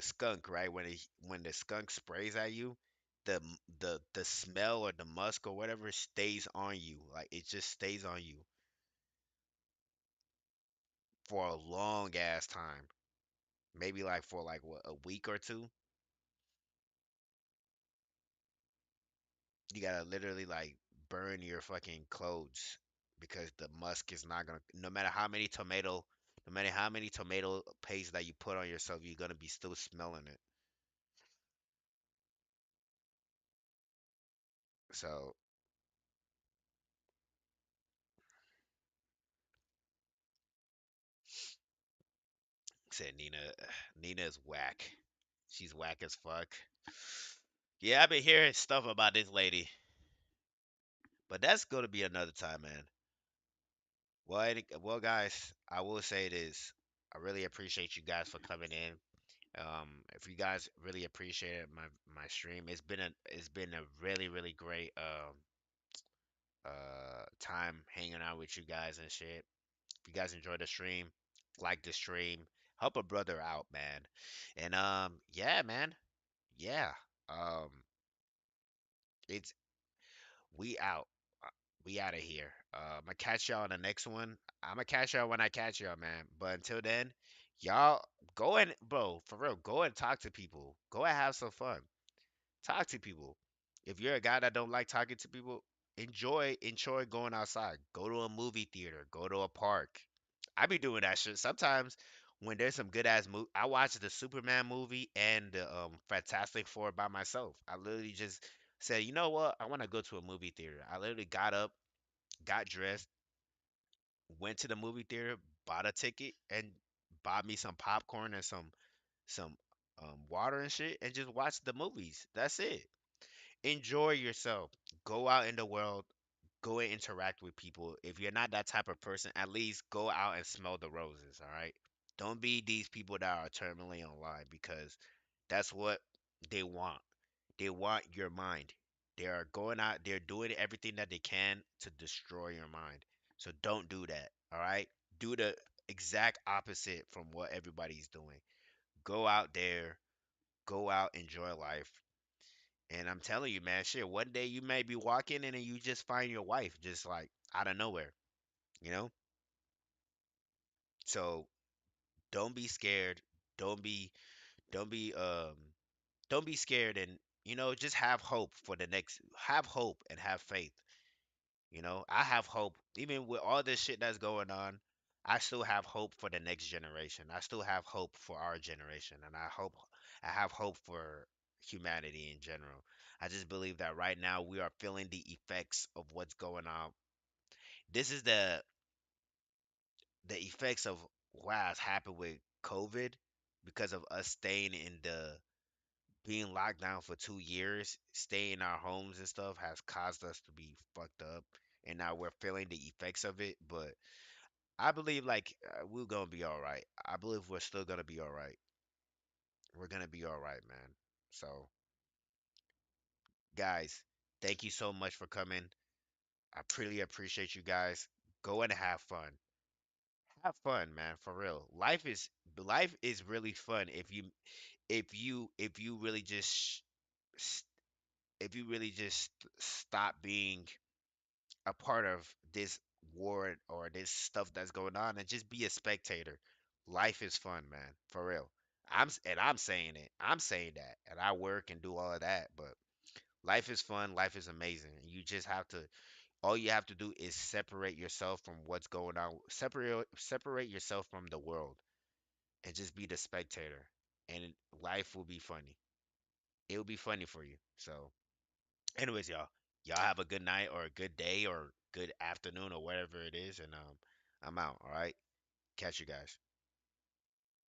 S1: skunk, right? When the skunk sprays at you, the smell or the musk or whatever stays on you. Like it just stays on you for a long ass time. Maybe like for like what, a week or two. You gotta literally like burn your fucking clothes because the musk is not gonna. No matter how many tomato paste that you put on yourself, you're gonna be still smelling it. So said Nina. Nina is whack. She's whack as fuck. Yeah, I've been hearing stuff about this lady, but that's gonna be another time, man. Well, guys, I will say this. I really appreciate you guys for coming in. If you guys really appreciate my stream, it's been a really really great time hanging out with you guys and shit. If you guys enjoy the stream, like the stream, help a brother out, man. And yeah, man, yeah. Um, it's we out. Uh, We out of here. I'm gonna catch y'all on the next one. I'm gonna catch y'all when I catch y'all, man. But until then, y'all go and bro, for real, go and talk to people. Go and have some fun. Talk to people. If you're a guy that don't like talking to people, enjoy going outside. Go to a movie theater. Go to a park. I be doing that shit sometimes when there's some good ass movie. I watch the Superman movie and the Fantastic Four by myself. I literally just said, you know what? I want to go to a movie theater. I literally got up, got dressed, went to the movie theater, bought a ticket, and bought me some popcorn and some water and shit, and just watched the movies. That's it. Enjoy yourself. Go out in the world. Go and interact with people. If you're not that type of person, at least go out and smell the roses. All right. Don't be these people that are terminally online because that's what they want. They want your mind. They are going out, they're doing everything that they can to destroy your mind. So don't do that. All right. Do the exact opposite from what everybody's doing. Go out there, go out, enjoy life. And I'm telling you, man, shit, one day you may be walking and then you just find your wife just like out of nowhere, you know? So don't be scared. Don't be don't be don't be scared and just have hope and have faith. I have hope. Even with all this shit that's going on, I still have hope for the next generation. I still have hope for our generation. And I have hope for humanity in general. I just believe that right now we are feeling the effects of what's going on. This is the the effects of what has happened with COVID because of us staying in the being locked down for 2 years, staying in our homes and stuff has caused us to be fucked up, and now we're feeling the effects of it. But I believe like we're gonna be all right. I believe we're still gonna be all right. We're gonna be all right, man. So, guys, thank you so much for coming. I really appreciate you guys. Go and have fun. Have fun, man, for real. Life is really fun if you really just s- if you really just stop being a part of this war or this stuff that's going on and just be a spectator. Life is fun, man, for real. I'm saying it. I'm saying that, and I work and do all of that, but life is fun. Life is amazing. You just have to. All you have to do is separate yourself from what's going on. Separate yourself from the world and just be the spectator, and life will be funny. It will be funny for you. So, anyways, y'all have a good night or a good day or good afternoon or whatever it is, and I'm out. All right, catch you guys.